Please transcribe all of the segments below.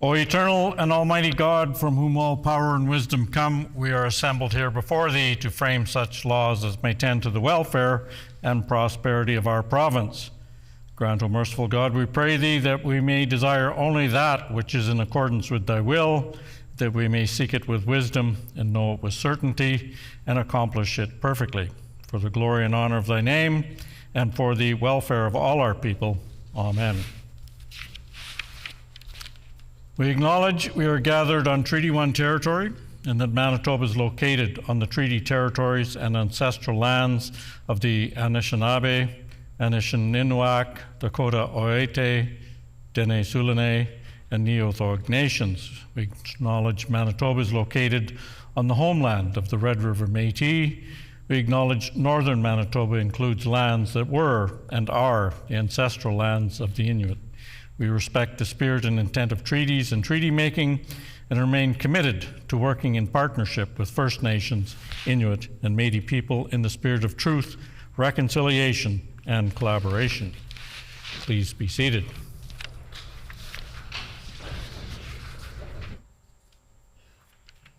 O eternal and almighty God, from whom all power and wisdom come, we are assembled here before thee to frame such laws as may tend to the welfare and prosperity of our province. Grant, O merciful God, we pray thee, that we may desire only that which is in accordance with thy will, that we may seek it with wisdom and know it with certainty and accomplish it perfectly. For the glory and honor of thy name and for the welfare of all our people. Amen. We acknowledge we are gathered on Treaty 1 territory and that Manitoba is located on the treaty territories and ancestral lands of the Anishinaabe, Anishinaabe, Dakota Oete, Dene Sulene, and Neothog nations. We acknowledge Manitoba is located on the homeland of the Red River Métis. We acknowledge northern Manitoba includes lands that were and are the ancestral lands of the Inuit. We respect the spirit and intent of treaties and treaty making and remain committed to working in partnership with First Nations, Inuit, and Métis people in the spirit of truth, reconciliation, and collaboration. Please be seated.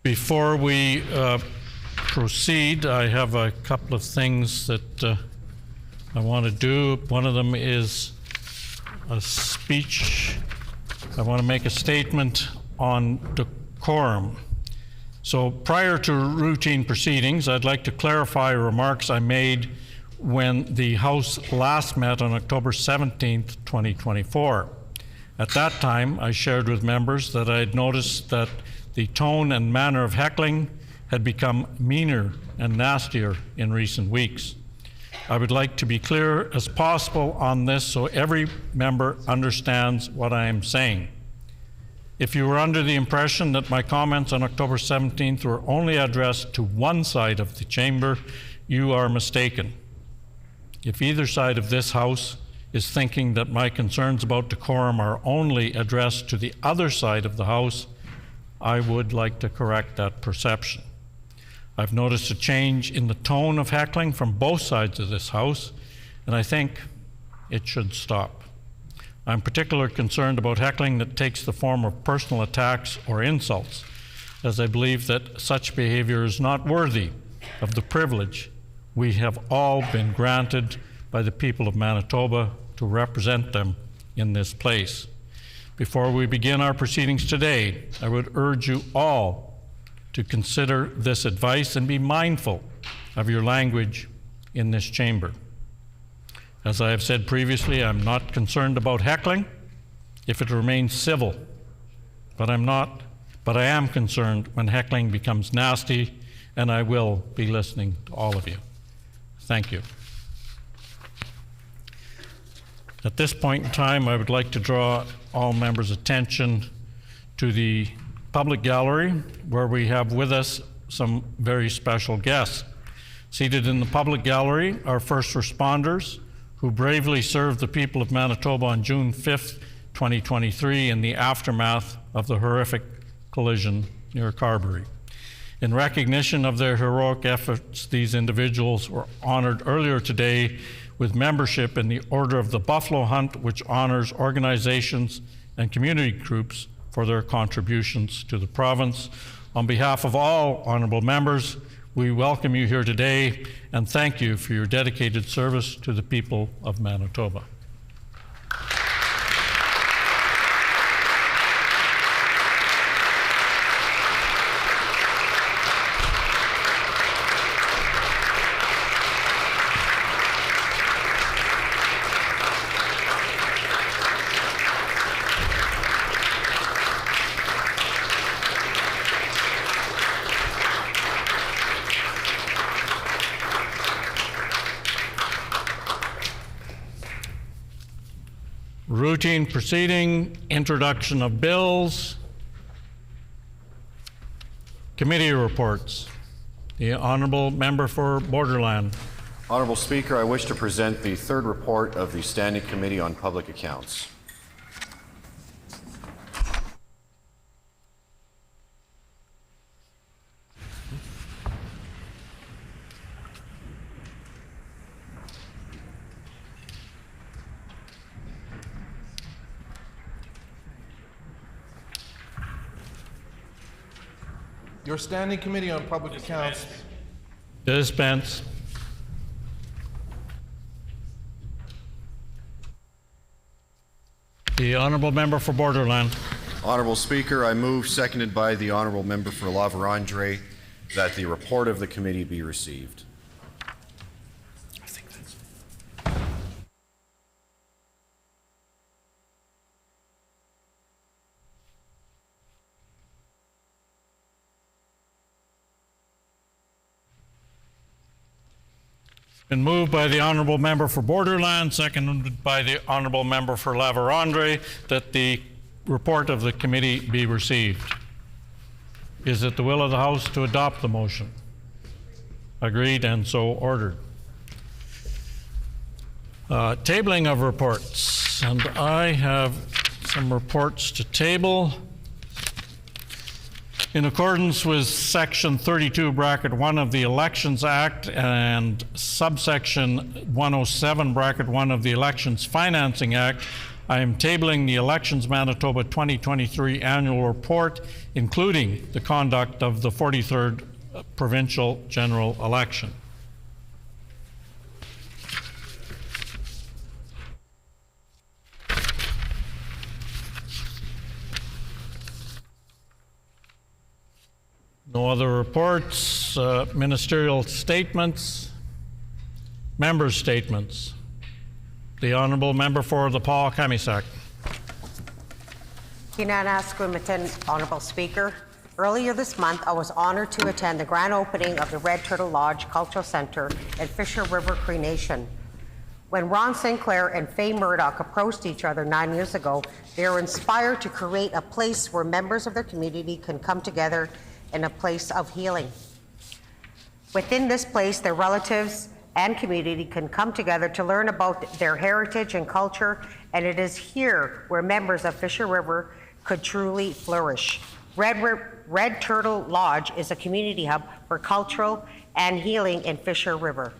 Before we proceed, I have a couple of things that I want to do. One of them is a speech. I want to make a statement on decorum. So prior to routine proceedings, I'd like to clarify remarks I made when the House last met on October 17th, 2024. At that time, I shared with members that I had noticed that the tone and manner of heckling had become meaner and nastier in recent weeks. I would like to be clear as possible on this so every member understands what I am saying. If you were under the impression that my comments on October 17th were only addressed to one side of the chamber, you are mistaken. If either side of this House is thinking that my concerns about decorum are only addressed to the other side of the House, I would like to correct that perception. I've noticed a change in the tone of heckling from both sides of this House, and I think it should stop. I'm particularly concerned about heckling that takes the form of personal attacks or insults, as I believe that such behavior is not worthy of the privilege we have all been granted by the people of Manitoba to represent them in this place. Before we begin our proceedings today, I would urge you all to consider this advice and be mindful of your language in this chamber. As I have said previously, I'm not concerned about heckling if it remains civil, but I am concerned when heckling becomes nasty, and I will be listening to all of you. Thank you. At this point in time, I would like to draw all members' attention to the public gallery, where we have with us some very special guests. Seated in the public gallery are first responders who bravely served the people of Manitoba on June 5th, 2023 in the aftermath of the horrific collision near Carberry. In recognition of their heroic efforts, these individuals were honored earlier today with membership in the Order of the Buffalo Hunt, which honors organizations and community groups for their contributions to the province. On behalf of all honorable members, we welcome you here today and thank you for your dedicated service to the people of Manitoba. Routine proceeding, introduction of bills, committee reports. The Honourable Member for Borderland. Honourable Speaker, I wish to present the third report of the Standing Committee on Public Accounts. Your Standing Committee on Public Accounts. Dispense. The Honourable Member for Borderland. Honorable Speaker, I move, seconded by the Honourable Member for La Vérendrye, that the report of the committee be received. Been moved by the Honourable Member for Borderland, seconded by the Honourable Member for La Vérendrye, that the report of the committee be received. Is it the will of the House to adopt the motion? Agreed, and so ordered. Tabling of reports, and I have some reports to table. In accordance with Section 32, Bracket 1 of the Elections Act and subsection 107, Bracket 1 of the Elections Financing Act, I am tabling the Elections Manitoba 2023 annual report, including the conduct of the 43rd provincial general election. No other reports, ministerial statements, member statements. The Honourable Member for the Paul-Kamisak. Honourable Speaker. Earlier this month, I was honoured to attend the grand opening of the Red Turtle Lodge Cultural Centre at Fisher River Cree Nation. When Ron Sinclair and Faye Murdoch approached each other 9 years ago, they were inspired to create a place where members of their community can come together in a place of healing. Within this place, their relatives and community can come together to learn about their heritage and culture, and it is here where members of Fisher River could truly flourish. Red Turtle Lodge is a community hub for cultural and healing in Fisher River.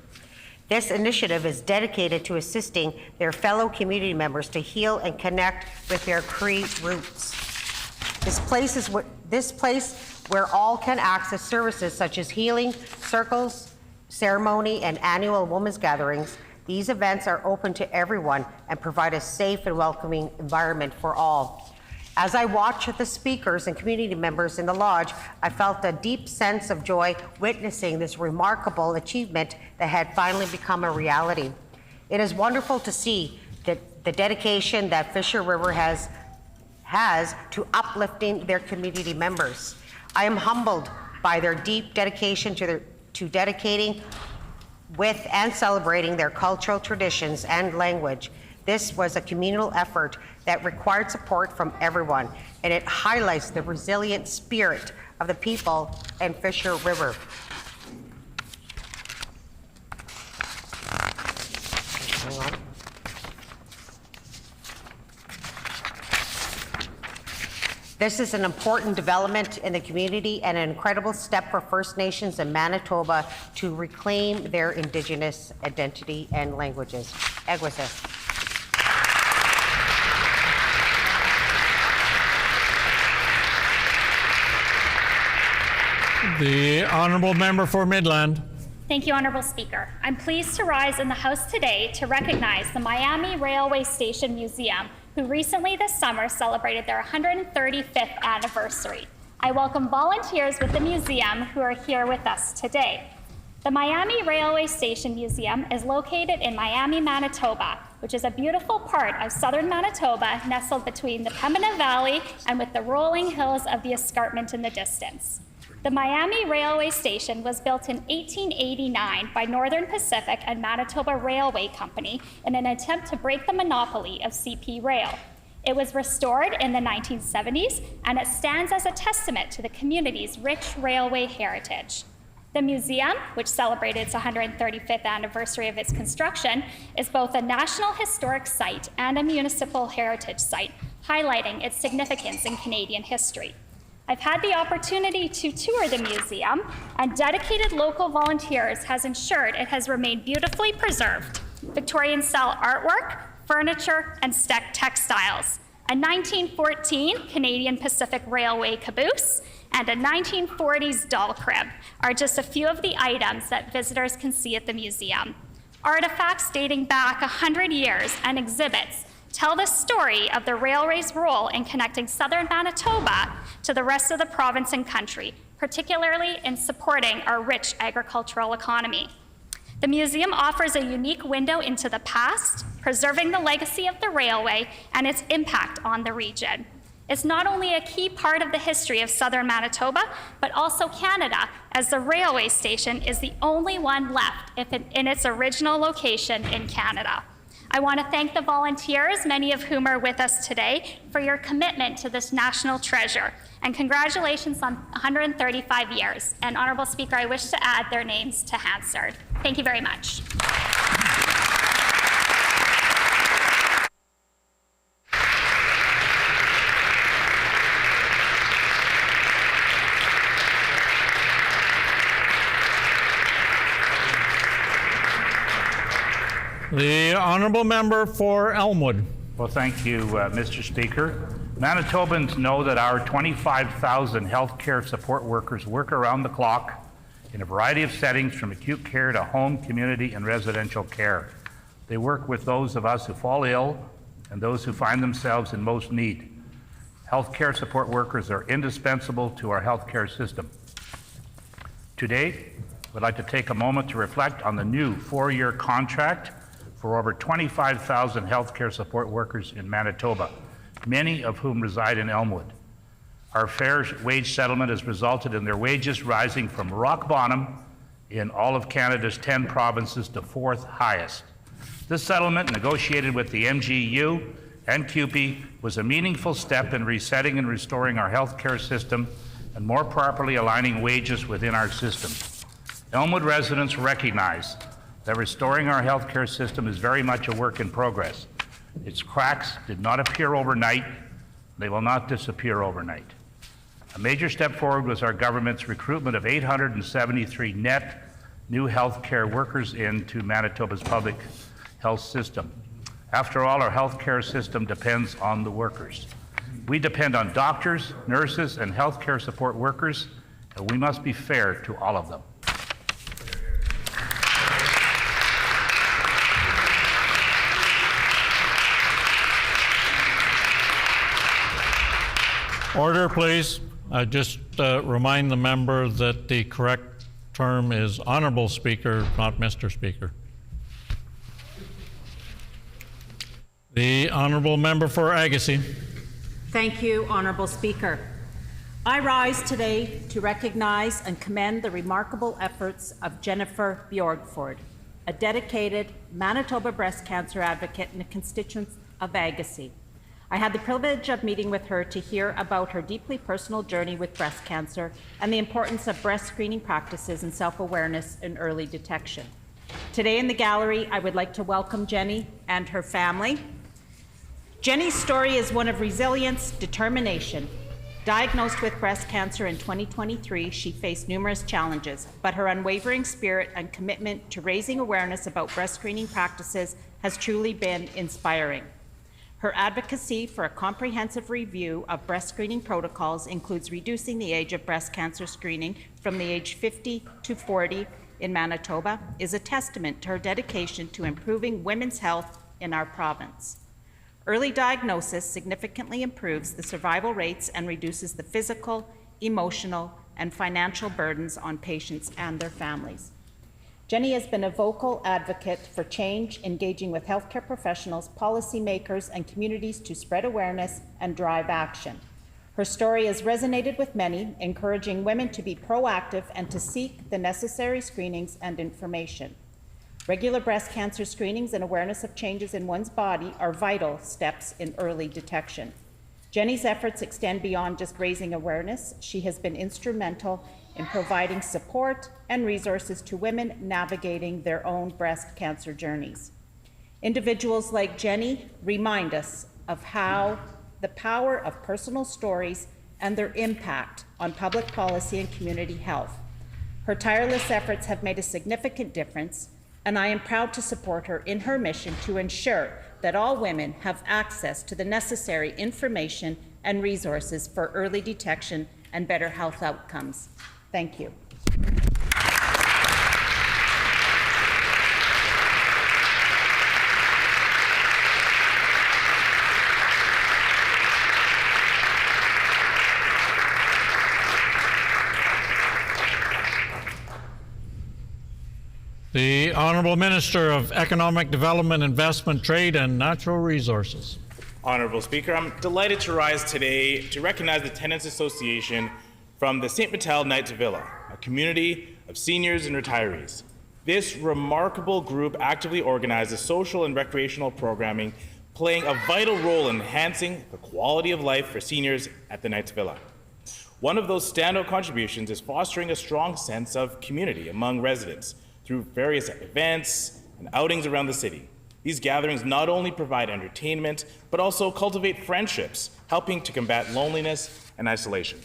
This initiative is dedicated to assisting their fellow community members to heal and connect with their Cree roots. This place where all can access services such as healing, circles, ceremony, and annual women's gatherings. These events are open to everyone and provide a safe and welcoming environment for all. As I watched the speakers and community members in the lodge, I felt a deep sense of joy witnessing this remarkable achievement that had finally become a reality. It is wonderful to see the dedication that Fisher River has to uplifting their community members. I am humbled by their deep dedication to dedicating with and celebrating their cultural traditions and language. This was a communal effort that required support from everyone, and it highlights the resilient spirit of the people in Fisher River. Hang on. This is an important development in the community and an incredible step for First Nations in Manitoba to reclaim their Indigenous identity and languages. Egwusis. The Honourable Member for Midland. Thank you, Honourable Speaker. I'm pleased to rise in the House today to recognize the Miami Railway Station Museum, who recently this summer celebrated their 135th anniversary. I welcome volunteers with the museum who are here with us today. The Miami Railway Station Museum is located in Miami, Manitoba, which is a beautiful part of southern Manitoba nestled between the Pembina Valley and with the rolling hills of the escarpment in the distance. The Miami Railway Station was built in 1889 by Northern Pacific and Manitoba Railway Company in an attempt to break the monopoly of CP Rail. It was restored in the 1970s, and it stands as a testament to the community's rich railway heritage. The museum, which celebrated its 135th anniversary of its construction, is both a National Historic Site and a Municipal Heritage Site, highlighting its significance in Canadian history. I've had the opportunity to tour the museum, and dedicated local volunteers has ensured it has remained beautifully preserved. Victorian-style artwork, furniture, and textiles. a 1914 Canadian Pacific Railway caboose, and a 1940s doll crib are just a few of the items that visitors can see at the museum. Artifacts dating back 100 years and exhibits tell the story of the railway's role in connecting southern Manitoba to the rest of the province and country, particularly in supporting our rich agricultural economy. The museum offers a unique window into the past, preserving the legacy of the railway and its impact on the region. It's not only a key part of the history of southern Manitoba, but also Canada, as the railway station is the only one left in its original location in Canada. I want to thank the volunteers, many of whom are with us today, for your commitment to this national treasure. And congratulations on 135 years. And Honourable Speaker, I wish to add their names to Hansard. Thank you very much. The honourable member for Elmwood. Well, thank you, Mr. Speaker. Manitobans know that our 25,000 healthcare support workers work around the clock in a variety of settings, from acute care to home, community, and residential care. They work with those of us who fall ill and those who find themselves in most need. Healthcare support workers are indispensable to our healthcare system. Today, I'd like to take a moment to reflect on the new 4-year contract for over 25,000 healthcare support workers in Manitoba, many of whom reside in Elmwood. Our fair wage settlement has resulted in their wages rising from rock bottom in all of Canada's 10 provinces to 4th highest. This settlement, negotiated with the MGU and CUPE, was a meaningful step in resetting and restoring our healthcare system and more properly aligning wages within our system. Elmwood residents recognize that restoring our healthcare system is very much a work in progress. Its cracks did not appear overnight. They will not disappear overnight. A major step forward was our government's recruitment of 873 net new healthcare workers into Manitoba's public health system. After all, our healthcare system depends on the workers. We depend on doctors, nurses, and healthcare support workers, and we must be fair to all of them. Order, please. I just remind the member that the correct term is Honourable Speaker, not Mr. Speaker. The Honourable Member for Agassiz. Thank you, Honourable Speaker. I rise today to recognize and commend the remarkable efforts of Jennifer Bjorgford, a dedicated Manitoba breast cancer advocate and a constituent of Agassiz. I had the privilege of meeting with her to hear about her deeply personal journey with breast cancer and the importance of breast screening practices and self-awareness in early detection. Today in the gallery, I would like to welcome Jenny and her family. Jenny's story is one of resilience, determination. Diagnosed with breast cancer in 2023, she faced numerous challenges, but her unwavering spirit and commitment to raising awareness about breast screening practices has truly been inspiring. Her advocacy for a comprehensive review of breast screening protocols includes reducing the age of breast cancer screening from the age 50 to 40 in Manitoba, is a testament to her dedication to improving women's health in our province. Early diagnosis significantly improves the survival rates and reduces the physical, emotional, and financial burdens on patients and their families. Jenny has been a vocal advocate for change, engaging with healthcare professionals, policymakers, and communities to spread awareness and drive action. Her story has resonated with many, encouraging women to be proactive and to seek the necessary screenings and information. Regular breast cancer screenings and awareness of changes in one's body are vital steps in early detection. Jenny's efforts extend beyond just raising awareness. She has been instrumental in providing support and resources to women navigating their own breast cancer journeys. Individuals like Jenny remind us of how the power of personal stories and their impact on public policy and community health. Her tireless efforts have made a significant difference, and I am proud to support her in her mission to ensure that all women have access to the necessary information and resources for early detection and better health outcomes. Thank you. The Honourable Minister of Economic Development, Investment, Trade and Natural Resources. Honourable Speaker, I'm delighted to rise today to recognize the Tenants Association from the St. Vital Knights Villa, a community of seniors and retirees. This remarkable group actively organizes social and recreational programming, playing a vital role in enhancing the quality of life for seniors at the Knights Villa. One of those standout contributions is fostering a strong sense of community among residents through various events and outings around the city. These gatherings not only provide entertainment, but also cultivate friendships, helping to combat loneliness and isolation.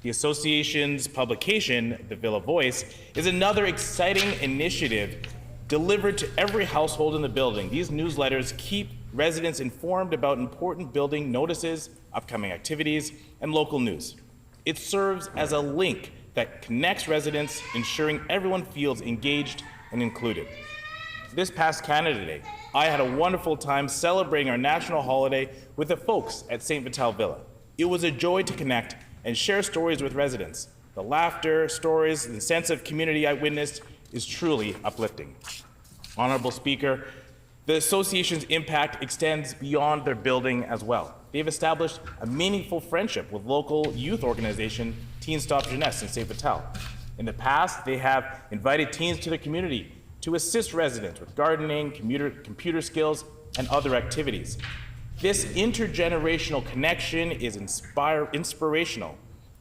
The association's publication, The Villa Voice, is another exciting initiative delivered to every household in the building. These newsletters keep residents informed about important building notices, upcoming activities, and local news. It serves as a link that connects residents, ensuring everyone feels engaged and included. This past Canada Day, I had a wonderful time celebrating our national holiday with the folks at St. Vital Villa. It was a joy to connect and share stories with residents. The laughter, stories, and sense of community I witnessed is truly uplifting. Honourable Speaker, the association's impact extends beyond their building as well. They've established a meaningful friendship with local youth organization Teen Stop Jeunesse in St. Vital. In the past, they have invited teens to the community to assist residents with gardening, computer skills, and other activities. This intergenerational connection is inspirational,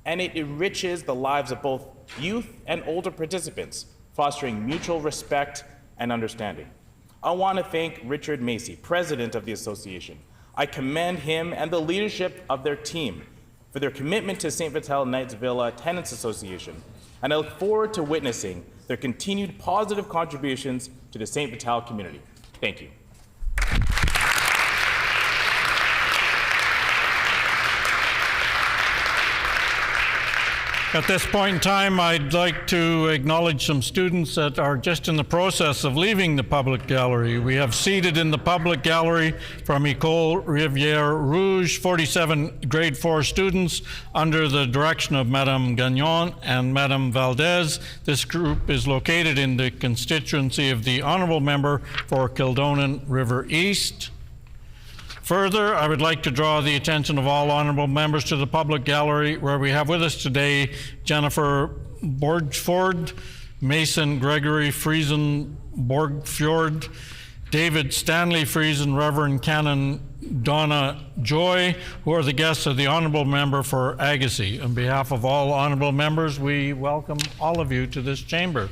and it enriches the lives of both youth and older participants, fostering mutual respect and understanding. I want to thank Richard Macy, president of the association. I commend him and the leadership of their team for their commitment to St. Vital Knights Villa Tenants Association, and I look forward to witnessing their continued positive contributions to the St. Vital community. Thank you. At this point in time, I'd like to acknowledge some students that are just in the process of leaving the public gallery. We have seated in the public gallery from École Rivière Rouge 47 grade 4 students under the direction of Madame Gagnon and Madame Valdez. This group is located in the constituency of the Honourable Member for Kildonan River East. Further, I would like to draw the attention of all honourable members to the public gallery where we have with us today Jennifer Borgfjord, Mason Gregory Friesen Borgfjord, David Stanley Friesen, Reverend Canon Donna Joy, who are the guests of the honourable member for Agassiz. On behalf of all honourable members, we welcome all of you to this chamber.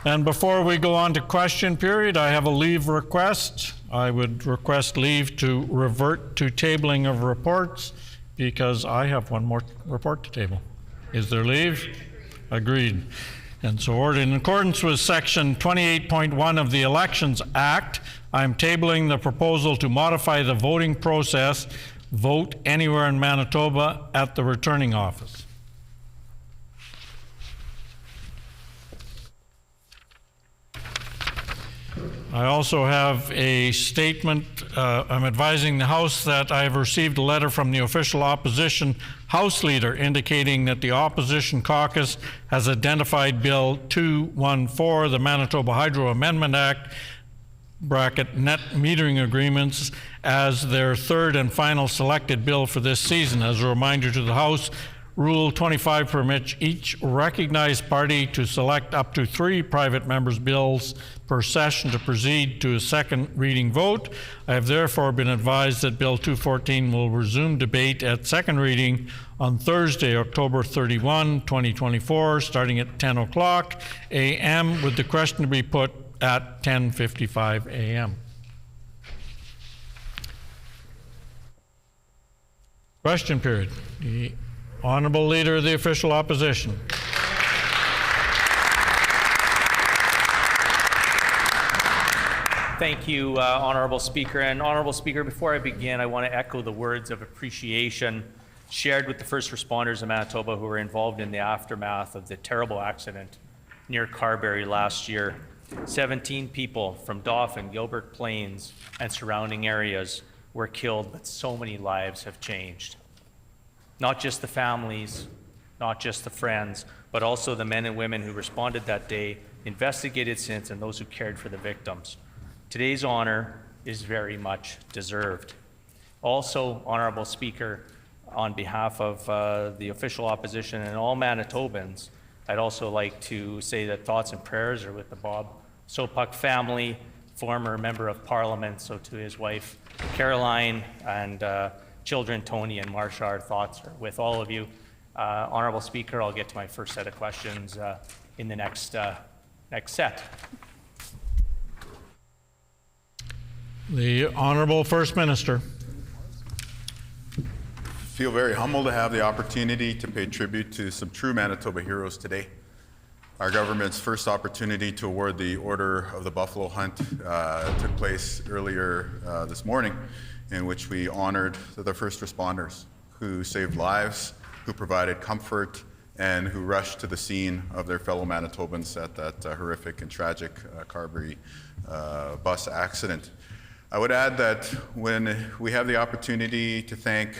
And before we go on to question period, I have a leave request. I would request leave to revert to tabling of reports because I have one more report to table. Is there leave? Agreed. And so ordered in accordance with section 28.1 of the Elections Act, I'm tabling the proposal to modify the voting process, vote anywhere in Manitoba at the returning office. I also have a statement. I'm advising the House that I have received a letter from the official opposition House Leader indicating that the opposition caucus has identified Bill 214, the Manitoba Hydro Amendment Act, bracket net metering agreements, as their third and final selected bill for this season. As a reminder to the House, Rule 25 permits each recognized party to select up to 3 private members' bills per session to proceed to a second reading vote. I have therefore been advised that Bill 214 will resume debate at second reading on Thursday, October 31, 2024, starting at 10 o'clock a.m., with the question to be put at 10:55 a.m. Question period. The Honourable Leader of the Official Opposition. Thank you, Honourable Speaker. And Honourable Speaker, before I begin, I want to echo the words of appreciation shared with the first responders in Manitoba who were involved in the aftermath of the terrible accident near Carberry last year. 17 people from Dauphin, Gilbert Plains, and surrounding areas were killed, but so many lives have changed. Not just the families, not just the friends, but also the men and women who responded that day, investigated since, and those who cared for the victims. Today's honor is very much deserved. Also, Honourable Speaker, on behalf of the official opposition and all Manitobans, I'd also like to say that thoughts and prayers are with the Bob Sopuck family, former Member of Parliament, so to his wife Caroline and children Tony and Marsha, our thoughts are with all of you. Honourable Speaker, I'll get to my first set of questions in the next set. The Honourable First Minister. Feel very humbled to have the opportunity to pay tribute to some true Manitoba heroes today. Our government's first opportunity to award the Order of the Buffalo Hunt took place earlier this morning, in which we honored the first responders who saved lives, who provided comfort, and who rushed to the scene of their fellow Manitobans at that horrific and tragic Carberry bus accident. I would add that when we have the opportunity to thank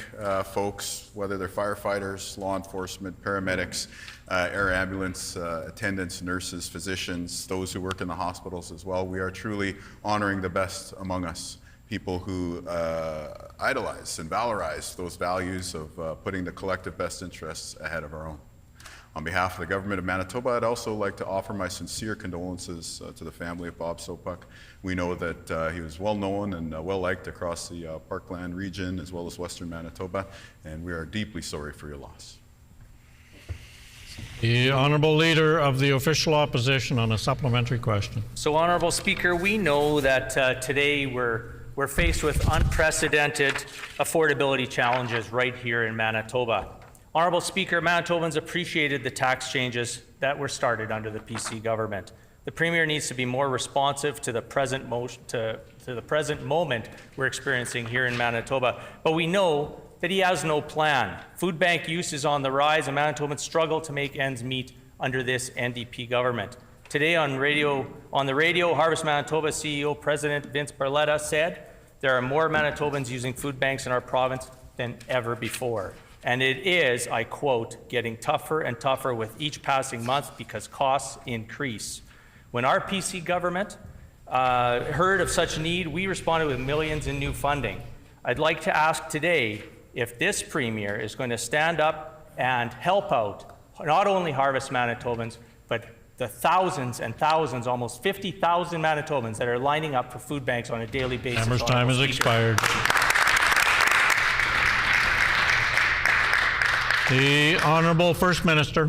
folks, whether they're firefighters, law enforcement, paramedics, air ambulance attendants, nurses, physicians, those who work in the hospitals as well, we are truly honoring the best among us, people who idolize and valorize those values of putting the collective best interests ahead of our own. On behalf of the Government of Manitoba, I'd also like to offer my sincere condolences to the family of Bob Sopuck. We know that he was well known and well liked across the Parkland region as well as Western Manitoba, and we are deeply sorry for your loss. The Honourable Leader of the Official Opposition on a supplementary question. So, Honourable Speaker, we know that today we're faced with unprecedented affordability challenges right here in Manitoba. Honourable Speaker, Manitobans appreciated the tax changes that were started under the PC government. The Premier needs to be more responsive to the present moment we're experiencing here in Manitoba, but we know that he has no plan. Food bank use is on the rise, and Manitobans struggle to make ends meet under this NDP government. Today on the radio, Harvest Manitoba CEO President Vince Barletta said there are more Manitobans using food banks in our province than ever before. And it is, I quote, getting tougher and tougher with each passing month because costs increase. When our PC government heard of such need, we responded with millions in new funding. I'd like to ask today if this Premier is going to stand up and help out not only Harvest Manitobans, but the thousands and thousands, almost 50,000 Manitobans that are lining up for food banks on a daily basis. Member's time has expired. The Honourable First Minister.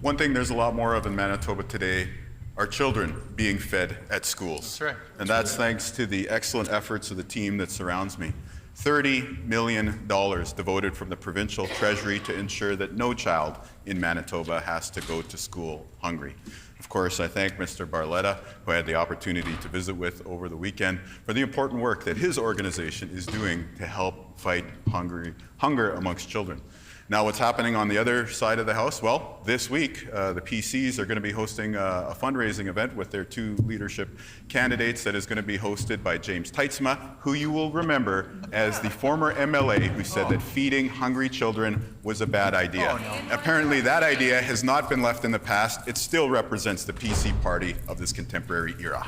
One thing there's a lot more of in Manitoba today are children being fed at schools. That's right. And that's thanks to the excellent efforts of the team that surrounds me. $30 million devoted from the provincial treasury to ensure that no child in Manitoba has to go to school hungry. Of course, I thank Mr. Barletta, who I had the opportunity to visit with over the weekend, for the important work that his organization is doing to help fight hunger amongst children. Now, what's happening on the other side of the House? Well, this week, the PCs are going to be hosting a fundraising event with their two leadership candidates that is going to be hosted by James Teitzma, who you will remember as the former MLA who said that feeding hungry children was a bad idea. Apparently, that idea has not been left in the past. It still represents the PC party of this contemporary era.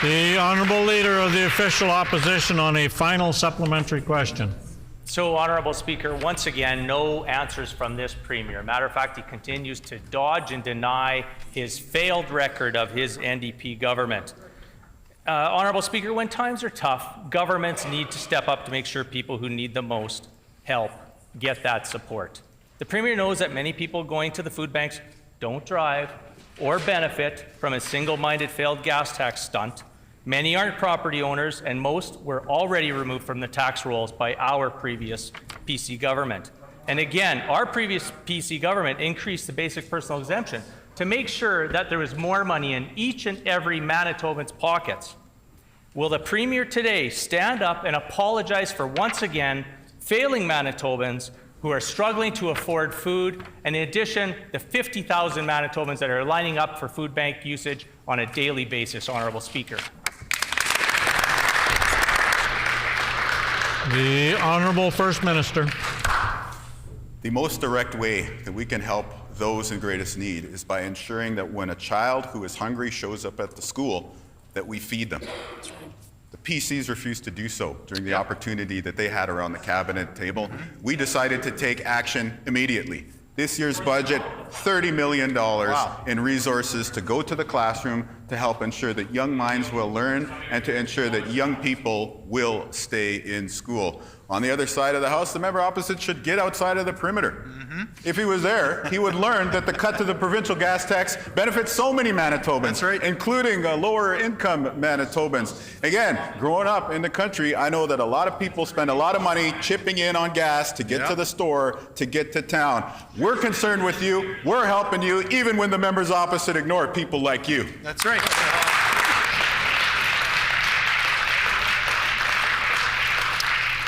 The Honourable Leader of the Official Opposition on a final supplementary question. So, Honourable Speaker, once again, no answers from this Premier. Matter of fact, he continues to dodge and deny his failed record of his NDP government. Honourable Speaker, when times are tough, governments need to step up to make sure people who need the most help get that support. The Premier knows that many people going to the food banks don't drive or benefit from a single-minded failed gas tax stunt. Many aren't property owners, and most were already removed from the tax rolls by our previous PC government. And again, our previous PC government increased the basic personal exemption to make sure that there was more money in each and every Manitoban's pockets. Will the Premier today stand up and apologize for once again failing Manitobans who are struggling to afford food, and in addition, the 50,000 Manitobans that are lining up for food bank usage on a daily basis, Honourable Speaker? The Honourable First Minister. The most direct way that we can help those in greatest need is by ensuring that when a child who is hungry shows up at the school, that we feed them. The PCs refused to do so during the opportunity that they had around the cabinet table. We decided to take action immediately. This year's budget, $30 million in resources to go to the classroom to help ensure that young minds will learn and to ensure that young people will stay in school. On the other side of the House, the member opposite should get outside of the perimeter. If he was there, he would learn that the cut to the provincial gas tax benefits so many Manitobans, including lower income Manitobans. Again, growing up in the country, I know that a lot of people spend a lot of money chipping in on gas to get to the store, to get to town. We're concerned with you. We're helping you, even when the members opposite ignore people like you. That's right.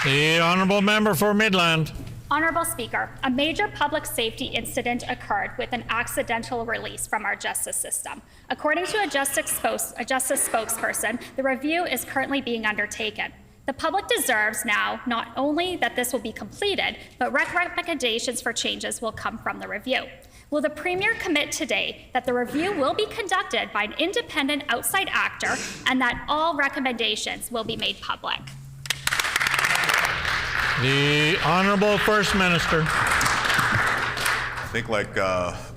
The Honourable Member for Midland. Honourable Speaker, a major public safety incident occurred with an accidental release from our justice system. According to a justice spokesperson, the review is currently being undertaken. The public deserves now not only that this will be completed, but recommendations for changes will come from the review. Will the Premier commit today that the review will be conducted by an independent outside actor and that all recommendations will be made public? The Honourable First Minister. I think like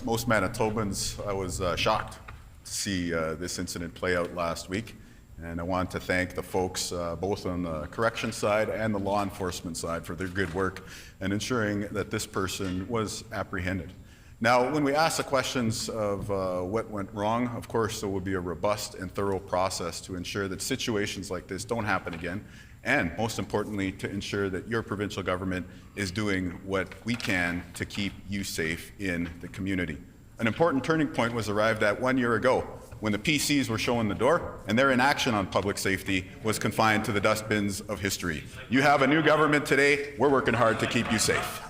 most Manitobans, I was shocked to see this incident play out last week. And I want to thank the folks both on the correction side and the law enforcement side for their good work and ensuring that this person was apprehended. Now, when we ask the questions of what went wrong, of course, there will be a robust and thorough process to ensure that situations like this don't happen again, and most importantly, to ensure that your provincial government is doing what we can to keep you safe in the community. An important turning point was arrived at 1 year ago when the PCs were showing the door and their inaction on public safety was confined to the dustbins of history. You have a new government today. We're working hard to keep you safe.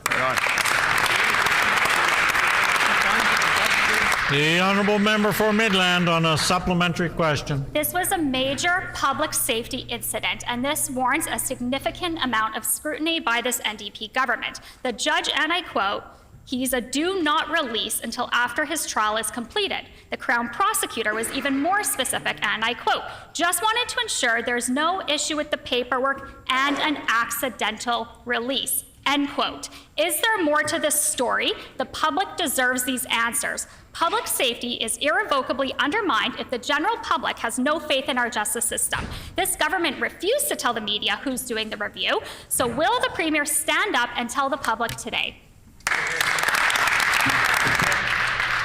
The Honourable Member for Midland on a supplementary question. This was a major public safety incident, and this warrants a significant amount of scrutiny by this NDP government. The judge, and I quote, "He's a do not release until after his trial is completed." The Crown prosecutor was even more specific, and I quote, "Just wanted to ensure there's no issue with the paperwork and an accidental release." End quote. Is there more to this story? The public deserves these answers. Public safety is irrevocably undermined if the general public has no faith in our justice system. This government refused to tell the media who's doing the review, so will the Premier stand up and tell the public today?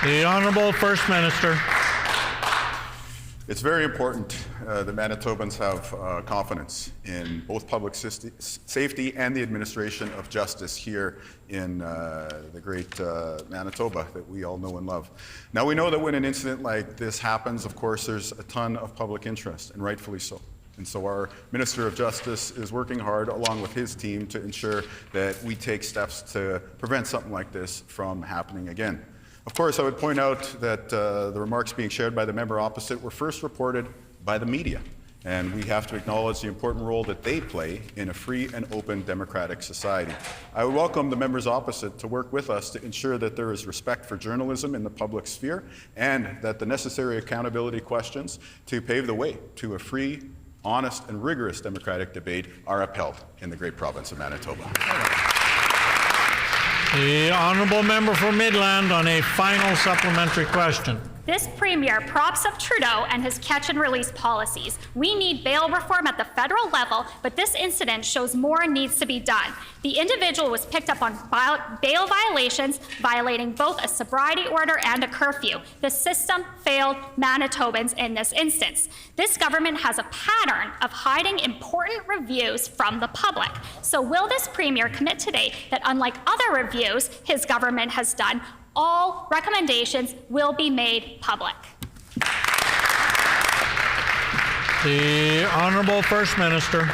The Honourable First Minister. It's very important that Manitobans have confidence in both public safety and the administration of justice here in the great Manitoba that we all know and love. Now, we know that when an incident like this happens, of course, there's a ton of public interest, and rightfully so. And so our Minister of Justice is working hard along with his team to ensure that we take steps to prevent something like this from happening again. Of course, I would point out that the remarks being shared by the member opposite were first reported by the media, and we have to acknowledge the important role that they play in a free and open democratic society. I would welcome the members opposite to work with us to ensure that there is respect for journalism in the public sphere and that the necessary accountability questions to pave the way to a free, honest, and rigorous democratic debate are upheld in the great province of Manitoba. The Honourable Member for Midland on a final supplementary question. This premier props up Trudeau and his catch and release policies. We need bail reform at the federal level, but this incident shows more needs to be done. The individual was picked up on bail violations, violating both a sobriety order and a curfew. The system failed Manitobans in this instance. This government has a pattern of hiding important reviews from the public. So will this premier commit today that unlike other reviews his government has done, all recommendations will be made public? The Honourable First Minister.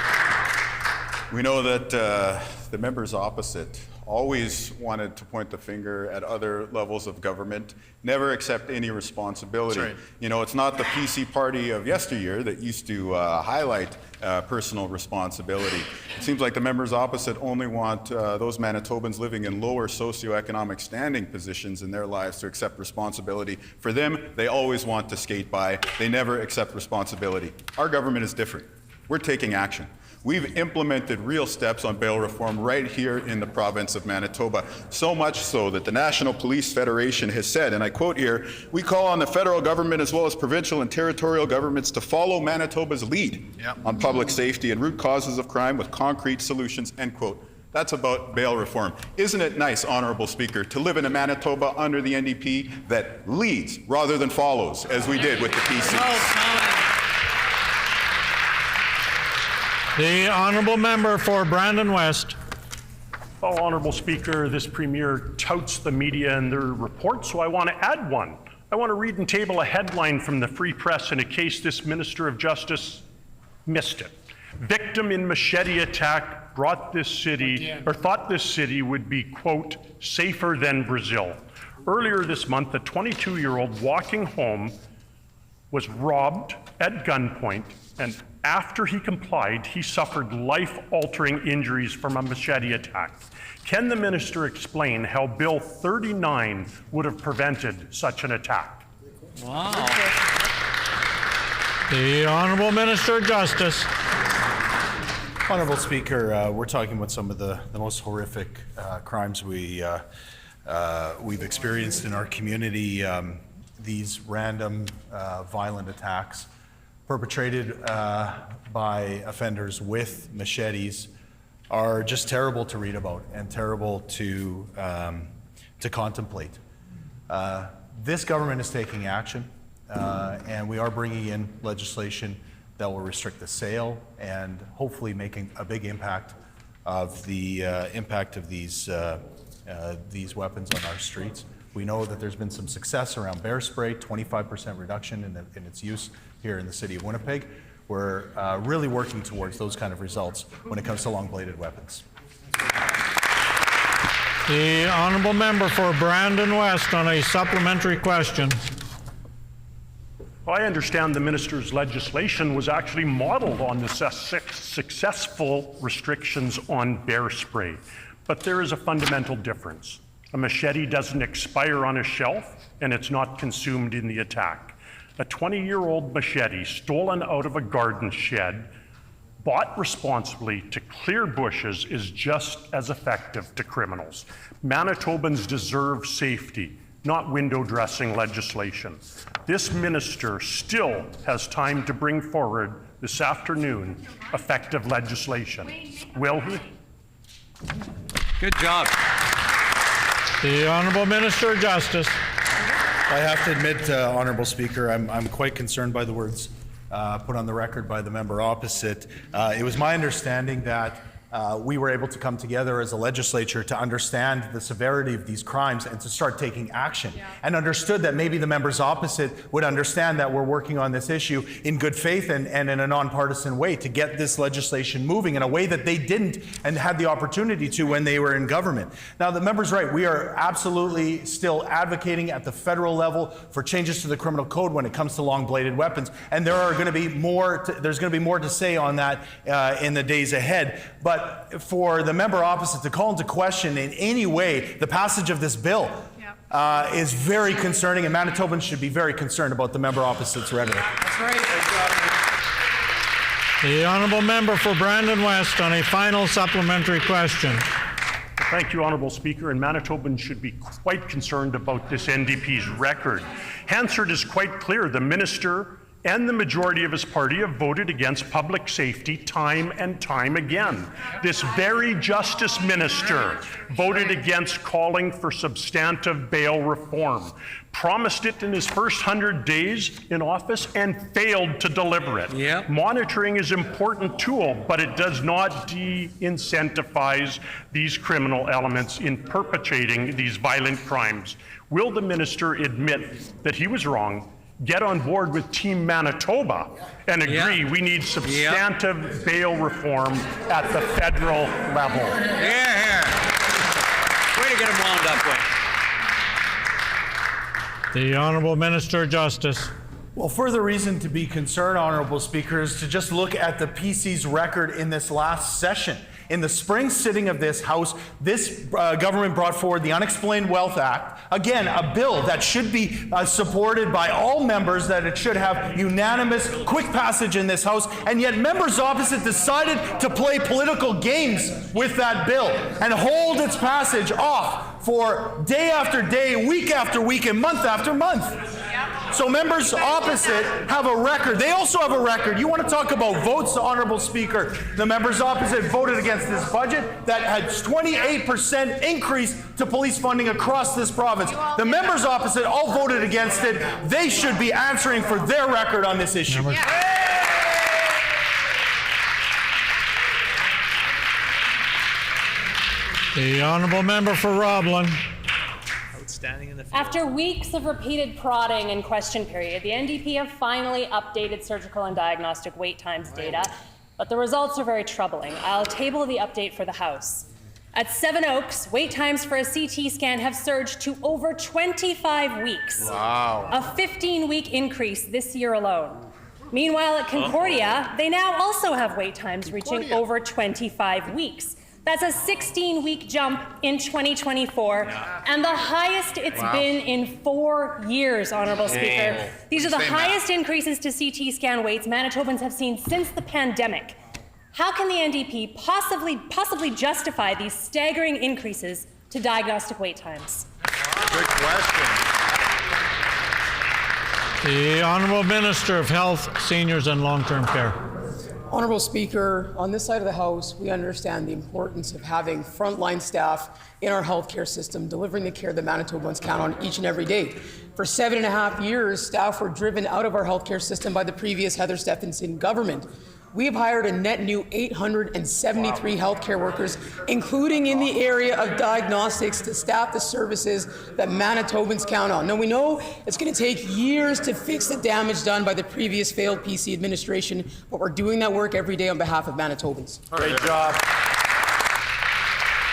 We know that the members opposite always wanted to point the finger at other levels of government, never accept any responsibility. That's right. You know, it's not the PC party of yesteryear that used to highlight personal responsibility. It seems like the members opposite only want those Manitobans living in lower socioeconomic standing positions in their lives to accept responsibility. For them, they always want to skate by. They never accept responsibility. Our government is different. We're taking action. We've implemented real steps on bail reform right here in the province of Manitoba, so much so that the National Police Federation has said, and I quote here, "We call on the federal government as well as provincial and territorial governments to follow Manitoba's lead on public safety and root causes of crime with concrete solutions," end quote. That's about bail reform. Isn't it nice, Honourable Speaker, to live in a Manitoba under the NDP that leads rather than follows, as we did with the PC? The Honourable Member for Brandon West. Oh, Honourable Speaker, this Premier touts the media and their reports, so I want to add one. I want to read and table a headline from the Free Press in a case this Minister of Justice missed it. Victim in machete attack thought this city would be, quote, safer than Brazil. Earlier this month, a 22-year-old walking home was robbed at gunpoint, and after he complied, he suffered life-altering injuries from a machete attack. Can the minister explain how Bill 39 would have prevented such an attack? Wow. The Honourable Minister of Justice. Honourable Speaker, we're talking about some of the most horrific crimes we've experienced in our community. These random violent attacks perpetrated by offenders with machetes are just terrible to read about and terrible to contemplate. This government is taking action, and we are bringing in legislation that will restrict the sale and hopefully making a big impact of the impact of these weapons on our streets. We know that there's been some success around bear spray, 25% reduction in its use here in the city of Winnipeg. We're really working towards those kind of results when it comes to long-bladed weapons. The Honourable Member for Brandon West on a supplementary question. I understand the minister's legislation was actually modeled on the successful restrictions on bear spray, but there is a fundamental difference. A machete doesn't expire on a shelf, and it's not consumed in the attack. A 20-year-old machete stolen out of a garden shed, bought responsibly to clear bushes, is just as effective to criminals. Manitobans deserve safety, not window dressing legislation. This minister still has time to bring forward this afternoon effective legislation. Will he? Good job. The Honourable Minister of Justice. I have to admit, Honourable Speaker, I'm quite concerned by the words put on the record by the member opposite. It was my understanding that we were able to come together as a legislature to understand the severity of these crimes and to start taking action, and understood that maybe the members opposite would understand that we're working on this issue in good faith and in a nonpartisan way to get this legislation moving in a way that they didn't and had the opportunity to when they were in government. Now, the member's right. We are absolutely still advocating at the federal level for changes to the criminal code when it comes to long-bladed weapons, and there are going to be more. There's going to be more to say on that in the days ahead. But for the member opposite to call into question in any way the passage of this bill is very concerning, and Manitobans should be very concerned about the member opposite's rhetoric. That's right. The Honourable Member for Brandon West on a final supplementary question. The Thank you, Honourable Speaker, and Manitobans should be quite concerned about this NDP's record. Hansard is quite clear. The minister and the majority of his party have voted against public safety time and time again. This very justice minister voted against calling for substantive bail reform, promised it in his first 100 days in office and failed to deliver it. Yep. Monitoring is an important tool, but it does not de-incentivize these criminal elements in perpetrating these violent crimes. Will the minister admit that he was wrong, get on board with Team Manitoba, and agree we need substantive bail reform at the federal level? Yeah. Way to get him wound up with. The Honourable Minister of Justice. Well, further reason to be concerned, Honourable Speaker, is to just look at the PC's record in this last session. In the spring sitting of this House, this government brought forward the Unexplained Wealth Act. Again, a bill that should be supported by all members, that it should have unanimous, quick passage in this House, and yet members opposite decided to play political games with that bill and hold its passage off for day after day, week after week, and month after month. So members opposite have a record. They also have a record. You want to talk about votes, Honourable Speaker? The members opposite voted against this budget that had 28% increase to police funding across this province. The members opposite all voted against it. They should be answering for their record on this issue. The Honourable Member for Roblin. After weeks of repeated prodding and question period, the NDP have finally updated surgical and diagnostic wait times data, but the results are very troubling. I'll table the update for the House. At Seven Oaks, wait times for a CT scan have surged to over 25 weeks. Wow. A 15-week increase this year alone. Meanwhile, at Concordia, they now also have wait times reaching over 25 weeks. That's a 16-week jump in 2024, and the highest it's been in 4 years, Honourable Speaker. These are the highest increases to CT scan waits Manitobans have seen since the pandemic. How can the NDP possibly justify these staggering increases to diagnostic wait times? Good question. The Honourable Minister of Health, Seniors and Long-Term Care. Honourable Speaker, on this side of the House, we understand the importance of having frontline staff in our healthcare system delivering the care that Manitobans count on each and every day. For 7.5 years, staff were driven out of our healthcare system by the previous Heather Stephenson government. We've hired a net new 873 healthcare workers, including in the area of diagnostics, to staff the services that Manitobans count on. Now, we know it's going to take years to fix the damage done by the previous failed PC administration, but we're doing that work every day on behalf of Manitobans. Great job.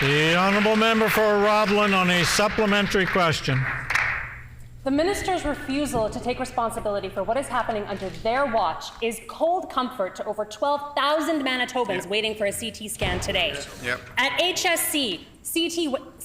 The Honourable Member for Roblin on a supplementary question. The minister's refusal to take responsibility for what is happening under their watch is cold comfort to over 12,000 Manitobans waiting for a CT scan today. At HSC,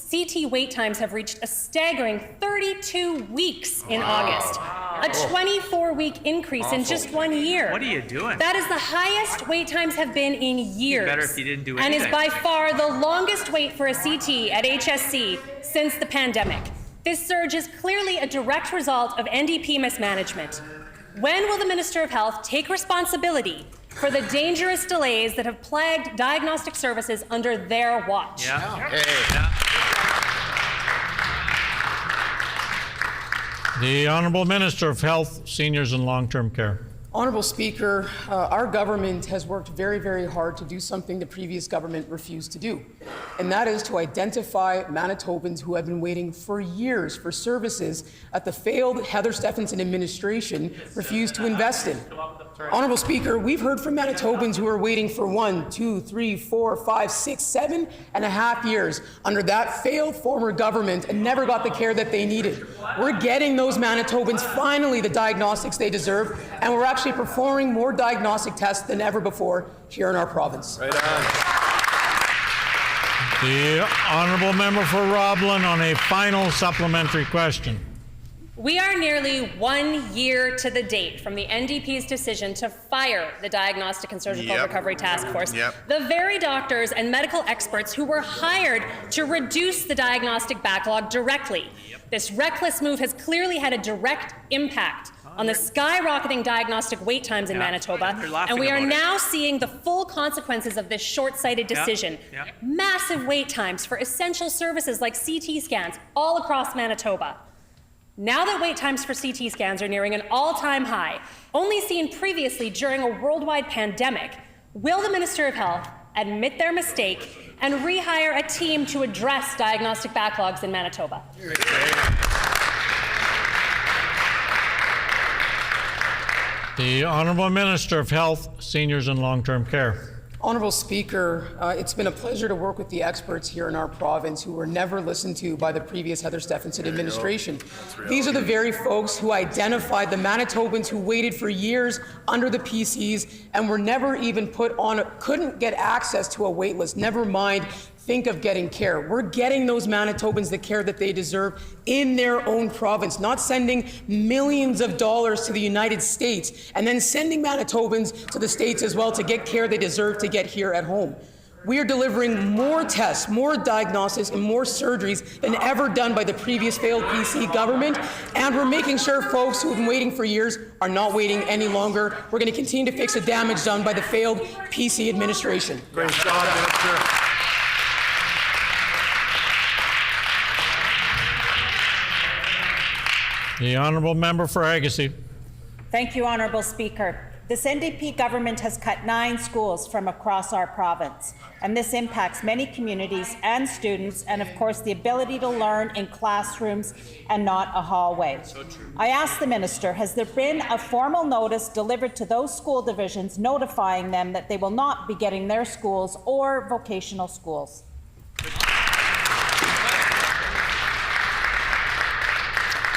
CT wait times have reached a staggering 32 weeks in August, a 24-week increase in just 1 year. What are you doing? That is the highest wait times have been in years. Better if you didn't do and anything. is by far the longest wait for a CT at HSC since the pandemic. This surge is clearly a direct result of NDP mismanagement. When will the Minister of Health take responsibility for the dangerous delays that have plagued diagnostic services under their watch? The Honourable Minister of Health, Seniors and Long-Term Care. Honourable Speaker, our government has worked very, very hard to do something the previous government refused to do, and that is to identify Manitobans who have been waiting for years for services that the failed Heather Stephenson administration refused to invest in. Honourable Speaker, we've heard from Manitobans who are waiting for 1, 2, 3, 4, 5, 6, 7.5 years under that failed former government and never got the care that they needed. We're getting those Manitobans finally the diagnostics they deserve, and we're actually performing more diagnostic tests than ever before here in our province. Right on. The Honourable Member for Roblin on a final supplementary question. We are nearly 1 year to the date from the NDP's decision to fire the Diagnostic and Surgical Recovery Task Force. The very doctors and medical experts who were hired to reduce the diagnostic backlog directly. This reckless move has clearly had a direct impact on the skyrocketing diagnostic wait times in Manitoba, and we are now seeing the full consequences of this short-sighted decision. Massive wait times for essential services like CT scans all across Manitoba. Now that wait times for CT scans are nearing an all-time high, only seen previously during a worldwide pandemic, will the Minister of Health admit their mistake and rehire a team to address diagnostic backlogs in Manitoba? The Honourable Minister of Health, Seniors and Long-Term Care. Honourable Speaker, it's been a pleasure to work with the experts here in our province who were never listened to by the previous Heather Stephenson administration. These are the very folks who identified the Manitobans who waited for years under the PCs and were never even put on, couldn't get access to a wait list, never mind think of getting care. We're getting those Manitobans the care that they deserve in their own province, not sending millions of dollars to the United States and then sending Manitobans to the States as well to get care they deserve to get here at home. We are delivering more tests, more diagnosis, and more surgeries than ever done by the previous failed PC government, and we're making sure folks who have been waiting for years are not waiting any longer. We're going to continue to fix the damage done by the failed PC administration. Great job, Minister. The Honourable Member for Agassiz. Thank you, Honourable Speaker. This NDP government has cut 9 schools from across our province, and this impacts many communities and students, and of course the ability to learn in classrooms and not a hallway. I ask the Minister, has there been a formal notice delivered to those school divisions notifying them that they will not be getting their schools or vocational schools?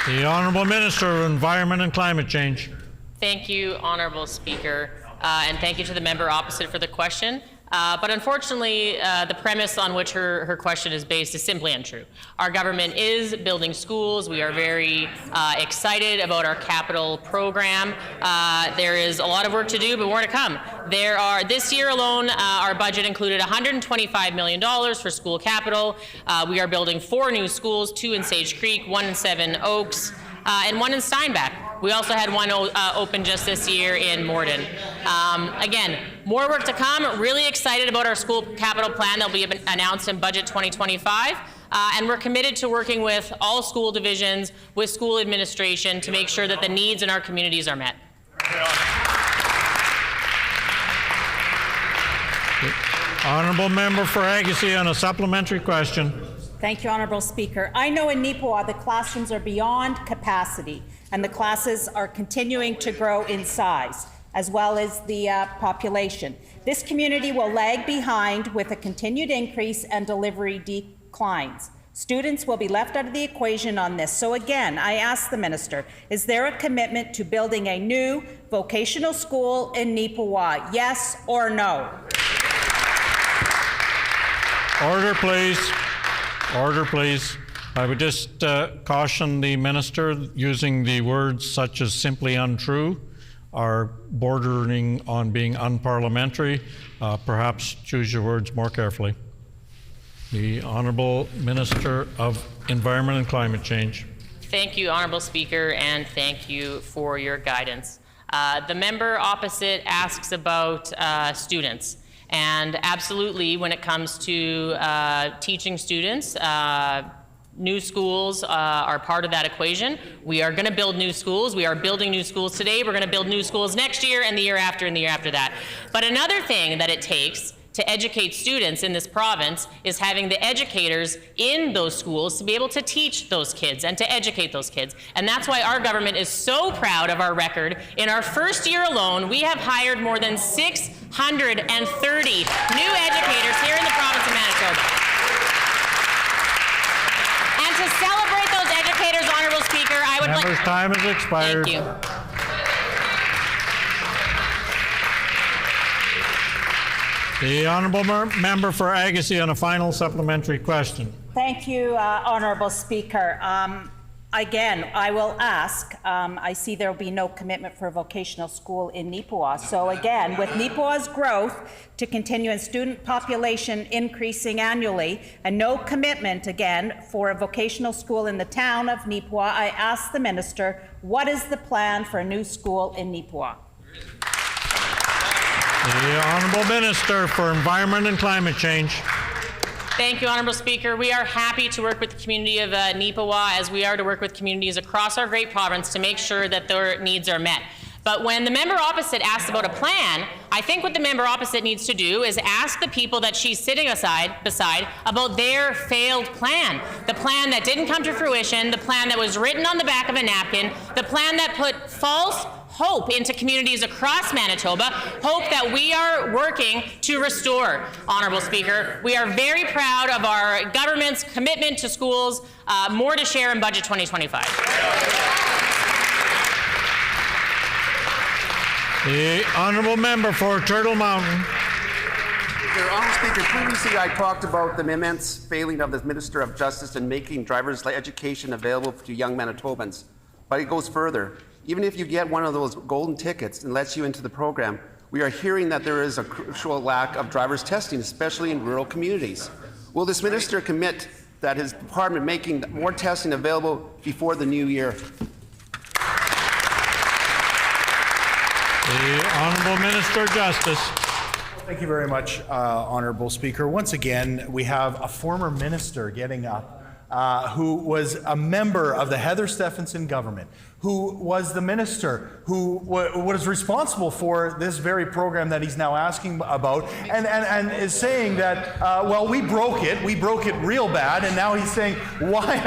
The Honourable Minister of Environment and Climate Change. Thank you, Honourable Speaker, and thank you to the member opposite for the question. But unfortunately, the premise on which her question is based is simply untrue. Our government is building schools. We are very excited about our capital program. There is a lot of work to do, but more to come. This year alone, our budget included $125 million for school capital. We are building 4 new schools, 2 in Sage Creek, 1 in Seven Oaks, and 1 in Steinbach. We also had 1 open just this year in Morden. Again, more work to come. Really excited about our school capital plan that will be announced in Budget 2025. And we're committed to working with all school divisions, with school administration to make sure that the needs in our communities are met. Honourable Member for Agassiz on a supplementary question. Thank you, Honourable Speaker. I know in Neepawa the classrooms are beyond capacity and the classes are continuing to grow in size, as well as the population. This community will lag behind with a continued increase and delivery declines. Students will be left out of the equation on this. So again, I ask the Minister, is there a commitment to building a new vocational school in Neepawa? Yes or no? Order, please. Order, please. I would just caution the Minister using the words such as simply untrue are bordering on being unparliamentary. Perhaps choose your words more carefully. The Honourable Minister of Environment and Climate Change. Thank you, Honourable Speaker, and thank you for your guidance. The member opposite asks about students. And absolutely, when it comes to teaching students, new schools are part of that equation. We are going to build new schools. We are building new schools today. We're going to build new schools next year and the year after and the year after that. But another thing that it takes to educate students in this province is having the educators in those schools to be able to teach those kids and to educate those kids. And that's why our government is so proud of our record. In our first year alone, we have hired more than 630 new educators here in the province of Manitoba. And to celebrate those educators, Honourable Speaker, I would like... Member's time has expired. Thank you. The Honourable Member for Agassiz on a final supplementary question. Thank you, Honourable Speaker. Again, I will ask, I see there will be no commitment for a vocational school in Neepawa. So again, with Neepawa's growth to continue and student population increasing annually, and no commitment again for a vocational school in the town of Neepawa, I ask the minister, what is the plan for a new school in Neepawa? The Honourable Minister for Environment and Climate Change. Thank you, Honourable Speaker. We are happy to work with the community of Neepawa, as we are to work with communities across our great province to make sure that their needs are met. But when the member opposite asks about a plan, I think what the member opposite needs to do is ask the people that she's sitting beside about their failed plan. The plan that didn't come to fruition, the plan that was written on the back of a napkin, the plan that put false hope into communities across Manitoba, hope that we are working to restore, Honourable Speaker. We are very proud of our government's commitment to schools. More to share in Budget 2025. The Honourable Member for Turtle Mountain. Honourable Speaker, previously I talked about the immense failing of the Minister of Justice in making driver's education available to young Manitobans. But it goes further. Even if you get one of those golden tickets and lets you into the program, we are hearing that there is a crucial lack of driver's testing, especially in rural communities. Will this minister commit that his department making more testing available before the new year? The Honourable Minister of Justice. Thank you very much, Honourable Speaker. Once again, we have a former minister getting up who was a member of the Heather Stephenson government, who was the minister who was responsible for this very program that he's now asking about, and is saying that, well, we broke it real bad, and now he's saying, why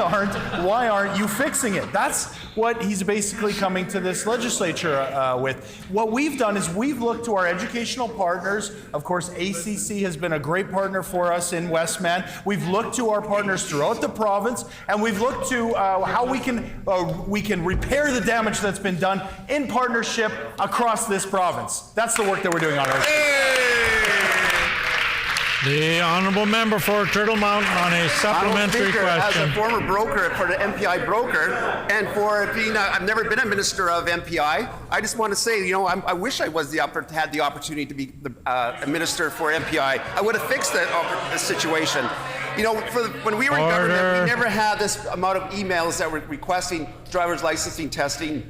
aren't you fixing it? That's what he's basically coming to this legislature with. What we've done is we've looked to our educational partners. Of course, ACC has been a great partner for us in Westman. We've looked to our partners throughout the province, and we've looked to how we can repair the damage that's been done in partnership across this province. That's the work that we're doing on our. The Honourable Member for Turtle Mountain on a supplementary Speaker, question. as a former broker for the MPI broker, and for being, I've never been a minister of MPI. I just want to say, you know, I wish I was had the opportunity to be a minister for MPI. I would have fixed the situation. You know, when we were in government, we never had this amount of emails that were requesting driver's licensing testing.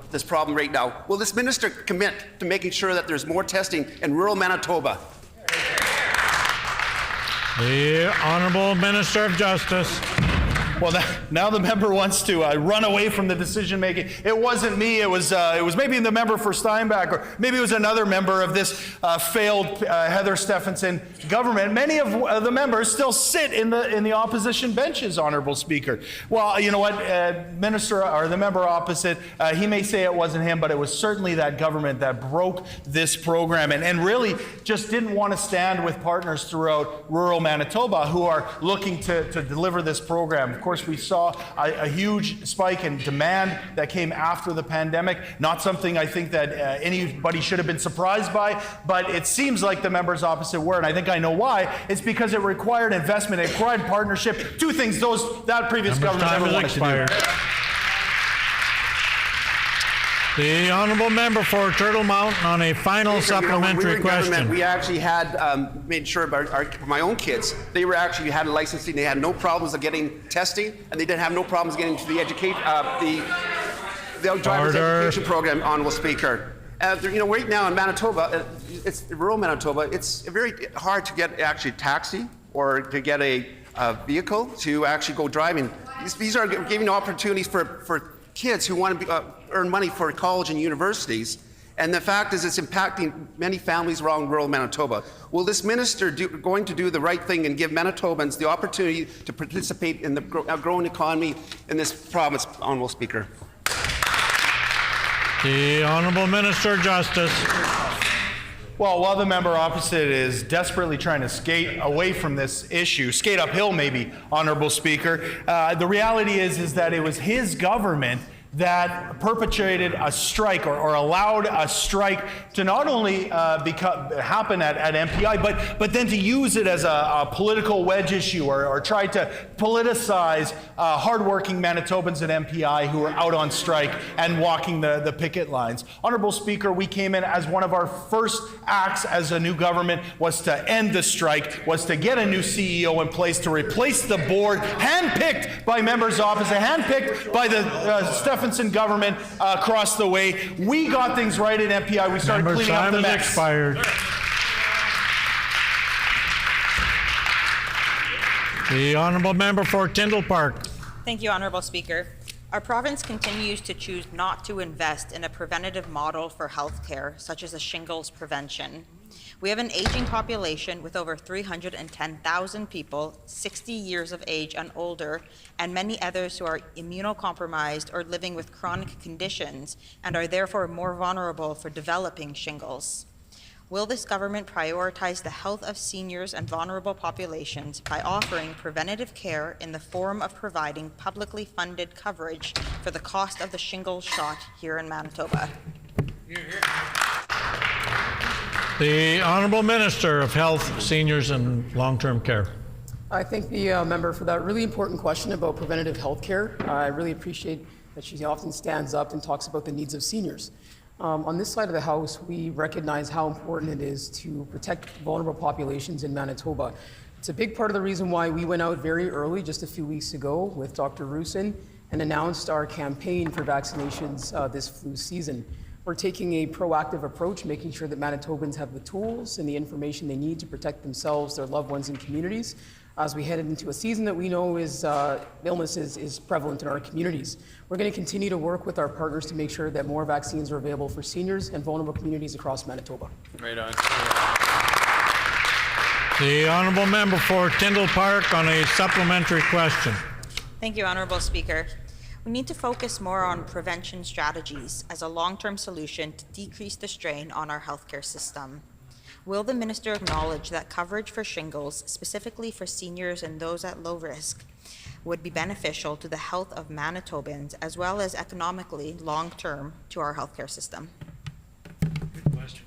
This problem right now. Will this minister commit to making sure that there's more testing in rural Manitoba? The Honourable Minister of Justice. Well, now the member wants to run away from the decision making. It wasn't me. It was maybe the member for Steinbach, or maybe it was another member of this failed Heather Stephenson government. Many of the members still sit in the opposition benches, Honourable Speaker. Well, you know what, Minister or the member opposite, he may say it wasn't him, but it was certainly that government that broke this program and really just didn't want to stand with partners throughout rural Manitoba who are looking to deliver this program. Of course, we saw a huge spike in demand that came after the pandemic. Not something I think that anybody should have been surprised by, but it seems like the members opposite were, and I think I know why. It's because it required investment, it required partnership, two things that previous government never wanted to do. The Honourable Member for Turtle Mountain on a final supplementary question. We actually had made sure about my own kids. They were actually had licensing. They had no problems of getting testing, and they didn't have no problems getting to the driver's education program. Honourable Speaker, you know, right now in Manitoba, it's rural Manitoba. It's very hard to get actually a taxi or to get a vehicle to actually go driving. These are giving opportunities for kids who want to earn money for college and universities, and the fact is it's impacting many families around rural Manitoba. Will this minister going to do the right thing and give Manitobans the opportunity to participate in the growing economy in this province, Honourable Speaker? The Honourable Minister of Justice. Well, while the member opposite is desperately trying to skate away from this issue, skate uphill maybe, Honourable Speaker, the reality is that it was his government that perpetrated a strike or allowed a strike to not only happen at MPI, but then to use it as a political wedge issue or try to politicize hardworking Manitobans at MPI who are out on strike and walking the picket lines. Honorable Speaker, we came in as one of our first acts as a new government was to end the strike, was to get a new CEO in place to replace the board, handpicked by members opposite, handpicked by the Stephenson government across the way. We got things right at MPI. We started cleaning up the mess. Expired. The honourable member for Tyndall Park. Thank you, Honourable Speaker. Our province continues to choose not to invest in a preventative model for health care, such as a shingles prevention. We have an aging population with over 310,000 people, 60 years of age and older, and many others who are immunocompromised or living with chronic conditions and are therefore more vulnerable for developing shingles. Will this government prioritize the health of seniors and vulnerable populations by offering preventative care in the form of providing publicly funded coverage for the cost of the shingles shot here in Manitoba? The Honourable Minister of Health, Seniors and Long-Term Care. I thank the member for that really important question about preventative health care. I really appreciate that she often stands up and talks about the needs of seniors. On this side of the House, we recognize how important it is to protect vulnerable populations in Manitoba. It's a big part of the reason why we went out very early, just a few weeks ago, with Dr. Rusin and announced our campaign for vaccinations this flu season. We're taking a proactive approach, making sure that Manitobans have the tools and the information they need to protect themselves, their loved ones, and communities as we head into a season that we know is illness is prevalent in our communities. We're going to continue to work with our partners to make sure that more vaccines are available for seniors and vulnerable communities across Manitoba. Right on. The honourable member for Tyndall Park on a supplementary question. Thank you, Honourable Speaker. We need to focus more on prevention strategies as a long-term solution to decrease the strain on our healthcare system. Will the minister acknowledge that coverage for shingles, specifically for seniors and those at low risk, would be beneficial to the health of Manitobans as well as economically long-term to our healthcare system? Good question,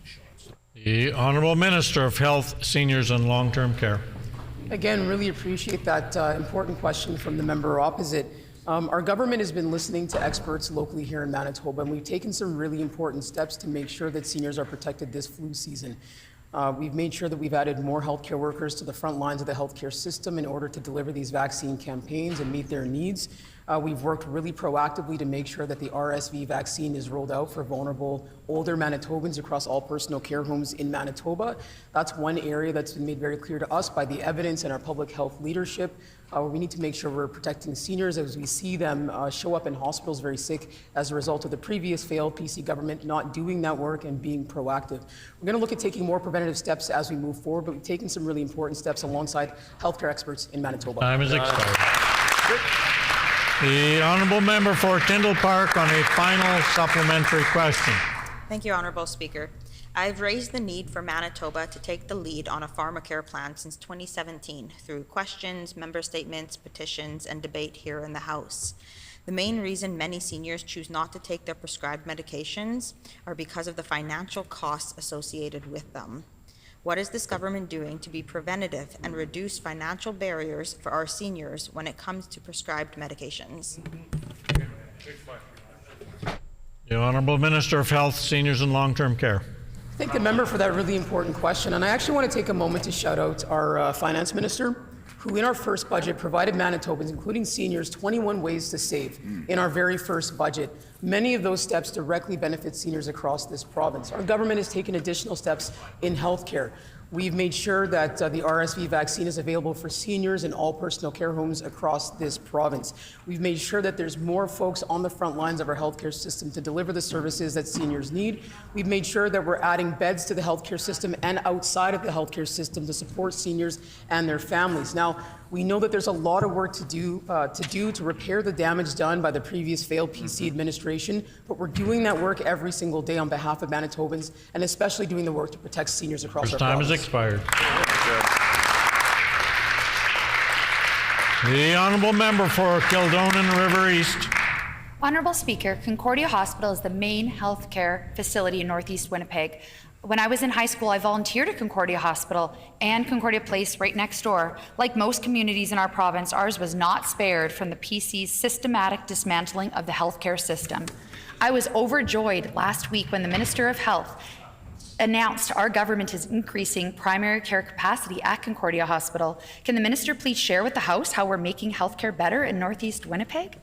the Honourable Minister of Health, Seniors and Long-Term Care. Again, really appreciate that important question from the member opposite. Our government has been listening to experts locally here in Manitoba, and we've taken some really important steps to make sure that seniors are protected this flu season. We've made sure that we've added more healthcare workers to the front lines of the healthcare system in order to deliver these vaccine campaigns and meet their needs. We've worked really proactively to make sure that the RSV vaccine is rolled out for vulnerable older Manitobans across all personal care homes in Manitoba. That's one area that's been made very clear to us by the evidence and our public health leadership. We need to make sure we're protecting seniors as we see them show up in hospitals very sick as a result of the previous failed PC government not doing that work and being proactive. We're going to look at taking more preventative steps as we move forward, but we've taken some really important steps alongside healthcare experts in Manitoba. Time is expired. The honourable member for Tyndall Park on a final supplementary question. Thank you, Honourable Speaker. I've raised the need for Manitoba to take the lead on a pharmacare plan since 2017 through questions, member statements, petitions, and debate here in the House. The main reason many seniors choose not to take their prescribed medications are because of the financial costs associated with them. What is this government doing to be preventative and reduce financial barriers for our seniors when it comes to prescribed medications? The Honourable Minister of Health, Seniors and Long-Term Care. Thank the member for that really important question. And I actually want to take a moment to shout out our finance minister, who in our first budget provided Manitobans, including seniors, 21 ways to save in our very first budget. Many of those steps directly benefit seniors across this province. Our government has taken additional steps in healthcare. We've made sure that the RSV vaccine is available for seniors in all personal care homes across this province. We've made sure that there's more folks on the front lines of our healthcare system to deliver the services that seniors need. We've made sure that we're adding beds to the healthcare system and outside of the healthcare system to support seniors and their families. Now, we know that there's a lot of work to do to repair the damage done by the previous failed PC administration, but we're doing that work every single day on behalf of Manitobans, and especially doing the work to protect seniors across our province. Time has expired. The honourable member for Kildonan River East. Honourable Speaker, Concordia Hospital is the main healthcare facility in Northeast Winnipeg. When I was in high school, I volunteered at Concordia Hospital and Concordia Place right next door. Like most communities in our province, ours was not spared from the PC's systematic dismantling of the healthcare system. I was overjoyed last week when the Minister of Health announced our government is increasing primary care capacity at Concordia Hospital. Can the Minister please share with the House how we're making healthcare better in Northeast Winnipeg?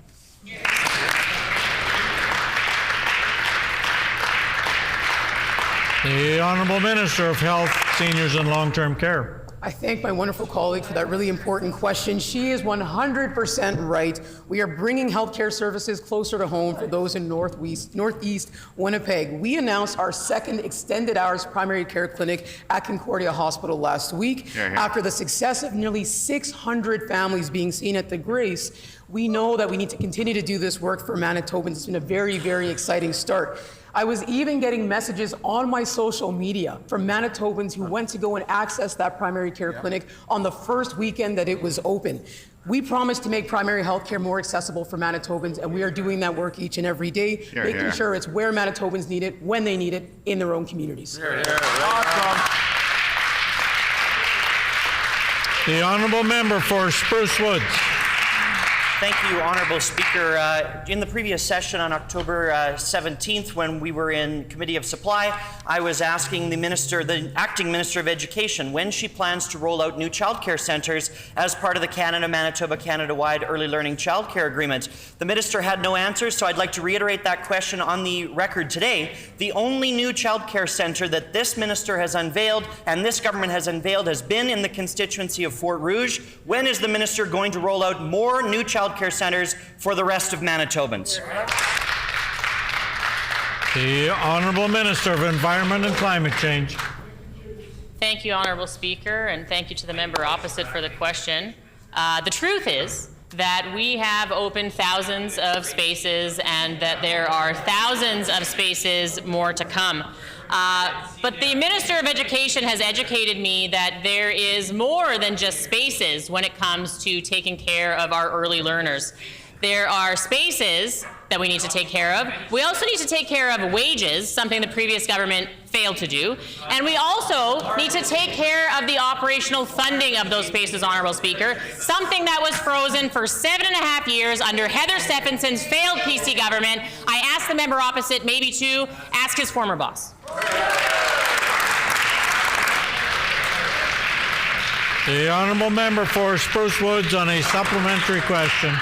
The Honourable Minister of Health, Seniors and Long-Term Care. I thank my wonderful colleague for that really important question. She is 100% right. We are bringing healthcare services closer to home for those in Northeast Winnipeg. We announced our second extended hours primary care clinic at Concordia Hospital last week. After the success of nearly 600 families being seen at the Grace, we know that we need to continue to do this work for Manitobans. It's been a very, very exciting start. I was even getting messages on my social media from Manitobans who went to go and access that primary care clinic on the first weekend that it was open. We promised to make primary health care more accessible for Manitobans, and we are doing that work each and every day, making sure it's where Manitobans need it, when they need it, in their own communities. The Honourable Member for Spruce Woods. Thank you, Honourable Speaker. In the previous session on October 17th, when we were in Committee of Supply, I was asking the Acting Minister of Education when she plans to roll out new childcare centres as part of the Canada-Manitoba Canada-wide Early Learning Childcare Agreement. The Minister had no answers, so I'd like to reiterate that question on the record today. The only new childcare centre that this Minister has unveiled and this government has unveiled has been in the constituency of Fort Rouge. When is the Minister going to roll out more new childcare centres for the rest of Manitobans? The Honourable Minister of Environment and Climate Change. Thank you, Honourable Speaker, and thank you to the member opposite for the question. The truth is that we have opened thousands of spaces and that there are thousands of spaces more to come. But the Minister of Education has educated me that there is more than just spaces when it comes to taking care of our early learners. There are spaces that we need to take care of. We also need to take care of wages, something the previous government failed to do. And we also need to take care of the operational funding of those spaces, Honourable Speaker, something that was frozen for 7.5 years under Heather Stephenson's failed PC government. I asked the member opposite maybe to ask his former boss. The Honourable Member for Spruce Woods on a supplementary question.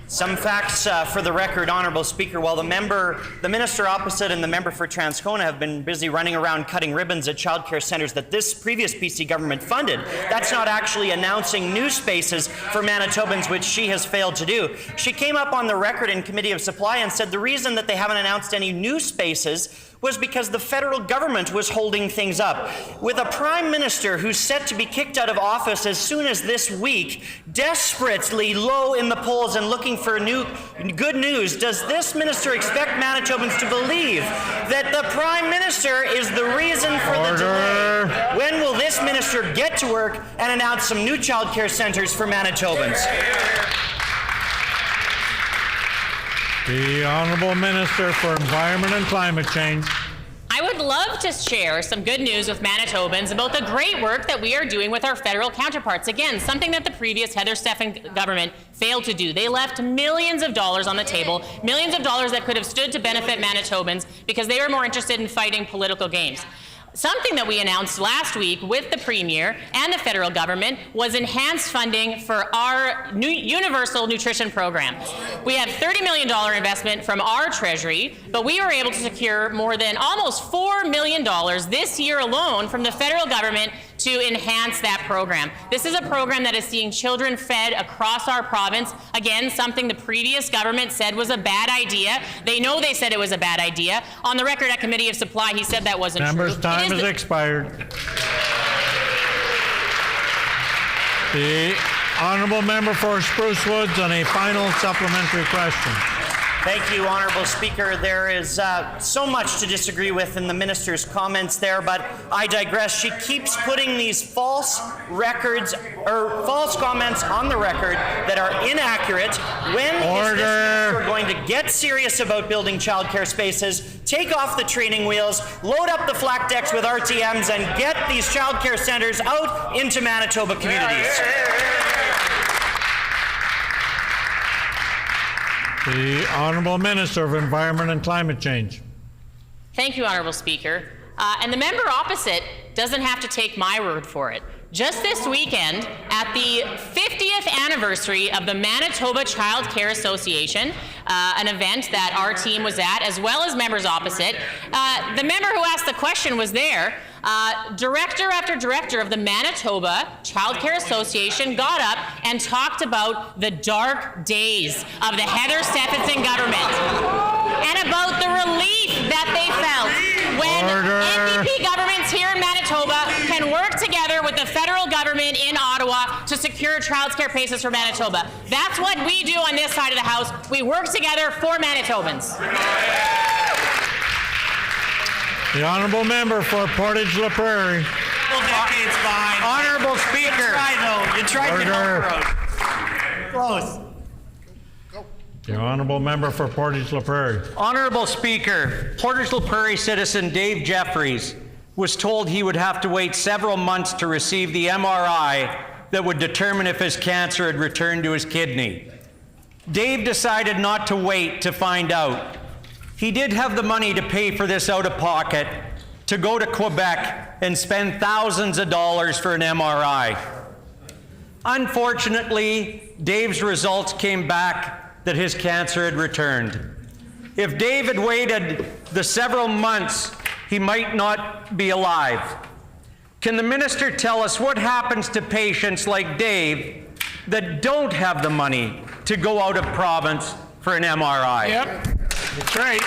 Some facts for the record, Honourable Speaker. While the Minister opposite and the member for Transcona have been busy running around cutting ribbons at childcare centres that this previous PC government funded, that's not actually announcing new spaces for Manitobans, which she has failed to do. She came up on the record in Committee of Supply and said the reason that they haven't announced any new spaces was because the federal government was holding things up. With a prime minister who's set to be kicked out of office as soon as this week, desperately low in the polls and looking for good news, does this minister expect Manitobans to believe that the prime minister is the reason for the delay? When will this minister get to work and announce some new childcare centres for Manitobans? The Honourable Minister for Environment and Climate Change. I would love to share some good news with Manitobans about the great work that we are doing with our federal counterparts. Again, something that the previous Heather Steffen government failed to do. They left millions of dollars on the table, millions of dollars that could have stood to benefit Manitobans because they were more interested in fighting political games. Something that we announced last week with the Premier and the federal government was enhanced funding for our new universal nutrition program. We have $30 million investment from our Treasury, but we were able to secure more than almost $4 million this year alone from the federal government to enhance that program. This is a program that is seeing children fed across our province. Again, something the previous government said was a bad idea. They know they said it was a bad idea. On the record at Committee of Supply, he said that wasn't true. Member's time has expired. The Honourable Member for Spruce Woods on a final supplementary question. Thank you, Honourable Speaker. There is so much to disagree with in the minister's comments there, but I digress. She keeps putting these false records or false comments on the record that are inaccurate. When is this minister going to get serious about building childcare spaces, take off the training wheels, load up the flak decks with RTMs, and get these childcare centres out into Manitoba communities? The Honourable Minister of Environment and Climate Change. Thank you, Honourable Speaker. And the member opposite doesn't have to take my word for it. Just this weekend, at the 50th anniversary of the Manitoba Childcare Association, an event that our team was at, as well as members opposite, the member who asked the question was there. Director after director of the Manitoba Childcare Association got up and talked about the dark days of the Heather Stephenson government and about the relief that they felt when NDP governments here in Manitoba can work together with the federal government in Ottawa to secure childcare places for Manitoba. That's what we do on this side of the House. We work together for Manitobans. The Honourable Member for Portage-La Prairie. Decades fine. Honourable Speaker. You tried to help. Close. The Honourable Member for Portage-La Prairie. Honourable Speaker, Portage-La Prairie citizen Dave Jeffries was told he would have to wait several months to receive the MRI that would determine if his cancer had returned to his kidney. Dave decided not to wait to find out. He did have the money to pay for this out of pocket, to go to Quebec and spend thousands of dollars for an MRI. Unfortunately, Dave's results came back that his cancer had returned. If Dave had waited the several months, he might not be alive. Can the minister tell us what happens to patients like Dave that don't have the money to go out of province for an MRI? Yep, that's right.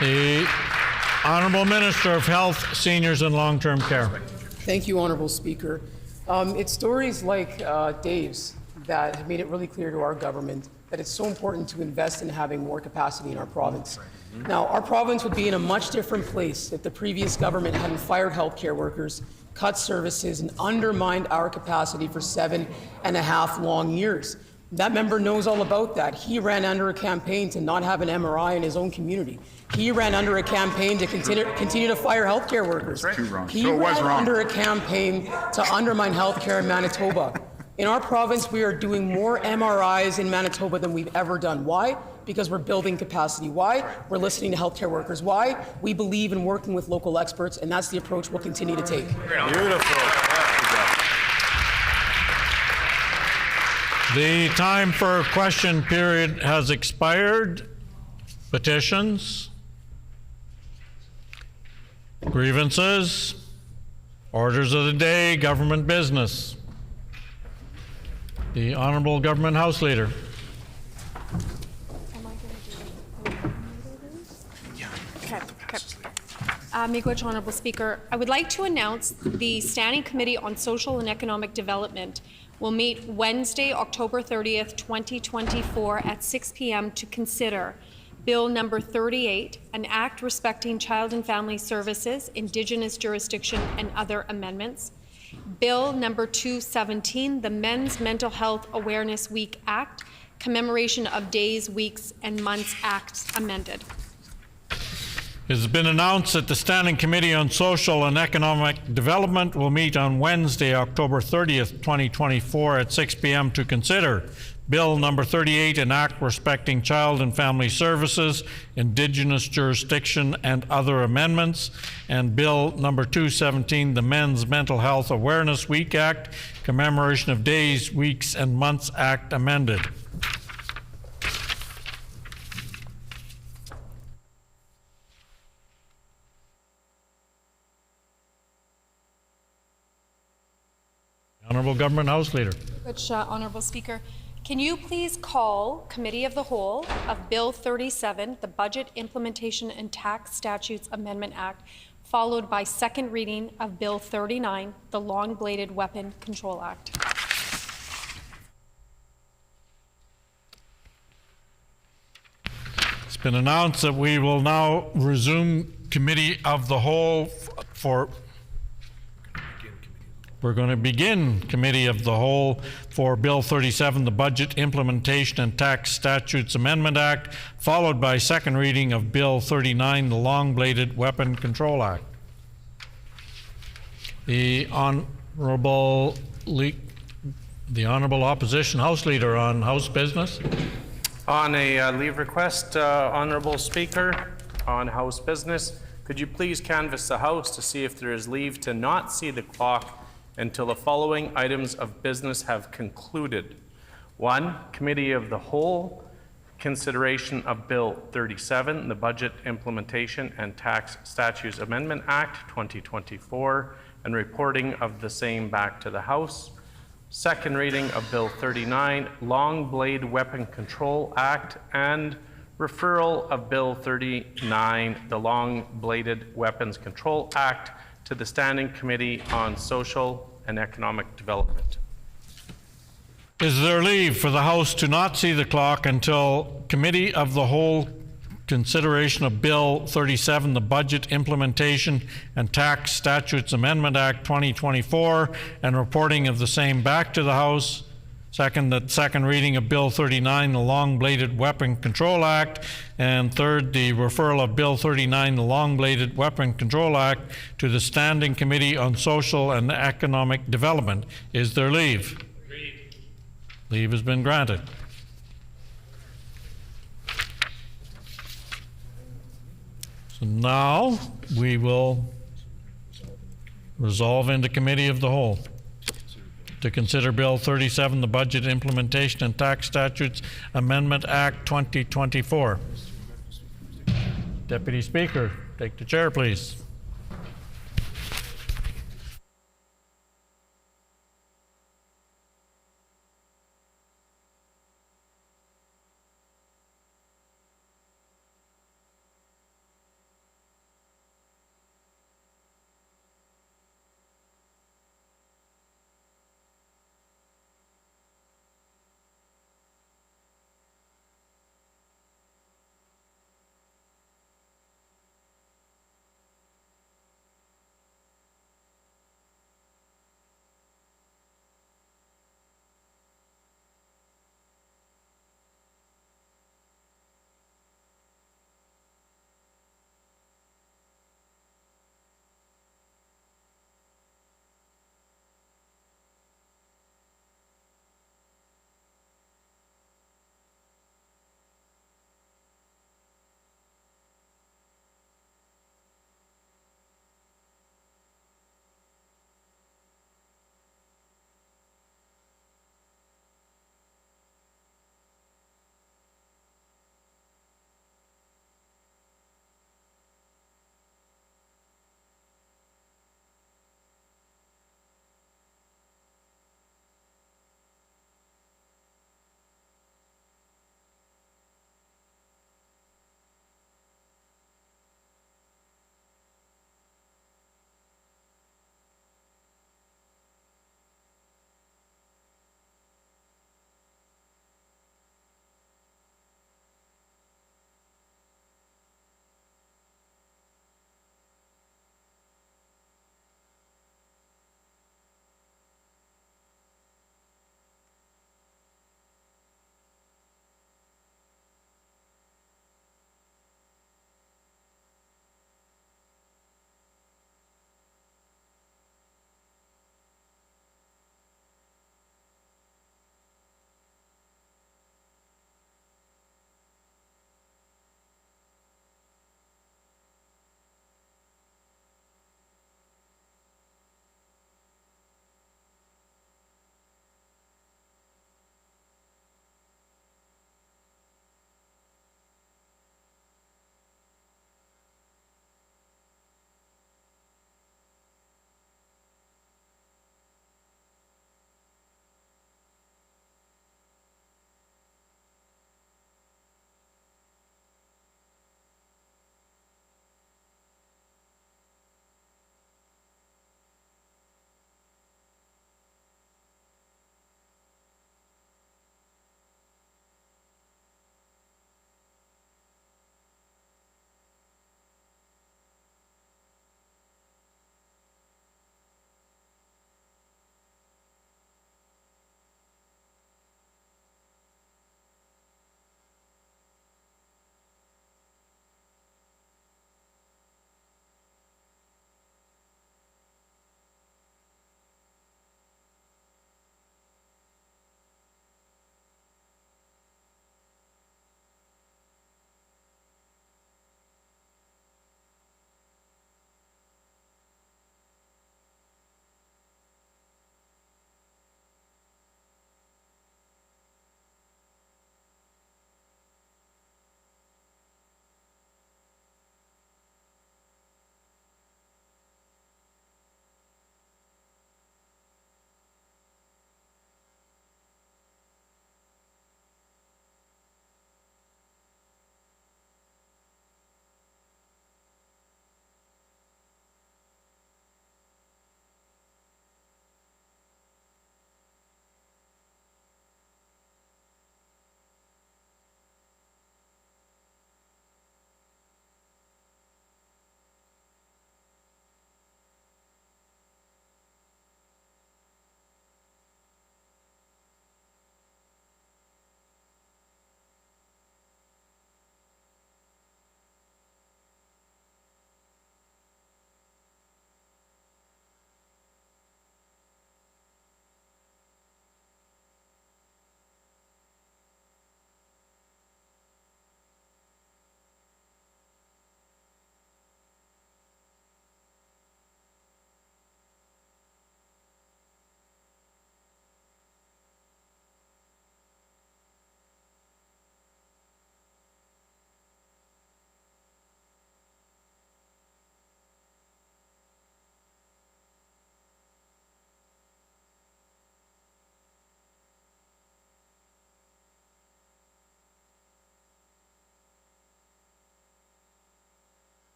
The Honourable Minister of Health, Seniors and Long-Term Care. Thank you, Honourable Speaker. It's stories like Dave's that have made it really clear to our government that it's so important to invest in having more capacity in our province. Now, our province would be in a much different place if the previous government hadn't fired healthcare workers, cut services, and undermined our capacity for 7.5 long years. That member knows all about that. He ran under a campaign to not have an MRI in his own community. He ran under a campaign to continue to fire healthcare workers. He ran under a campaign to undermine healthcare in Manitoba. In our province, we are doing more MRIs in Manitoba than we've ever done. Why? Because we're building capacity. Why? We're listening to healthcare workers. Why? We believe in working with local experts, and that's the approach we'll continue to take. Beautiful. The time for question period has expired. Petitions, grievances, orders of the day, government business. The Honourable Government House Leader. Miigwech, Honourable Speaker. I would like to announce the Standing Committee on Social and Economic Development will meet Wednesday, October 30th, 2024 at 6 p.m. to consider Bill number 38, an act respecting child and family services, Indigenous jurisdiction, and other amendments. Bill number 217, the Men's Mental Health Awareness Week Act, Commemoration of Days, Weeks, and Months Act amended. It has been announced that the Standing Committee on Social and Economic Development will meet on Wednesday, October 30th, 2024 at 6 p.m. to consider Bill number 38, an act respecting child and family services, Indigenous jurisdiction, and other amendments, and Bill number 217, the Men's Mental Health Awareness Week Act, Commemoration of Days, Weeks, and Months Act amended. Honourable Government House Leader. Which, Honourable Speaker, can you please call Committee of the Whole of Bill 37, the Budget Implementation and Tax Statutes Amendment Act, followed by second reading of Bill 39, the Long-Bladed Weapon Control Act. been announced that we will now resume Committee of the Whole we're going to begin Committee of the Whole for Bill 37, the Budget Implementation and Tax Statutes Amendment Act, followed by second reading of Bill 39, the Long-Bladed Weapon Control Act. The Honorable Opposition House Leader on House business. On a leave request, Honorable Speaker, on House business, could you please canvass the House to see if there is leave to not see the clock until the following items of business have concluded. 1, Committee of the Whole, consideration of Bill 37, the Budget Implementation and Tax Statutes Amendment Act 2024, and reporting of the same back to the House. Second reading of Bill 39, Long Blade Weapon Control Act, and referral of Bill 39, the Long Bladed Weapons Control Act, to the Standing Committee on Social and Economic Development. Is there leave for the House to not see the clock until Committee of the Whole consideration of Bill 37, the Budget Implementation and Tax Statutes Amendment Act 2024, and reporting of the same back to the House? Second, the second reading of Bill 39, the Long-Bladed Weapon Control Act. And third, the referral of Bill 39, the Long-Bladed Weapon Control Act, to the Standing Committee on Social and Economic Development. Is there leave? Agreed. Leave has been granted. So now we will resolve into Committee of the Whole to consider Bill 37, the Budget Implementation and Tax Statutes Amendment Act 2024. Deputy Speaker, take the chair, please.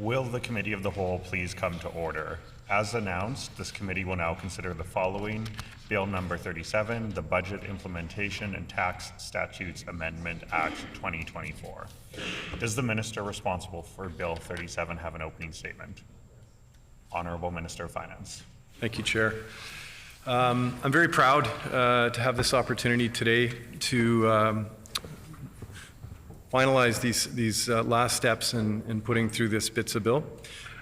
Will the Committee of the Whole please come to order? As announced, this committee will now consider the following: Bill number 37, the Budget Implementation and Tax Statutes Amendment Act 2024. Does the Minister responsible for Bill 37 have an opening statement? Honourable Minister of Finance. Thank you, Chair. I'm very proud to have this opportunity today to finalize these last steps in putting through this BITSA bill.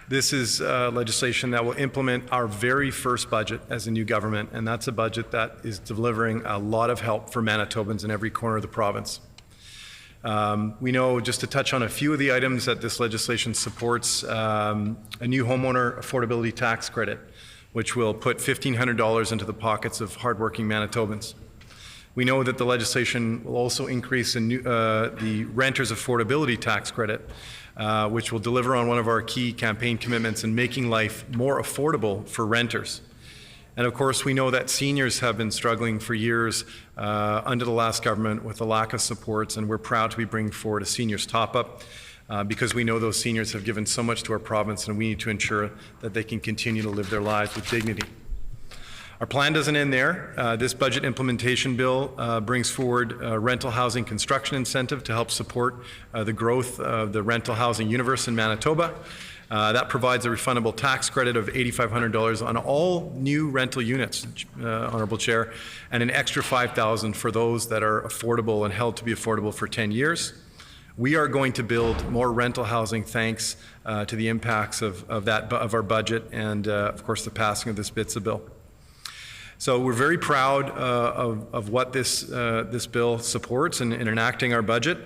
This is legislation that will implement our very first budget as a new government, and that's a budget that is delivering a lot of help for Manitobans in every corner of the province. We know, just to touch on a few of the items, that this legislation supports a new homeowner affordability tax credit, which will put $1,500 into the pockets of hardworking Manitobans. We know that the legislation will also increase the renters affordability tax credit, which will deliver on one of our key campaign commitments in making life more affordable for renters. And of course, we know that seniors have been struggling for years under the last government with a lack of supports, and we're proud to be bringing forward a seniors top-up because we know those seniors have given so much to our province, and we need to ensure that they can continue to live their lives with dignity. Our plan doesn't end there. This budget implementation bill brings forward a rental housing construction incentive to help support the growth of the rental housing universe in Manitoba. That provides a refundable tax credit of $8,500 on all new rental units, Honourable Chair, and an extra $5,000 for those that are affordable and held to be affordable for 10 years. We are going to build more rental housing thanks to the impacts of our budget and, of course, the passing of this BITSA bill. So we're very proud of what this bill supports in enacting our budget,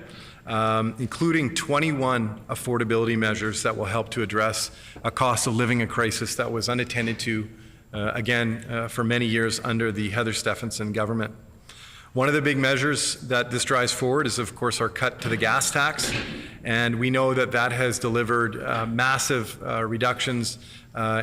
including 21 affordability measures that will help to address a cost of living crisis that was unattended to, again, for many years under the Heather Stephenson government. One of the big measures that this drives forward is, of course, our cut to the gas tax, and we know that that has delivered massive reductions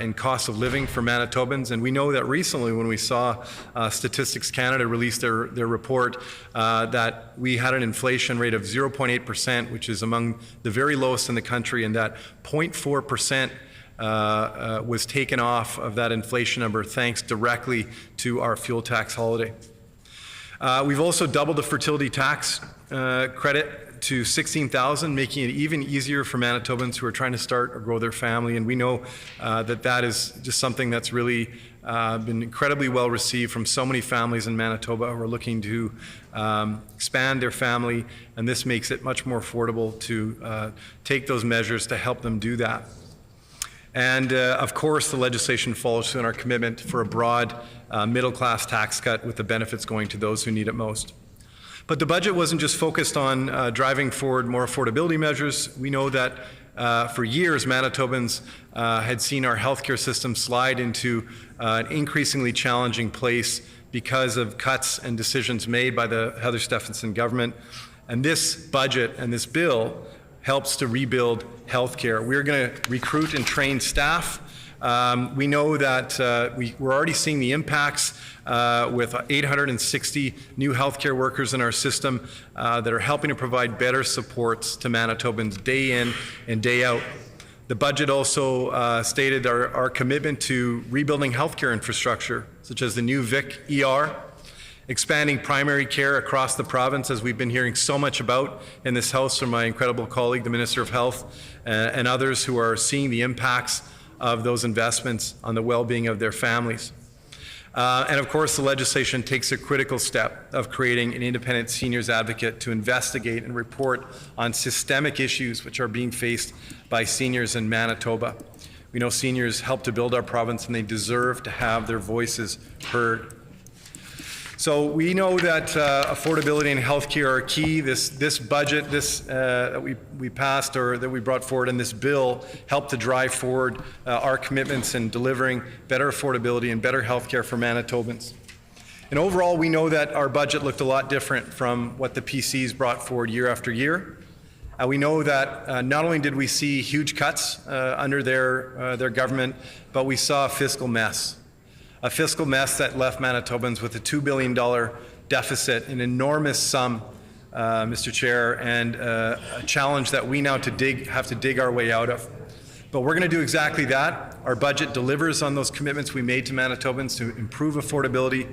in cost of living for Manitobans. And we know that recently, when we saw Statistics Canada release their report, that we had an inflation rate of 0.8%, which is among the very lowest in the country, and that 0.4% was taken off of that inflation number thanks directly to our fuel tax holiday. We've also doubled the fertility tax credit to $16,000, making it even easier for Manitobans who are trying to start or grow their family. And we know that is just something that's really been incredibly well received from so many families in Manitoba who are looking to expand their family, and this makes it much more affordable to take those measures to help them do that. And of course, the legislation follows through on our commitment for a broad middle-class tax cut with the benefits going to those who need it most. But the budget wasn't just focused on driving forward more affordability measures. We know that for years, Manitobans had seen our healthcare system slide into an increasingly challenging place because of cuts and decisions made by the Heather Stephenson government. And this budget and this bill helps to rebuild healthcare. We're going to recruit and train staff. We know that we're already seeing the impacts with 860 new healthcare workers in our system that are helping to provide better supports to Manitobans day in and day out. The budget also stated our commitment to rebuilding healthcare infrastructure, such as the new Vic ER, expanding primary care across the province, as we've been hearing so much about in this House from my incredible colleague, the Minister of Health, and others who are seeing the impacts of those investments on the well-being of their families. And of course, the legislation takes a critical step of creating an independent seniors advocate to investigate and report on systemic issues which are being faced by seniors in Manitoba. We know seniors help to build our province, and they deserve to have their voices heard. So we know that affordability and healthcare are key. This budget, that we passed or that we brought forward in this bill, helped to drive forward our commitments in delivering better affordability and better healthcare for Manitobans. And overall, we know that our budget looked a lot different from what the PCs brought forward year after year. We know that not only did we see huge cuts under their government, but we saw a fiscal mess. A fiscal mess that left Manitobans with a $2 billion deficit, an enormous sum, Mr. Chair, and a challenge that we now have to dig our way out of. But we're going to do exactly that. Our budget delivers on those commitments we made to Manitobans to improve affordability,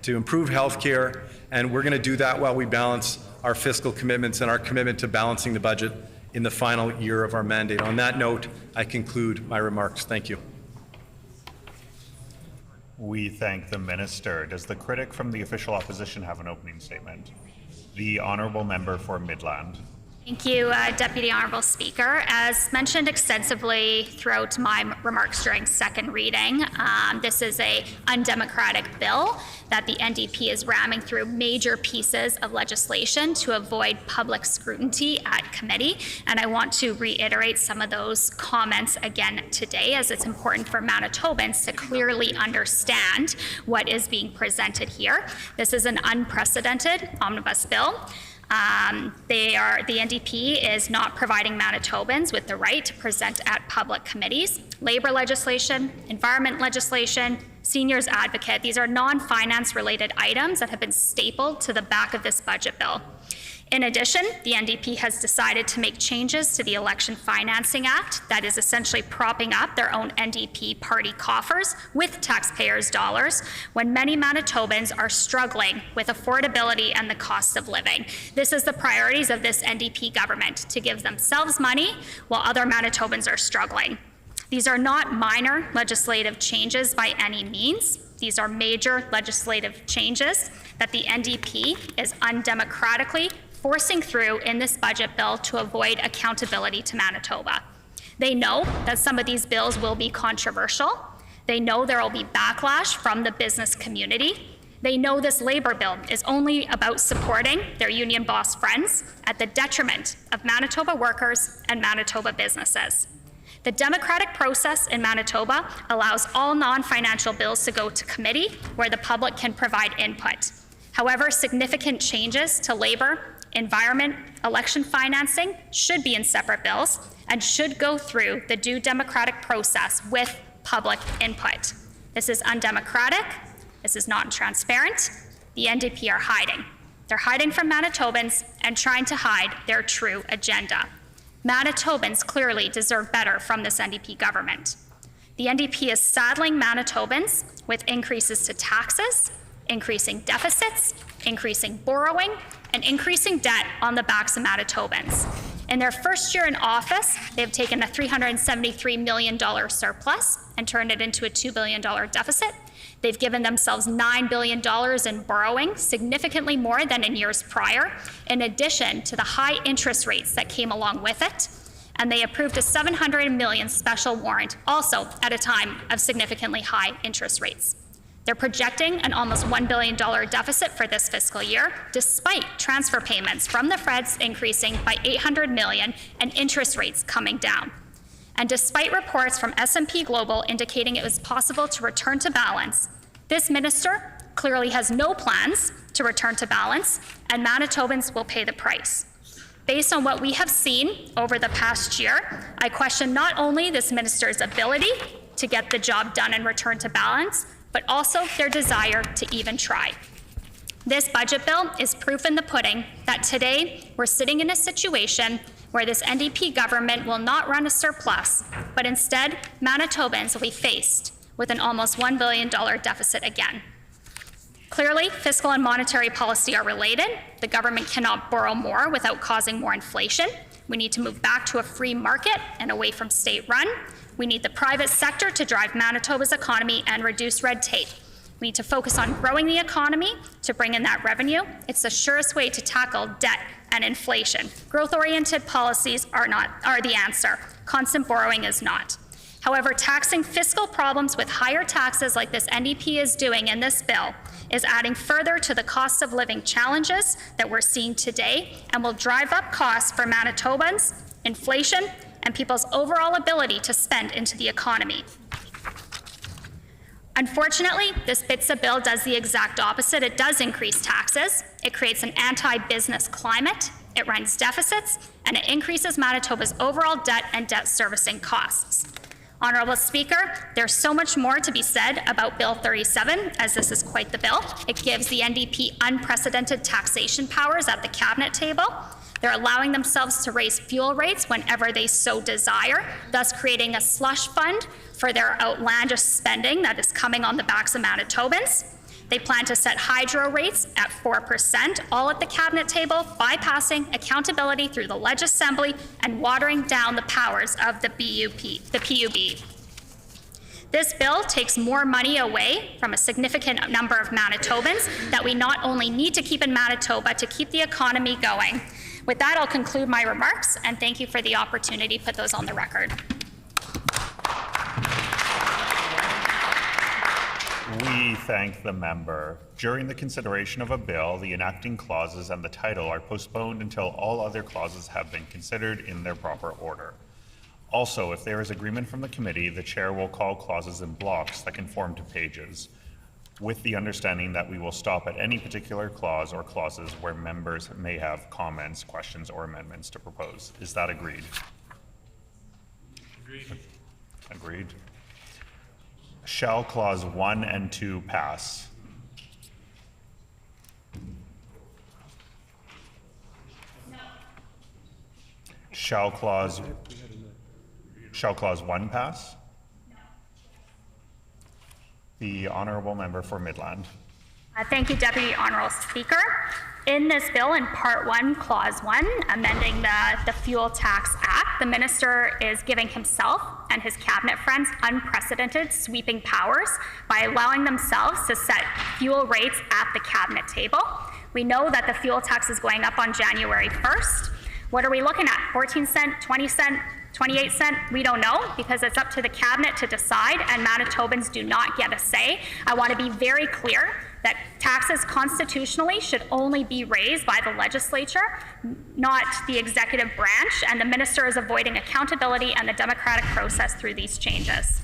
to improve health care, and we're going to do that while we balance our fiscal commitments and our commitment to balancing the budget in the final year of our mandate. On that note, I conclude my remarks. Thank you. We thank the minister. Does the critic from the official opposition have an opening statement? The honourable member for Midland. Thank you, Deputy Honourable Speaker. As mentioned extensively throughout my remarks during second reading, this is an undemocratic bill that the NDP is ramming through major pieces of legislation to avoid public scrutiny at committee. And I want to reiterate some of those comments again today, as it's important for Manitobans to clearly understand what is being presented here. This is an unprecedented omnibus bill. The NDP is not providing Manitobans with the right to present at public committees. Labor legislation, environment legislation, seniors advocate, these are non-finance related items that have been stapled to the back of this budget bill. In addition, the NDP has decided to make changes to the Election Financing Act that is essentially propping up their own NDP party coffers with taxpayers' dollars when many Manitobans are struggling with affordability and the cost of living. This is the priorities of this NDP government, to give themselves money while other Manitobans are struggling. These are not minor legislative changes by any means. These are major legislative changes that the NDP is undemocratically forcing through in this budget bill to avoid accountability to Manitoba. They know that some of these bills will be controversial. They know there will be backlash from the business community. They know this labor bill is only about supporting their union boss friends at the detriment of Manitoba workers and Manitoba businesses. The democratic process in Manitoba allows all non-financial bills to go to committee where the public can provide input. However, significant changes to labor, environment, election financing should be in separate bills and should go through the due democratic process with public input. This is undemocratic. This is not transparent. The NDP are hiding. They're hiding from Manitobans and trying to hide their true agenda. Manitobans clearly deserve better from this NDP government. The NDP is saddling Manitobans with increases to taxes, increasing deficits, increasing borrowing, and increasing debt on the backs of Manitobans. In their first year in office, they've taken a $373 million surplus and turned it into a $2 billion deficit. They've given themselves $9 billion in borrowing, significantly more than in years prior, in addition to the high interest rates that came along with it. And they approved a $700 million special warrant, also at a time of significantly high interest rates. They're projecting an almost $1 billion deficit for this fiscal year, despite transfer payments from the Feds increasing by $800 million and interest rates coming down. And despite reports from S&P Global indicating it was possible to return to balance, this minister clearly has no plans to return to balance, and Manitobans will pay the price. Based on what we have seen over the past year, I question not only this minister's ability to get the job done and return to balance, but also their desire to even try. This budget bill is proof in the pudding that today we're sitting in a situation where this NDP government will not run a surplus, but instead Manitobans will be faced with an almost $1 billion deficit again. Clearly, fiscal and monetary policy are related. The government cannot borrow more without causing more inflation. We need to move back to a free market and away from state run. We need the private sector to drive Manitoba's economy and reduce red tape. We need to focus on growing the economy to bring in that revenue. It's the surest way to tackle debt and inflation. Growth-oriented policies are the answer. Constant borrowing is not. However, taxing fiscal problems with higher taxes like this NDP is doing in this bill is adding further to the cost of living challenges that we're seeing today and will drive up costs for Manitobans, inflation, and people's overall ability to spend into the economy. Unfortunately, this BITSA bill does the exact opposite. It does increase taxes, it creates an anti-business climate, it runs deficits, and it increases Manitoba's overall debt and debt servicing costs. Honorable Speaker, there's so much more to be said about Bill 37, as this is quite the bill. It gives the NDP unprecedented taxation powers at the cabinet table. They're allowing themselves to raise fuel rates whenever they so desire, thus creating a slush fund for their outlandish spending that is coming on the backs of Manitobans. They plan to set hydro rates at 4%, all at the cabinet table, bypassing accountability through the Ledge Assembly and watering down the powers of the PUB. This bill takes more money away from a significant number of Manitobans that we not only need to keep in Manitoba to keep the economy going. With that, I'll conclude my remarks, and thank you for the opportunity to put those on the record. We thank the member. During the consideration of a bill, the enacting clauses and the title are postponed until all other clauses have been considered in their proper order. Also, if there is agreement from the committee, the chair will call clauses in blocks that conform to pages, with the understanding that we will stop at any particular clause or clauses where members may have comments, questions, or amendments to propose. Is that agreed? Agreed. Agreed. Shall clause 1 and 2 pass? No. Shall clause 1 pass? No. The honourable member for Midland. Thank you, Deputy Honourable Speaker. In this bill, in Part 1, Clause 1, amending the Fuel Tax Act, the Minister is giving himself and his cabinet friends unprecedented sweeping powers by allowing themselves to set fuel rates at the cabinet table. We know that the fuel tax is going up on January 1st. What are we looking at? 14 cent, 20 cent, 28 cent? We don't know, because it's up to the cabinet to decide, and Manitobans do not get a say. I want to be very clear that taxes constitutionally should only be raised by the legislature, not the executive branch, and the minister is avoiding accountability and the democratic process through these changes.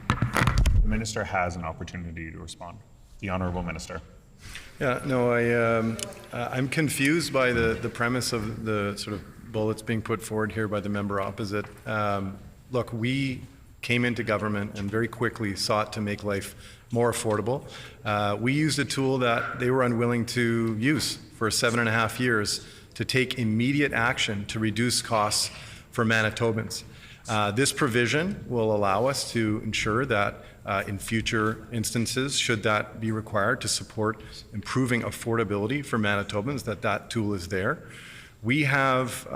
The minister has an opportunity to respond. The honourable minister. Yeah, no, I'm confused by the premise of the sort of bullets being put forward here by the member opposite. Look, we came into government and very quickly sought to make life more affordable. We used a tool that they were unwilling to use for 7.5 years to take immediate action to reduce costs for Manitobans. This provision will allow us to ensure that in future instances, should that be required to support improving affordability for Manitobans, that tool is there. We have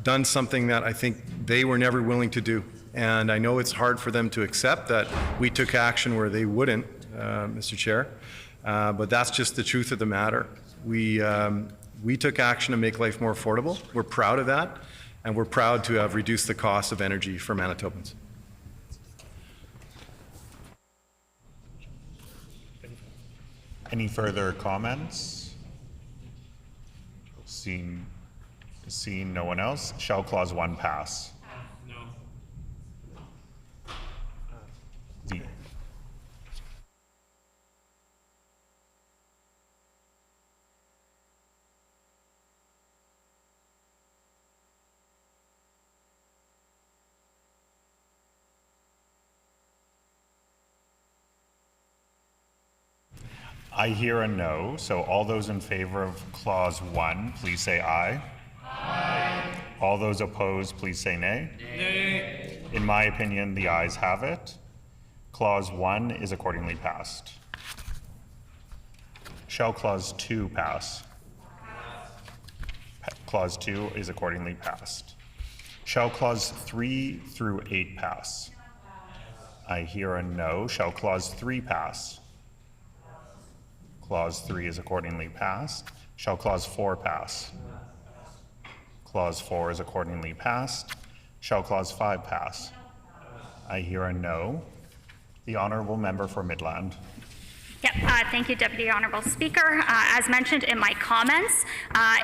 done something that I think they were never willing to do. And I know it's hard for them to accept that we took action where they wouldn't, Mr. Chair, but that's just the truth of the matter. We took action to make life more affordable. We're proud of that, and we're proud to have reduced the cost of energy for Manitobans. Any further comments? Seeing no one else, shall clause 1 pass? No. I hear a no, so all those in favor of clause 1, please say aye. Aye. All those opposed, please say nay. Nay. In my opinion, the ayes have it. Clause 1 is accordingly passed. Shall clause 2 pass? Clause 2 is accordingly passed. Shall clause 3 through 8 pass? I hear a no. Shall clause 3 pass? Clause 3 is accordingly passed. Shall clause 4 pass? Clause 4 is accordingly passed. Shall clause 5 pass? I hear a no. The honourable member for Midland. Yep, thank you, Deputy Honourable Speaker. As mentioned in my comments,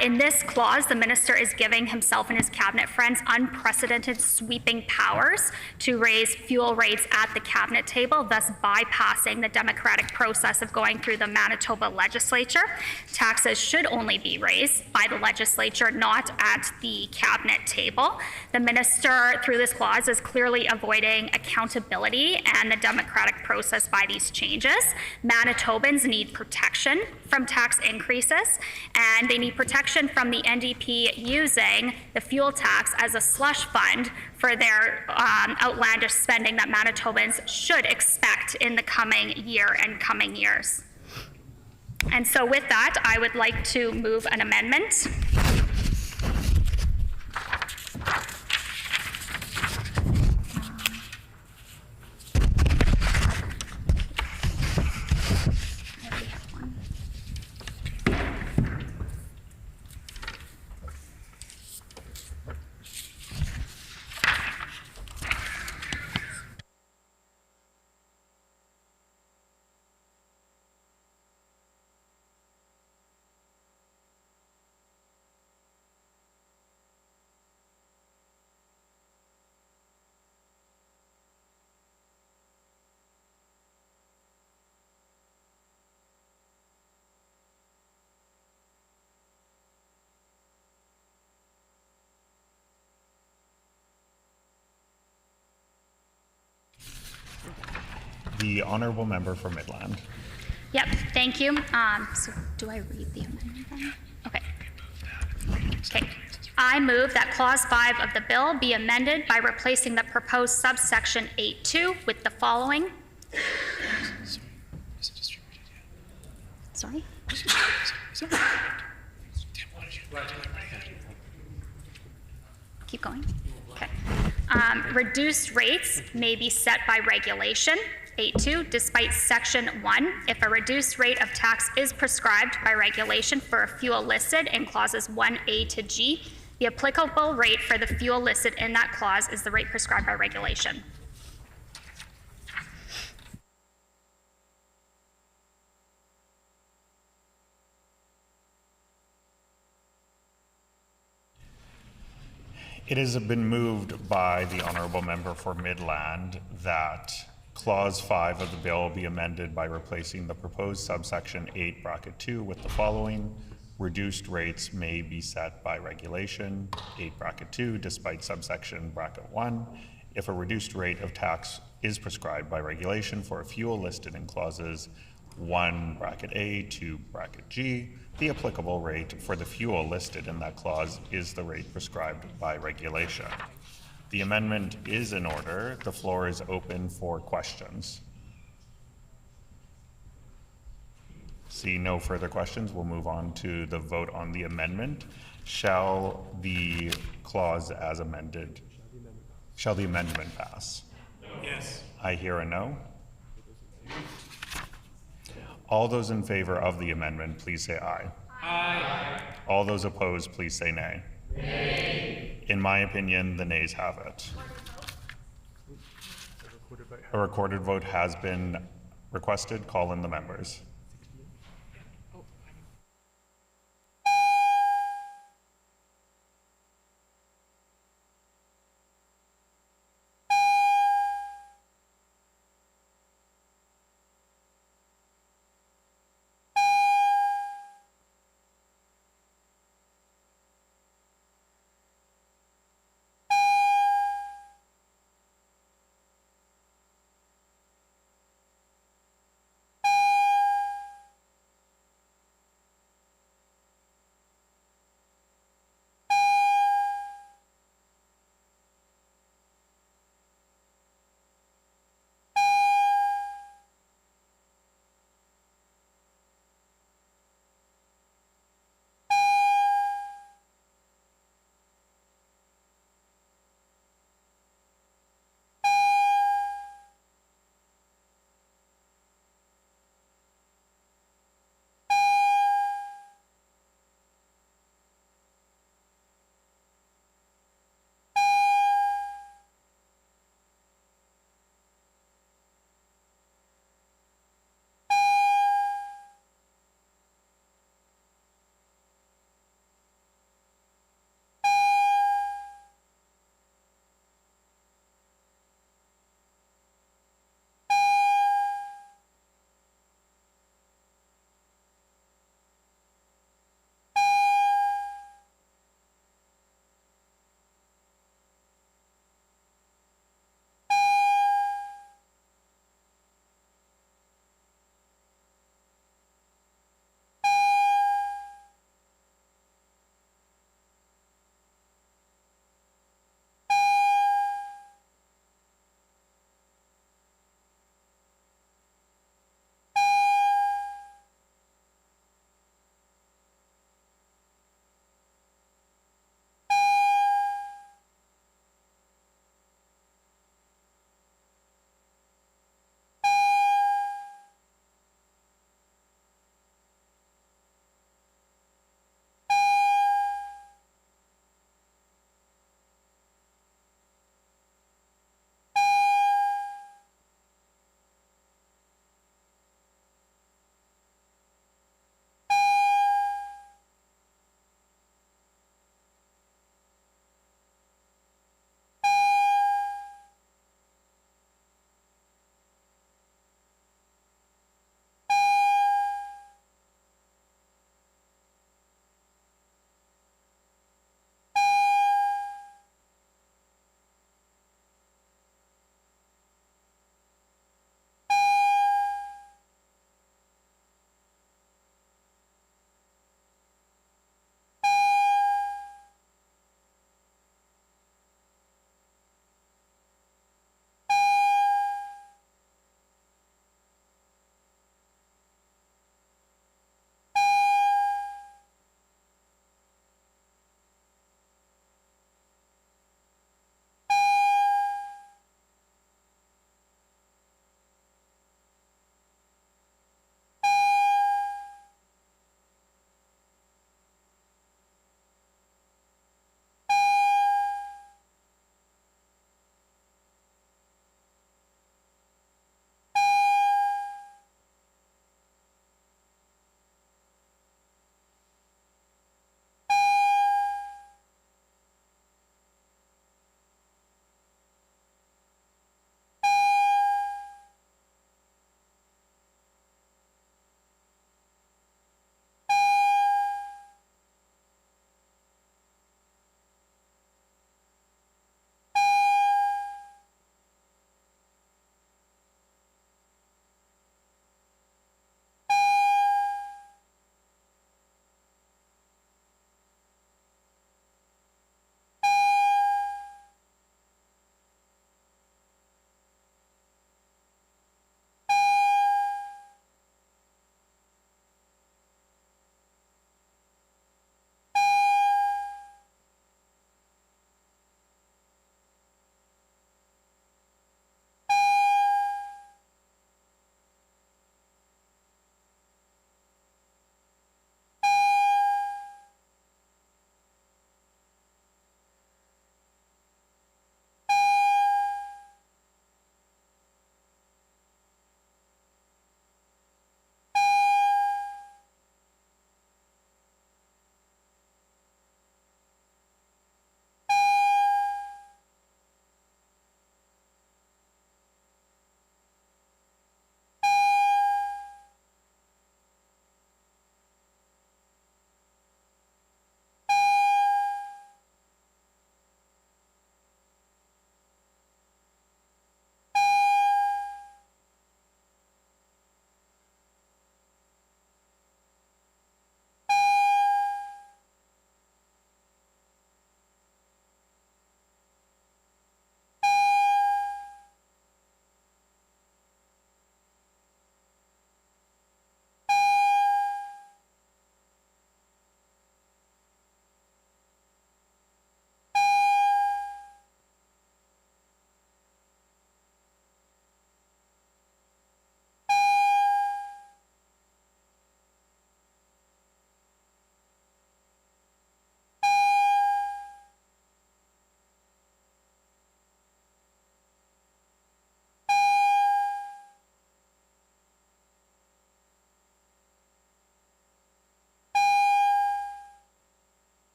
in this clause, the Minister is giving himself and his Cabinet friends unprecedented sweeping powers to raise fuel rates at the Cabinet table, thus bypassing the democratic process of going through the Manitoba Legislature. Taxes should only be raised by the Legislature, not at the Cabinet table. The Minister, through this clause, is clearly avoiding accountability and the democratic process by these changes. Manitobans need protection from tax increases, and they need protection from the NDP using the fuel tax as a slush fund for their outlandish spending that Manitobans should expect in the coming year and coming years. And so with that, I would like to move an amendment. The honourable member for Midland. Yep, thank you. So do I read the amendment then? Okay. Okay. I move that Clause 5 of the bill be amended by replacing the proposed subsection 8.2 with the following. Sorry? Keep going. Okay. Reduced rates may be set by regulation. 8.2, despite Section 1, if a reduced rate of tax is prescribed by regulation for a fuel listed in clauses 1A to G, the applicable rate for the fuel listed in that clause is the rate prescribed by regulation. It has been moved by the honourable member for Midland that Clause 5 of the bill be amended by replacing the proposed subsection 8 bracket 2 with the following. Reduced rates may be set by regulation, 8 bracket 2, despite subsection bracket 1. If a reduced rate of tax is prescribed by regulation for a fuel listed in clauses 1 bracket A, 2 bracket G, the applicable rate for the fuel listed in that clause is the rate prescribed by regulation. The amendment is in order. The floor is open for questions. See no further questions. We'll move on to the vote on the amendment. Shall the clause as amended, shall the amendment pass? Yes. I hear a no. All those in favor of the amendment, please say aye. Aye. All those opposed, please say nay. Nay. In my opinion, the nays have it. A recorded vote has been requested. Call in the members.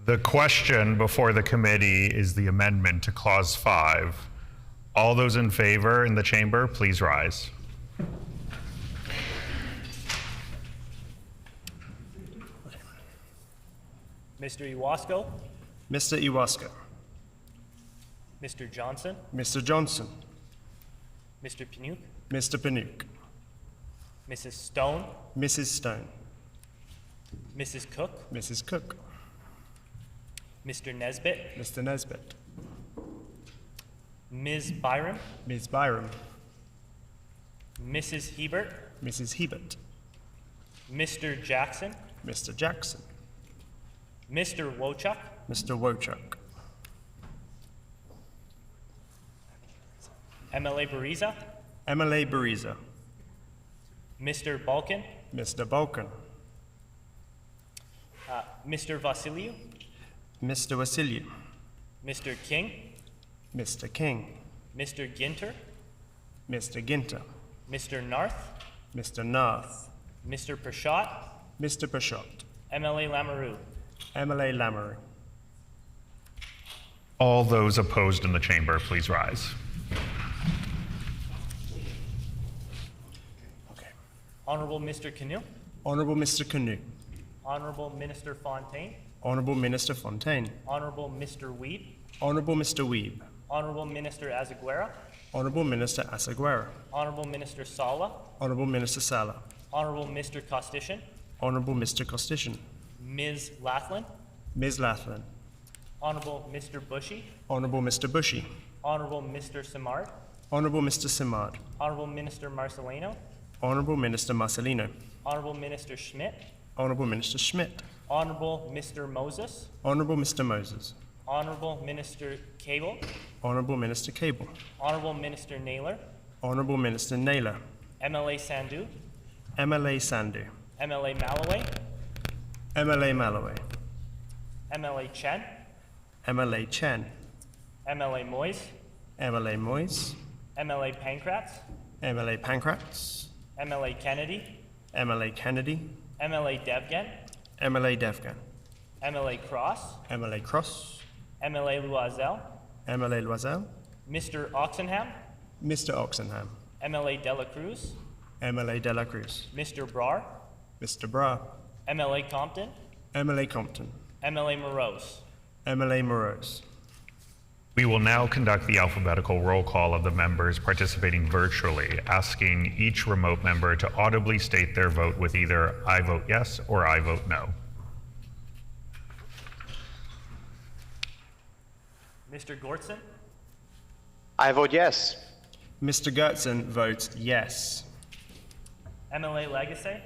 The question before the committee is the amendment to Clause 5. All those in favor in the chamber, please rise. Mr. Iwasko, Mr. Iwaska. Mr. Johnson, Mr. Johnson. Mr. Pinook, Mr. Panook. Mrs. Stone, Mrs. Stone. Mrs. Cook, Mrs. Cook. Mr. Nesbitt, Mr. Nesbitt. Ms. Byram, Ms. Byram. Mrs. Hebert, Mrs. Hebert. Mr. Jackson, Mr. Jackson. Mr. Wochuk, Mr. Wochuk. MLA Bariza, MLA Bariza. Mr. Balkan, Mr. Balkan. Mr. Vasiliu, Mr. Vasiliu. Mr. King, Mr. King. Mr. Ginter, Mr. Ginter. Mr. Narth, Mr. Narth. Mr. Prashad, Mr. Prashad. MLA Lamoureux. MLA Lamoureux. All those opposed in the chamber, please rise. Honorable Mr. Canoe, Honorable Mr. Canoe. Honorable Minister Fontaine, Honorable Minister Fontaine. Honorable Mr. Weed, Honorable Mr. Weeb. Honorable Minister Azaguera, Honorable Minister Asaguera. Honorable Minister Sala, Honorable Minister Sala. Honorable Mr. Costitian, Honorable Mr. Costitian. Ms. Laughlin, Ms. Laughlin. Honorable Mr. Bushy, Honorable Mr. Bushy. Honorable Mr. Simard, Honorable Mr. Simard. Honorable Minister Marcelino, Honorable Minister Marcelino. Honorable Minister Schmidt, Honorable Minister Schmidt. Honorable Mr. Moses, Honorable Mr. Moses. Honorable Minister Cable, Honorable Minister Cable. Honorable Minister Naylor, Honorable Minister Naylor. MLA Sandhu, MLA Sandhu. MLA Malloway, MLA Malloway. MLA Chen, MLA Chen. MLA Moyes, MLA Moyes. MLA Pankratz, MLA Pankratz. MLA Kennedy, MLA Kennedy. MLA Devgan, MLA Devgan. MLA Cross, MLA Cross. MLA Loisel, MLA Loisel. Mr. Oxenham, Mr. Oxenham. MLA Dela Cruz, MLA De La Cruz. Mr. Brar, Mr. Bra. MLA Compton, MLA Compton. MLA Morose. MLA Morose. We will now conduct the alphabetical roll call of the members participating virtually, asking each remote member to audibly state their vote with either "I vote yes" or "I vote no." Mr. Gortson, I vote yes. Mr. Gertson votes yes. MLA Lagasse,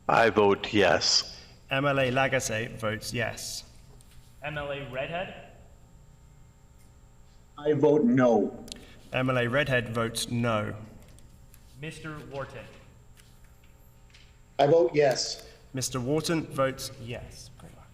I vote yes. MLA Lagasse votes yes. MLA Redhead, I vote no. MLA Redhead votes no. Mr. Wharton, I vote yes. Mr. Wharton votes yes. Great luck.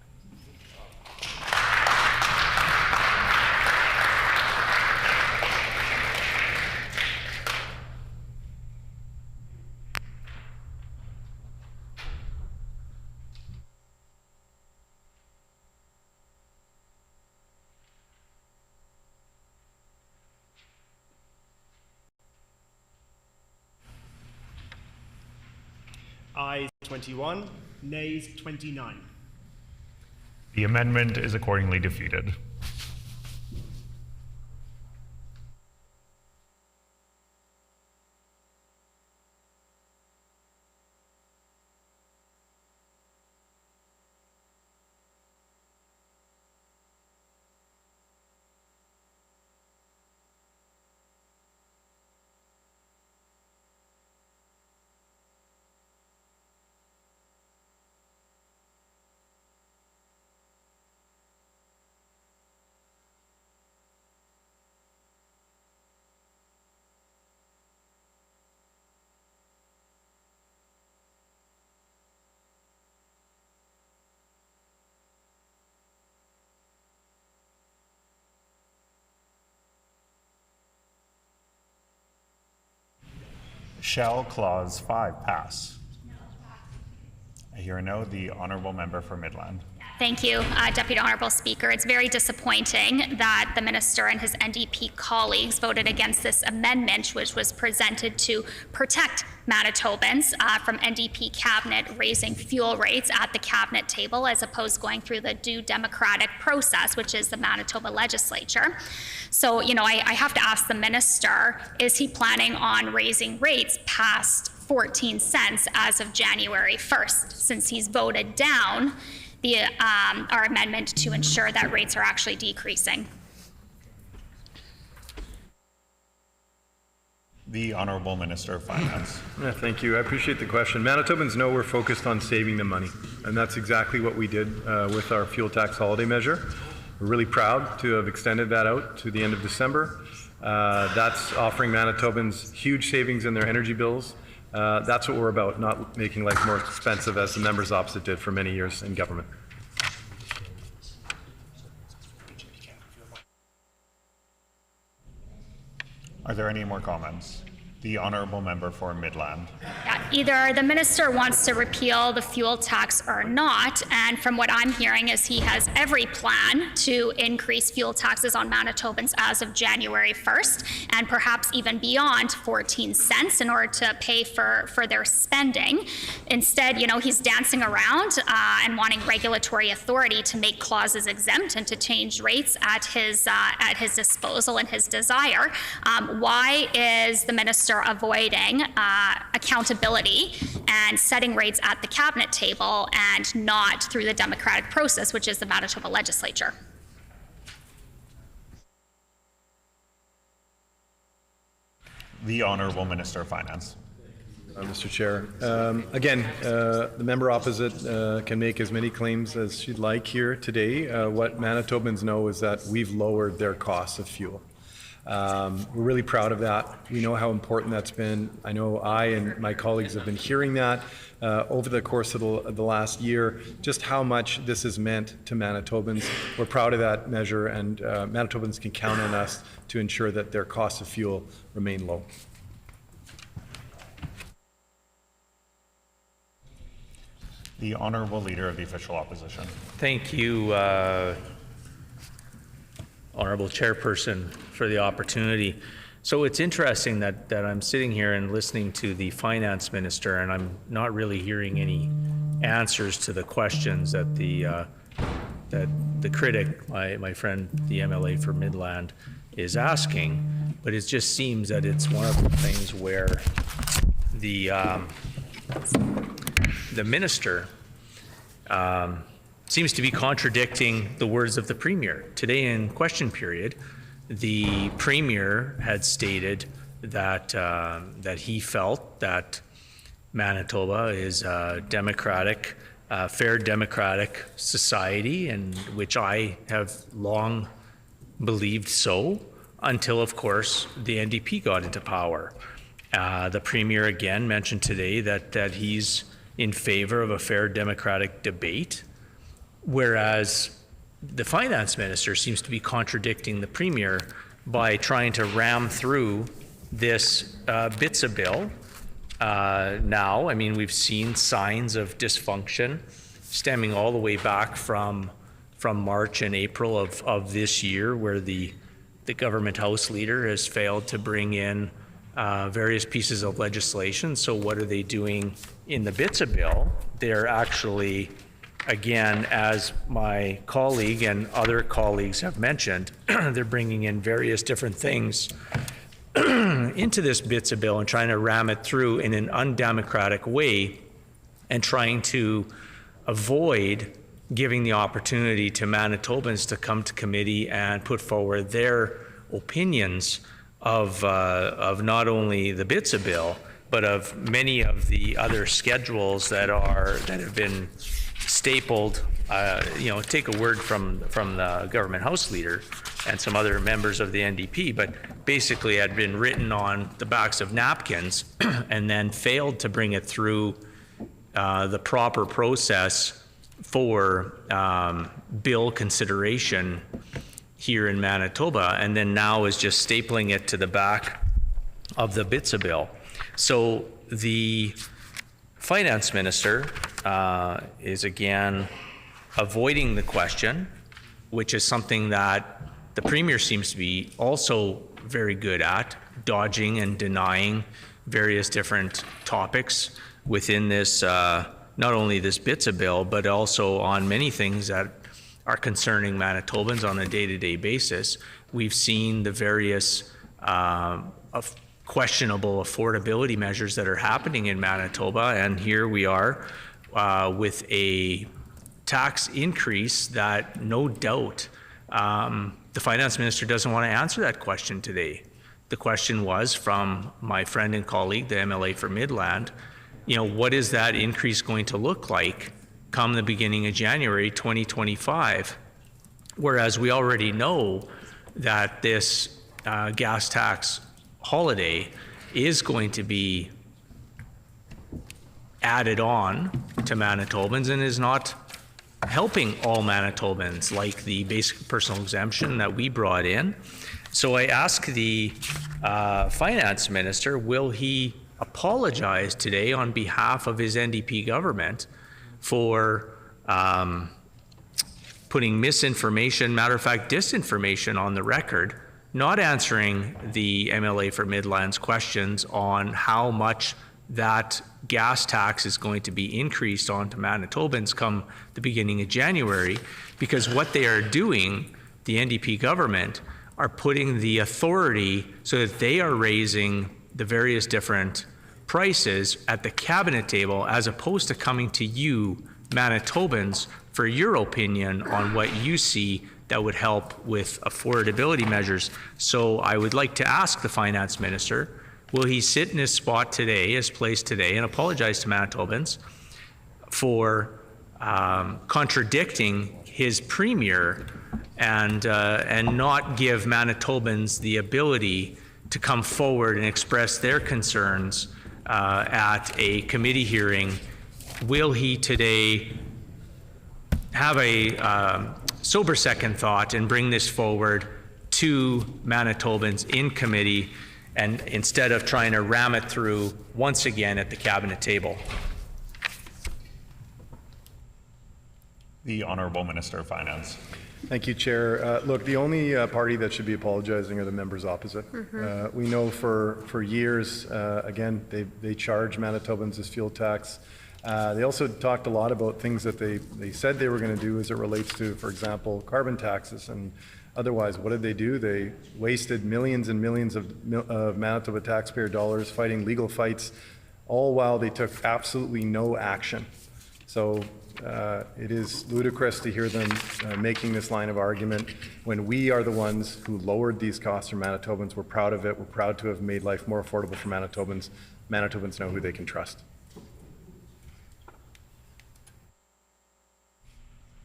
Ayes 21, nays 29. The amendment is accordingly defeated. Shall Clause 5 pass? I hear a no. The honourable member for Midland. Yes. Thank you, Deputy Honourable Speaker. It's very disappointing that the Minister and his NDP colleagues voted against this amendment, which was presented to protect Manitobans from NDP cabinet raising fuel rates at the cabinet table, as opposed to going through the due democratic process, which is the Manitoba Legislature. So, I have to ask the Minister, is he planning on raising rates past 14 cents as of January 1st, since he's voted down our amendment to ensure that rates are actually decreasing? The Honourable Minister of Finance. Yeah, thank you. I appreciate the question. Manitobans know we're focused on saving the money, and that's exactly what we did with our fuel tax holiday measure. We're really proud to have extended that out to the end of December. That's offering Manitobans huge savings in their energy bills. That's what we're about, not making life more expensive, as the members opposite did for many years in government. Are there any more comments? The Honourable Member for Midland. Either the Minister wants to repeal the fuel tax or not, and from what I'm hearing is he has every plan to increase fuel taxes on Manitobans as of January 1st, and perhaps even beyond 14 cents in order to pay for their spending. Instead, he's dancing around and wanting regulatory authority to make clauses exempt and to change rates at his disposal and his desire. Why is the Minister avoiding accountability and setting rates at the cabinet table and not through the democratic process, which is the Manitoba Legislature? The Honourable Minister of Finance. Mr. Chair. Again, the member opposite can make as many claims as she'd like here today. What Manitobans know is that we've lowered their costs of fuel. We're really proud of that. We know how important that's been. I know I and my colleagues have been hearing that over the course of the last year, just how much this has meant to Manitobans. We're proud of that measure, and Manitobans can count on us to ensure that their costs of fuel remain low. The Honourable Leader of the Official Opposition. Thank you, Honourable Chairperson, for the opportunity. So it's interesting that I'm sitting here and listening to the Finance Minister, and I'm not really hearing any answers to the questions that the critic, my friend, the MLA for Midland, is asking. But it just seems that it's one of the things where the Minister seems to be contradicting the words of the Premier. Today in question period, the Premier had stated that that he felt that Manitoba is a democratic, fair democratic society, and which I have long believed so, until of course the NDP got into power. The Premier again mentioned today that he's in favor of a fair democratic debate, whereas the Finance Minister seems to be contradicting the Premier by trying to ram through this BITSA bill. Now, I mean, we've seen signs of dysfunction stemming all the way back from March and April of this year, where the government House Leader has failed to bring in various pieces of legislation. So what are they doing in the BITSA bill? They're actually, again, as my colleague and other colleagues have mentioned, they're bringing in various different things into this BITSA bill and trying to ram it through in an undemocratic way, and trying to avoid giving the opportunity to Manitobans to come to committee and put forward their opinions of not only the BITSA bill, but of many of the other schedules that have been stapled. Take a word from the government House Leader and some other members of the NDP, but basically had been written on the backs of napkins and then failed to bring it through the proper process for bill consideration here in Manitoba, and then now is just stapling it to the back of the BITSA bill. So the Finance Minister is again avoiding the question, which is something that the Premier seems to be also very good at, dodging and denying various different topics within this, not only this BITSA bill, but also on many things that are concerning Manitobans on a day-to-day basis. We've seen the various questionable affordability measures that are happening in Manitoba, and here we are with a tax increase that no doubt the finance minister doesn't want to answer that question today. The question was from my friend and colleague, the MLA for Midland, what is that increase going to look like come the beginning of January 2025? Whereas we already know that this gas tax holiday is going to be added on to Manitobans and is not helping all Manitobans, like the basic personal exemption that we brought in. So I ask the finance minister, will he apologize today on behalf of his NDP government for putting misinformation, matter of fact, disinformation on the record, not answering the MLA for Midland's questions on how much that gas tax is going to be increased onto Manitobans come the beginning of January, because what they are doing, the NDP government, are putting the authority so that they are raising the various different prices at the cabinet table, as opposed to coming to you, Manitobans, for your opinion on what you see that would help with affordability measures. So I would like to ask the finance minister, will he sit in his spot today, his place today, and apologize to Manitobans for contradicting his premier and not give Manitobans the ability to come forward and express their concerns at a committee hearing? Will he today have a sober second thought and bring this forward to Manitobans in committee, and instead of trying to ram it through once again at the cabinet table? The Honourable Minister of Finance. Thank you, Chair. Look, the only party that should be apologizing are the members opposite. We know for years, again, they charge Manitobans this fuel tax. They also talked a lot about things that they said they were going to do as it relates to, for example, carbon taxes and otherwise. What did they do? They wasted millions and millions of Manitoba taxpayer dollars fighting legal fights, all while they took absolutely no action. So it is ludicrous to hear them making this line of argument when we are the ones who lowered these costs for Manitobans. We're proud of it. We're proud to have made life more affordable for Manitobans. Manitobans know who they can trust.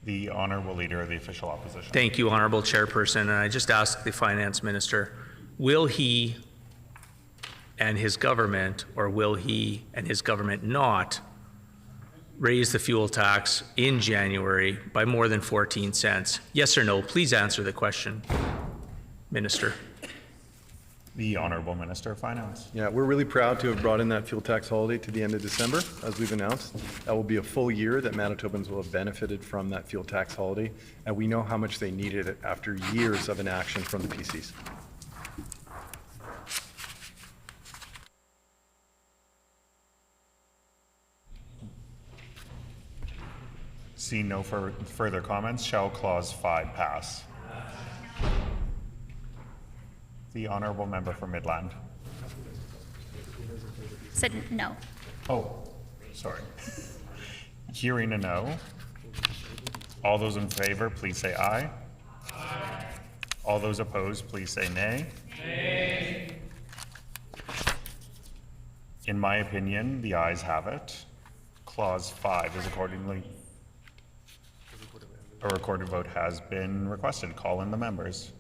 The Honourable Leader of the Official Opposition. Thank you, Honourable Chairperson. And I just ask the Finance Minister, will he and his government, or will he and his government not raise the fuel tax in January by more than 14 cents? Yes or no? Please answer the question, Minister. The Honourable Minister of Finance. Yeah, we're really proud to have brought in that fuel tax holiday to the end of December, as we've announced. That will be a full year that Manitobans will have benefited from that fuel tax holiday, and we know how much they needed it after years of inaction from the PCs. Seeing no further comments, shall Clause 5 pass? The Honourable Member for Midland. Said no. Oh, sorry. Hearing a no. All those in favor, please say aye. Aye. All those opposed, please say nay. Nay. In my opinion, the ayes have it. Clause 5 is accordingly. A recorded vote has been requested. Call in the members.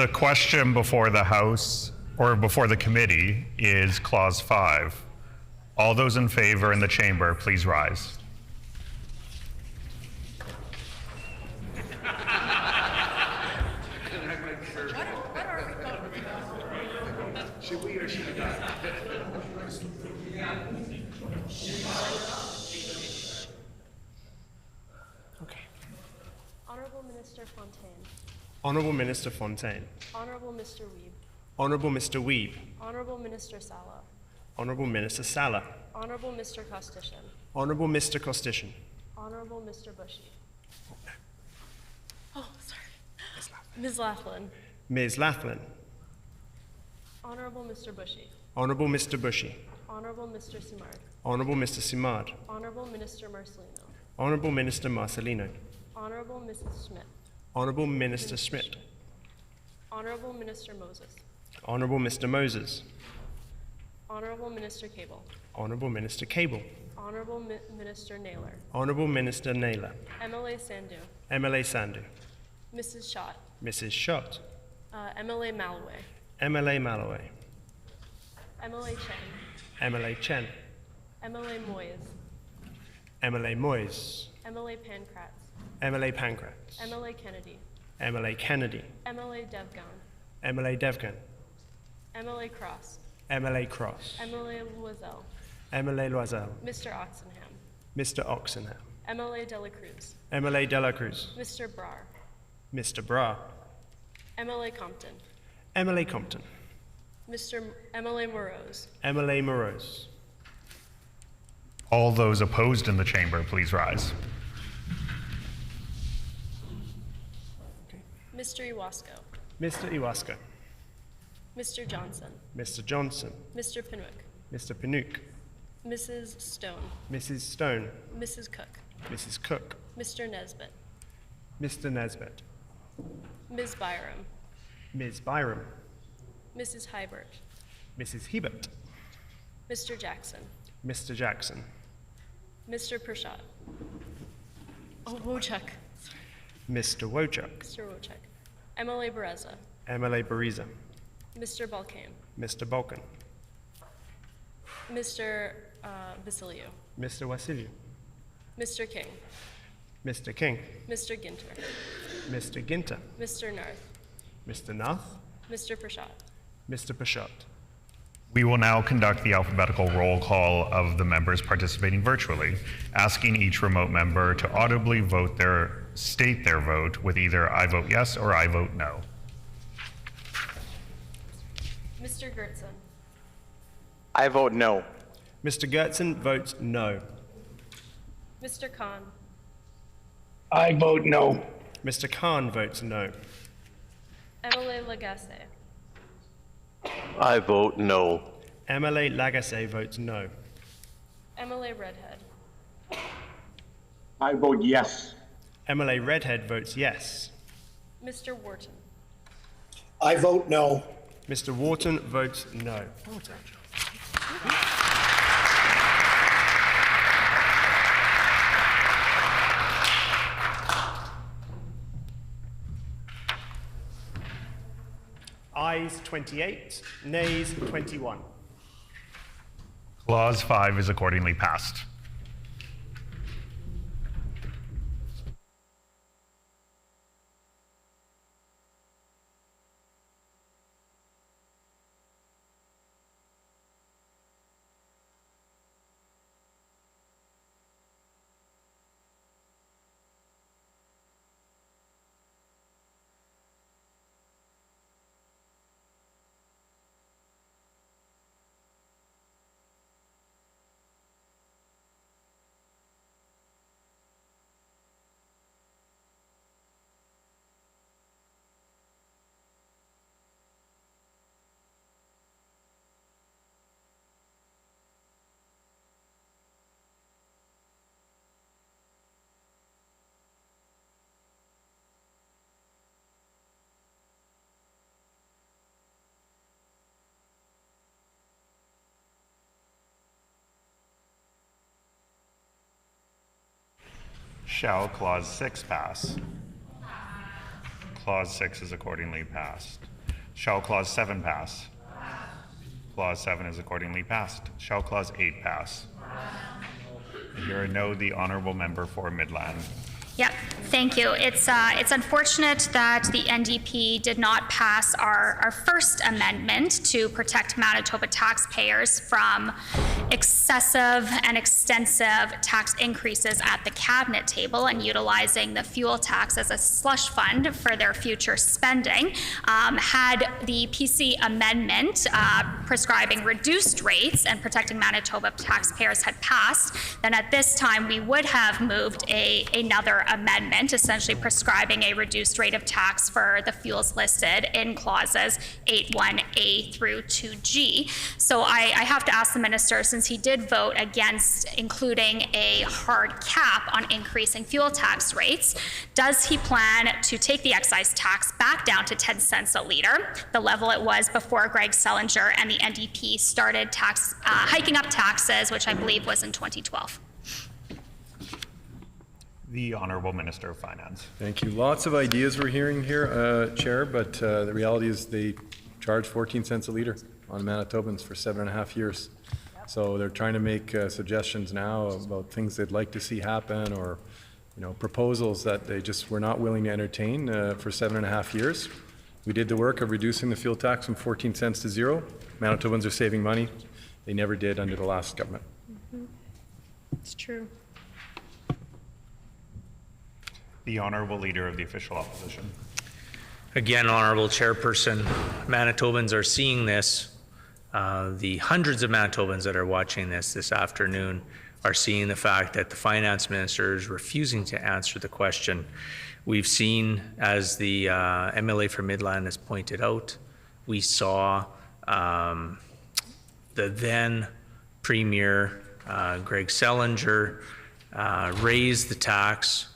The question before the House, or before the committee, is Clause 5. All those in favor in the chamber, please rise. Should we or should we not? Honourable Minister Fontaine. Honourable Minister Fontaine. Honourable Mr. Wiebe. Honourable Mr. Wiebe. Honourable Minister Sala. Honourable Minister Sala. Honourable Mr. Kostishin. Honourable Mr. Kostishin. Honourable Mr. Bushy. Oh, sorry. Ms. Laughlin. Ms. Laughlin. Honourable Mr. Bushy. Honourable Mr. Bushy. Honourable Mr. Simard. Honourable Mr. Simard. Honourable Minister Marcelino. Honourable Minister Marcelino. Honourable Mrs. Schmidt. Honourable Minister Schmidt. Honourable Minister Moses. Honourable Mr. Moses. Honourable Minister Cable. Honourable Minister Cable. Honourable Minister Naylor. Honourable Minister Naylor. MLA Sandhu. MLA Sandhu. Mrs. Schott. Mrs. Schott. MLA Malloway. MLA Malloway. MLA Chen. MLA Chen. MLA Moyes. MLA Moyes. MLA Pankratz. MLA Pankratz. MLA Kennedy. MLA Kennedy. MLA Devgan. MLA Devgan. MLA Cross. MLA Cross. MLA Loisel. MLA Loisel. Mr. Oxenham. Mr. Oxenham. MLA Dela Cruz. MLA Dela Cruz. Mr. Brar. Mr. Bra. MLA Compton. MLA Compton. MLA Morose. MLA Morose. All those opposed in the chamber, please rise. Mr. Iwasko. Mr. Iwasko. Mr. Johnson. Mr. Johnson. Mr. Pinwick. Mr. Pinook. Mrs. Stone. Mrs. Stone. Mrs. Cook. Mrs. Cook. Mr. Nesbitt. Mr. Nesbitt. Ms. Byram. Ms. Byram. Mrs. Hybert. Mrs. Hebert. Mr. Jackson. Mr. Jackson. Mr. Pershaw. Oh, Wojcik. Mr. Wojcik. Mr. Wojcik. MLA Bereza. MLA Bariza. Mr. Balkane. Mr. Balkan. Mr. Vasilio. Mr. Wasilio. Mr. King. Mr. King. Mr. Ginter. Mr. Ginter. Mr. Narth. Mr. Nath. Mr. Pershaw. Mr. Pashat. We will now conduct the alphabetical roll call of the members participating virtually, asking each remote member to audibly state their vote with either I vote yes or I vote no. Mr. Gertson. I vote no. Mr. Gertson votes no. Mr. Khan. I vote no. Mr. Khan votes no. MLA Lagasse. I vote no. MLA Lagasse votes no. MLA Redhead. I vote yes. MLA Redhead votes yes. Mr. Wharton. I vote no. Mr. Wharton votes no. Ayes 28, nays 21. Clause 5 is accordingly passed. Shall Clause 6 pass? Clause 6 is accordingly passed. Shall Clause 7 pass? Clause 7 is accordingly passed. Shall Clause 8 pass? I hear a no. The honourable member for Midland. Yep, thank you. It's unfortunate that the NDP did not pass our first amendment to protect Manitoba taxpayers from excessive and extensive tax increases at the cabinet table and utilizing the fuel tax as a slush fund for their future spending. Had the PC amendment prescribing reduced rates and protecting Manitoba taxpayers had passed, then at this time we would have moved another amendment, essentially prescribing a reduced rate of tax for the fuels listed in clauses 8(1)A through 2G. So I have to ask the minister, since he did vote against including a hard cap on increasing fuel tax rates, does he plan to take the excise tax back down to 10 cents a litre, the level it was before Greg Selinger and the NDP started hiking up taxes, which I believe was in 2012? The Honourable Minister of Finance. Thank you. Lots of ideas we're hearing here, Chair, but the reality is they charge 14 cents a litre on Manitobans for 7.5 years. So they're trying to make suggestions now about things they'd like to see happen, or proposals that they just were not willing to entertain for 7.5 years. We did the work of reducing the fuel tax from 14 cents to 0. Manitobans are saving money. They never did under the last government. It's true. The Honourable Leader of the Official Opposition. Again, Honourable Chairperson, Manitobans are seeing this. The hundreds of Manitobans that are watching this afternoon are seeing the fact that the Finance Minister is refusing to answer the question. We've seen, as the MLA for Midland has pointed out, we saw the then Premier Greg Selinger raise the tax.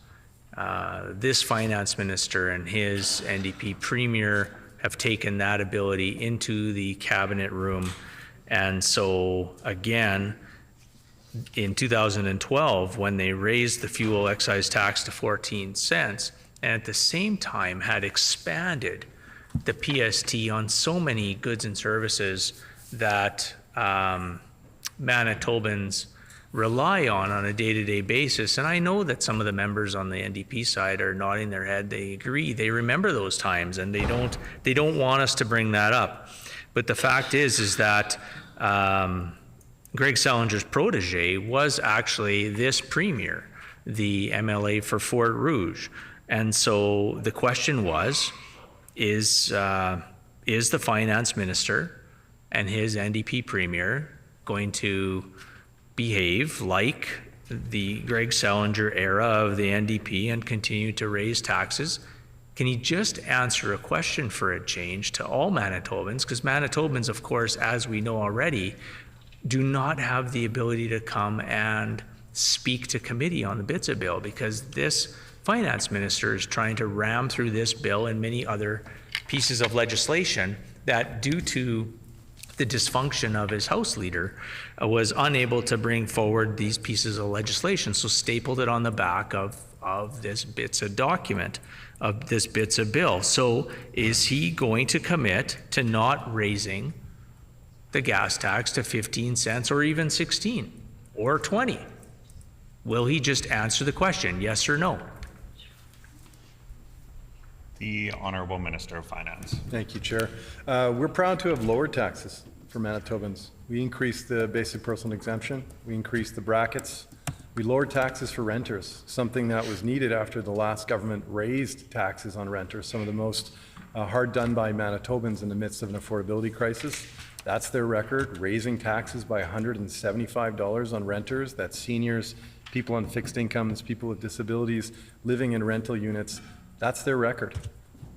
This Finance Minister and his NDP Premier have taken that ability into the cabinet room. And so again, in 2012, when they raised the fuel excise tax to 14 cents, and at the same time had expanded the PST on so many goods and services that Manitobans rely on a day-to-day basis. And I know that some of the members on the NDP side are nodding their head. They agree. They remember those times, and they don't want us to bring that up. But the fact is that Greg Selinger's protege was actually this premier, the MLA for Fort Rouge. And so the question was, is the Finance Minister and his NDP premier going to behave like the Greg Selinger era of the NDP and continue to raise taxes? Can he just answer a question for a change to all Manitobans? Because Manitobans, of course, as we know already, do not have the ability to come and speak to committee on the BITSA bill, because this Finance Minister is trying to ram through this bill and many other pieces of legislation that, due to the dysfunction of his House leader, was unable to bring forward these pieces of legislation, so stapled it on the back of this BITSA document, of this BITSA bill. So is he going to commit to not raising the gas tax to 15 cents or even 16 or 20? Will he just answer the question, yes or no? The Honourable Minister of Finance. Thank you, Chair. We're proud to have lowered taxes for Manitobans. We increased the basic personal exemption. We increased the brackets. We lowered taxes for renters, something that was needed after the last government raised taxes on renters, some of the most hard done by Manitobans in the midst of an affordability crisis. That's their record, raising taxes by $175 on renters. That's seniors, people on fixed incomes, people with disabilities living in rental units. That's their record.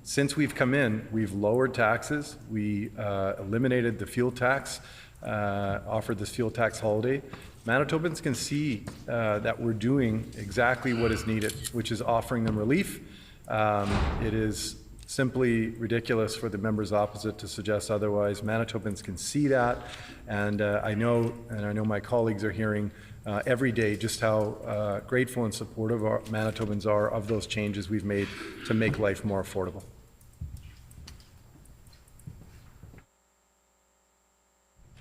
Since we've come in, we've lowered taxes. We eliminated the fuel tax, offered this fuel tax holiday. Manitobans can see that we're doing exactly what is needed, which is offering them relief. It is simply ridiculous for the members opposite to suggest otherwise. Manitobans can see that, and I know my colleagues are hearing every day just how grateful and supportive our Manitobans are of those changes we've made to make life more affordable.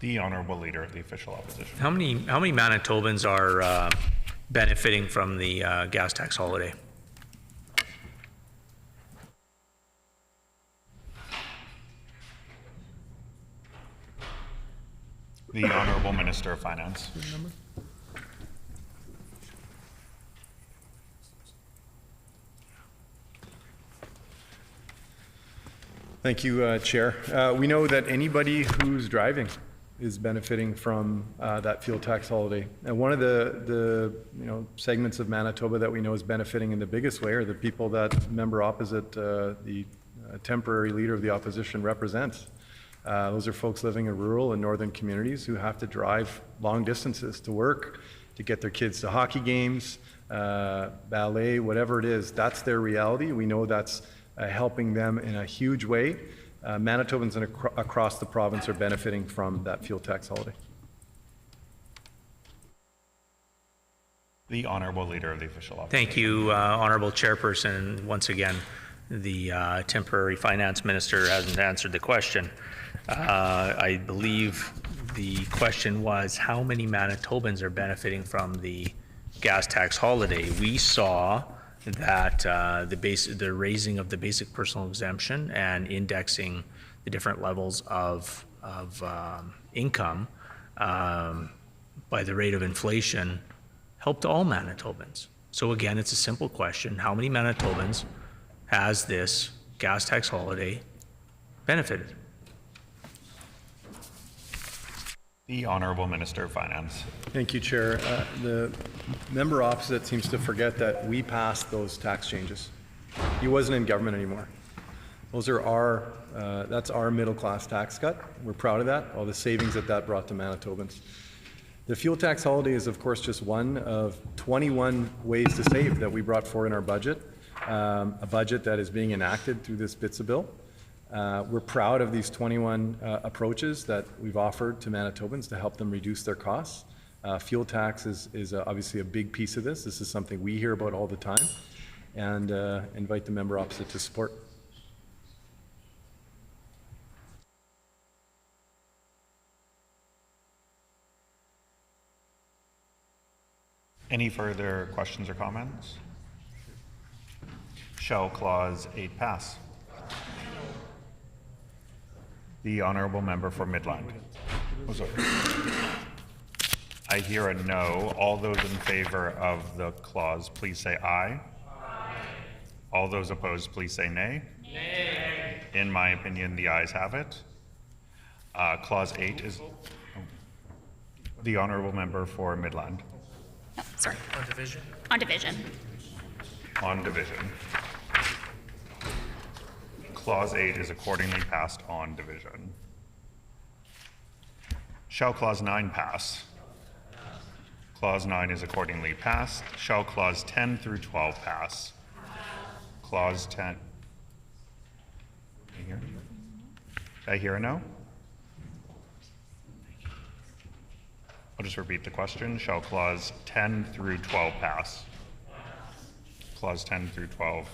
The Honourable Leader of the Official Opposition. How many Manitobans are benefiting from the gas tax holiday? The Honourable Minister of Finance. Thank you, Chair. We know that anybody who's driving is benefiting from that fuel tax holiday. And one of the segments of Manitoba that we know is benefiting in the biggest way are the people that member opposite the temporary leader of the opposition represents. Those are folks living in rural and northern communities who have to drive long distances to work, to get their kids to hockey games, ballet, whatever it is. That's their reality. We know that's helping them in a huge way. Manitobans across the province are benefiting from that fuel tax holiday. The Honourable Leader of the Official Opposition. Thank you, Honourable Chairperson. Once again, the temporary finance minister hasn't answered the question. I believe the question was how many Manitobans are benefiting from the gas tax holiday. We saw that the raising of the basic personal exemption and indexing the different levels of income by the rate of inflation helped all Manitobans. So again, it's a simple question. How many Manitobans has this gas tax holiday benefited? The Honourable Minister of Finance. Thank you, Chair. The member opposite seems to forget that we passed those tax changes. He wasn't in government anymore. Those are that's our middle class tax cut. We're proud of that, all the savings that brought to Manitobans. The fuel tax holiday is of course just one of 21 ways to save that we brought forward in our budget, a budget that is being enacted through this BITSA bill. We're proud of these 21 approaches that we've offered to Manitobans to help them reduce their costs. Fuel tax is obviously a big piece of this. This is something we hear about all the time, and invite the member opposite to support. Any further questions or comments? Shall Clause 8 pass? The Honourable Member for Midland. Oh, sorry. I hear a no. All those in favour of the clause, please say aye. Aye. All those opposed, please say nay. Nay. In my opinion, the ayes have it. Clause 8 is the Honourable Member for Midland. No, sorry. On division? On division. On division. Clause 8 is accordingly passed on division. Shall Clause 9 pass? Clause 9 is accordingly passed. Shall Clause 10 through 12 pass? Clause 10. Did I hear a no? I'll just repeat the question. Shall Clause 10 through 12 pass? Clause 10 through 12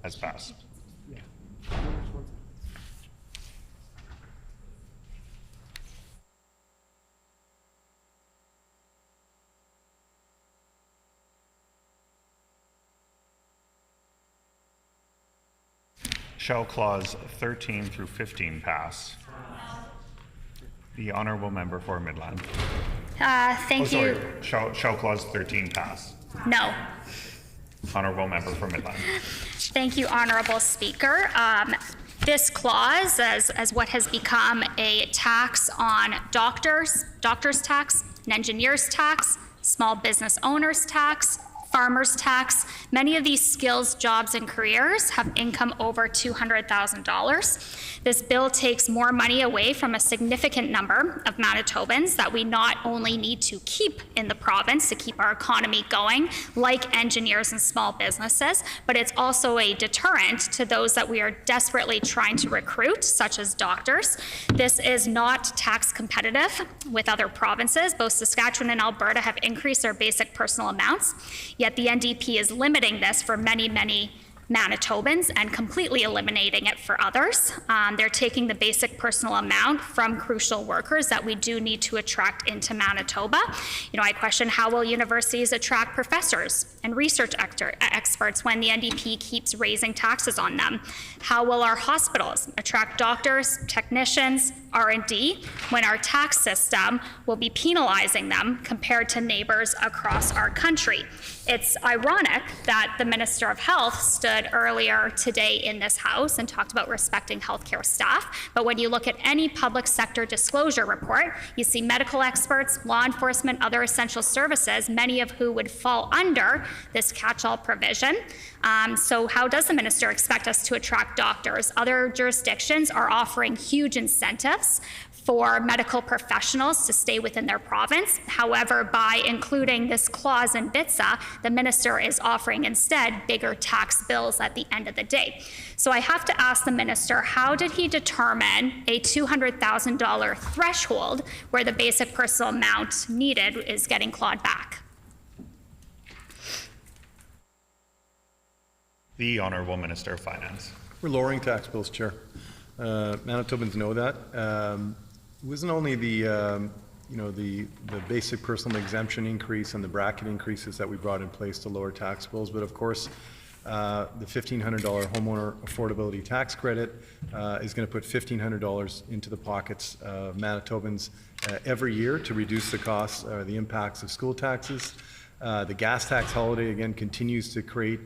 has passed. Shall Clause 13 through 15 pass? The Honourable Member for Midland. Thank you. Shall Clause 13 pass? No. Honourable Member for Midland. Thank you, Honourable Speaker. This clause, as what has become a tax on doctors tax, an engineer's tax, small business owners tax, farmers tax. Many of these skills, jobs, and careers have income over $200,000. This bill takes more money away from a significant number of Manitobans that we not only need to keep in the province to keep our economy going, like engineers and small businesses, but it's also a deterrent to those that we are desperately trying to recruit, such as doctors. This is not tax competitive with other provinces. Both Saskatchewan and Alberta have increased their basic personal amounts, yet the NDP is limiting this for many Manitobans and completely eliminating it for others. They're taking the basic personal amount from crucial workers that we do need to attract into Manitoba. I question, how will universities attract professors and research experts when the NDP keeps raising taxes on them? How will our hospitals attract doctors, technicians, R&D, when our tax system will be penalizing them compared to neighbors across our country? It's ironic that the Minister of Health stood earlier today in this House and talked about respecting healthcare staff, but when you look at any public sector disclosure report, you see medical experts, law enforcement, other essential services, many of who would fall under this catch-all provision. So how does the minister expect us to attract doctors? Other jurisdictions are offering huge incentives for medical professionals to stay within their province. However, by including this clause in BITSA, the minister is offering instead bigger tax bills at the end of the day. So I have to ask the minister, how did he determine a $200,000 threshold where the basic personal amount needed is getting clawed back? The Honourable Minister of Finance. We're lowering tax bills, Chair. Manitobans know that. It wasn't only the basic personal exemption increase and the bracket increases that we brought in place to lower tax bills, but of course, the $1,500 homeowner affordability tax credit is going to put $1,500 into the pockets of Manitobans every year to reduce the costs or the impacts of school taxes. The gas tax holiday, again, continues to create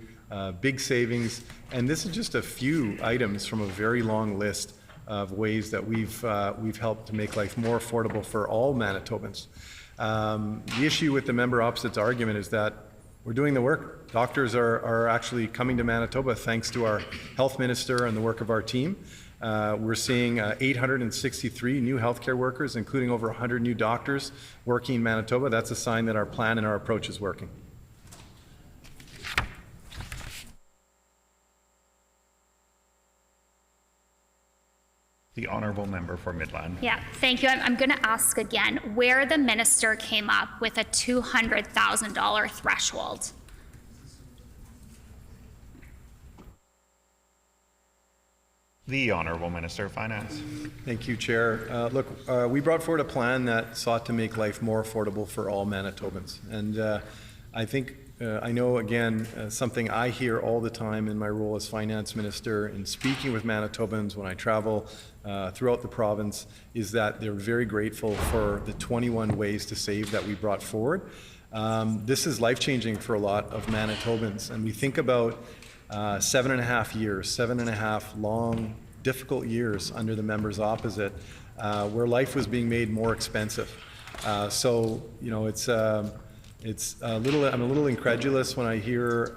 big savings, and this is just a few items from a very long list of ways that we've helped to make life more affordable for all Manitobans. The issue with the member opposite's argument is that we're doing the work. Doctors are actually coming to Manitoba thanks to our health minister and the work of our team. We're seeing 863 new healthcare workers, including over 100 new doctors working in Manitoba. That's a sign that our plan and our approach is working. The Honourable Member for Midland. Yeah, thank you. I'm going to ask again where the minister came up with a $200,000 threshold. The Honourable Minister of Finance. Thank you, Chair. We brought forward a plan that sought to make life more affordable for all Manitobans. And I think, I know, again, something I hear all the time in my role as Finance Minister and speaking with Manitobans when I travel throughout the province is that they're very grateful for the 21 ways to save that we brought forward. This is life-changing for a lot of Manitobans. And we think about 7.5 long, difficult years under the members opposite, where life was being made more expensive. It's a little. I'm a little incredulous when I hear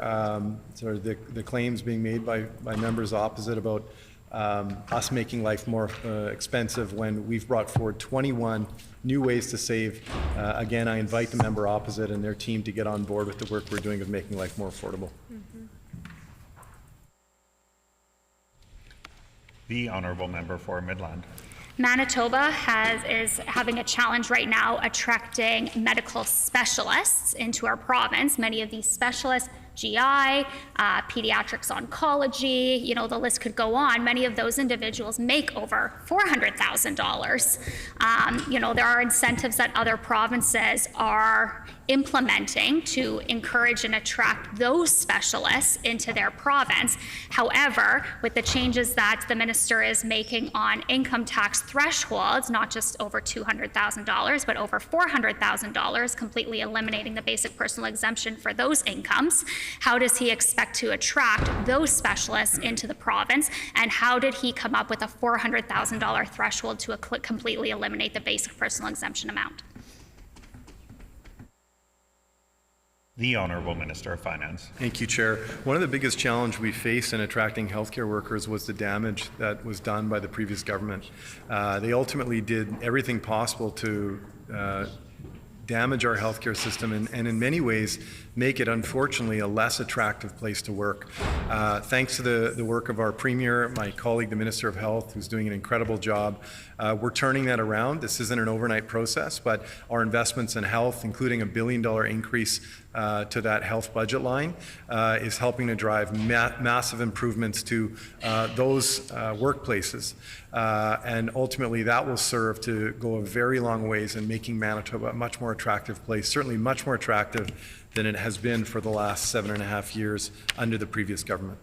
sort of the claims being made by members opposite about us making life more expensive when we've brought forward 21 new ways to save. Again, I invite the member opposite and their team to get on board with the work we're doing of making life more affordable. Mm-hmm. The Honourable Member for Midland. Manitoba is having a challenge right now attracting medical specialists into our province. Many of these specialists, GI, pediatrics oncology, the list could go on. Many of those individuals make over $400,000. There are incentives that other provinces are implementing to encourage and attract those specialists into their province. However, with the changes that the minister is making on income tax thresholds, not just over $200,000, but over $400,000, completely eliminating the basic personal exemption for those incomes, how does he expect to attract those specialists into the province? And how did he come up with a $400,000 threshold to completely eliminate the basic personal exemption amount? The Honourable Minister of Finance. Thank you, Chair. One of the biggest challenges we face in attracting healthcare workers was the damage that was done by the previous government. They ultimately did everything possible to damage our healthcare system and in many ways make it, unfortunately, a less attractive place to work. Thanks to the work of our Premier, my colleague, the Minister of Health, who's doing an incredible job, we're turning that around. This isn't an overnight process, but our investments in health, including a $1 billion increase to that health budget line, is helping to drive massive improvements to those workplaces. And ultimately, that will serve to go a very long ways in making Manitoba a much more attractive place, certainly much more attractive than it has been for the last 7.5 years under the previous government.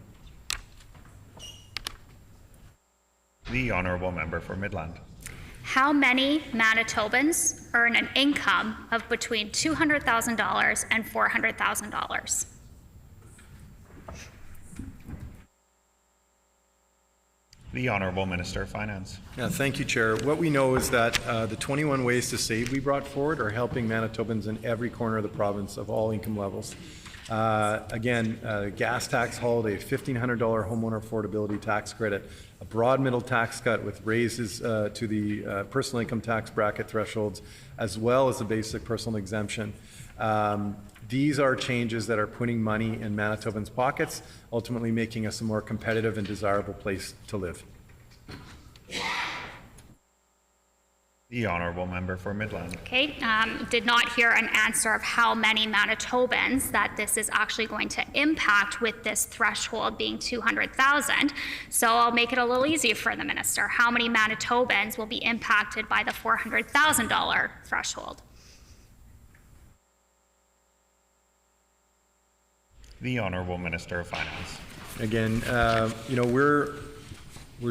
The honourable member for Midland. How many Manitobans earn an income of between $200,000 and $400,000? The Honourable Minister of Finance. Yeah, thank you, Chair. What we know is that the 21 ways to save we brought forward are helping Manitobans in every corner of the province of all income levels. Again, gas tax holiday, $1,500 homeowner affordability tax credit, a broad middle tax cut with raises to the personal income tax bracket thresholds, as well as a basic personal exemption. These are changes that are putting money in Manitobans' pockets, ultimately making us a more competitive and desirable place to live. The honourable member for Midland. Okay, did not hear an answer of how many Manitobans that this is actually going to impact with this threshold being 200,000. So I'll make it a little easier for the minister. How many Manitobans will be impacted by the $400,000 threshold? The Honourable Minister of Finance. Again, you know, we're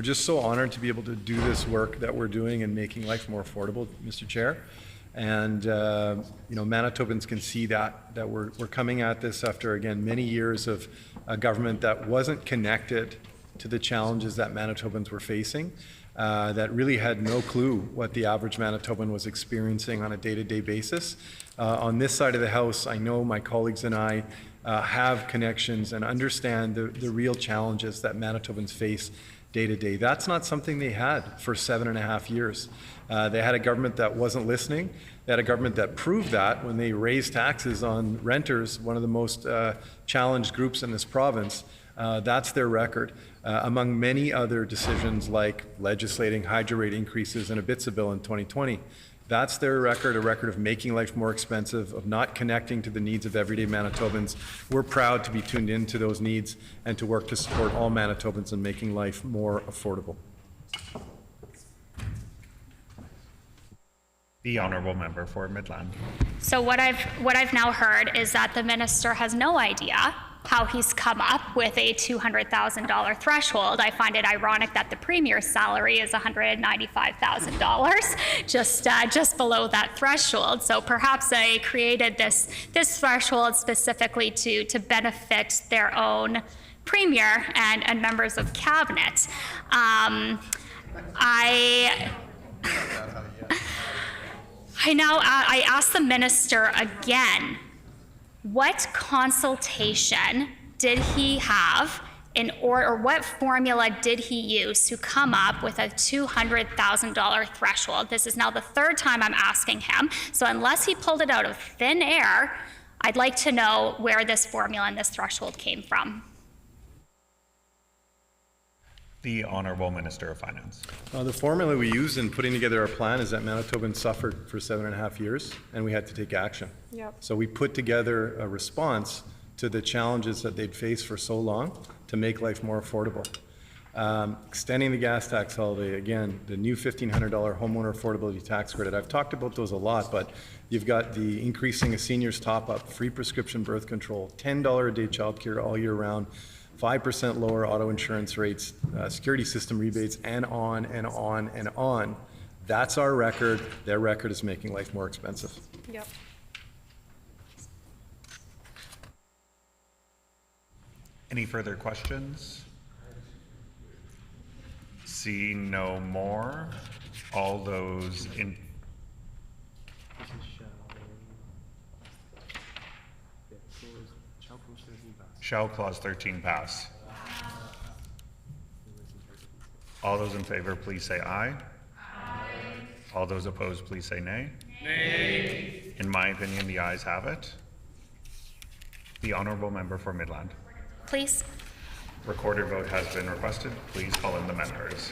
just so honored to be able to do this work that we're doing and making life more affordable, Mr. Chair. And you know, Manitobans can see that we're coming at this after, again, many years of a government that wasn't connected to the challenges that Manitobans were facing, that really had no clue what the average Manitoban was experiencing on a day-to-day basis. On this side of the House, I know my colleagues and I have connections and understand the real challenges that Manitobans face day to day. That's not something they had for 7.5 years. They had a government that wasn't listening. They had a government that proved that when they raised taxes on renters, one of the most challenged groups in this province. That's their record, among many other decisions like legislating hydro rate increases and a BITSA bill in 2020. That's their record, a record of making life more expensive, of not connecting to the needs of everyday Manitobans. We're proud to be tuned into those needs and to work to support all Manitobans in making life more affordable. The honourable member for Midland. So what I've now heard is that the minister has no idea how he's come up with a $200,000 threshold. I find it ironic that the premier's salary is $195,000, just below that threshold. So perhaps they created this threshold specifically to benefit their own premier and members of cabinet. I ask the minister again, what consultation did he have or what formula did he use to come up with a $200,000 threshold? This is now the third time I'm asking him. So unless he pulled it out of thin air, I'd like to know where this formula and this threshold came from. The Honourable Minister of Finance. The formula we used in putting together our plan is that Manitobans suffered for 7.5 years and we had to take action. Yep. So we put together a response to the challenges that they'd faced for so long to make life more affordable. Extending the gas tax holiday, again, the new $1,500 homeowner affordability tax credit. I've talked about those a lot, but you've got the increasing a seniors top-up, free prescription birth control, $10 a day childcare all year round, 5% lower auto insurance rates, security system rebates, and on and on and on. That's our record. Their record is making life more expensive. Yep. Any further questions? Seeing no more, all those in Shall Clause 13 pass? All those in favor, please say aye. Aye. All those opposed, please say nay. Nay. In my opinion, the ayes have it. The honourable member for Midland. Please. Recorded vote has been requested. Please call in the members.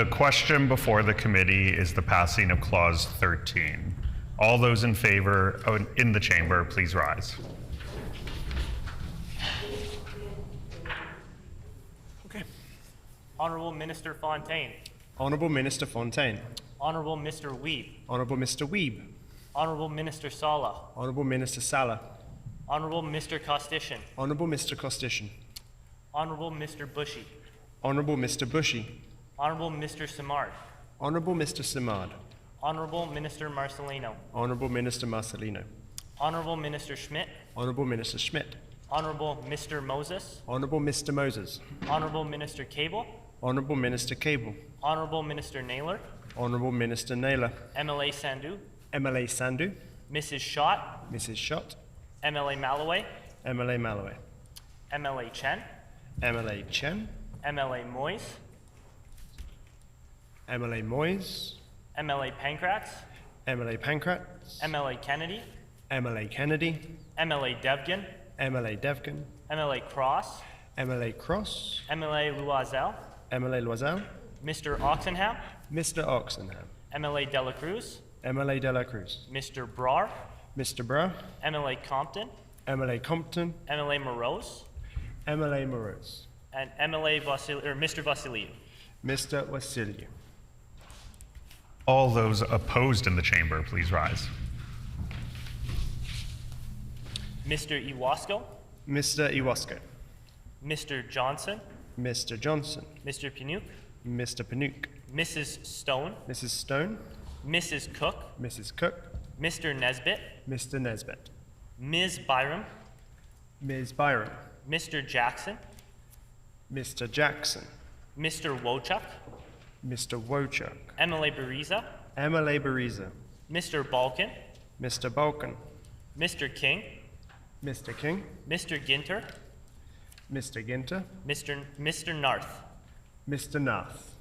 The question before the committee is the passing of Clause 13. All those in favor in the chamber, please rise. Honourable Minister Fontaine. Honourable Minister Fontaine. Honourable Mr. Weeb. Honourable Mr. Weeb. Honourable Minister Sala. Honourable Minister Sala. Honourable Mr. Kostyshin. Honourable Mr. Kostyshin. Honourable Mr. Bushy. Honourable Mr. Bushy. Honourable Mr. Simard. Honourable Mr. Simard. Honourable Minister Marcelino. Honourable Minister Marcelino. Honourable Minister Schmidt. Honourable Minister Schmidt. Honourable Mr. Moses. Honourable Mr. Moses. Honourable Minister Cable. Honourable Minister Cable. Honourable Minister Naylor. Honourable Minister Naylor. MLA Sandhu. MLA Sandhu. Mrs. Schott. Mrs. Schott. MLA Malloway. MLA Malloway. MLA Chen. MLA Chen. MLA Moyes. MLA Moyes. MLA Pankratz. MLA Pankratz. MLA Kennedy. MLA Kennedy. MLA Devgan. MLA Devgan. MLA Cross. MLA Cross. MLA Loisel. MLA Loisel. Mr. Oxenham. Mr. Oxenham. MLA Dela Cruz. MLA De La Cruz. Mr. Brar. Mr. Brar. MLA Compton. MLA Compton. MLA Morose. MLA Morose. And MLA Mr. Vasiliou. Mr. Vasiliou. All those opposed in the chamber, please rise. Mr. Iwasko. Mr. Iwasko. Mr. Johnson. Mr. Johnson. Mr. Pinouk. Mr. Panouk. Mrs. Stone. Mrs. Stone. Mrs. Cook. Mrs. Cook. Mr. Nesbitt. Mr. Nesbitt. Ms. Byram. Ms. Byram. Mr. Jackson. Mr. Jackson. Mr. Wochuk. Mr. Wochuk. MLA Bariza. MLA Bariza. Mr. Balkan. Mr. Balkan. Mr. King. Mr. King. Mr. Ginter. Mr. Ginter. Mr. Narth. Mr. Narth.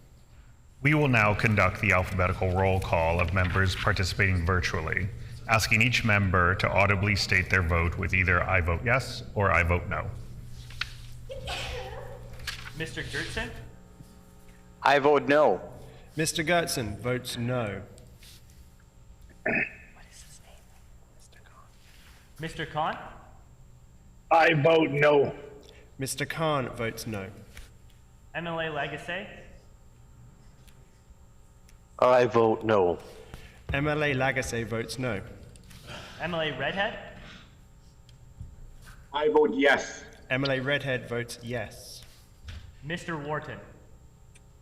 We will now conduct the alphabetical roll call of members participating virtually, asking each member to audibly state their vote with either I vote yes or I vote no. Mr. Gertson. I vote no. Mr. Gertson votes no. What is his name? Mr. Khan. I vote no. Mr. Khan votes no. MLA Lagasse. I vote no. MLA Lagasse votes no. MLA Redhead. I vote yes. MLA Redhead votes yes. Mr. Wharton.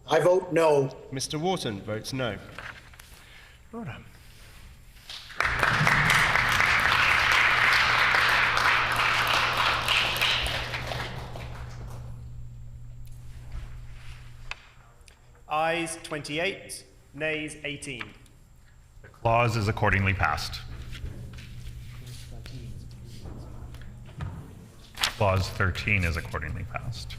I vote no. Mr. Wharton votes no. Well done. Ayes 28, nays 18. The clause is accordingly passed. Clause 13 is accordingly passed.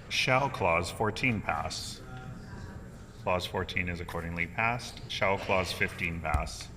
Shall Clause 14 pass? Clause 14 is accordingly passed. Shall Clause 15 pass?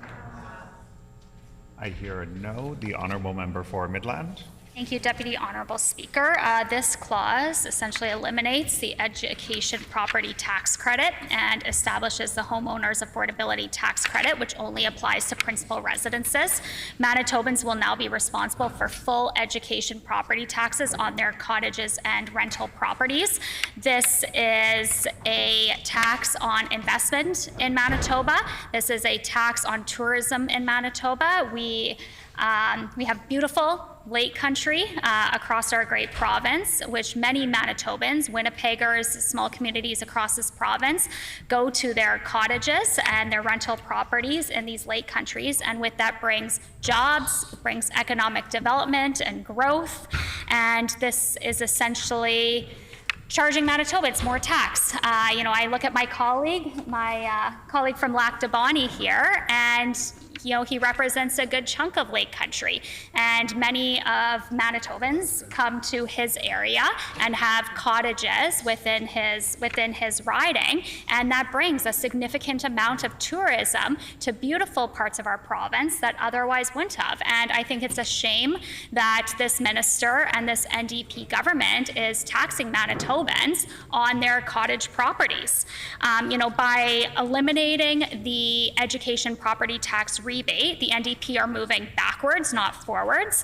I hear a no. The Honourable Member for Midland. Thank you, Deputy Honorable Speaker. This clause essentially eliminates the education property tax credit and establishes the homeowner's affordability tax credit, which only applies to principal residences. Manitobans will now be responsible for full education property taxes on their cottages and rental properties. This is a tax on investment in Manitoba. This is a tax on tourism in Manitoba. We have beautiful lake country across our great province, which many Manitobans, Winnipeggers, small communities across this province go to their cottages and their rental properties in these lake countries. And with that brings jobs, brings economic development and growth. And this is essentially charging Manitobans more tax. I look at my colleague from Lac de Bonnie here, and he represents a good chunk of lake country, and many of Manitobans come to his area and have cottages within his riding, and that brings a significant amount of tourism to beautiful parts of our province that otherwise wouldn't have. And I think it's a shame that this minister and this NDP government is taxing Manitobans on their cottage properties. By eliminating the education property tax rebate, the NDP are moving backwards, not forwards.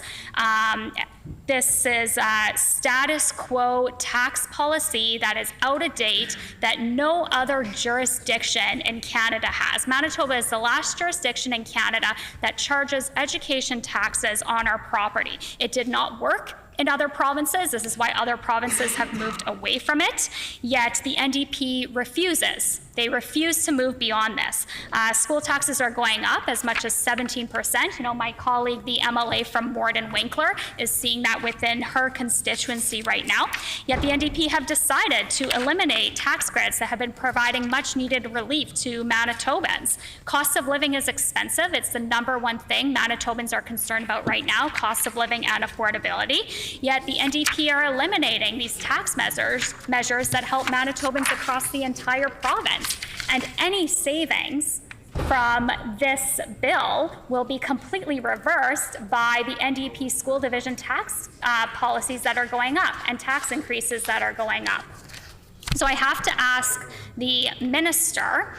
This is a status quo tax policy that is out of date, that no other jurisdiction in Canada has. Manitoba is the last jurisdiction in Canada that charges education taxes on our property. It did not work in other provinces. This is why other provinces have moved away from it, yet the NDP refuses. They refuse to move beyond this. School taxes are going up as much as 17%. My colleague, the MLA from Morden Winkler, is seeing that within her constituency right now. Yet the NDP have decided to eliminate tax credits that have been providing much needed relief to Manitobans. Cost of living is expensive. It's the number one thing Manitobans are concerned about right now, cost of living and affordability. Yet the NDP are eliminating these tax measures that help Manitobans across the entire province. And any savings from this bill will be completely reversed by the NDP school division tax policies that are going up and tax increases that are going up. So I have to ask the minister,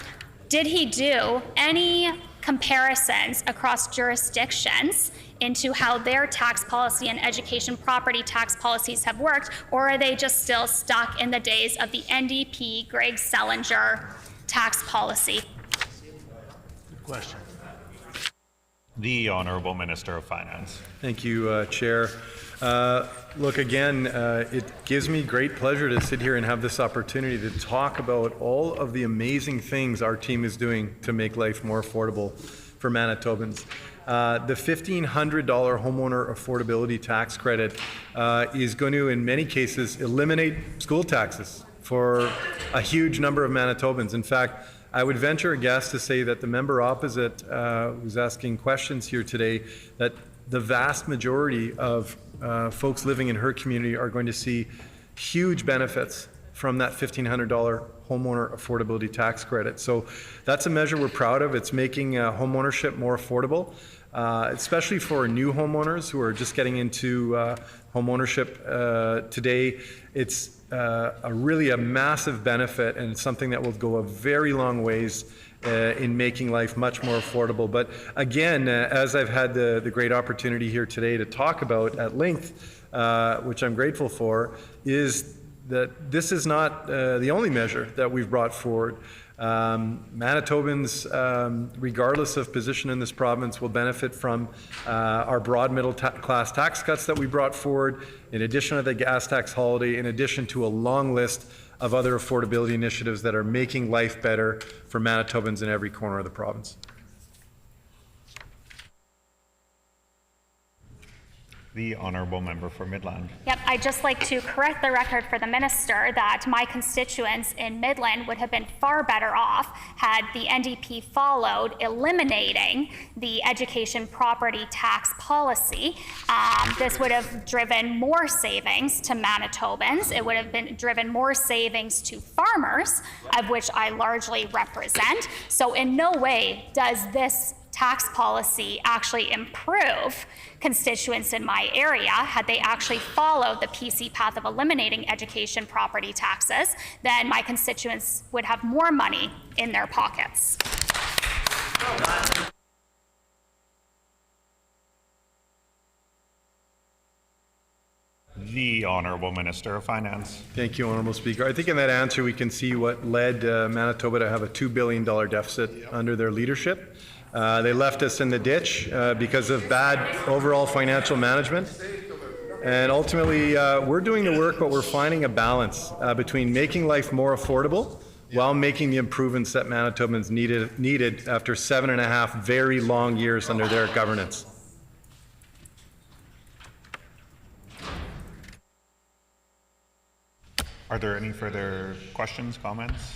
did he do any comparisons across jurisdictions into how their tax policy and education property tax policies have worked, or are they just still stuck in the days of the NDP Greg Selinger tax policy? Good question. The Honourable Minister of Finance. Thank you, Chair. Look, again, it gives me great pleasure to sit here and have this opportunity to talk about all of the amazing things our team is doing to make life more affordable for Manitobans. The $1,500 homeowner affordability tax credit is going to, in many cases, eliminate school taxes for a huge number of Manitobans. In fact, I would venture a guess to say that the member opposite who's asking questions here today, that the vast majority of folks living in her community are going to see huge benefits from that $1,500 homeowner affordability tax credit. So that's a measure we're proud of. It's making home ownership more affordable, especially for new homeowners who are just getting into home ownership today. It's really a massive benefit, and it's something that will go a very long ways in making life much more affordable. But again, as I've had the great opportunity here today to talk about at length, which I'm grateful for, is that this is not the only measure that we've brought forward. Manitobans, regardless of position in this province, will benefit from our broad middle class tax cuts that we brought forward, in addition to the gas tax holiday, in addition to a long list of other affordability initiatives that are making life better for Manitobans in every corner of the province. The honourable member for Midland. Yep, I'd just like to correct the record for the minister that my constituents in Midland would have been far better off had the NDP followed eliminating the education property tax policy. This would have driven more savings to Manitobans. It would have driven more savings to farmers, of which I largely represent. So in no way does this tax policy actually improve constituents in my area. Had they actually followed the PC path of eliminating education property taxes, then my constituents would have more money in their pockets. The Honourable Minister of Finance. Thank you, Honourable Speaker. I think in that answer we can see what led Manitoba to have a $2 billion deficit under their leadership. They left us in the ditch because of bad overall financial management. And ultimately, we're doing the work, but we're finding a balance between making life more affordable while making the improvements that Manitobans needed after 7.5 very long years under their governance. Are there any further questions, comments?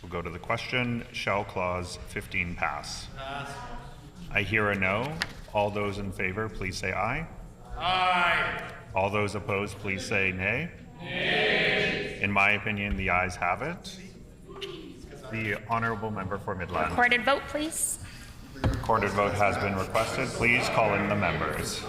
We'll go to the question. Shall clause 15 pass? I hear a no. All those in favor, please say aye. Aye. All those opposed, please say nay. Nay. In my opinion, the ayes have it. The honourable member for Midland. Recorded vote, please. Recorded vote has been requested. Please call in the members.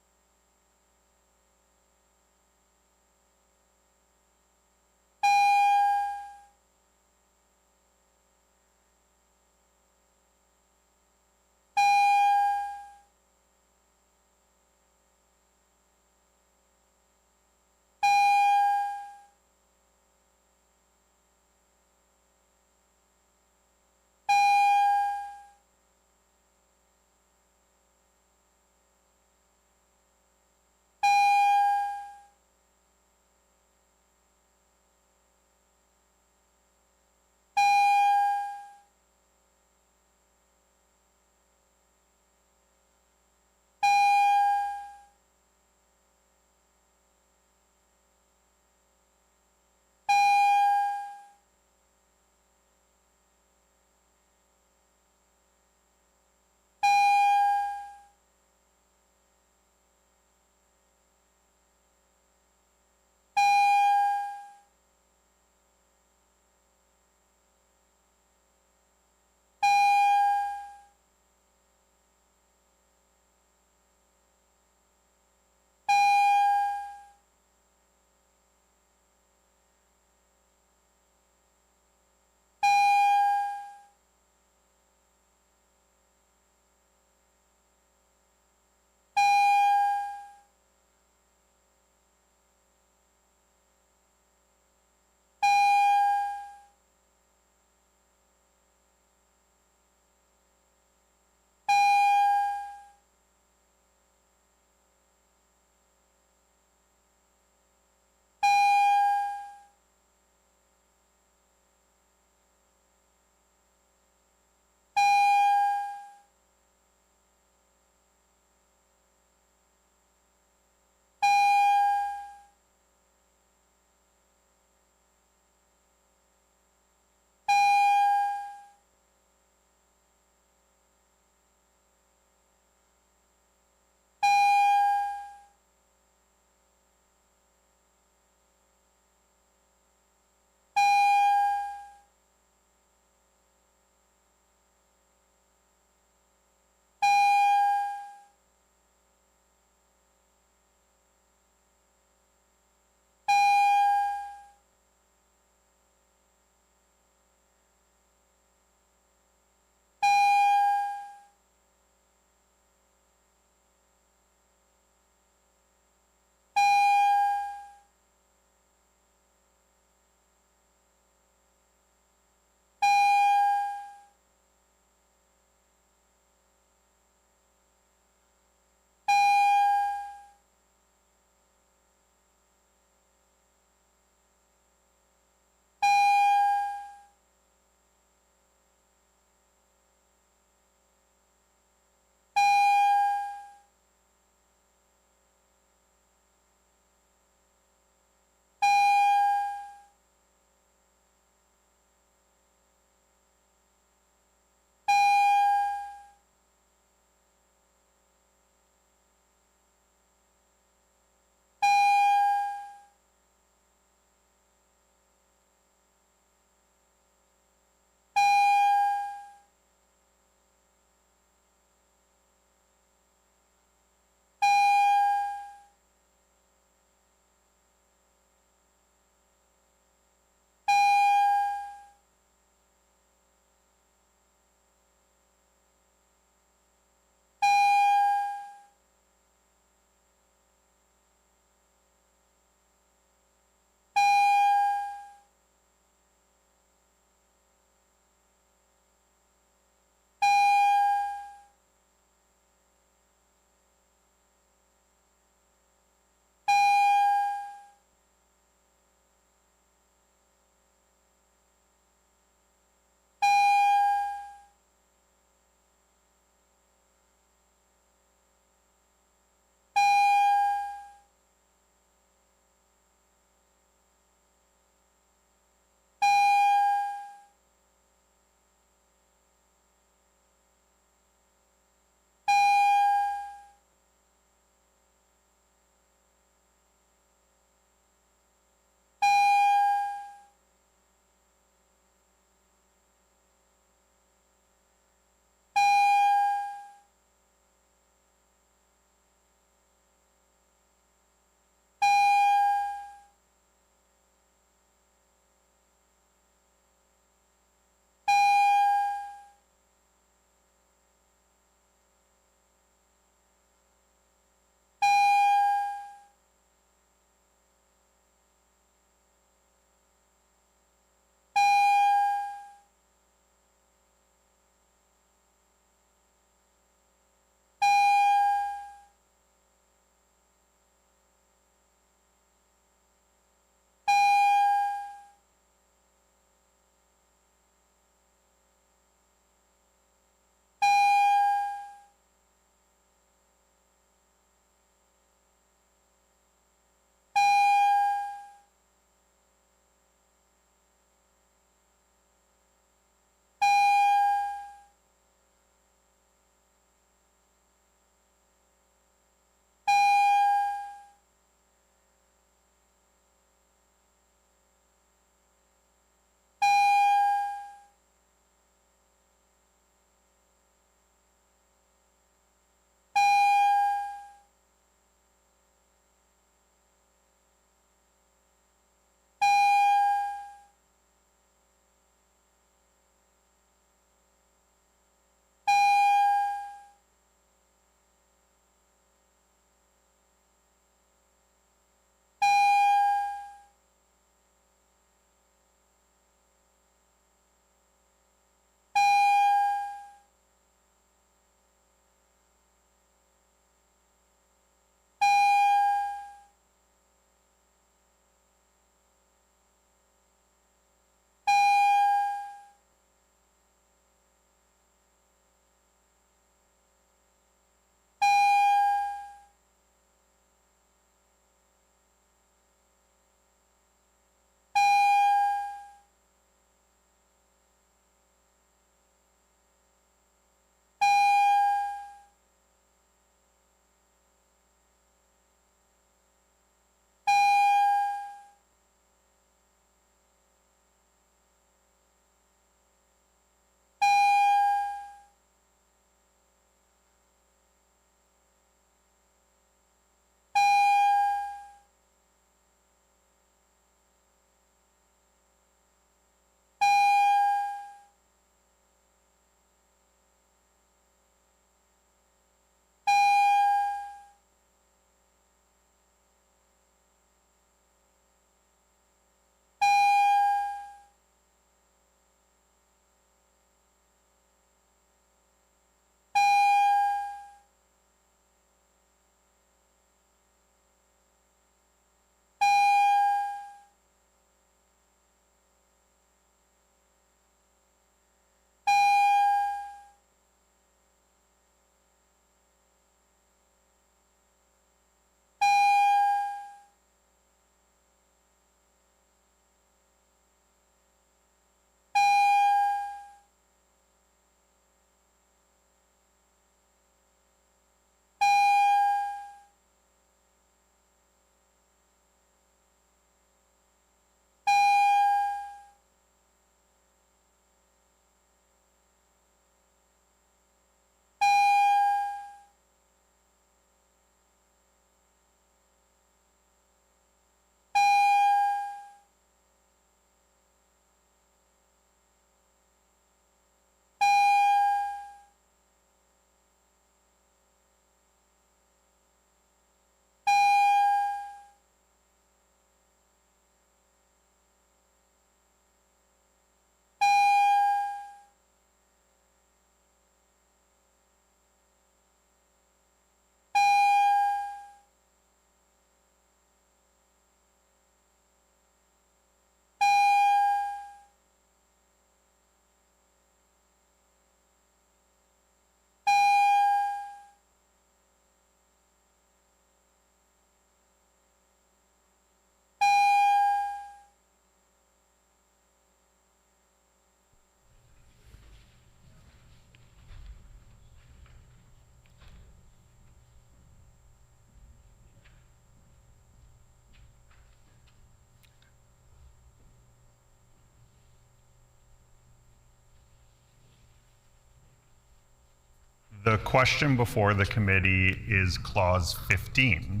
The question before the committee is clause 15.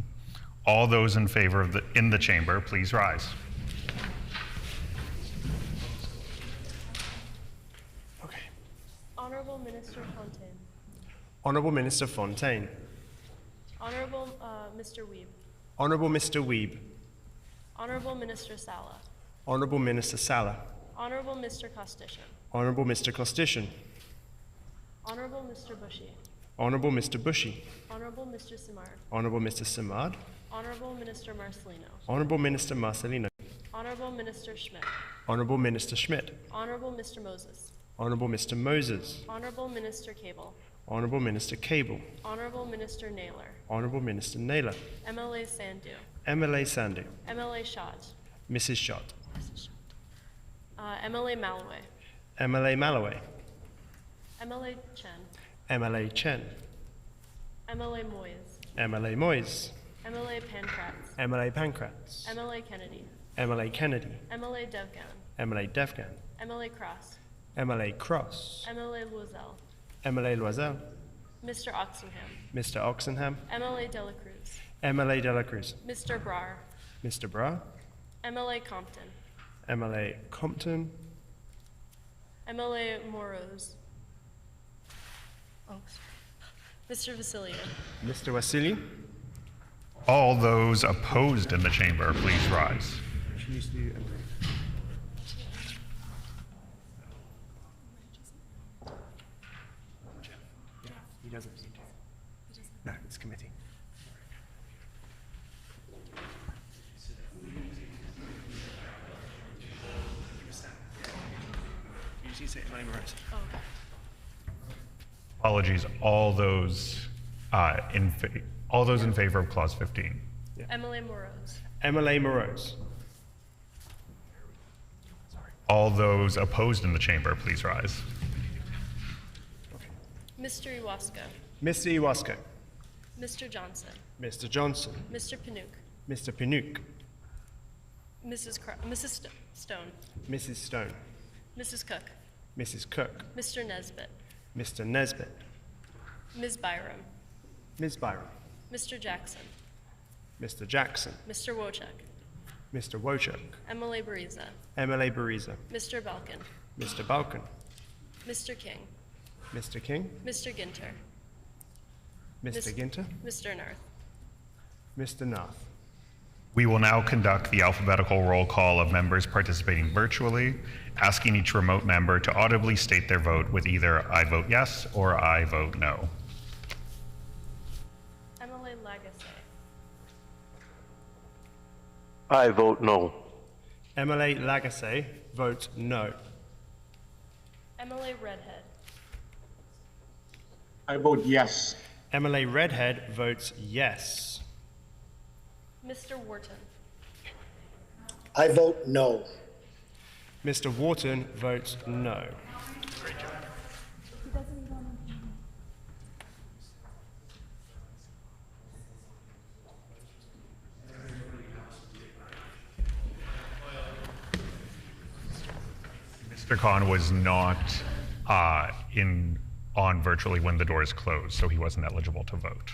All those in favor of in the chamber, please rise. Honorable Minister Fontaine. Honourable Minister Fontaine. Honorable Mr. Weeb. Honourable Mr. Weeb. Honorable Minister Sala. Honourable Minister Sala. Honorable Mr. Costician. Honourable Mr. Costician. Honorable Mr. Bushy. Honourable Mr. Bushy. Honorable Mr. Simard. Honourable Mr. Simard. Honorable Minister Marcelino. Honourable Minister Marcelino. Honorable Minister Schmidt. Honourable Minister Schmidt. Honorable Mr. Moses. Honourable Mr. Moses. Honorable Minister Cable. Honourable Minister Cable. Honorable Minister Naylor. Honourable Minister Naylor. MLA Sandu. MLA Sandu. MLA Schott. Mrs. Schott. MLA Malloway. MLA Malloway. MLA Chen. MLA Chen. MLA Moyes. MLA Moyes. MLA Pancratz. MLA Pancratz. MLA Kennedy. MLA Kennedy. MLA Devgan. MLA Devgan. MLA Cross. MLA Cross. MLA Loisel. MLA Loisel. Mr. Oxenham. Mr. Oxenham. MLA Dela Cruz. MLA De La Cruz. Mr. Brar. Mr. Bra. MLA Compton. MLA Compton. MLA Moroz. Oh, sorry. Mr. Vasiliev. Mr. Vasily. All those opposed in the chamber, please rise. He doesn't need to. No, it's committee. Usually say my name right. Apologies. All those in favor of clause 15. MLA Moroz. MLA Morose. All those opposed in the chamber, please rise. Mr. Iwasko. Mr. Iwasko. Mr. Johnson. Mr. Johnson. Mr. Panook. Mr. Pinook. Mrs. Stone. Mrs. Stone. Mrs. Cook. Mrs. Cook. Mr. Nesbitt. Mr. Nesbitt. Ms. Byram. Ms. Byram. Mr. Jackson. Mr. Jackson. Mr. Wojcik. Mr. Wojcik. MLA Bariza. MLA Bariza. Mr. Balkan. Mr. Balkan. Mr. King. Mr. King. Mr. Ginter. Mr. Ginter. Mr. Narth. Mr. Narth. We will now conduct the alphabetical roll call of members participating virtually, asking each remote member to audibly state their vote with either I vote yes or I vote no. MLA Lagasse. I vote no. MLA Lagasse votes no. MLA Redhead. I vote yes. MLA Redhead votes yes. Mr. Wharton. I vote no. Mr. Wharton votes no. Mr. Khan was not on virtually when the doors closed, so he wasn't eligible to vote.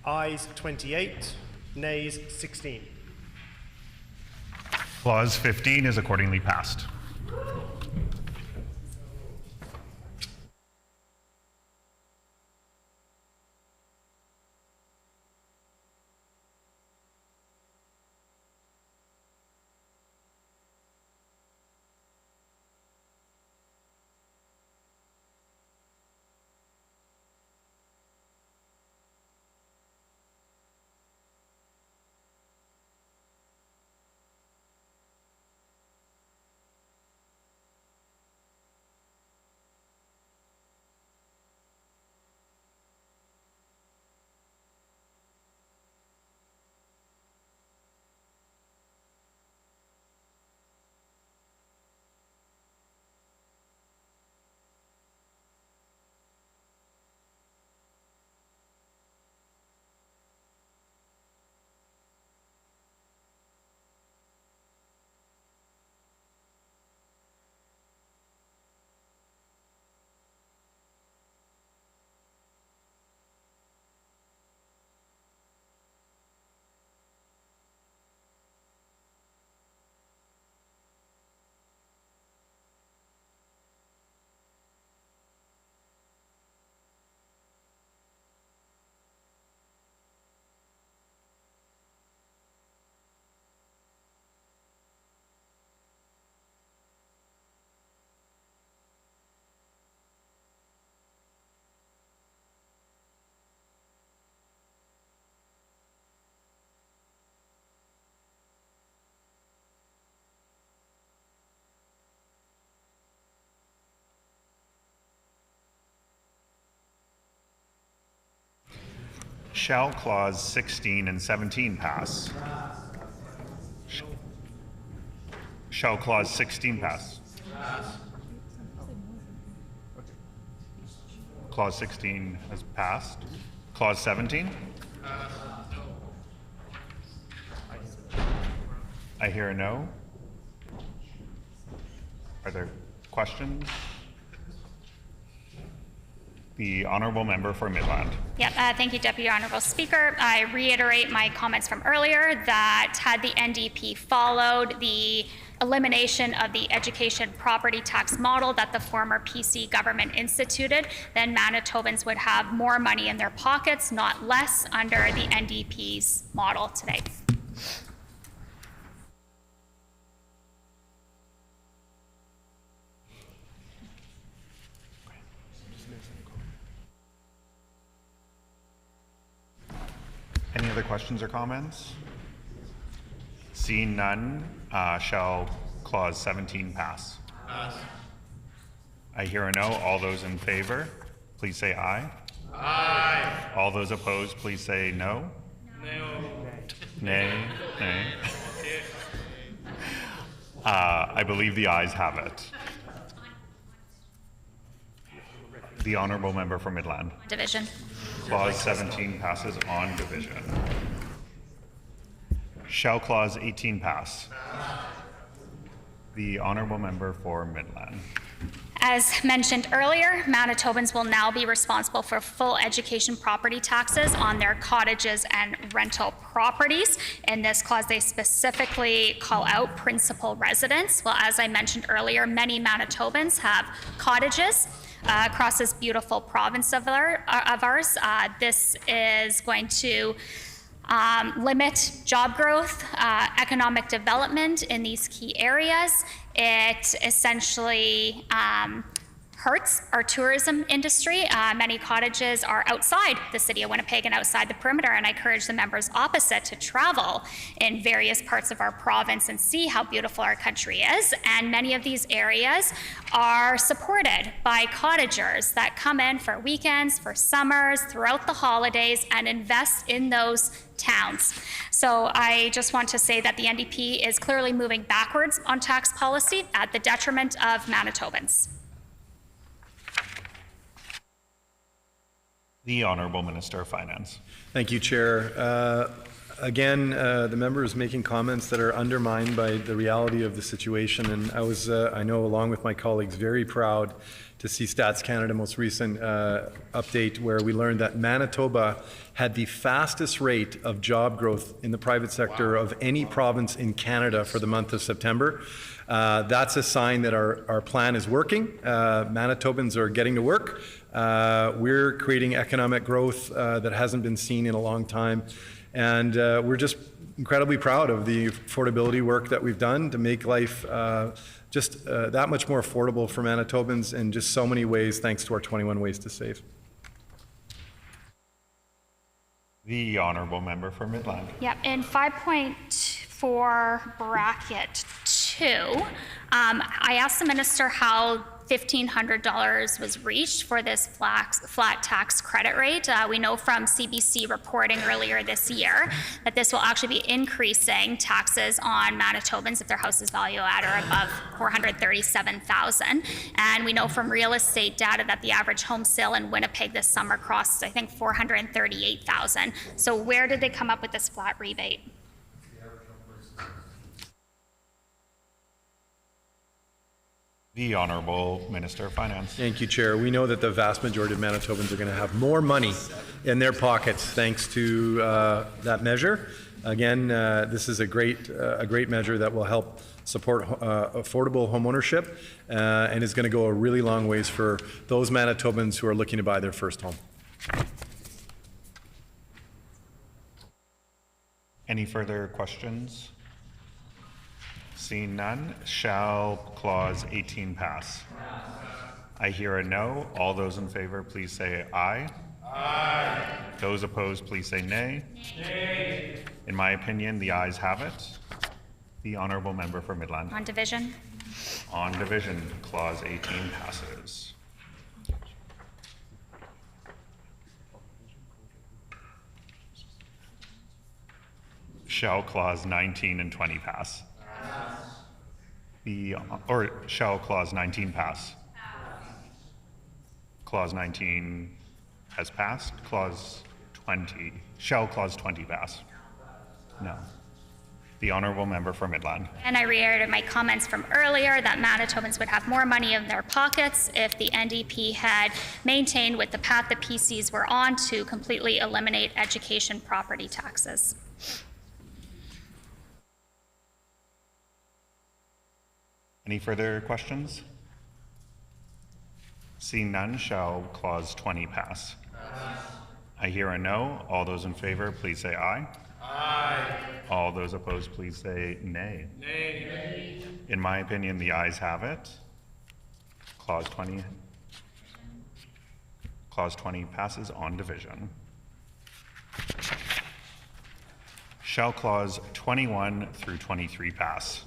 Ayes 28, nays 16. Clause 15 is accordingly passed. Shall Clause 16 and 17 pass? Shall Clause 16 pass? Clause 16 has passed. Clause 17? I hear a no. Are there questions? The Honourable Member for Midland. Yep, thank you, Deputy Honourable Speaker. I reiterate my comments from earlier that had the NDP followed the elimination of the education property tax model that the former PC government instituted, then Manitobans would have more money in their pockets, not less, under the NDP's model today. Any other questions or comments? Seeing none, shall Clause 17 pass? Pass. I hear a no. All those in favor, please say aye. Aye. All those opposed, please say no. No. Nay. Nay. I believe the ayes have it. The Honourable Member for Midland. Division. Clause 17 passes on division. Shall Clause 18 pass? The Honourable Member for Midland. As mentioned earlier, Manitobans will now be responsible for full education property taxes on their cottages and rental properties. In this clause, they specifically call out principal residents. Well, as I mentioned earlier, many Manitobans have cottages across this beautiful province of ours. This is going to limit job growth, economic development in these key areas. It essentially hurts our tourism industry. Many cottages are outside the city of Winnipeg and outside the perimeter, and I encourage the members opposite to travel in various parts of our province and see how beautiful our country is. And many of these areas are supported by cottagers that come in for weekends, for summers, throughout the holidays, and invest in those towns. So I just want to say that the NDP is clearly moving backwards on tax policy at the detriment of Manitobans. The Honourable Minister of Finance. Thank you, Chair. Again, the member is making comments that are undermined by the reality of the situation, and I was, I know, along with my colleagues, very proud to see Stats Canada most recent update where we learned that Manitoba had the fastest rate of job growth in the private sector of any province in Canada for the month of September. That's a sign that our plan is working. Manitobans are getting to work. We're creating economic growth that hasn't been seen in a long time. And we're just incredibly proud of the affordability work that we've done to make life just that much more affordable for Manitobans in just so many ways, thanks to our 21 Ways to Save. The Honourable Member for Midland. Yep, in 5.4 bracket 2, I asked the minister how $1,500 was reached for this flat tax credit rate. We know from CBC reporting earlier this year that this will actually be increasing taxes on Manitobans if their house is valued at or above $437,000. And we know from real estate data that the average home sale in Winnipeg this summer crossed, I think, $438,000. So where did they come up with this flat rebate? The Honourable Minister of Finance. Thank you, Chair. We know that the vast majority of Manitobans are going to have more money in their pockets thanks to that measure. Again, this is a great measure that will help support affordable homeownership and is going to go a really long ways for those Manitobans who are looking to buy their first home. Any further questions? Seeing none, shall Clause 18 pass? I hear a no. All those in favor, please say aye. Aye. Those opposed, please say nay. Nay. In my opinion, the ayes have it. The Honourable Member for Midland. On division. On division, Clause 18 passes. Shall Clause 19 and 20 pass? Or shall Clause 19 pass? Clause 19 has passed. Clause 20, shall Clause 20 pass? No. The Honourable Member for Midland. And I reiterated my comments from earlier that Manitobans would have more money in their pockets if the NDP had maintained with the path the PCs were on to completely eliminate education property taxes. Any further questions? Seeing none, shall Clause 20 pass? I hear a no. All those in favor, please say aye. Aye. All those opposed, please say nay. Nay. In my opinion, the ayes have it. Clause 20 passes on division. Shall Clause 21 through 23 pass?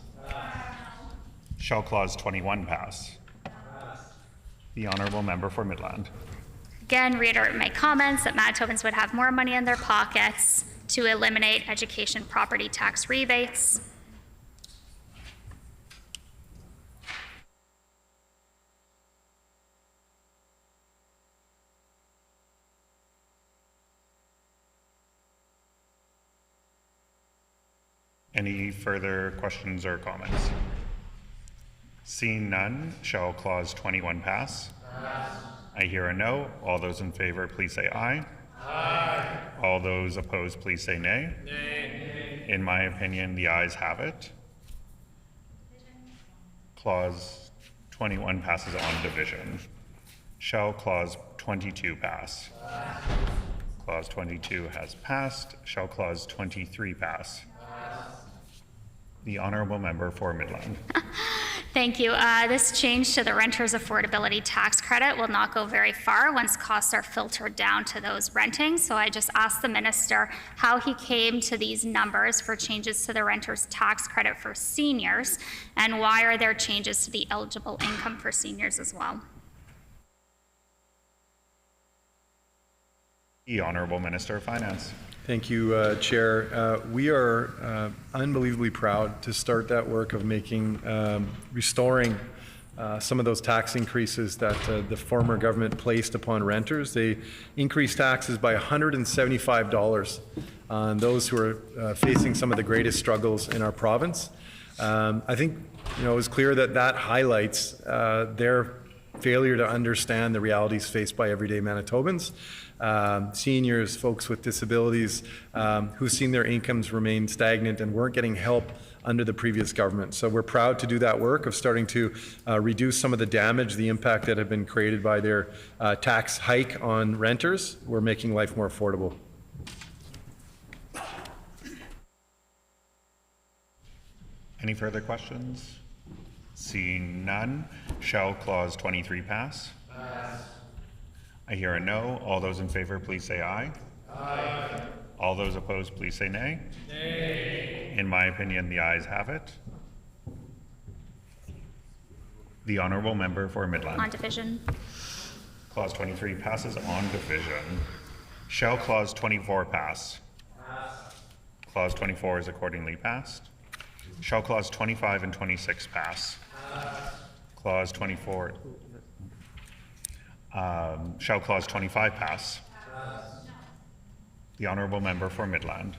Shall Clause 21 pass? The Honourable Member for Midland. Again, reiterate my comments that Manitobans would have more money in their pockets to eliminate education property tax rebates. Any further questions or comments? Seeing none, shall Clause 21 pass? I hear a no. All those in favor, please say aye. Aye. All those opposed, please say nay. Nay. In my opinion, the ayes have it. Clause 21 passes on division. Shall Clause 22 pass? Clause 22 has passed. Shall Clause 23 pass? The Honourable Member for Midland. Thank you. This change to the renter's affordability tax credit will not go very far once costs are filtered down to those renting. So I just asked the minister how he came to these numbers for changes to the renter's tax credit for seniors, and why are there changes to the eligible income for seniors as well? The Honourable Minister of Finance. Thank you, Chair. We are unbelievably proud to start that work of restoring some of those tax increases that the former government placed upon renters. They increased taxes by $175 on those who are facing some of the greatest struggles in our province. I think it was clear that highlights their failure to understand the realities faced by everyday Manitobans. Seniors, folks with disabilities who've seen their incomes remain stagnant and weren't getting help under the previous government. So we're proud to do that work of starting to reduce some of the damage, the impact that have been created by their tax hike on renters. We're making life more affordable. Any further questions? Seeing none, shall Clause 23 pass? I hear a no. All those in favor, please say aye. Aye. All those opposed, please say nay. Nay. In my opinion, the ayes have it. The Honourable Member for Midland. On division. Clause 23 passes on division. Shall Clause 24 pass? Clause 24 is accordingly passed. Shall Clause 25 and 26 pass? Clause 24. Shall Clause 25 pass? The Honourable Member for Midland.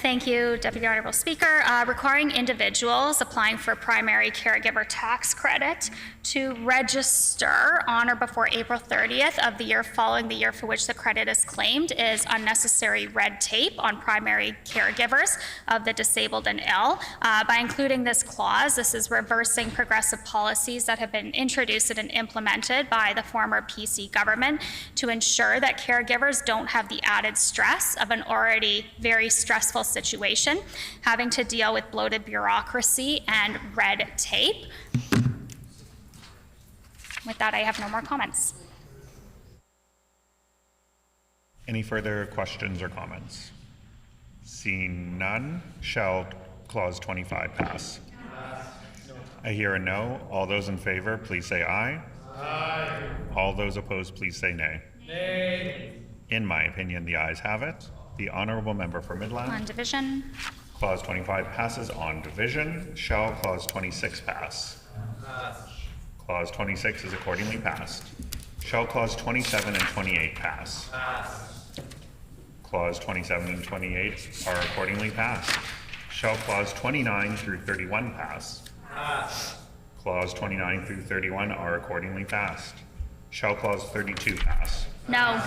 Thank you, Deputy Honourable Speaker. Requiring individuals applying for primary caregiver tax credit to register on or before April 30th of the year following the year for which the credit is claimed is unnecessary red tape on primary caregivers of the disabled and ill. By including this clause, this is reversing progressive policies that have been introduced and implemented by the former PC government to ensure that caregivers don't have the added stress of an already very stressful situation, having to deal with bloated bureaucracy and red tape. With that, I have no more comments. Any further questions or comments? Seeing none, shall Clause 25 pass? I hear a no. All those in favor, please say aye. Aye. All those opposed, please say nay. Nay. In my opinion, the ayes have it. The Honourable Member for Midland. On division. Clause 25 passes on division. Shall Clause 26 pass? Clause 26 is accordingly passed. Shall Clause 27 and 28 pass? Clause 27 and 28 are accordingly passed. Shall Clause 29 through 31 pass? Clause 29 through 31 are accordingly passed. Shall Clause 32 pass? No.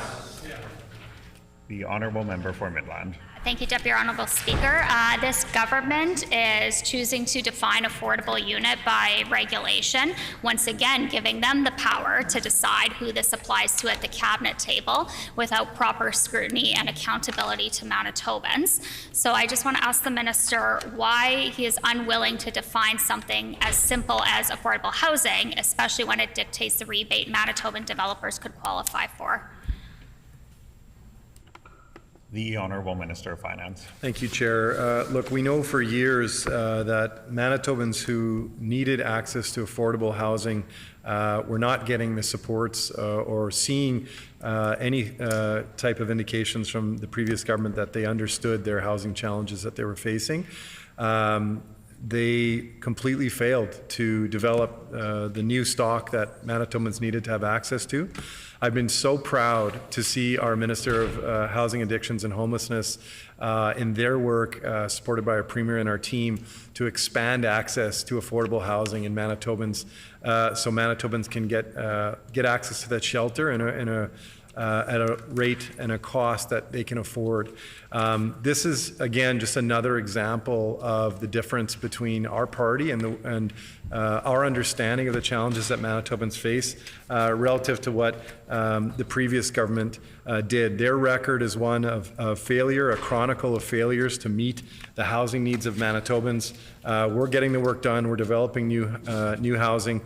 The Honourable Member for Midland. Thank you, Deputy Honourable Speaker. This government is choosing to define affordable unit by regulation, once again giving them the power to decide who this applies to at the cabinet table without proper scrutiny and accountability to Manitobans. So I just want to ask the Minister why he is unwilling to define something as simple as affordable housing, especially when it dictates the rebate Manitoban developers could qualify for. The Honourable Minister of Finance. Thank you, Chair. Look, we know for years that Manitobans who needed access to affordable housing were not getting the supports or seeing any type of indications from the previous government that they understood their housing challenges that they were facing. They completely failed to develop the new stock that Manitobans needed to have access to. I've been so proud to see our Minister of Housing, Addictions and Homelessness in their work, supported by our Premier and our team, to expand access to affordable housing in Manitobans, so Manitobans can get access to that shelter at a rate and a cost that they can afford. This is, again, just another example of the difference between our party and our understanding of the challenges that Manitobans face relative to what the previous government did. Their record is one of failure, a chronicle of failures to meet the housing needs of Manitobans. We're getting the work done. We're developing new housing,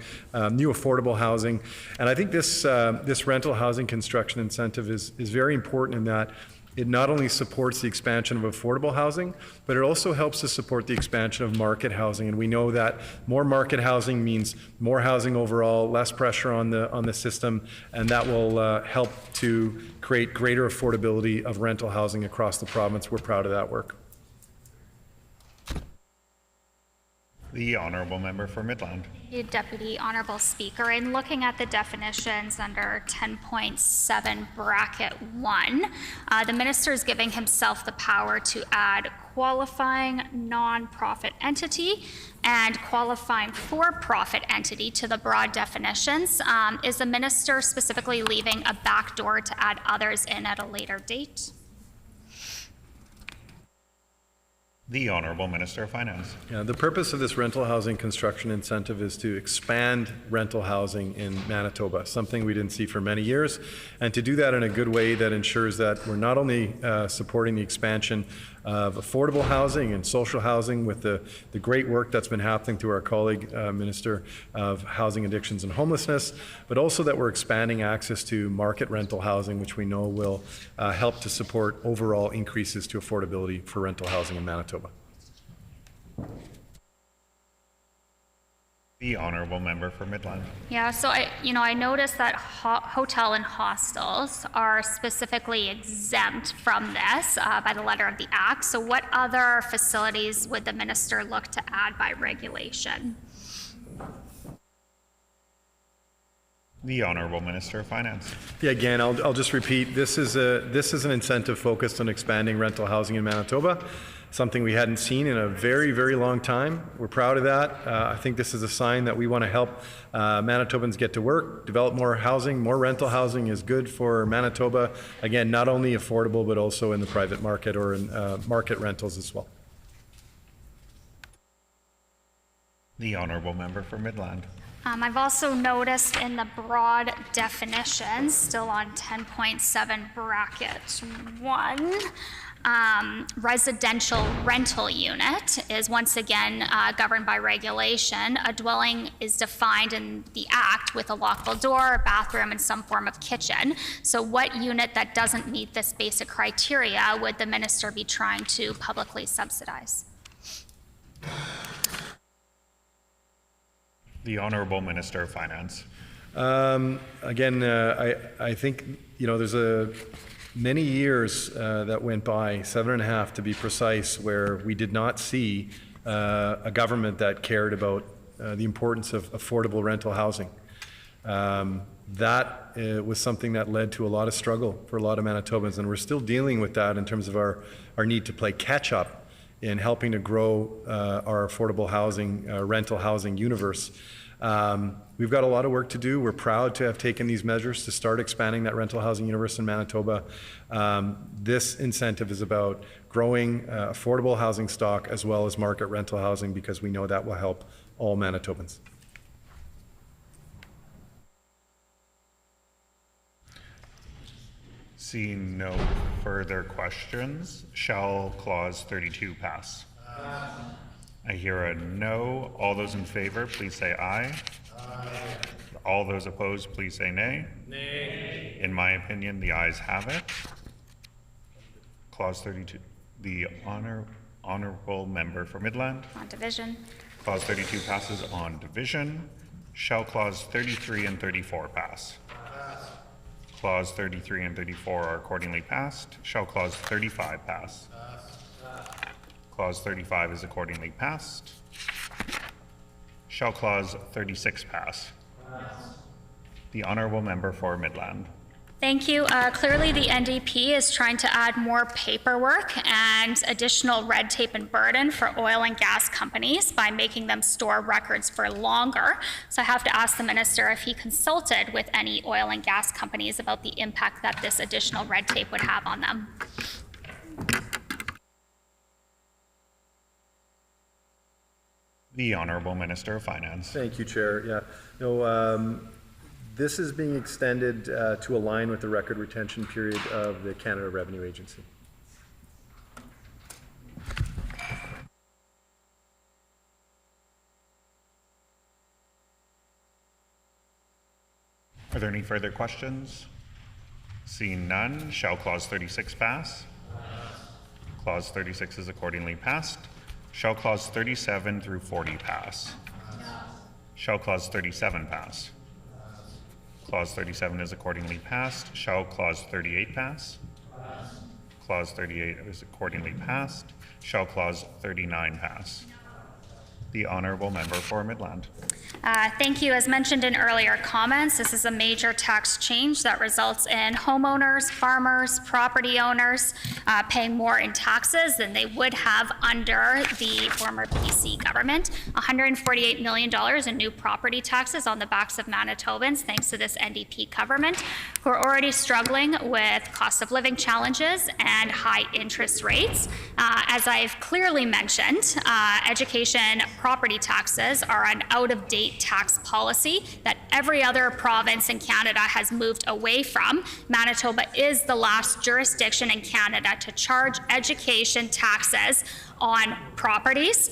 new affordable housing. And I think this rental housing construction incentive is very important in that it not only supports the expansion of affordable housing, but it also helps to support the expansion of market housing. And we know that more market housing means more housing overall, less pressure on the system, and that will help to create greater affordability of rental housing across the province. We're proud of that work. The Honourable Member for Midland. Thank you, Deputy Honourable Speaker. In looking at the definitions under 10.7 bracket 1, the Minister is giving himself the power to add qualifying non-profit entity and qualifying for-profit entity to the broad definitions. Is the Minister specifically leaving a backdoor to add others in at a later date? The Honourable Minister of Finance. Yeah, the purpose of this rental housing construction incentive is to expand rental housing in Manitoba, something we didn't see for many years, and to do that in a good way that ensures that we're not only supporting the expansion of affordable housing and social housing with the great work that's been happening through our colleague, Minister of Housing, Addictions and Homelessness, but also that we're expanding access to market rental housing, which we know will help to support overall increases to affordability for rental housing in Manitoba. The Honourable Member for Midland. Yeah, so I noticed that hotel and hostels are specifically exempt from this by the letter of the Act. So what other facilities would the Minister look to add by regulation? The Honourable Minister of Finance. Yeah, again, I'll just repeat, this is an incentive focused on expanding rental housing in Manitoba, something we hadn't seen in a very, very long time. We're proud of that. I think this is a sign that we want to help Manitobans get to work, develop more housing. More rental housing is good for Manitoba. Again, not only affordable, but also in the private market or in market rentals as well. The Honourable Member for Midland. I've also noticed in the broad definitions, still on 10.7 bracket 1, residential rental unit is once again governed by regulation. A dwelling is defined in the Act with a lockable door, a bathroom, and some form of kitchen. So what unit that doesn't meet this basic criteria would the Minister be trying to publicly subsidize? The Honourable Minister of Finance. Again, I think there's many years that went by, 7.5 to be precise, where we did not see a government that cared about the importance of affordable rental housing. That was something that led to a lot of struggle for a lot of Manitobans, and we're still dealing with that in terms of our need to play catch up in helping to grow our affordable housing, rental housing universe. We've got a lot of work to do. We're proud to have taken these measures to start expanding that rental housing universe in Manitoba. This incentive is about growing affordable housing stock as well as market rental housing, because we know that will help all Manitobans. Seeing no further questions, shall clause 32 pass? I hear a no. All those in favor, please say aye. All those opposed, please say nay. Nay. In my opinion, the ayes have it. Clause 32. The honorable member for Midland. On division. Clause 32 passes on division. Shall clause 33 and 34 pass? Clause 33 and 34 are accordingly passed. Shall clause 35 pass? Clause 35 is accordingly passed. Shall clause 36 pass? The honorable member for Midland. Thank you. Clearly, the NDP is trying to add more paperwork and additional red tape and burden for oil and gas companies by making them store records for longer. So I have to ask the minister if he consulted with any oil and gas companies about the impact that this additional red tape would have on them. The Honourable Minister of Finance. Thank you, Chair. Yeah. No, this is being extended to align with the record retention period of the Canada Revenue Agency. Are there any further questions? Seeing none, shall clause 36 pass? Clause 36 is accordingly passed. Shall clause 37 through 40 pass? Shall clause 37 pass? Clause 37 is accordingly passed. Shall clause 38 pass? Clause 38 is accordingly passed. Shall clause 39 pass? The honourable member for Midland. Thank you. As mentioned in earlier comments, this is a major tax change that results in homeowners, farmers, property owners paying more in taxes than they would have under the former PC government. $148 million in new property taxes on the backs of Manitobans, thanks to this NDP government, who are already struggling with cost of living challenges and high interest rates. As I've clearly mentioned, education property taxes are an out-of-date tax policy that every other province in Canada has moved away from. Manitoba is the last jurisdiction in Canada to charge education taxes on properties.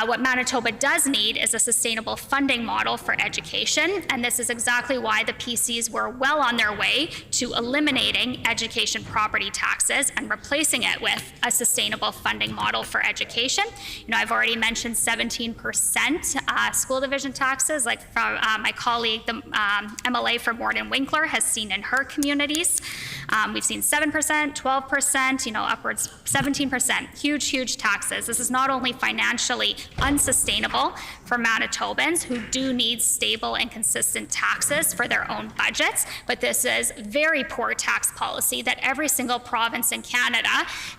What Manitoba does need is a sustainable funding model for education, and this is exactly why the PCs were well on their way to eliminating education property taxes and replacing it with a sustainable funding model for education. You know, I've already mentioned 17% school division taxes, like from my colleague, the MLA for Morden Winkler, has seen in her communities. We've seen 7%, 12%, you know, upwards 17%, huge, huge taxes. This is not only financially unsustainable for Manitobans who do need stable and consistent taxes for their own budgets, but this is very poor tax policy that every single province in Canada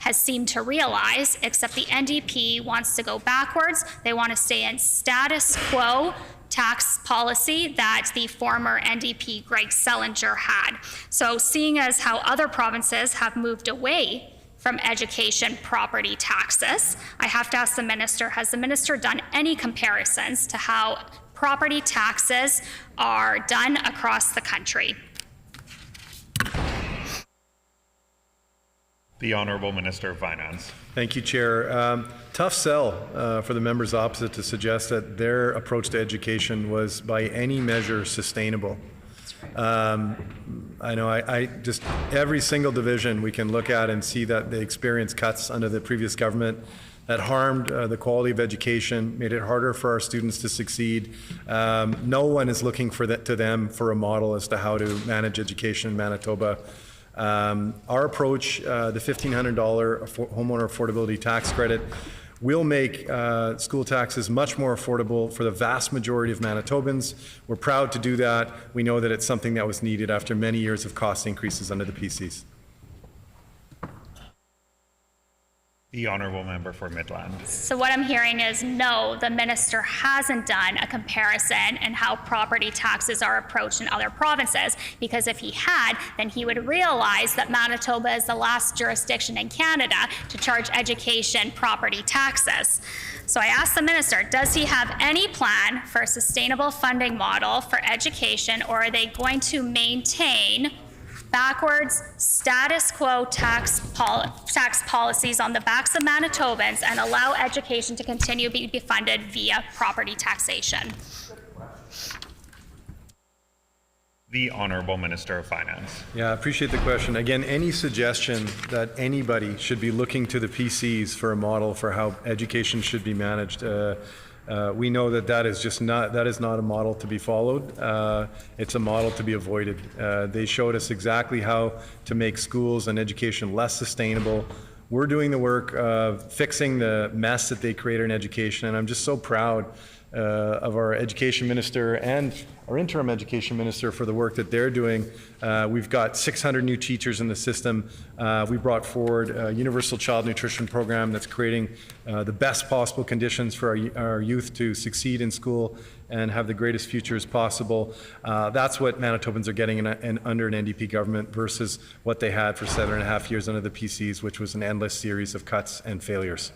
has seemed to realize, except the NDP wants to go backwards. They want to stay in status quo tax policy that the former NDP Greg Selinger had. So seeing as how other provinces have moved away from education property taxes, I have to ask the minister, has the minister done any comparisons to how property taxes are done across the country? The Honourable Minister of Finance. Thank you, Chair. Tough sell for the members opposite to suggest that their approach to education was by any measure sustainable. I know I just, every single division we can look at and see that they experienced cuts under the previous government that harmed the quality of education, made it harder for our students to succeed. No one is looking to them for a model as to how to manage education in Manitoba. Our approach, the $1,500 homeowner affordability tax credit, will make school taxes much more affordable for the vast majority of Manitobans. We're proud to do that. We know that it's something that was needed after many years of cost increases under the PCs. The honourable member for Midland. So what I'm hearing is no, the minister hasn't done a comparison in how property taxes are approached in other provinces, because if he had, then he would realize that Manitoba is the last jurisdiction in Canada to charge education property taxes. So I asked the minister, does he have any plan for a sustainable funding model for education, or are they going to maintain backwards status quo tax policies on the backs of Manitobans and allow education to continue to be funded via property taxation? The Honourable Minister of Finance. Yeah, I appreciate the question. Again, any suggestion that anybody should be looking to the PCs for a model for how education should be managed, we know that that is not a model to be followed. It's a model to be avoided. They showed us exactly how to make schools and education less sustainable. We're doing the work of fixing the mess that they created in education, and I'm just so proud of our education minister and our interim education minister for the work that they're doing. We've got 600 new teachers in the system. We brought forward a universal child nutrition program that's creating the best possible conditions for our youth to succeed in school and have the greatest futures possible. That's what Manitobans are getting under an NDP government versus what they had for 7.5 years under the PCs, which was an endless series of cuts and failures.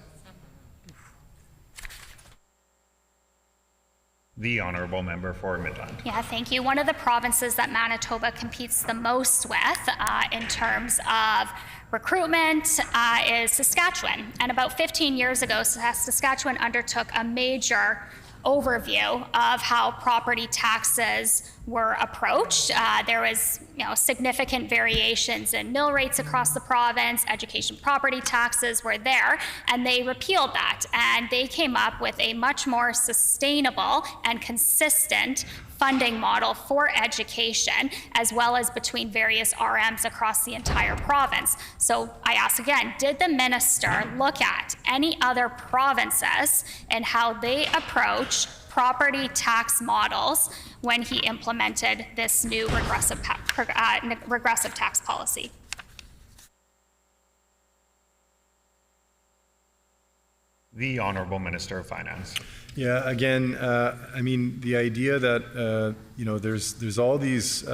The Honourable Member for Midland. Yeah, thank you. One of the provinces that Manitoba competes the most with in terms of recruitment is Saskatchewan. And about 15 years ago, Saskatchewan undertook a major overview of how property taxes were approached. There was, significant variations in mill rates across the province. Education property taxes were there, and they repealed that. And they came up with a much more sustainable and consistent funding model for education, as well as between various RMs across the entire province. So I ask again, did the minister look at any other provinces and how they approach property tax models when he implemented this new regressive tax policy? The Honourable Minister of Finance. Yeah, again, the idea that, there's all these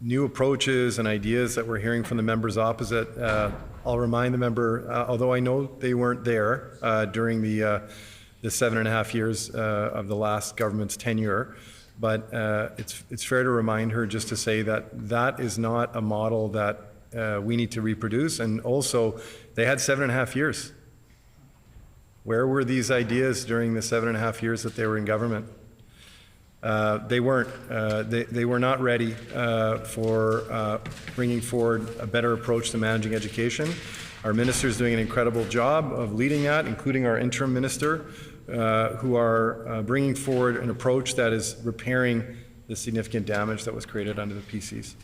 new approaches and ideas that we're hearing from the members opposite. I'll remind the member, although I know they weren't there during the 7.5 years of the last government's tenure, but it's fair to remind her just to say that that is not a model that we need to reproduce. And also, they had 7.5 years. Where were these ideas during the 7.5 years that they were in government? They weren't. They were not ready for bringing forward a better approach to managing education. Our minister is doing an incredible job of leading that, including our interim minister, who are bringing forward an approach that is repairing the significant damage that was created under the PCs.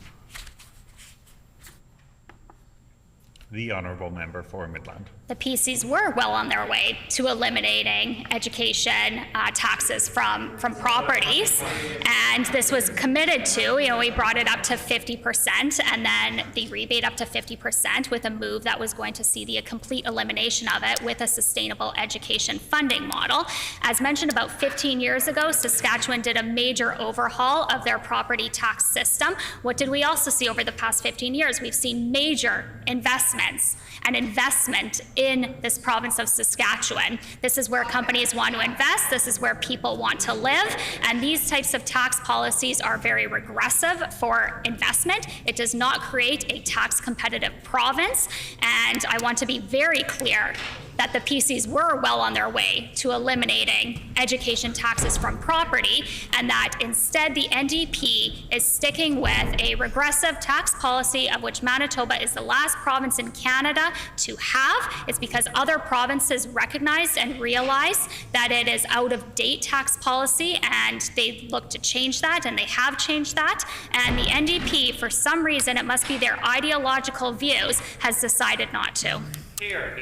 The Honourable Member for Midland. The PCs were well on their way to eliminating education taxes from properties, and this was committed to. We brought it up to 50%, and then the rebate up to 50%, with a move that was going to see the complete elimination of it with a sustainable education funding model. As mentioned, about 15 years ago, Saskatchewan did a major overhaul of their property tax system. What did we also see over the past 15 years? We've seen major investments and investment in this province of Saskatchewan. This is where companies want to invest. This is where people want to live. And these types of tax policies are very regressive for investment. It does not create a tax competitive province. And I want to be very clear that the PCs were well on their way to eliminating education taxes from property, and that instead the NDP is sticking with a regressive tax policy of which Manitoba is the last province in Canada to have. It's because other provinces recognized and realized that it is out of date tax policy, and they look to change that, and they have changed that. And the NDP, for some reason, it must be their ideological views, has decided not to. Here,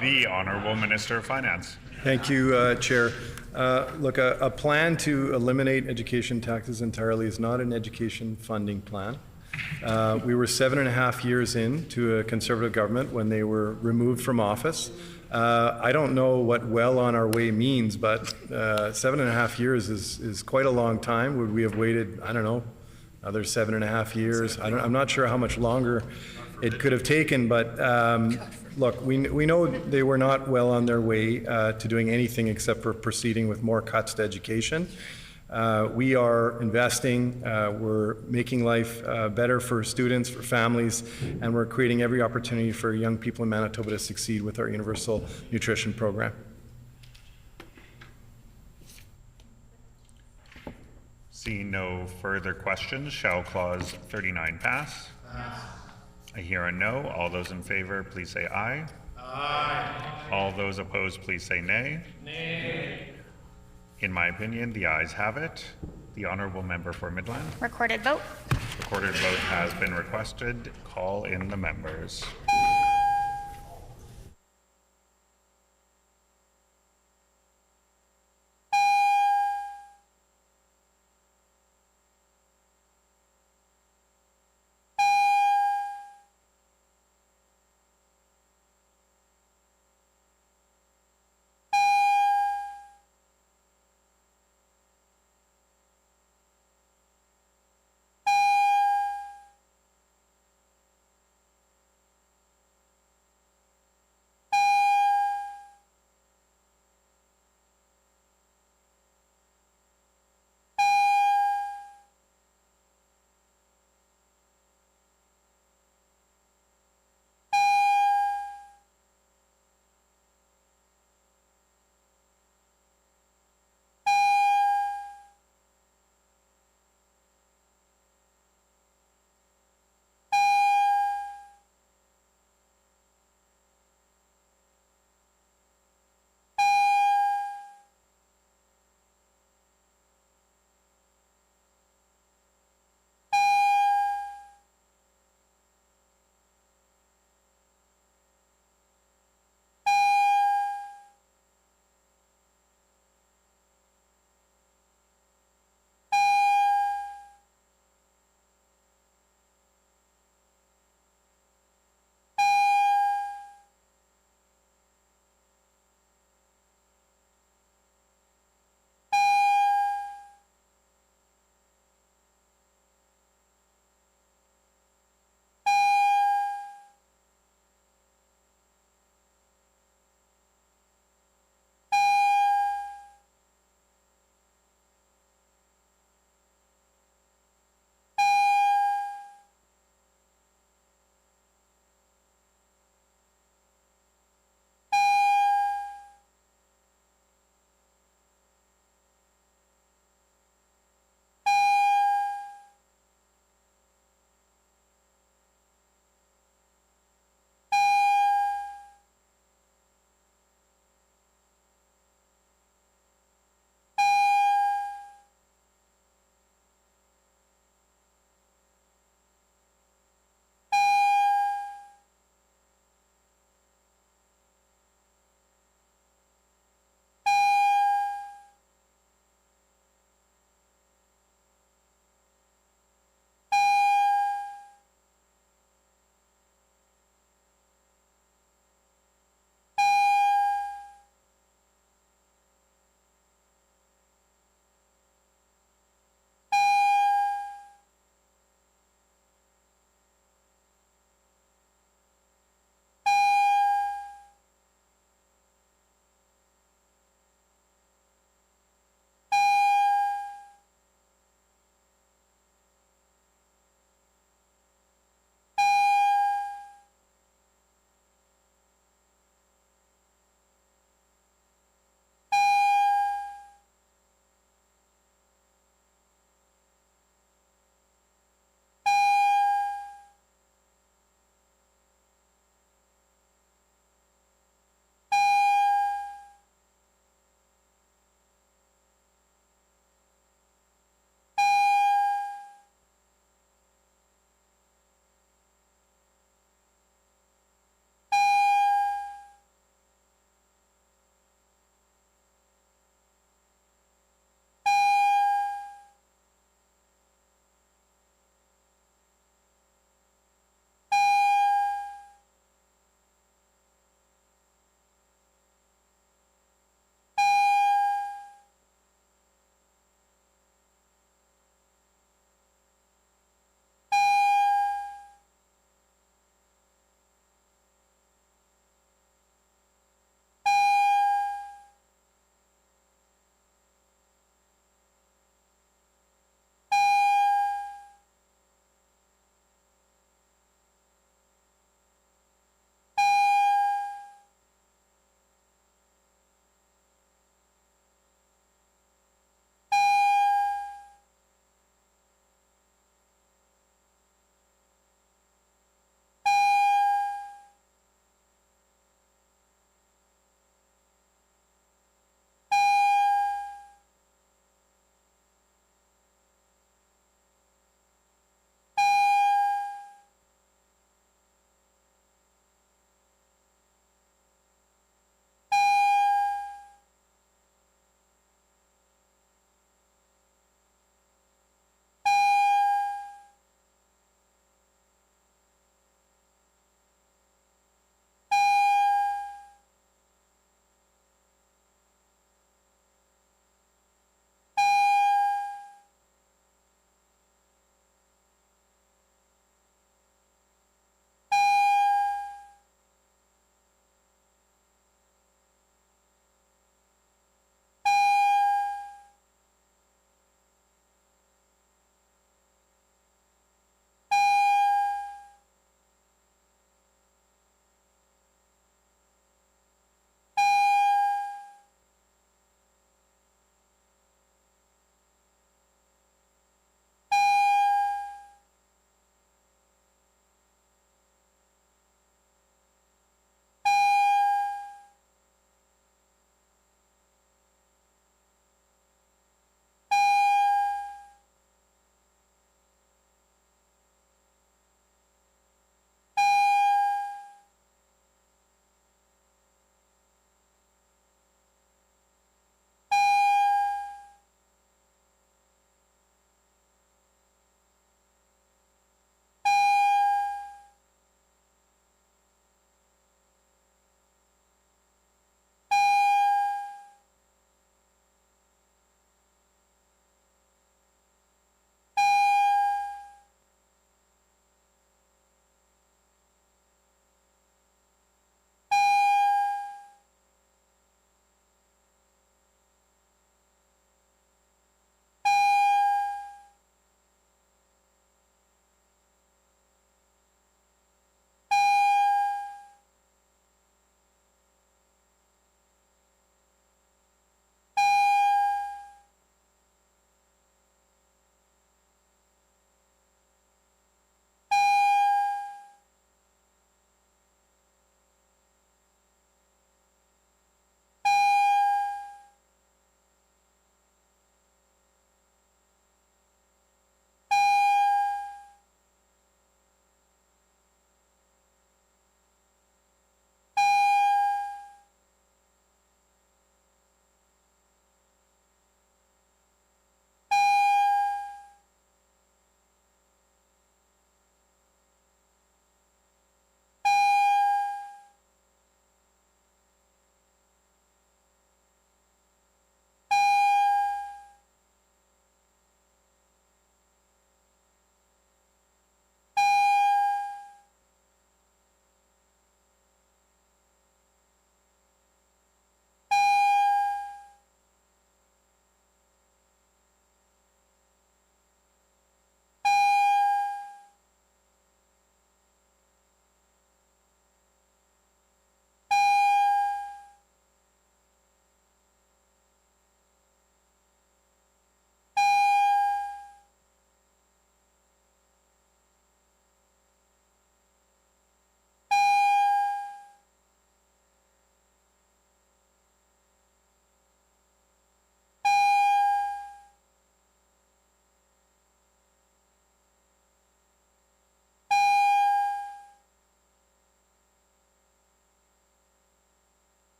The Honourable Minister of Finance. Thank you, Chair. Look, a plan to eliminate education taxes entirely is not an education funding plan. We were 7.5 years into a Conservative government when they were removed from office. I don't know what well on our way means, but 7.5 years is quite a long time. Would we have waited, I don't know, another 7.5 years? I'm not sure how much longer it could have taken, but look, we know they were not well on their way to doing anything except for proceeding with more cuts to education. We are investing, we're making life better for students, for families, and we're creating every opportunity for young people in Manitoba to succeed with our universal nutrition program. Seeing no further questions, shall Clause 39 pass? Pass. I hear a no. All those in favor, please say aye. Aye. All those opposed, please say nay. Nay. In my opinion, the ayes have it. The Honourable Member for Midland. Recorded vote. Recorded vote has been requested. Call in the members.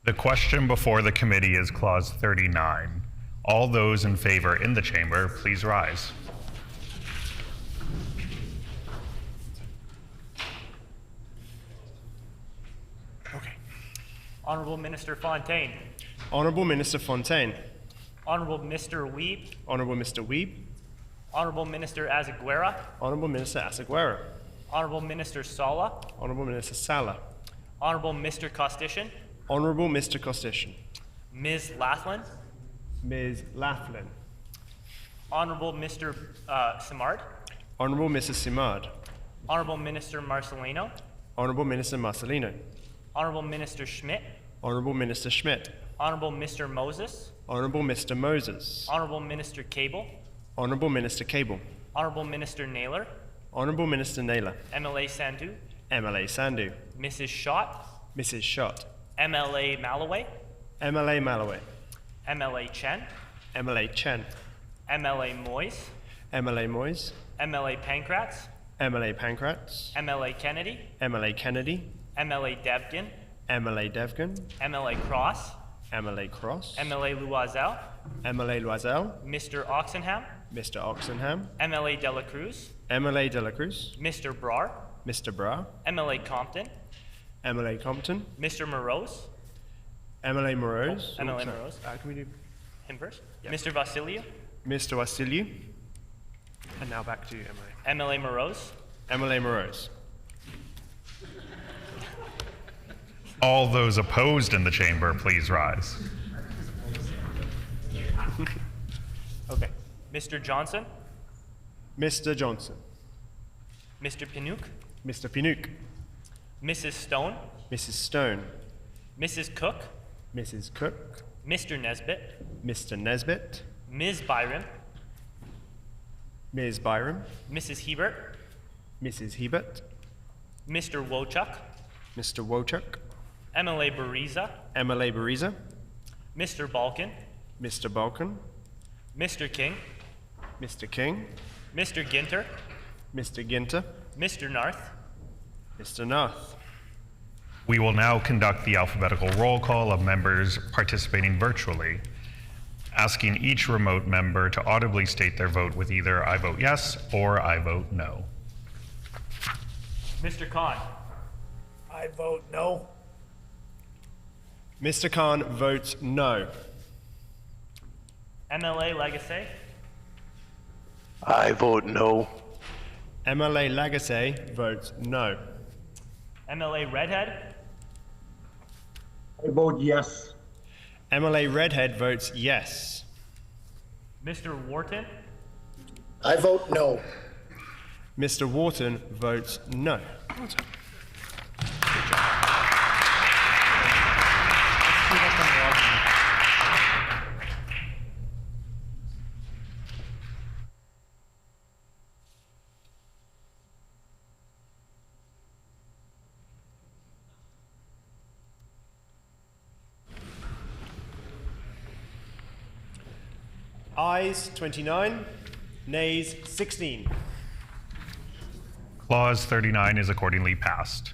The question before the committee is Clause 39. All those in favor in the chamber, please rise. Honorable Minister Fontaine. Honourable Minister Fontaine. Honorable Mr. Weeb. Honourable Mr. Weeb. Honorable Minister Azaguera. Honourable Minister Asaguera. Honorable Minister Sala. Honourable Minister Sala. Honorable Mr. Costician. Honourable Mr. Costician. Ms. Laughlin. Ms. Laughlin. Honorable Mr. Simard. Honourable Mrs. Simard. Honorable Minister Marcelino. Honourable Minister Marcelino. Honorable Minister Schmidt. Honourable Minister Schmidt. Honorable Mr. Moses. Honourable Mr. Moses. Honorable Minister Cable. Honourable Minister Cable. Honorable Minister Naylor. Honourable Minister Naylor. MLA Sandhu. MLA Sandhu. Mrs. Schott. Mrs. Schott. MLA Malloway. MLA Malloway. MLA Chen. MLA Chen. MLA Moyes. MLA Moyes. MLA Pankratz. MLA Pankratz. MLA Kennedy. MLA Kennedy. MLA Devgan. MLA Devgan. MLA Cross. MLA Cross. MLA Loisel. MLA Loisel. Mr. Oxenham. Mr. Oxenham. MLA Dela Cruz. MLA De La Cruz. Mr. Brar. Mr. Bra. MLA Compton. MLA Compton. Mr. Morose. MLA Morose. MLA Morose. Can we do Him first. Mr. Vasiliou. Mr. Vasiliou? And now back to you, MLA. MLA Morose. MLA Morose. All those opposed in the chamber, please rise. Okay. Mr. Johnson. Mr. Johnson. Mr. Pinouk. Mr. Pinouk. Mrs. Stone. Mrs. Stone. Mrs. Cook. Mrs. Cook. Mr. Nesbitt. Mr. Nesbitt. Ms. Byron. Ms. Byram. Mrs. Hebert. Mrs. Hebert. Mr. Wochuk. Mr. Wochuk. MLA Bariza. MLA Bariza. Mr. Balkan. Mr. Balkan. Mr. King. Mr. King. Mr. Ginter. Mr. Ginter. Mr. Narth. Mr. Narth. We will now conduct the alphabetical roll call of members participating virtually, asking each remote member to audibly state their vote with either I vote yes or I vote no. Mr. Khan. I vote no. Mr. Khan votes no. MLA Legacy. I vote no. MLA Lagasse votes no. MLA Redhead. I vote yes. MLA Redhead votes yes. Mr. Wharton. I vote no. Mr. Wharton votes no. Ayes 29, nays 16. Clause 39 is accordingly passed.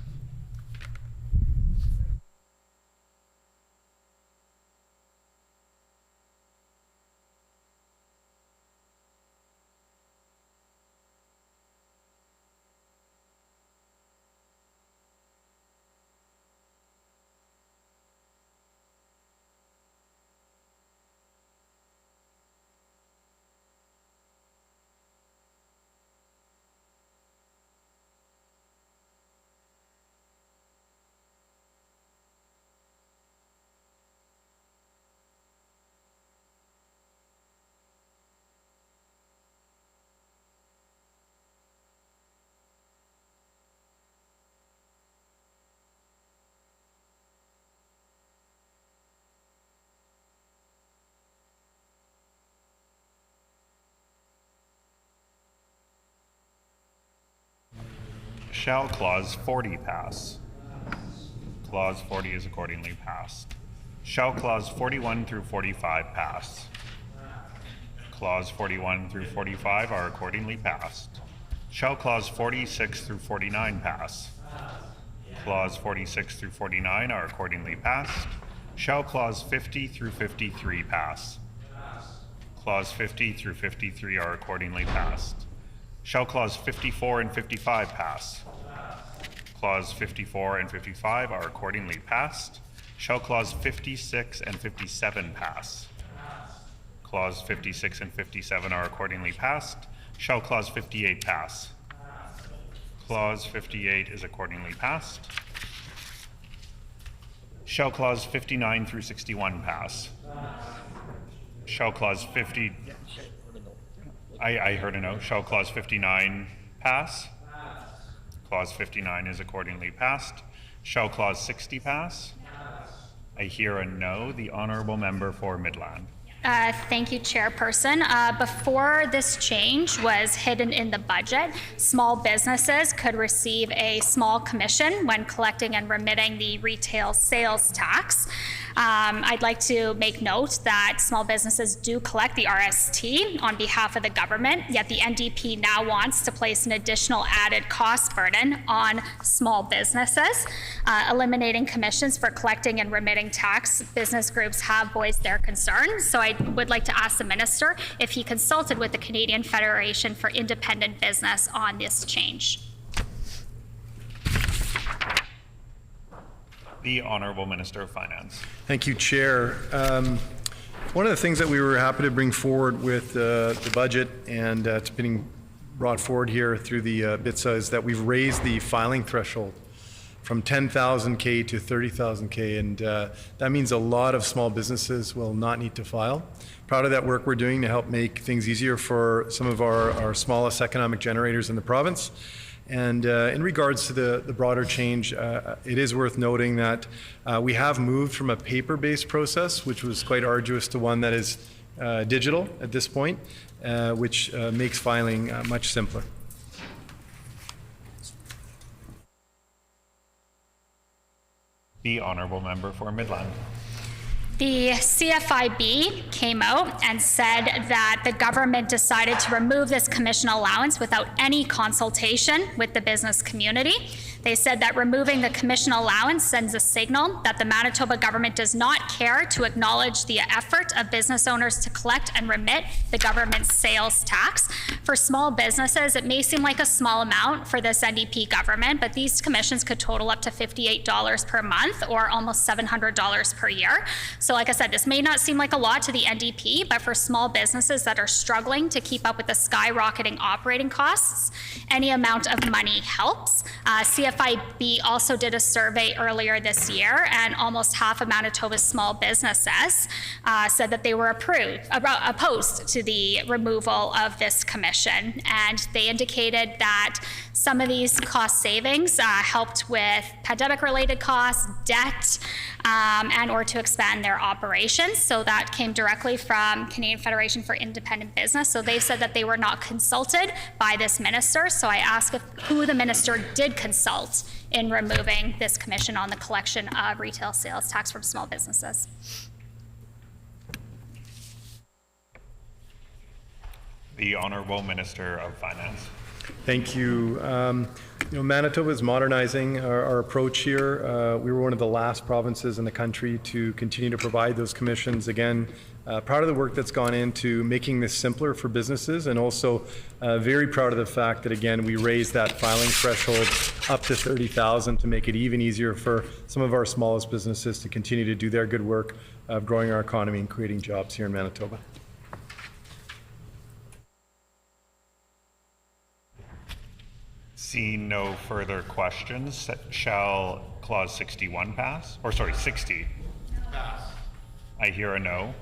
Shall Clause 40 pass? Clause 40 is accordingly passed. Shall Clause 41 through 45 pass? Clause 41 through 45 are accordingly passed. Shall Clause 46 through 49 pass? Clause 46 through 49 are accordingly passed. Shall Clause 50 through 53 pass? Clause 50 through 53 are accordingly passed. Shall Clause 54 and 55 pass? Clause 54 and 55 are accordingly passed. Shall Clause 56 and 57 pass? Clause 56 and 57 are accordingly passed. Shall Clause 58 pass? Clause 58 is accordingly passed. Shall Clause 59 through 61 pass? Shall Clause 50... I heard a no. Shall Clause 59 pass? Clause 59 is accordingly passed. Shall Clause 60 pass? I hear a no. The honourable member for Midland. Thank you, Chairperson. Before this change was hidden in the budget, small businesses could receive a small commission when collecting and remitting the retail sales tax. I'd like to make note that small businesses do collect the RST on behalf of the government, yet the NDP now wants to place an additional added cost burden on small businesses. Eliminating commissions for collecting and remitting tax, business groups have voiced their concerns. So I would like to ask the minister if he consulted with the Canadian Federation for Independent Business on this change. The Honourable Minister of Finance. Thank you, Chair. One of the things that we were happy to bring forward with the budget, and it's being brought forward here through the BITSA, is that we've raised the filing threshold from 10,000 to 30,000 and that means a lot of small businesses will not need to file. Proud of that work we're doing to help make things easier for some of our smallest economic generators in the province. And in regards to the broader change, it is worth noting that we have moved from a paper-based process, which was quite arduous, to one that is digital at this point, which makes filing much simpler. The Honourable Member for Midland. The CFIB came out and said that the government decided to remove this commission allowance without any consultation with the business community. They said that removing the commission allowance sends a signal that the Manitoba government does not care to acknowledge the effort of business owners to collect and remit the government's sales tax. For small businesses, it may seem like a small amount for this NDP government, but these commissions could total up to $58 per month or almost $700 per year. So like I said, this may not seem like a lot to the NDP, but for small businesses that are struggling to keep up with the skyrocketing operating costs, any amount of money helps. CFIB also did a survey earlier this year, and almost half of Manitoba's small businesses said that they were opposed to the removal of this commission. And they indicated that some of these cost savings helped with pandemic-related costs, debt, and or to expand their operations. So that came directly from Canadian Federation for Independent Business. So they said that they were not consulted by this minister. So I asked who the minister did consult in removing this commission on the collection of retail sales tax from small businesses. The Honourable Minister of Finance. Thank you. Manitoba is modernizing our approach here. We were one of the last provinces in the country to continue to provide those commissions. Again, proud of the work that's gone into making this simpler for businesses, and also very proud of the fact that, again, we raised that filing threshold up to 30,000 to make it even easier for some of our smallest businesses to continue to do their good work of growing our economy and creating jobs here in Manitoba. Seeing no further questions, shall Clause 61 pass? Or sorry, 60. Pass. I hear a no.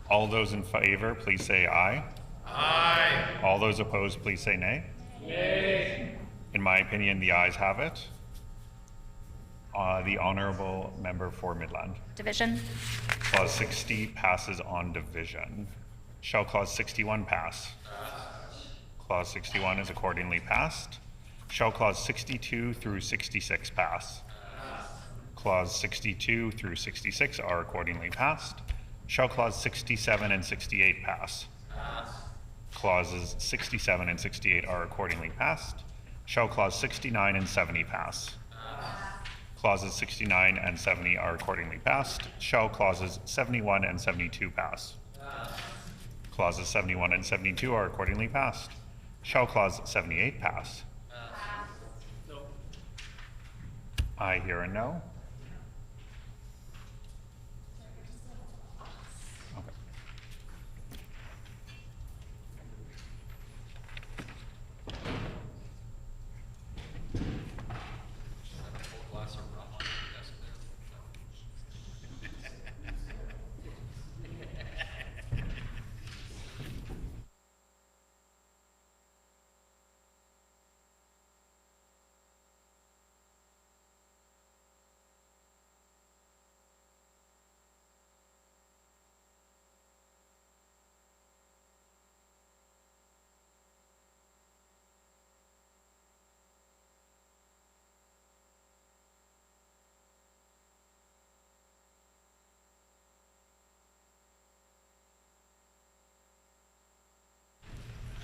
All those in favor, please say aye. Aye. All those opposed, please say nay. Nay. In my opinion, the ayes have it. The Honourable Member for Midland. Division. Clause 60 passes on division. Shall Clause 61 pass? Pass. Clause 61 is accordingly passed. Shall Clause 62 through 66 pass? Pass. Clause 62 through 66 are accordingly passed. Shall Clause 67 and 68 pass? Pass. Clauses 67 and 68 are accordingly passed. Shall Clause 69 and 70 pass? Pass. Clauses 69 and 70 are accordingly passed. Shall clauses 71 and 72 pass? Clauses 71 and 72 are accordingly passed. Shall clause 78 pass? No. I hear a no. Okay.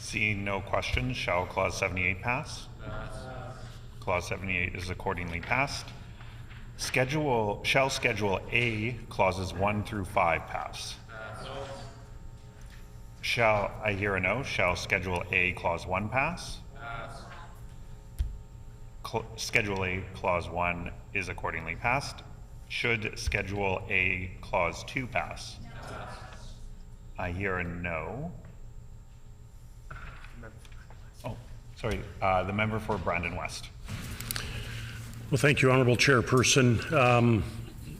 Seeing no questions, shall clause 78 pass? Clause 78 is accordingly passed. Shall Schedule A clauses 1 through 5 pass? Shall, I hear a no, shall Schedule A clause 1 pass? Schedule A clause 1 is accordingly passed. Should Schedule A clause 2 pass? I hear a no. Oh, sorry, the member for Brandon West. Well, thank you, Honourable Chairperson.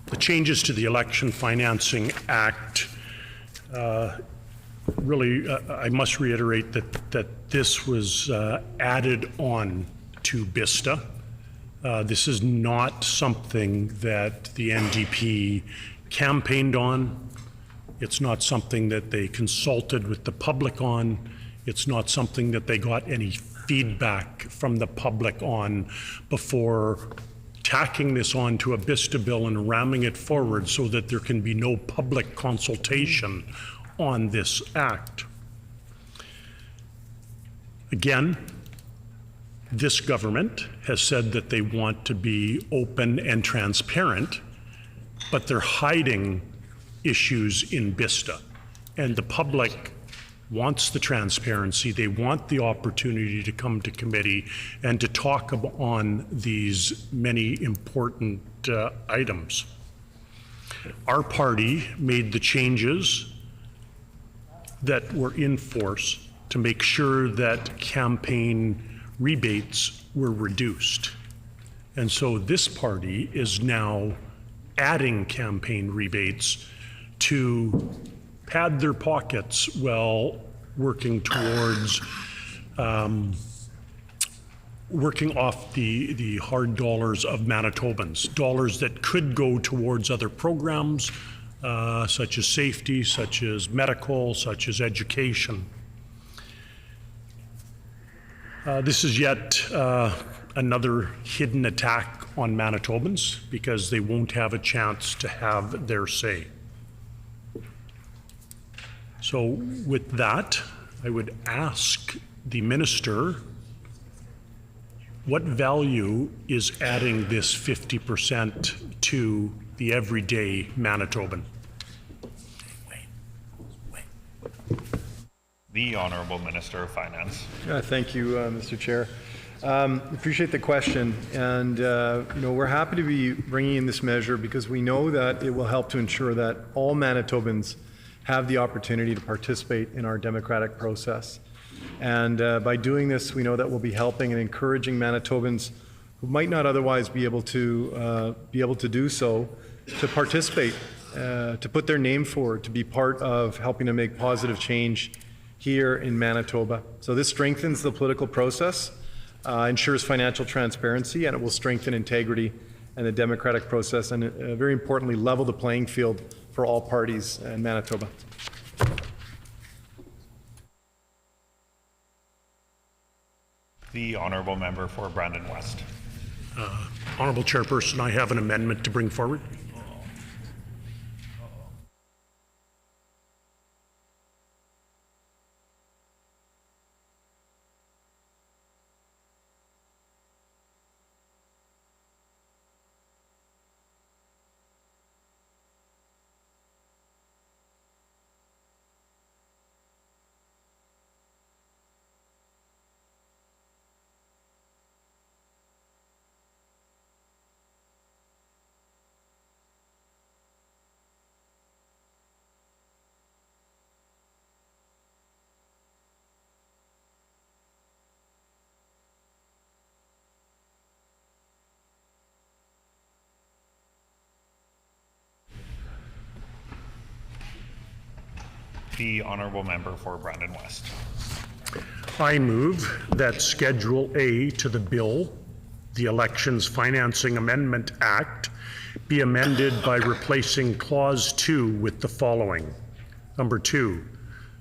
The changes to the Election Financing Act, really, I must reiterate that this was added on to BISTA. This is not something that the NDP campaigned on. It's not something that they consulted with the public on. It's not something that they got any feedback from the public on before tacking this onto a BISTA bill and ramming it forward so that there can be no public consultation on this act. Again, this government has said that they want to be open and transparent, but they're hiding issues in BISTA. And the public wants the transparency. They want the opportunity to come to committee and to talk on these many important items. Our party made the changes that were in force to make sure that campaign rebates were reduced. And so this party is now adding campaign rebates to pad their pockets while working towards working off the hard dollars of Manitobans, dollars that could go towards other programs such as safety, such as medical, such as education. This is yet another hidden attack on Manitobans because they won't have a chance to have their say. So with that, I would ask the minister, what value is adding this 50% to the everyday Manitoban? The Honourable Minister of Finance. Thank you, Mr. Chair. Appreciate the question, and we're happy to be bringing in this measure because we know that it will help to ensure that all Manitobans have the opportunity to participate in our democratic process. And by doing this, we know that we'll be helping and encouraging Manitobans who might not otherwise be able to do so to participate, to put their name forward, to be part of helping to make positive change here in Manitoba. So this strengthens the political process, ensures financial transparency, and it will strengthen integrity and the democratic process, and very importantly, level the playing field for all parties in Manitoba. The Honourable Member for Brandon West. Honourable Chairperson, I have an amendment to bring forward. The honourable member for Brandon West. I move that Schedule A to the bill, the Elections Financing Amendment Act, be amended by replacing Clause 2 with the following. Number 2,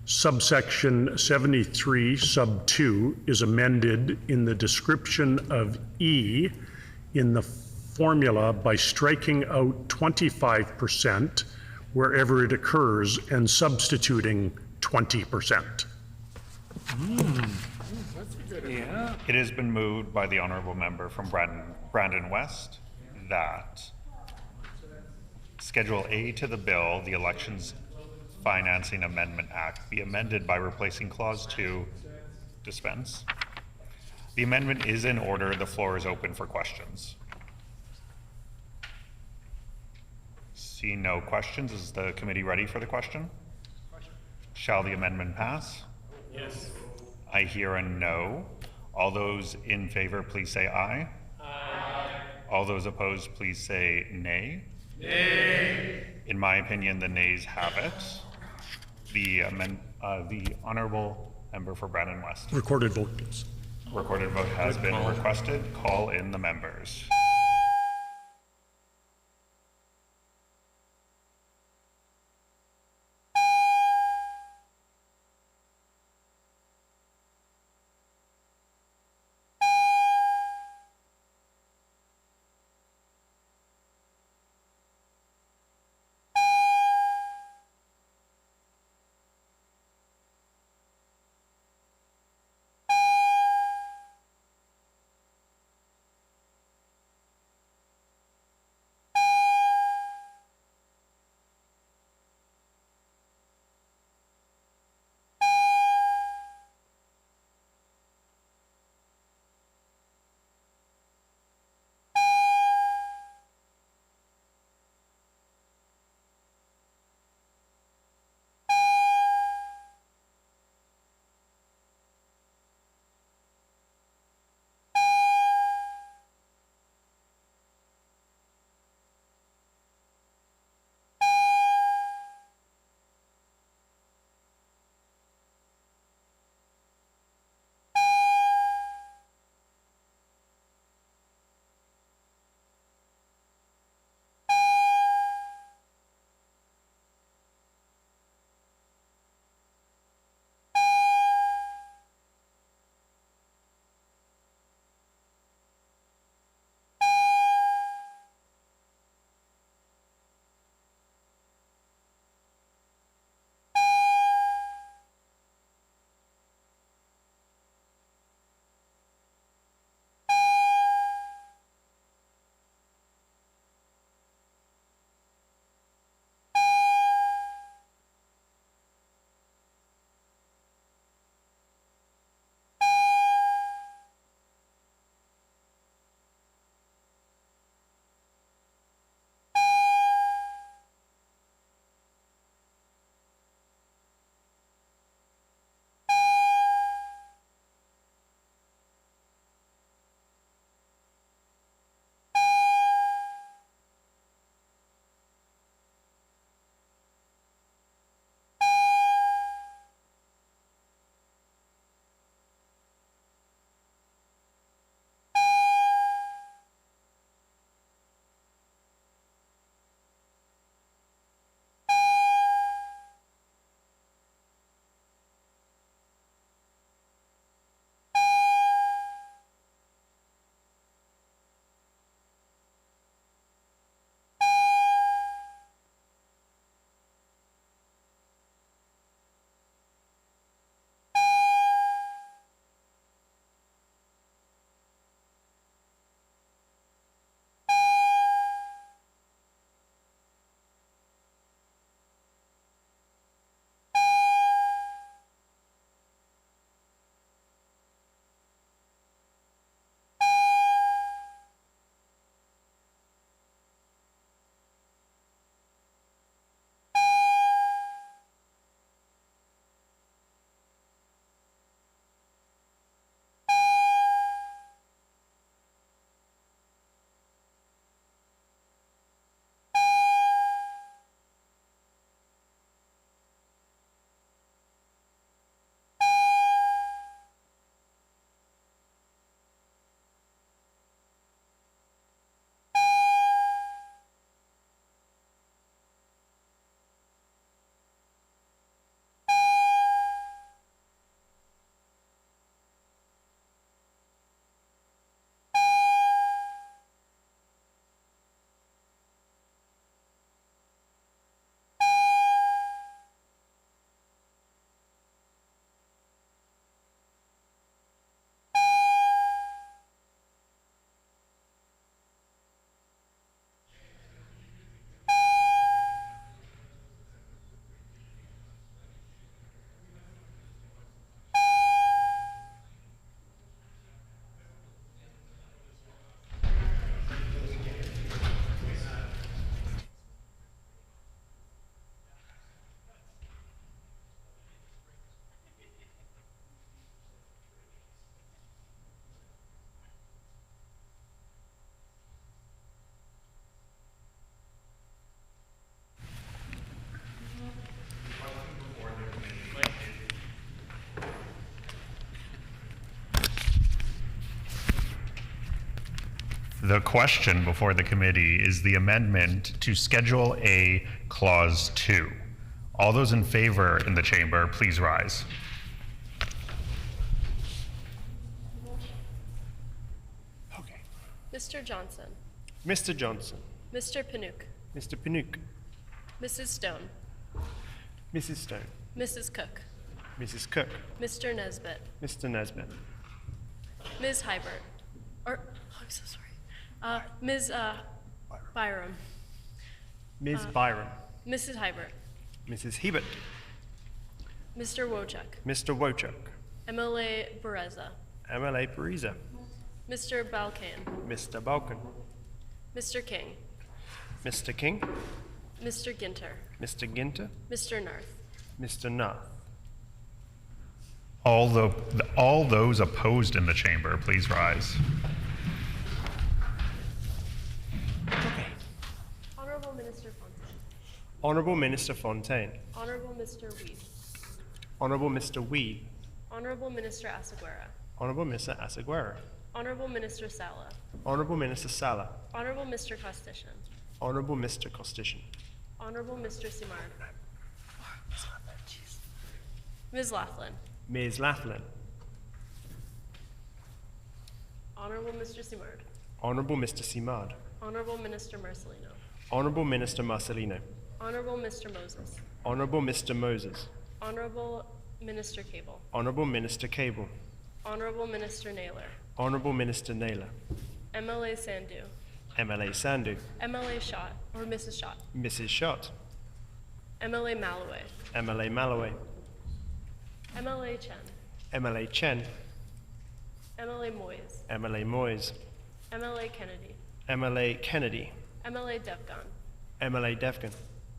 subsection 73 sub 2 is amended in the description of E in the formula by striking out 25% wherever it occurs and substituting 20%. It has been moved by the honourable member from Brandon West that Schedule A to the bill, the Elections Financing Amendment Act, be amended by replacing Clause 2, dispense. The amendment is in order. The floor is open for questions. See no questions. Is the committee ready for the question? Shall the amendment pass? Yes. I hear a no. All those in favor, please say aye. Aye. All those opposed, please say nay. Nay. In my opinion, the nays have it. The honourable member for Brandon West. Recorded vote, please. Recorded vote has been requested. Call in the members. The question before the committee is the amendment to Schedule A, Clause 2. All those in favor in the chamber, please rise. Mr. Johnson. Mr. Johnson. Mr. Panouk. Mr. Panouk. Mrs. Stone. Mrs. Stone. Mrs. Cook. Mrs. Cook. Mr. Nesbitt. Mr. Nesbitt. Ms. Hybert. I'm so sorry. Ms. Byram. Ms. Byram. Mrs. Hybert. Mrs. Hebert. Mr. Wojcik. Mr. Wojcik. MLA Bereza. MLA Bereza. Mr. Balkan. Mr. Balkan. Mr. King. Mr. King. Mr. Ginter. Mr. Ginter. Mr. Narth. Mr. Narth. All those opposed in the chamber, please rise. Honorable Minister Fontaine. Honorable Minister Fontaine. Honorable Mr. Weed. Honorable Mr. Weed. Honorable Minister Asaguera. Honorable Mr. Asaguera. Honorable Minister Sala. Honorable Minister Sala. Honorable Mr. Costician. Honorable Mr. Costician. Honorable Mr. Simard. Ms. Laughlin. Ms. Laughlin. Honorable Mr. Simard. Honorable Mr. Simard. Honorable Minister Marcelino. Honorable Minister Marcelino. Honorable Mr. Moses. Honorable Mr. Moses. Honorable Minister Cable. Honorable Minister Cable. Honorable Minister Naylor. Honorable Minister Naylor. MLA Sandhu. MLA Sandhu. MLA Schott, or Mrs. Schott. Mrs. Schott. MLA Malloway. MLA Malloway. MLA Chen. MLA Chen. MLA Moyes. MLA Moyes. MLA Kennedy. MLA Kennedy. MLA Devgon. MLA Devgan.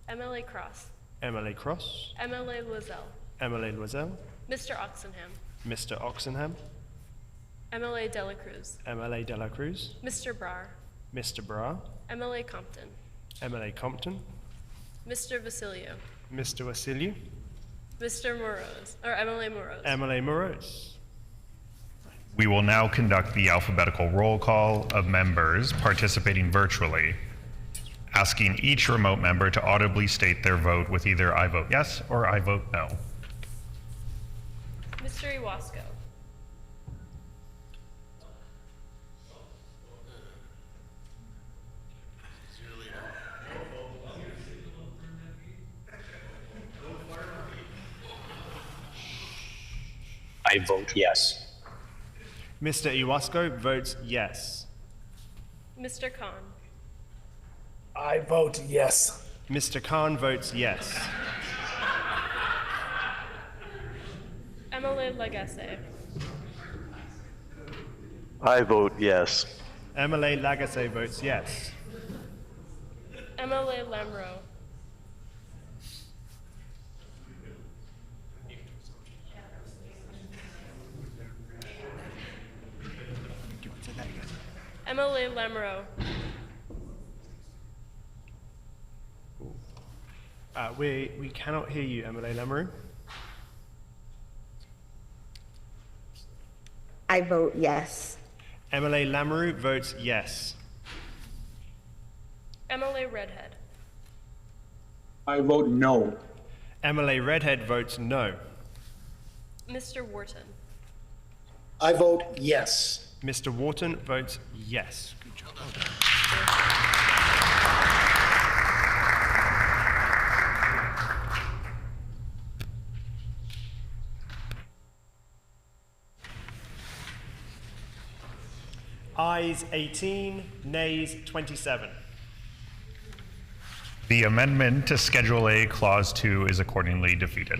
MLA Cross. MLA Cross. MLA Loisel. MLA Loisel. Mr. Oxenham. Mr. Oxenham. MLA Dela Cruz. MLA De La Cruz. Mr. Brar. Mr. Bra. MLA Compton. MLA Compton. Mr. Vasilio. Mr. Vasiliu. Mr. Moroz, or MLA Moroz. MLA Moroz. We will now conduct the alphabetical roll call of members participating virtually, asking each remote member to audibly state their vote with either I vote yes or I vote no. Mr. Iwasco. I vote yes. Mr. Iwasco votes yes. Mr. Khan. I vote yes. Mr. Khan votes yes. MLA Lagasse. I vote yes. MLA Lagasse votes yes. MLA Lemro. MLA Lemro. We cannot hear you, MLA Lamoureux. I vote yes. MLA Lamoureux votes yes. MLA Redhead. I vote no. MLA Redhead votes no. Mr. Wharton. I vote yes. Mr. Wharton votes yes. Good job. Well done. Ayes 18, nays 27. The amendment to Schedule A, Clause 2 is accordingly defeated.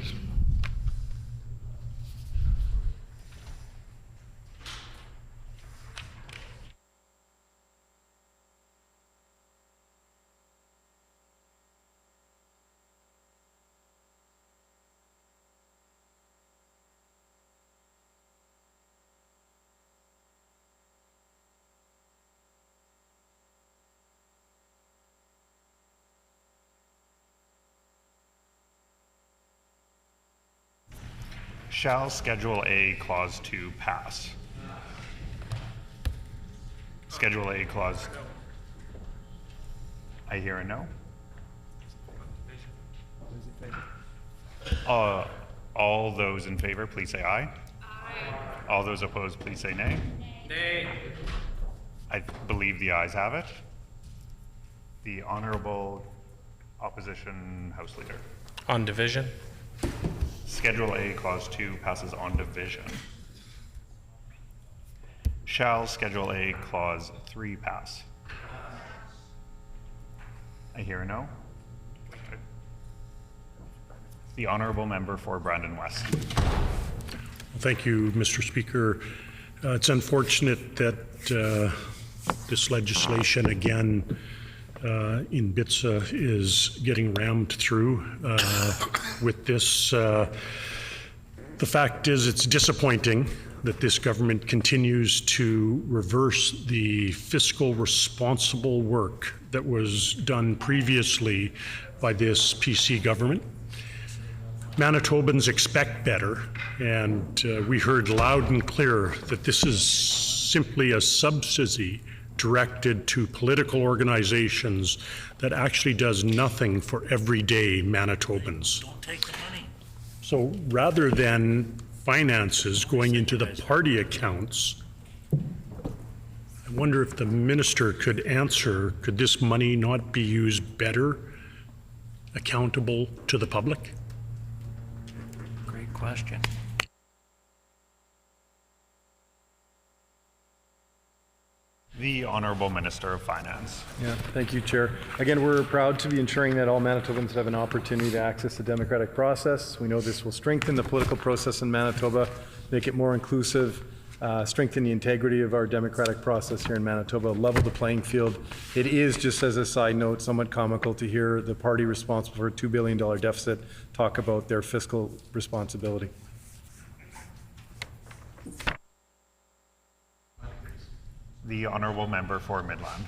Shall Schedule A, Clause 2 pass? Schedule A clause. I hear a no. All those in favor, please say aye. Aye. All those opposed, please say nay. Nay. I believe the ayes have it. The Honorable Opposition House Leader. On division. Schedule A clause 2 passes on division. Shall Schedule A clause 3 pass? I hear a no. The Honourable Member for Brandon West. Thank you, Mr. Speaker. It's unfortunate that this legislation again in BITSA is getting rammed through with this. The fact is, it's disappointing that this government continues to reverse the fiscal responsible work that was done previously by this PC government. Manitobans expect better, and we heard loud and clear that this is simply a subsidy directed to political organizations that actually does nothing for everyday Manitobans. Don't take the money. So rather than finances going into the party accounts, I wonder if the minister could answer, could this money not be used better, accountable to the public? Great question. The Honourable Minister of Finance. Yeah, thank you, Chair. Again, we're proud to be ensuring that all Manitobans have an opportunity to access the democratic process. We know this will strengthen the political process in Manitoba, make it more inclusive, strengthen the integrity of our democratic process here in Manitoba, level the playing field. It is, just as a side note, somewhat comical to hear the party responsible for a $2 billion deficit talk about their fiscal responsibility. The Honourable Member for Midland.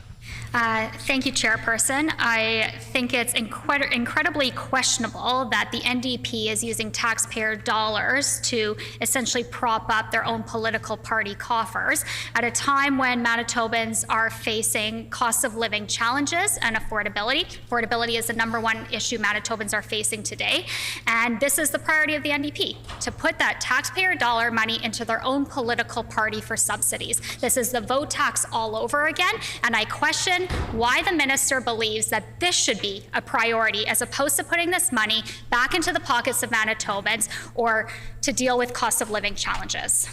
Thank you, Chairperson. I think it's incredibly questionable that the NDP is using taxpayer dollars to essentially prop up their own political party coffers at a time when Manitobans are facing cost of living challenges and affordability. Affordability is the #1 issue Manitobans are facing today. And this is the priority of the NDP, to put that taxpayer dollar money into their own political party for subsidies. This is the vote tax all over again, and I question why the minister believes that this should be a priority as opposed to putting this money back into the pockets of Manitobans or to deal with cost of living challenges.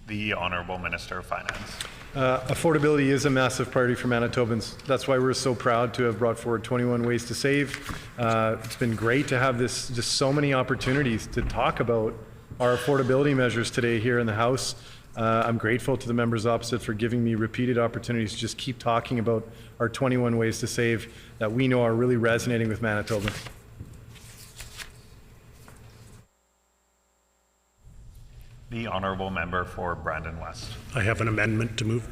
The Honourable Minister of Finance. Affordability is a massive priority for Manitobans. That's why we're so proud to have brought forward 21 ways to save. It's been great to have just so many opportunities to talk about our affordability measures today here in the House. I'm grateful to the members opposite for giving me repeated opportunities to just keep talking about our 21 ways to save that we know are really resonating with Manitobans. The Honourable Member for Brandon West. I have an amendment to move.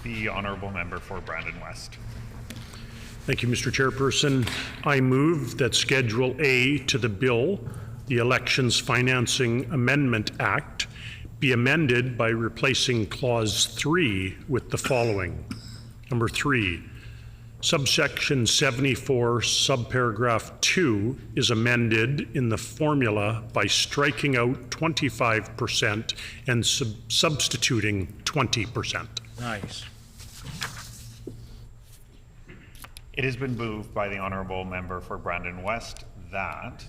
The Honourable Member for Brandon West. Thank you, Mr. Chairperson. I move that Schedule A to the bill, the Elections Financing Amendment Act, be amended by replacing Clause 3 with the following. Number 3, subsection 74, subparagraph 2 is amended in the formula by striking out 25% and substituting 20%. Nice. It has been moved by the Honourable Member for Brandon West that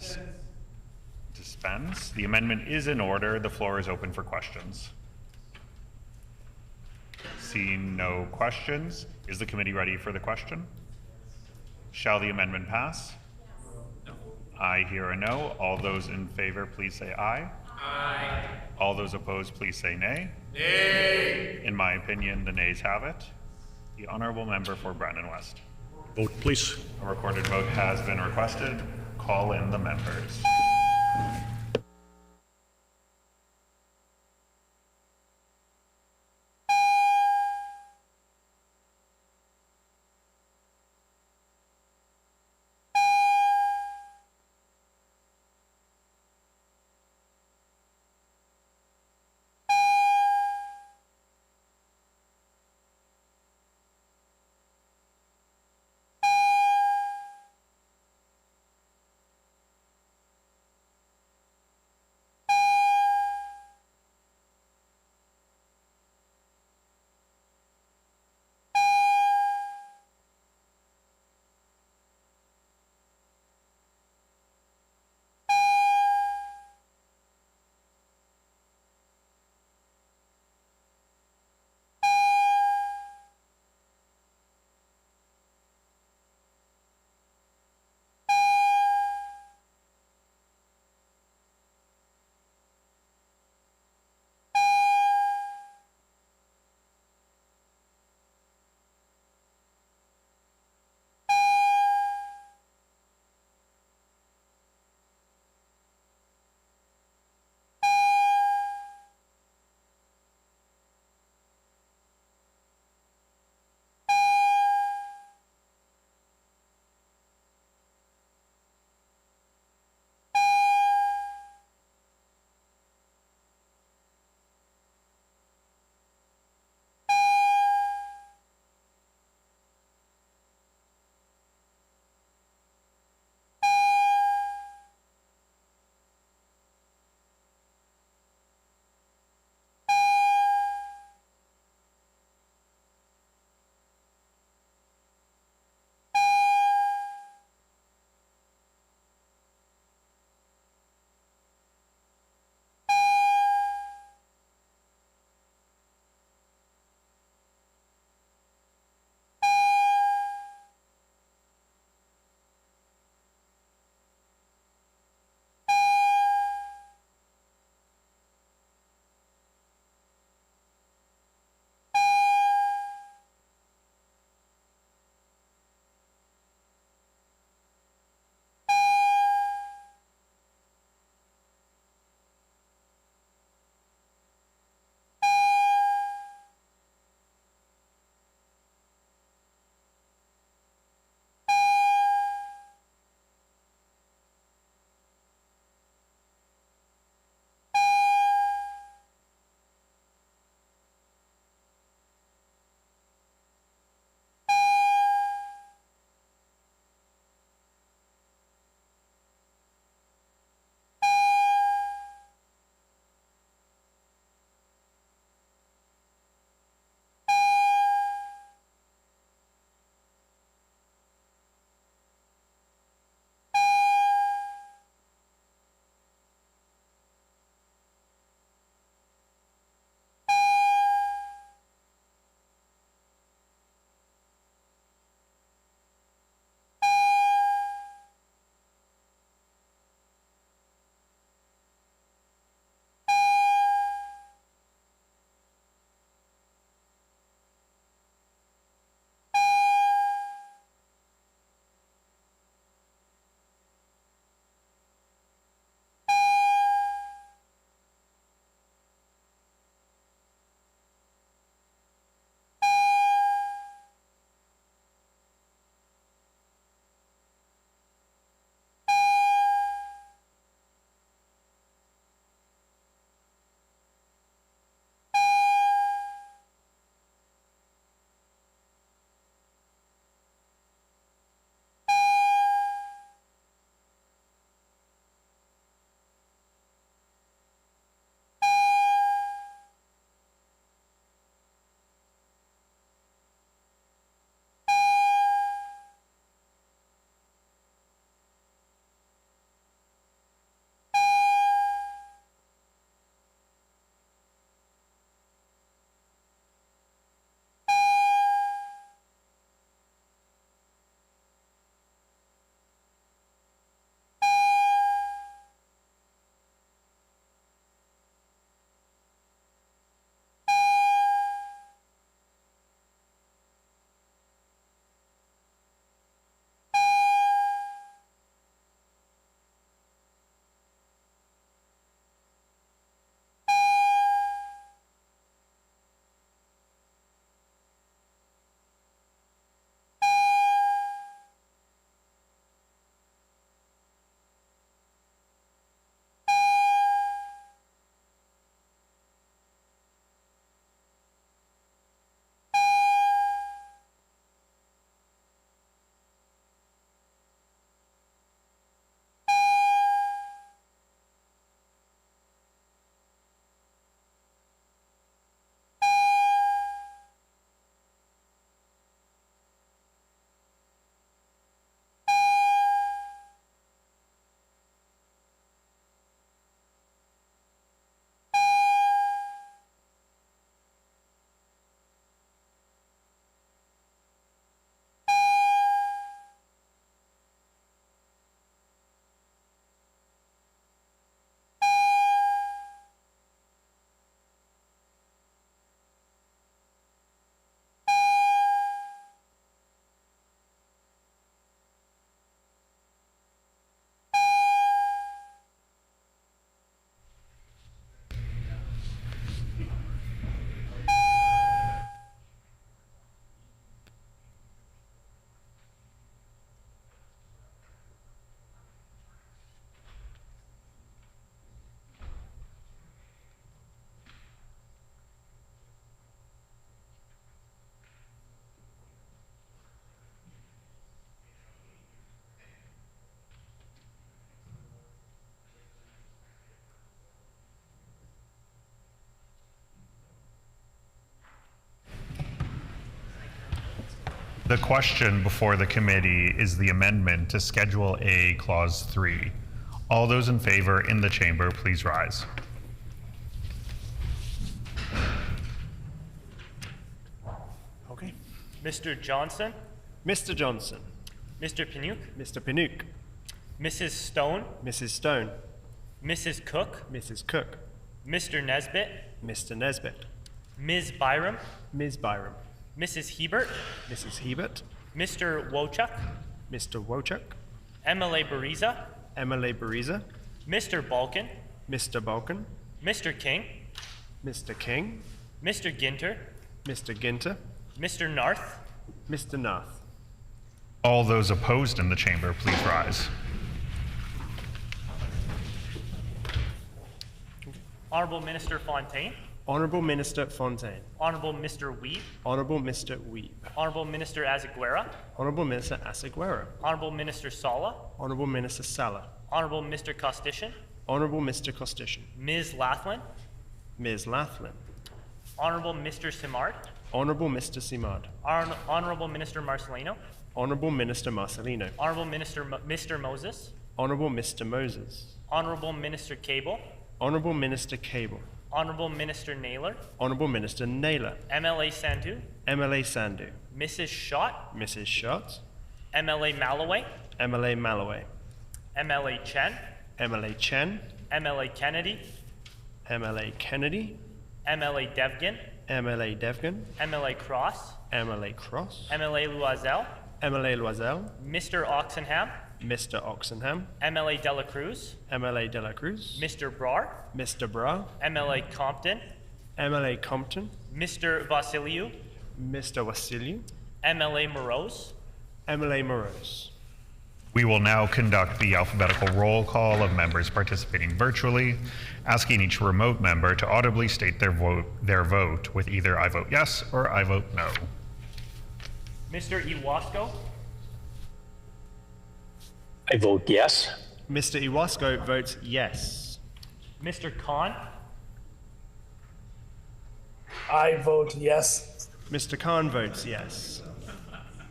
dispense. The amendment is in order. The floor is open for questions. Seeing no questions, is the committee ready for the question? Shall the amendment pass? I hear a no. All those in favor, please say aye. Aye. All those opposed, please say nay. Nay. In my opinion, the nays have it. The honourable member for Brandon West. Vote, please. A recorded vote has been requested. Call in the members. The question before the committee is the amendment to Schedule A, Clause 3. All those in favor in the chamber, please rise. Okay. Mr. Johnson, Mr. Johnson. Mr. Pinook, Mr. Pinook. Mrs. Stone, Mrs. Stone. Mrs. Cook, Mrs. Cook. Mr. Nesbitt, Mr. Nesbitt. Ms. Byram, Ms. Byram. Mrs. Hebert, Mrs. Hebert. Mr. Wochuk, Mr. Wochuk. Emily Bariza, Emily Bariza. Mr. Balkin, Mr. Balkin. Mr. King, Mr. King. Mr. Ginter, Mr. Ginter. Mr. Narth, Mr. Narth. All those opposed in the chamber, please rise. Honorable Minister Fontaine, Honourable Minister Fontaine. Honorable Mr. Weed, Honourable Mr. Weeb. Honorable Minister Azaguera, Honourable Minister Asaguera. Honorable Minister Sala, Honourable Minister Sala. Honorable Mr. Costician, Honourable Mr. Costician. Ms. Laughlin, Ms. Laughlin. Honorable Mr. Simard, Honourable Mr. Simard. Honorable Minister Marcelino, Honourable Minister Marcelino. Honorable Mr. Moses, Honourable Mr. Moses. Honorable Minister Cable, Honourable Minister Cable. Honorable Minister Naylor, Honourable Minister Naylor. MLA Sandhu, MLA Sandhu. Mrs. Schott, Mrs. Schott. MLA Malloway, MLA Malloway. MLA Chen, MLA Chen. MLA Kennedy, MLA Kennedy. MLA Devgan, MLA Devgan. MLA Cross, MLA Cross. MLA Loisel, MLA Loisel. Mr. Oxenham, Mr. Oxenham. MLA Dela Cruz, MLA Dela Cruz. Mr. Brar, Mr. Bra. MLA Compton, MLA Compton. Mr. Vasiliou, Mr. Vasiliou. MLA Morose. MLA Morose. We will now conduct the alphabetical roll call of members participating virtually, asking each remote member to audibly state their vote with either I vote yes or I vote no. Mr. Iwasco, I vote yes. Mr. Iwasco votes yes. Mr. Khan, I vote yes. Mr. Khan votes yes.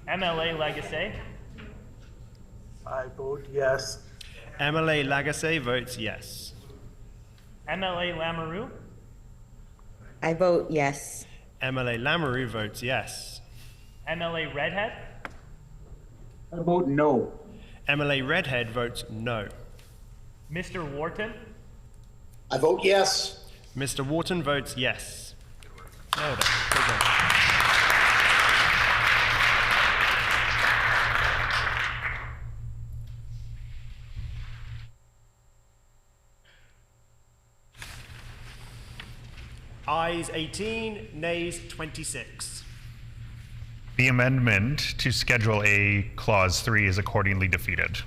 MLA Legacy, I vote yes. MLA Lagasse votes yes. MLA Lamoureux, I vote yes. MLA Lamoureux votes yes. MLA Redhead, I vote no. MLA Redhead votes no. Mr. Wharton, I vote yes. Mr. Wharton votes yes. Well done. Good job. Ayes 18, nays 26. The amendment to Schedule A, Clause 3 is accordingly defeated.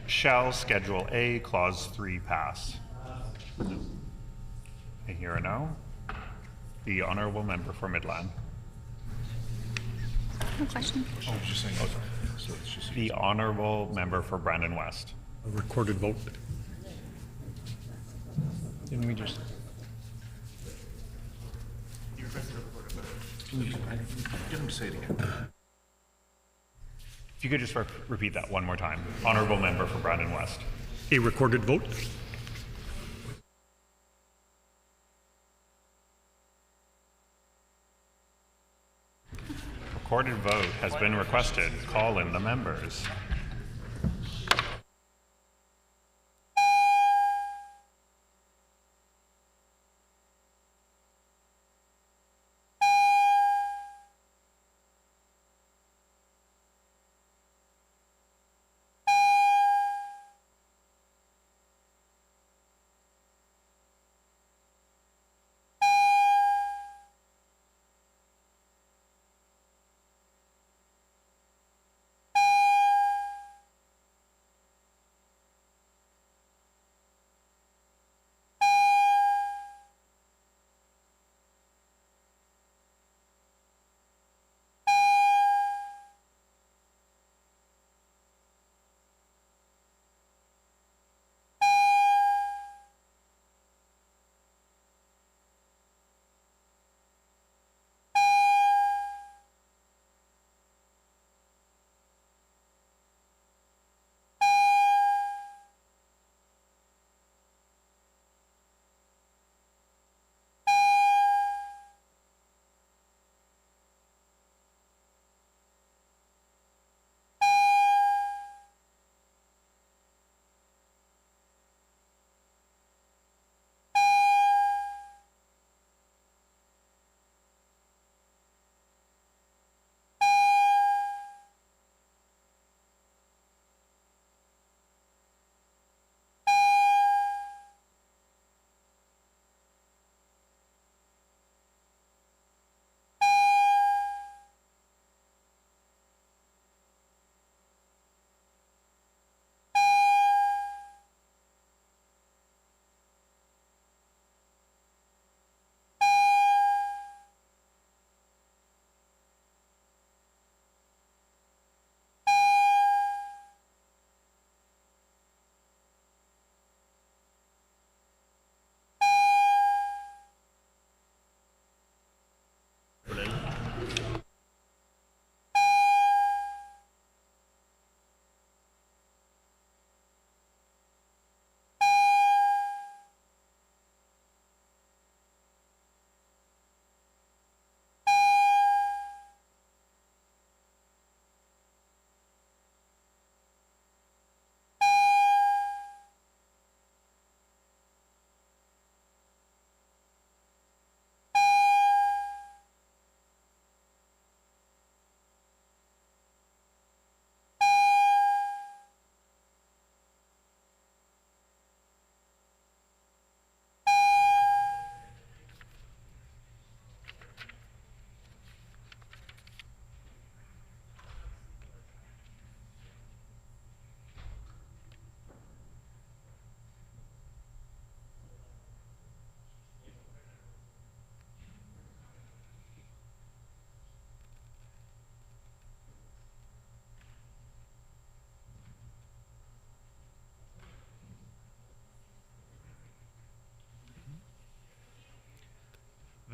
Shall Schedule A, Clause 3 pass? I hear a no. The Honourable Member for Midland. No question. The Honourable Member for Brandon West. A recorded vote. Didn't we just? Get him to say it again. If you could just repeat that one more time. Honourable Member for Brandon West. A recorded vote. Recorded vote has been requested. Call in the members.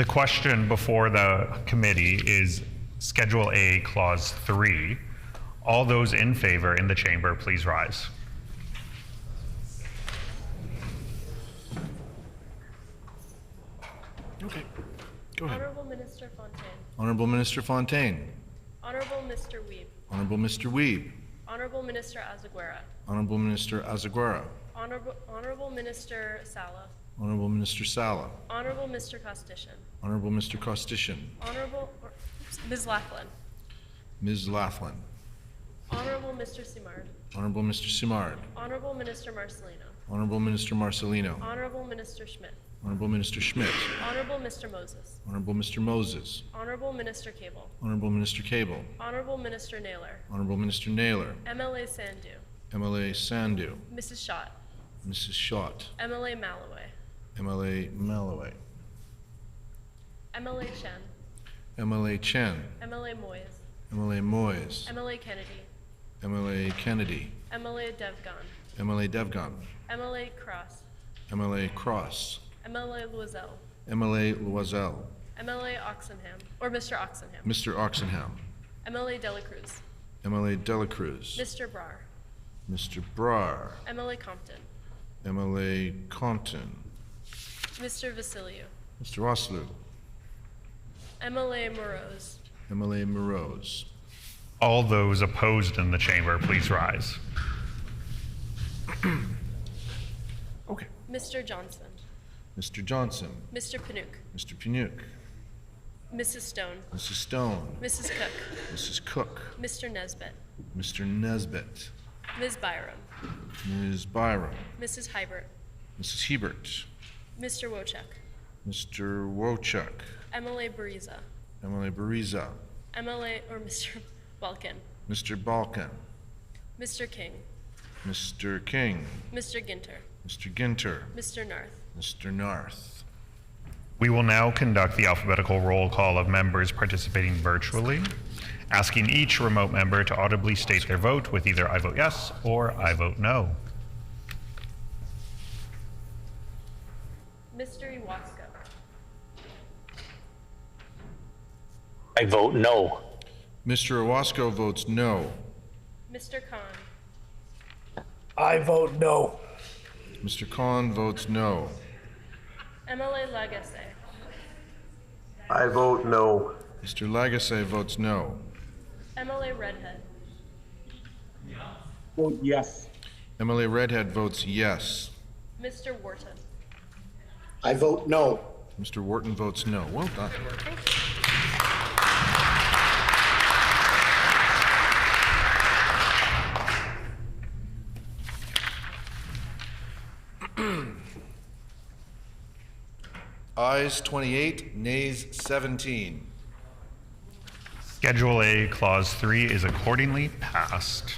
The question before the committee is Schedule A, Clause 3. All those in favor in the chamber, please rise. Okay, go ahead. Honorable Minister Fontaine. Honorable Minister Fontaine. Honorable Mr. Wiebe. Honorable Mr. Wiebe. Honorable Minister Azaguera. Honorable Minister Azaguera. Honorable Minister Sala. Honorable Minister Sala. Honorable Mr. Costician. Honorable Mr. Costician. Ms. Laughlin. Ms. Laughlin. Honorable Mr. Simard. Honorable Mr. Simard. Honorable Minister Marcelino. Honorable Minister Marcelino. Honorable Minister Schmidt. Honorable Minister Schmidt. Honorable Mr. Moses. Honorable Mr. Moses. Honorable Minister Cable. Honorable Minister Cable. Honorable Minister Naylor. Honorable Minister Naylor. MLA Sandu. MLA Sandu. Mrs. Schott. Mrs. Schott. MLA Malloway. MLA Malloway. MLA Chen. MLA Chen. MLA Moyes. MLA Moyes. MLA Kennedy. MLA Kennedy. MLA Devgon. MLA Devgon. MLA Cross. MLA Cross. MLA Loisel. MLA Loisel. MLA Oxenham, or Mr. Oxenham. Mr. Oxenham. MLA Delacruz. MLA Delacruz. Mr. Brar. Mr. Brar. MLA Compton. MLA Compton. Mr. Vasiliou. Mr. Wasilou. MLA Moroz. MLA Morose. All those opposed in the chamber, please rise. Okay. Mr. Johnson. Mr. Johnson. Mr. Panouk. Mr. Panouk. Mrs. Stone. Mrs. Stone. Mrs. Cook. Mrs. Cook. Mr. Nesbitt. Mr. Nesbitt. Ms. Byram. Ms. Byram. Mrs. Hybert. Mrs. Hebert. Mr. Wojcik. Mr. Wojcik. MLA Bariza. MLA Bariza. Mr. Balkin. Mr. Balkan. Mr. King. Mr. King. Mr. Ginter. Mr. Ginter. Mr. Narth. Mr. Narth. We will now conduct the alphabetical roll call of members participating virtually, asking each remote member to audibly state their vote with either I vote yes or I vote no. Mr. Iwasko. I vote no. Mr. Owasco votes no. Mr. Khan. I vote no. Mr. Khan votes no. MLA Lagasse. I vote no. Mr. Lagasse votes no. MLA Redhead. Vote yes. MLA Redhead votes yes. Mr. Wharton. I vote no. Mr. Wharton votes no. Well done. Ayes 28, nays 17. Schedule A, Clause 3 is accordingly passed.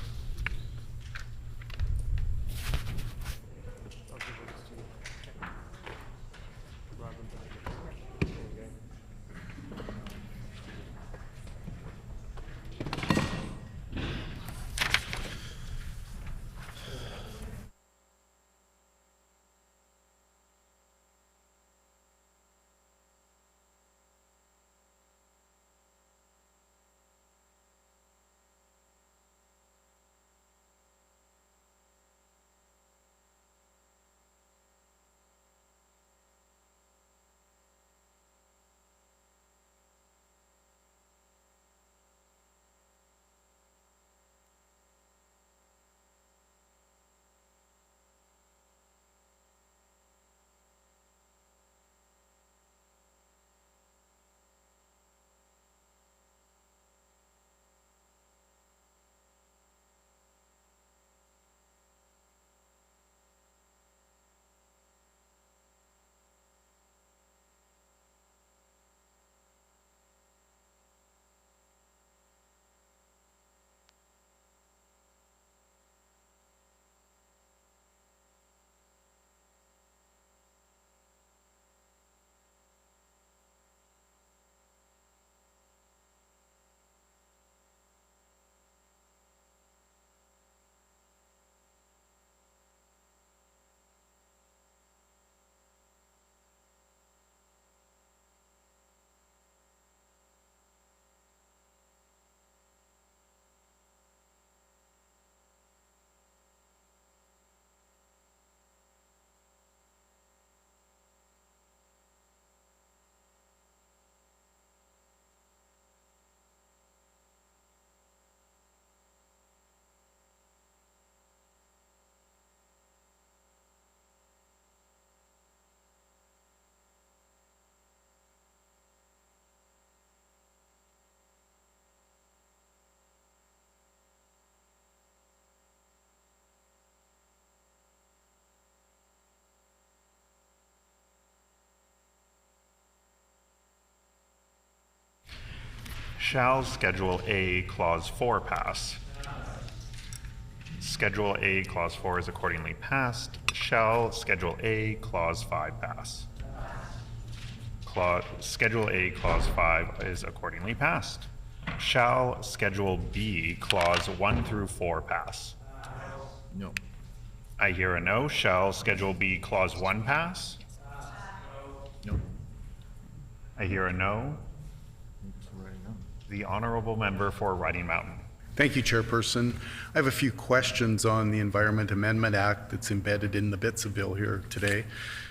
Shall Schedule A, Clause 4 pass? Schedule A, Clause 4 is accordingly passed. Shall Schedule A, Clause 5 pass? Schedule A, Clause 5 is accordingly passed. Shall Schedule B, Clause 1 through 4 pass? No. I hear a no. Shall Schedule B, Clause 1 pass? No. I hear a no. The honorable member for Riding Mountain. Thank you, Chairperson. I have a few questions on the Environment Amendment Act that's embedded in the bits of bill here today.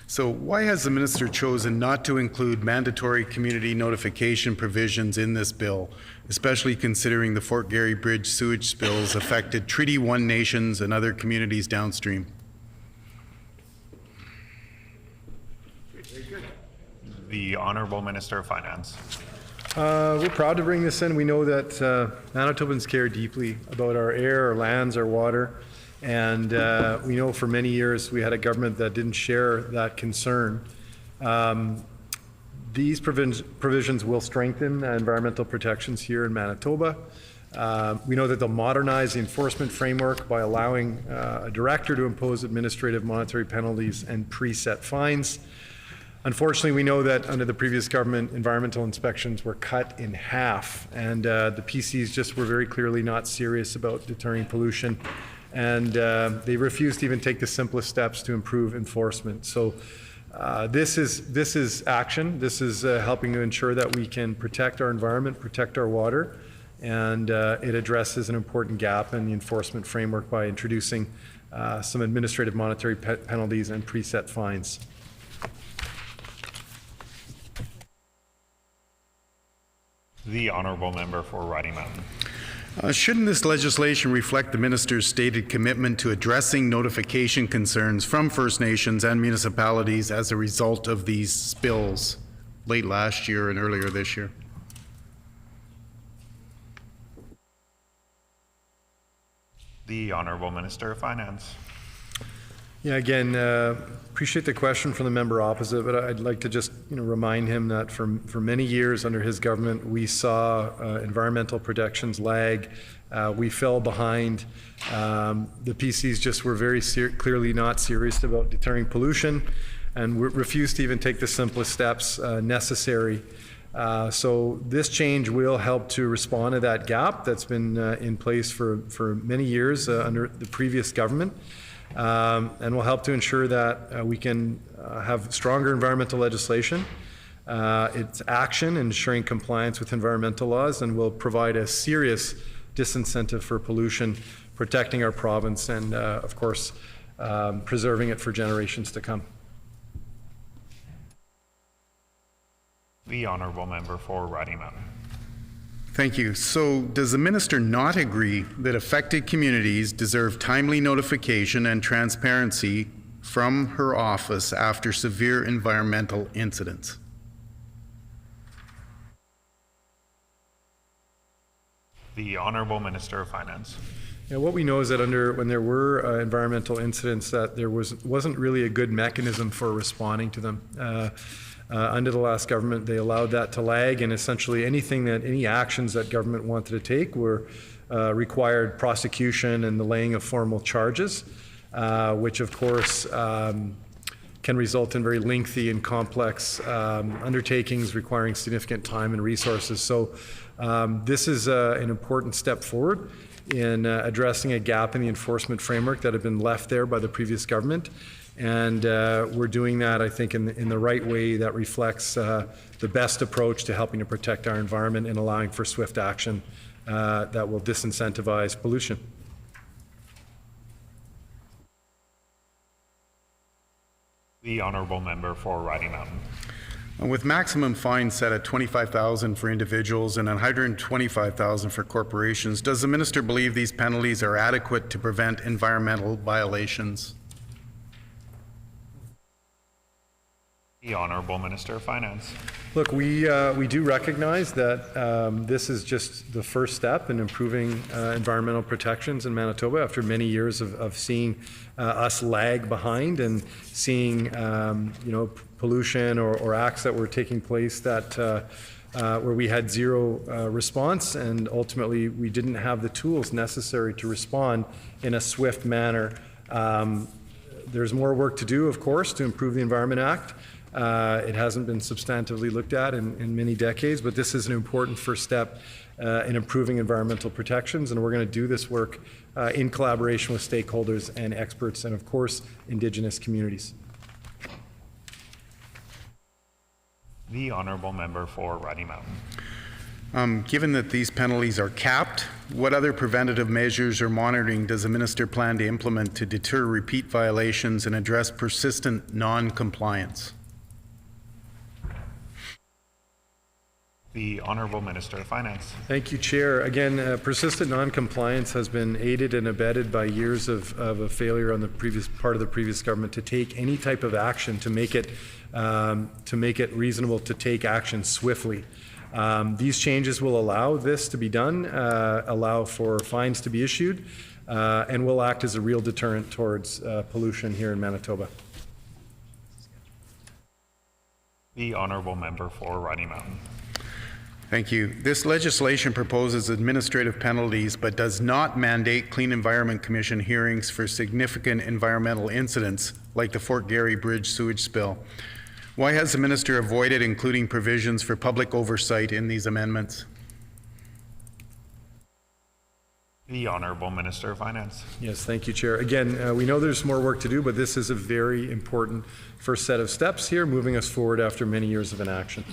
So why has the minister chosen not to include mandatory community notification provisions in this bill, especially considering the Fort Garry Bridge sewage spills affected Treaty 1 nations and other communities downstream? The Honourable Minister of Finance. We're proud to bring this in. We know that Manitobans care deeply about our air, our lands, our water, and we know for many years we had a government that didn't share that concern. These provisions will strengthen environmental protections here in Manitoba. We know that they'll modernize the enforcement framework by allowing a director to impose administrative monetary penalties and preset fines. Unfortunately, we know that under the previous government, environmental inspections were cut in half, and the PCs just were very clearly not serious about deterring pollution, and they refused to even take the simplest steps to improve enforcement. So this is action. This is helping to ensure that we can protect our environment, protect our water, and it addresses an important gap in the enforcement framework by introducing some administrative monetary penalties and preset fines. The Honourable Member for Riding Mountain. Shouldn't this legislation reflect the minister's stated commitment to addressing notification concerns from First Nations and municipalities as a result of these spills late last year and earlier this year? The Honourable Minister of Finance. Yeah, again, appreciate the question from the member opposite, but I'd like to just remind him that for many years under his government, we saw environmental protections lag. We fell behind. The PCs just were very clearly not serious about deterring pollution and refused to even take the simplest steps necessary. So this change will help to respond to that gap that's been in place for many years under the previous government. And will help to ensure that we can have stronger environmental legislation. It's action in ensuring compliance with environmental laws, and will provide a serious disincentive for pollution, protecting our province, and of course, preserving it for generations to come. The Honourable Member for Riding Mountain. Thank you. So does the minister not agree that affected communities deserve timely notification and transparency from her office after severe environmental incidents? The Honourable Minister of Finance. Yeah, what we know is that when there were environmental incidents, that there wasn't really a good mechanism for responding to them. Under the last government, they allowed that to lag, and essentially any actions that government wanted to take were required prosecution and the laying of formal charges, which of course can result in very lengthy and complex undertakings requiring significant time and resources. So this is an important step forward in addressing a gap in the enforcement framework that had been left there by the previous government. And we're doing that, I think, in the right way that reflects the best approach to helping to protect our environment and allowing for swift action that will disincentivize pollution. The Honourable Member for Riding Mountain. With maximum fines set at $25,000 for individuals and $125,000 for corporations, does the minister believe these penalties are adequate to prevent environmental violations? The Honourable Minister of Finance. Look, we do recognize that this is just the first step in improving environmental protections in Manitoba after many years of seeing us lag behind and seeing pollution or acts that were taking place that where we had zero response, and ultimately we didn't have the tools necessary to respond in a swift manner. There's more work to do, of course, to improve the Environment Act. It hasn't been substantively looked at in many decades, but this is an important first step in improving environmental protections, and we're going to do this work in collaboration with stakeholders and experts and, of course, Indigenous communities. The Honourable Member for Riding Mountain. Given that these penalties are capped, what other preventative measures or monitoring does the minister plan to implement to deter repeat violations and address persistent non-compliance? The Honourable Minister of Finance. Thank you, Chair. Again, persistent non-compliance has been aided and abetted by years of a failure on the previous part of the previous government to take any type of action to make it reasonable to take action swiftly. These changes will allow this to be done, allow for fines to be issued, and will act as a real deterrent towards pollution here in Manitoba. The Honourable Member for Rocky Mountain. Thank you. This legislation proposes administrative penalties but does not mandate Clean Environment Commission hearings for significant environmental incidents like the Fort Garry Bridge sewage spill. Why has the minister avoided including provisions for public oversight in these amendments? The Honourable Minister of Finance. Yes, thank you, Chair. Again, we know there's more work to do, but this is a very important first set of steps here, moving us forward after many years of inaction.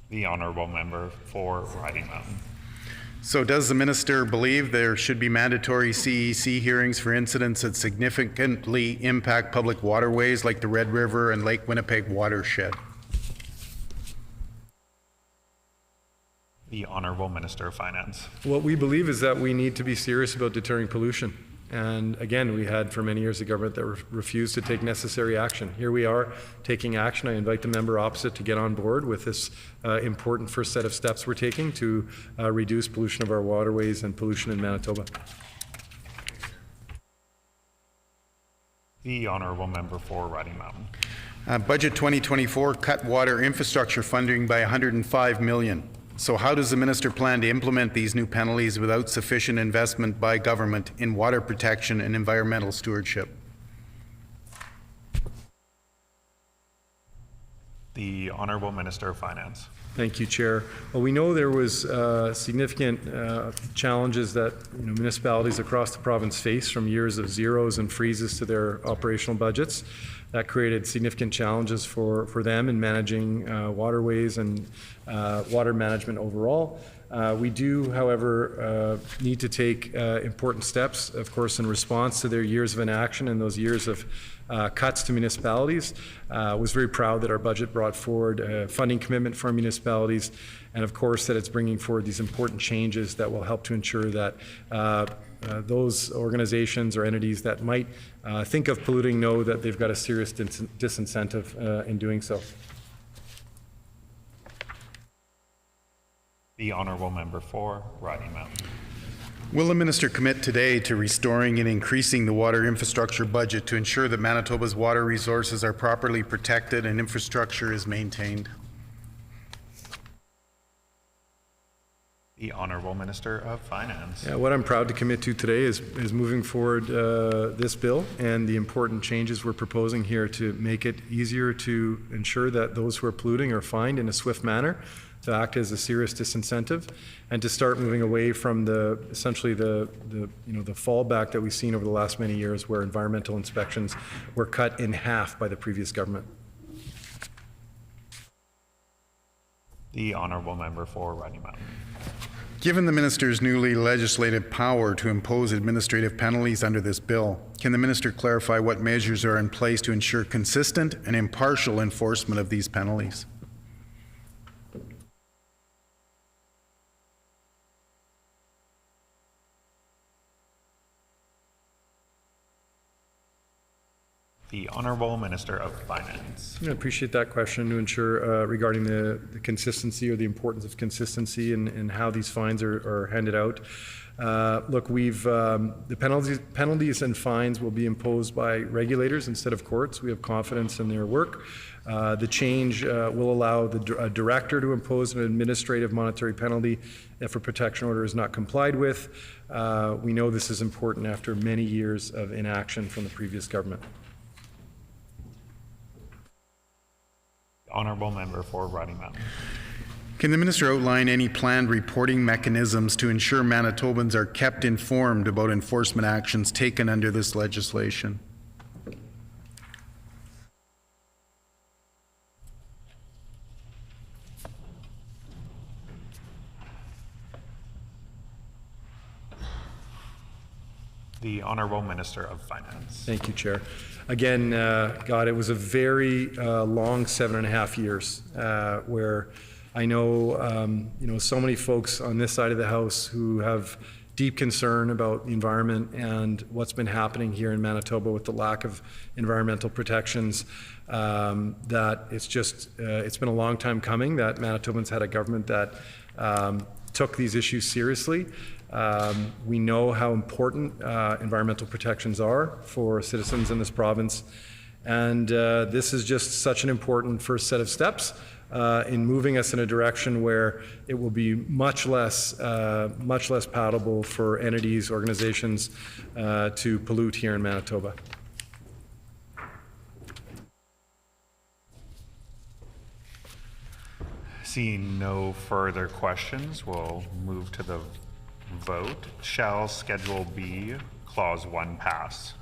The Honourable Member for Riding Mountain. So does the minister believe there should be mandatory CEC hearings for incidents that significantly impact public waterways like the Red River and Lake Winnipeg watershed? The Honourable Minister of Finance. What we believe is that we need to be serious about deterring pollution. And again, we had for many years a government that refused to take necessary action. Here we are taking action. I invite the member opposite to get on board with this important first set of steps we're taking to reduce pollution of our waterways and pollution in Manitoba. The Honourable Member for Riding Mountain. Budget 2024 cut water infrastructure funding by $105 million. So how does the minister plan to implement these new penalties without sufficient investment by government in water protection and environmental stewardship? The Honourable Minister of Finance. Thank you, Chair. Well, we know there was significant challenges that municipalities across the province face from years of zeros and freezes to their operational budgets. That created significant challenges for them in managing waterways and water management overall. We do, however, need to take important steps, of course, in response to their years of inaction and those years of cuts to municipalities. Was very proud that our budget brought forward a funding commitment for municipalities, and of course that it's bringing forward these important changes that will help to ensure that those organizations or entities that might think of polluting know that they've got a serious disincentive in doing so. The Honourable Member for Rocky Mountain. Will the minister commit today to restoring and increasing the water infrastructure budget to ensure that Manitoba's water resources are properly protected and infrastructure is maintained? The Honourable Minister of Finance. Yeah, what I'm proud to commit to today is moving forward this bill and the important changes we're proposing here to make it easier to ensure that those who are polluting are fined in a swift manner, to act as a serious disincentive, and to start moving away from essentially the fallback that we've seen over the last many years, where environmental inspections were cut in half by the previous government. The Honourable Member for Rocky Mountain. Given the minister's newly legislated power to impose administrative penalties under this bill, can the minister clarify what measures are in place to ensure consistent and impartial enforcement of these penalties? The Honourable Minister of Finance. I appreciate that question to ensure regarding the consistency or the importance of consistency in how these fines are handed out. Look, the penalties and fines will be imposed by regulators instead of courts. We have confidence in their work. The change will allow a director to impose an administrative monetary penalty if a protection order is not complied with. We know this is important after many years of inaction from the previous government. Honourable Member for Rocky Mountain. Can the minister outline any planned reporting mechanisms to ensure Manitobans are kept informed about enforcement actions taken under this legislation? The Honourable Minister of Finance. Thank you, Chair. Again, God, it was a very long 7.5 years where I know, so many folks on this side of the House who have deep concern about the environment and what's been happening here in Manitoba with the lack of environmental protections, that it's been a long time coming that Manitobans had a government that took these issues seriously. We know how important environmental protections are for citizens in this province, and this is just such an important first set of steps in moving us in a direction where it will be much less palatable for entities, organizations to pollute here in Manitoba. Seeing no further questions, we'll move to the vote. Shall Schedule B, Clause 1 pass?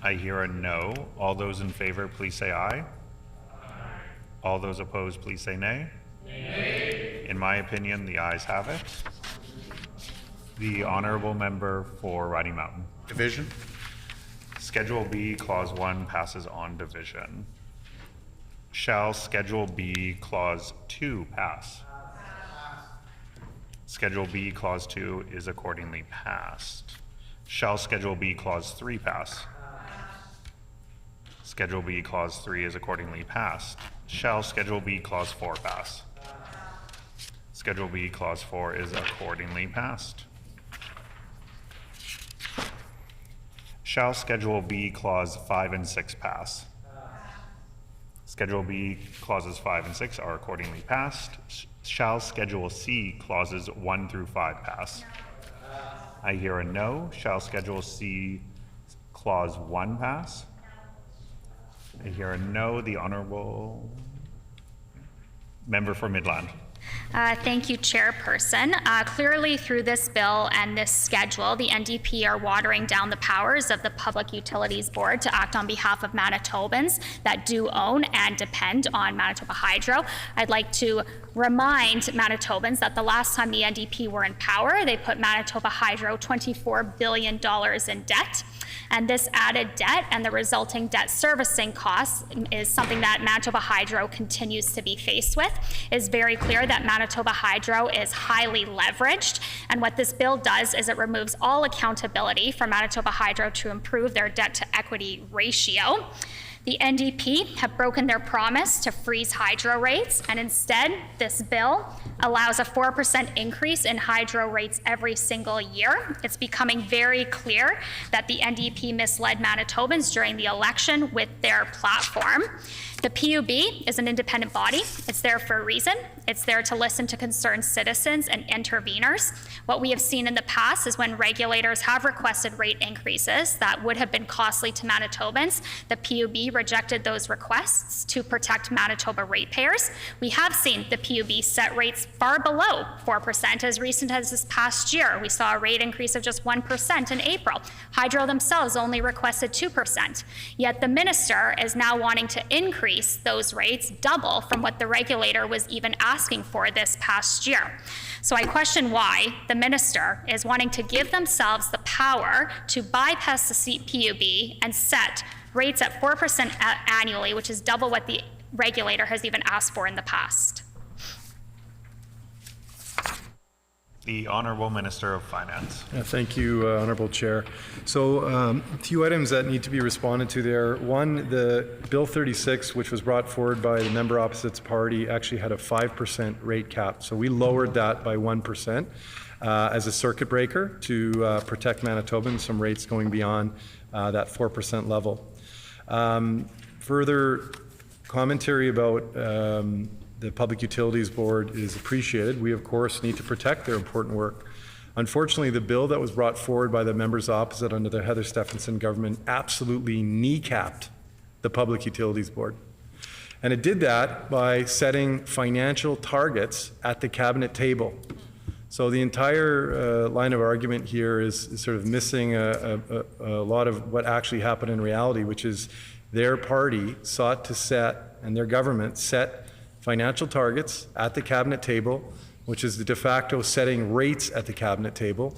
I hear a no. All those in favor, please say aye. All those opposed, please say nay. Nay. In my opinion, the ayes have it. The Honourable Member for Riding Mountain. Division. Schedule B, Clause 1 passes on division. Shall Schedule B, Clause 2 pass? Schedule B, Clause 2 is accordingly passed. Shall Schedule B, Clause 3 pass? Schedule B, Clause 3 is accordingly passed. Shall Schedule B, Clause 4 pass? Schedule B, Clause 4 is accordingly passed. Shall Schedule B, Clause 5 and 6 pass? Schedule B, Clauses 5 and 6 are accordingly passed. Shall Schedule C, Clauses 1 through 5 pass? I hear a no. Shall Schedule C, Clause 1 pass? I hear a no. The Honourable Member for Midland. Thank you, Chairperson. Clearly, through this bill and this schedule, the NDP are watering down the powers of the Public Utilities Board to act on behalf of Manitobans that do own and depend on Manitoba Hydro. I'd like to remind Manitobans that the last time the NDP were in power, they put Manitoba Hydro $24 billion in debt. And this added debt and the resulting debt servicing costs is something that Manitoba Hydro continues to be faced with. It is very clear that Manitoba Hydro is highly leveraged, and what this bill does is it removes all accountability for Manitoba Hydro to improve their debt to equity ratio. The NDP have broken their promise to freeze hydro rates, and instead, this bill allows a 4% increase in hydro rates every single year. It's becoming very clear that the NDP misled Manitobans during the election with their platform. The PUB is an independent body. It's there for a reason. It's there to listen to concerned citizens and interveners. What we have seen in the past is when regulators have requested rate increases that would have been costly to Manitobans, the PUB rejected those requests to protect Manitoba ratepayers. We have seen the PUB set rates far below 4% as recent as this past year. We saw a rate increase of just 1% in April. Hydro themselves only requested 2%. Yet the minister is now wanting to increase those rates double from what the regulator was even asking for this past year. So I question why the minister is wanting to give themselves the power to bypass the PUB and set rates at 4% annually, which is double what the regulator has even asked for in the past. The Honourable Minister of Finance. Thank you, Honourable Chair. So a few items that need to be responded to there. One, the Bill 36, which was brought forward by the member opposite's party, actually had a 5% rate cap. So we lowered that by 1% as a circuit breaker to protect Manitobans from rates going beyond that 4% level. Further commentary about the Public Utilities Board is appreciated. We, of course, need to protect their important work. Unfortunately, the bill that was brought forward by the members opposite under the Heather Stephenson government absolutely kneecapped the Public Utilities Board. And it did that by setting financial targets at the cabinet table. So the entire line of argument here is sort of missing a lot of what actually happened in reality, which is their party sought to set, and their government set, financial targets at the cabinet table, which is the de facto setting rates at the cabinet table,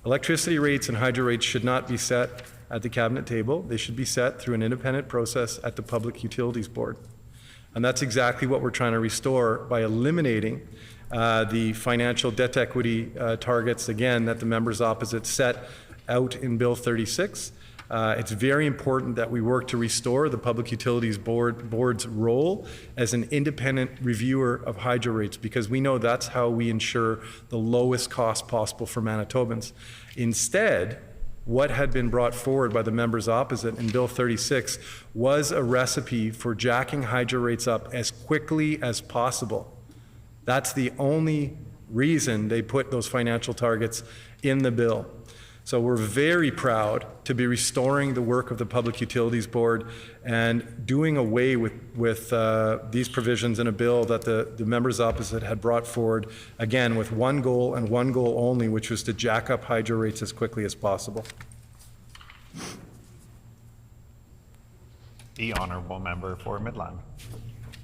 Electricity rates and hydro rates should not be set at the cabinet table. They should be set through an independent process at the Public Utilities Board. And that's exactly what we're trying to restore by eliminating the financial debt equity targets, again, that the members opposite set out in Bill 36. It's very important that we work to restore the Public Utilities Board's role as an independent reviewer of hydro rates, because we know that's how we ensure the lowest cost possible for Manitobans. Instead, what had been brought forward by the members opposite in Bill 36 was a recipe for jacking hydro rates up as quickly as possible. That's the only reason they put those financial targets in the bill. So we're very proud to be restoring the work of the Public Utilities Board and doing away with these provisions in a bill that the members opposite had brought forward, again, with one goal and one goal only, which was to jack up hydro rates as quickly as possible. The honourable member for Midland.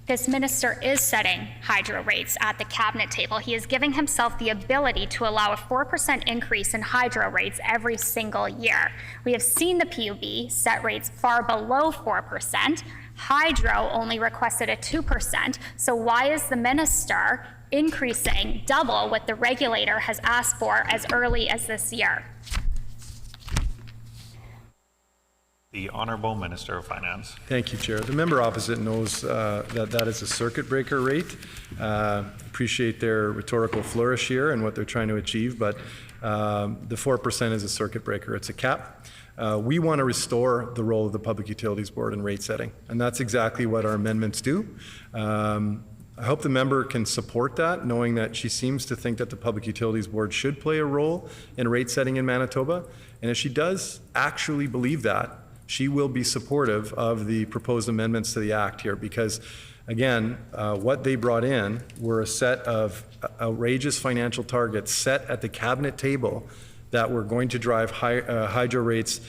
This minister is setting hydro rates at the cabinet table. He is giving himself the ability to allow a 4% increase in hydro rates every single year. We have seen the PUB set rates far below 4%. Hydro only requested a 2%. So why is the minister increasing double what the regulator has asked for as early as this year? The Honourable Minister of Finance. Thank you, Chair. The member opposite knows that is a circuit breaker rate. Appreciate their rhetorical flourish here and what they're trying to achieve, but the 4% is a circuit breaker. It's a cap. We want to restore the role of the Public Utilities Board in rate setting, and that's exactly what our amendments do. I hope the member can support that, knowing that she seems to think that the Public Utilities Board should play a role in rate setting in Manitoba. And if she does actually believe that, she will be supportive of the proposed amendments to the Act here, because, again, what they brought in were a set of outrageous financial targets set at the cabinet table that were going to drive hydro rates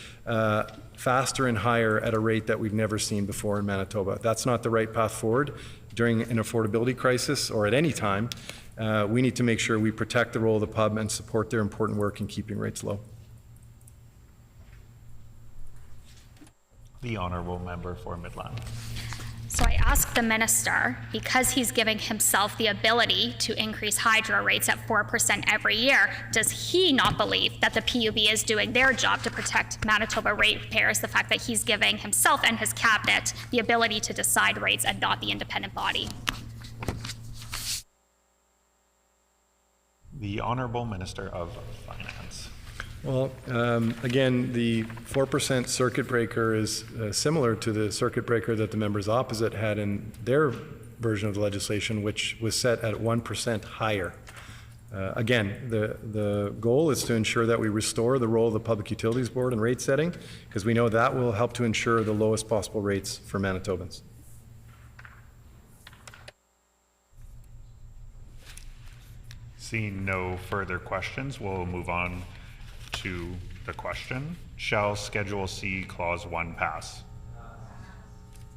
faster and higher at a rate that we've never seen before in Manitoba. That's not the right path forward during an affordability crisis or at any time. We need to make sure we protect the role of the pub and support their important work in keeping rates low. The Honourable Member for Midland. So I asked the minister, because he's giving himself the ability to increase hydro rates at 4% every year, does he not believe that the PUB is doing their job to protect Manitoba ratepayers, the fact that he's giving himself and his cabinet the ability to decide rates and not the independent body? The Honourable Minister of Finance. Well, again, the 4% circuit breaker is similar to the circuit breaker that the members opposite had in their version of the legislation, which was set at 1% higher. Again, the goal is to ensure that we restore the role of the Public Utilities Board in rate setting, because we know that will help to ensure the lowest possible rates for Manitobans. Seeing no further questions, we'll move on to the question. Shall Schedule C Clause 1 pass?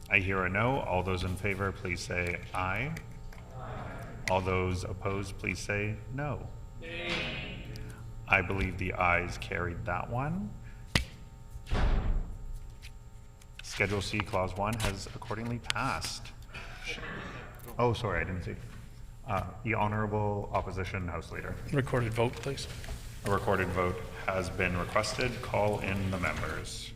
I hear a no. All those in favor, please say aye. All those opposed, please say no. I believe the ayes carried that one. Schedule C Clause 1 has accordingly passed. Oh, sorry, I didn't see. The Honourable Opposition House Leader. Recorded vote, please. A recorded vote has been requested. Call in the members.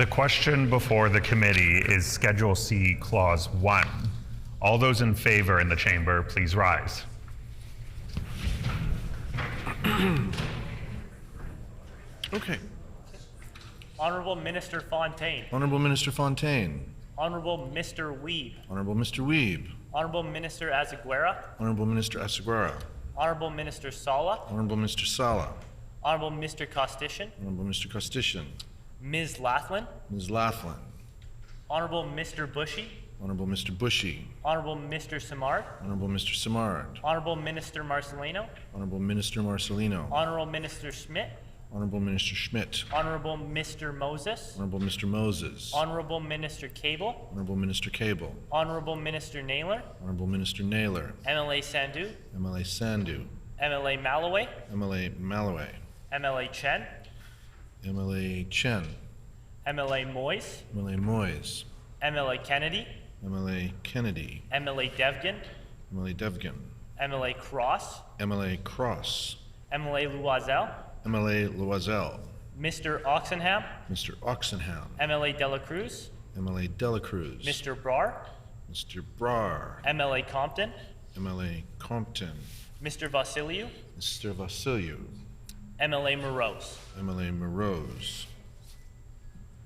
The question before the committee is Schedule C, Clause 1. All those in favor in the chamber, please rise. Okay. Honorable Minister Fontaine. Honorable Minister Fontaine. Honorable Mr. Weeb. Honorable Mr. Weeb. Honorable Minister Azaguera. Honorable Minister Asaguera. Honorable Minister Sala. Honorable Mr. Sala. Honorable Mr. Costitian. Honorable Mr. Costitian. Ms. Laughlin. Ms. Laughlin. Honorable Mr. Bushy. Honorable Mr. Bushy. Honorable Mr. Simard. Honorable Mr. Simard. Honorable Minister Marcelino. Honorable Minister Marcelino. Honorable Minister Schmidt. Honorable Minister Schmidt. Honorable Mr. Moses. Honorable Mr. Moses. Honorable Minister Cable. Honorable Minister Cable. Honorable Minister Naylor. Honorable Minister Naylor. MLA Sandhu. MLA Sandhu. MLA Malloway. MLA Malloway. MLA Chen. MLA Chen. MLA Moyes. MLA Moyes. MLA Kennedy. MLA Kennedy. MLA Devgan. MLA Devgan. MLA Cross. MLA Cross. MLA Loisel. MLA Loisel. Mr. Oxenham. Mr. Oxenham. MLA Dela Cruz. MLA Dela Cruz. Mr. Brar. Mr. Brar. MLA Compton. MLA Compton. Mr. Vasiliou. Mr. Vasiliou. MLA Morose. MLA Morose.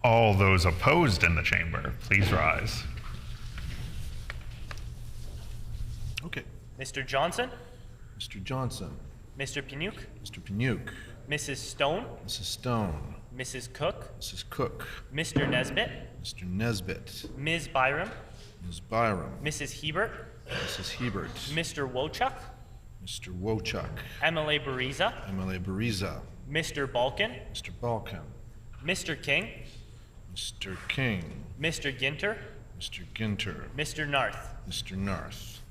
All those opposed in the chamber, please rise. Okay. Mr. Johnson. Mr. Johnson. Mr. Piniuk. Mr. Piniuk. Mrs. Stone. Mrs. Stone. Mrs. Cook. Mrs. Cook. Mr. Nesbitt. Mr. Nesbitt. Ms. Byram. Ms. Byram. Mrs. Hebert. Mrs. Hebert. Mr. Wochuk. Mr. Wochuk. MLA Bariza. MLA Bariza. Mr. Balkin. Mr. Balkan. Mr. King. Mr. King. Mr. Ginter. Mr. Ginter. Mr. Narth. Mr. Narth.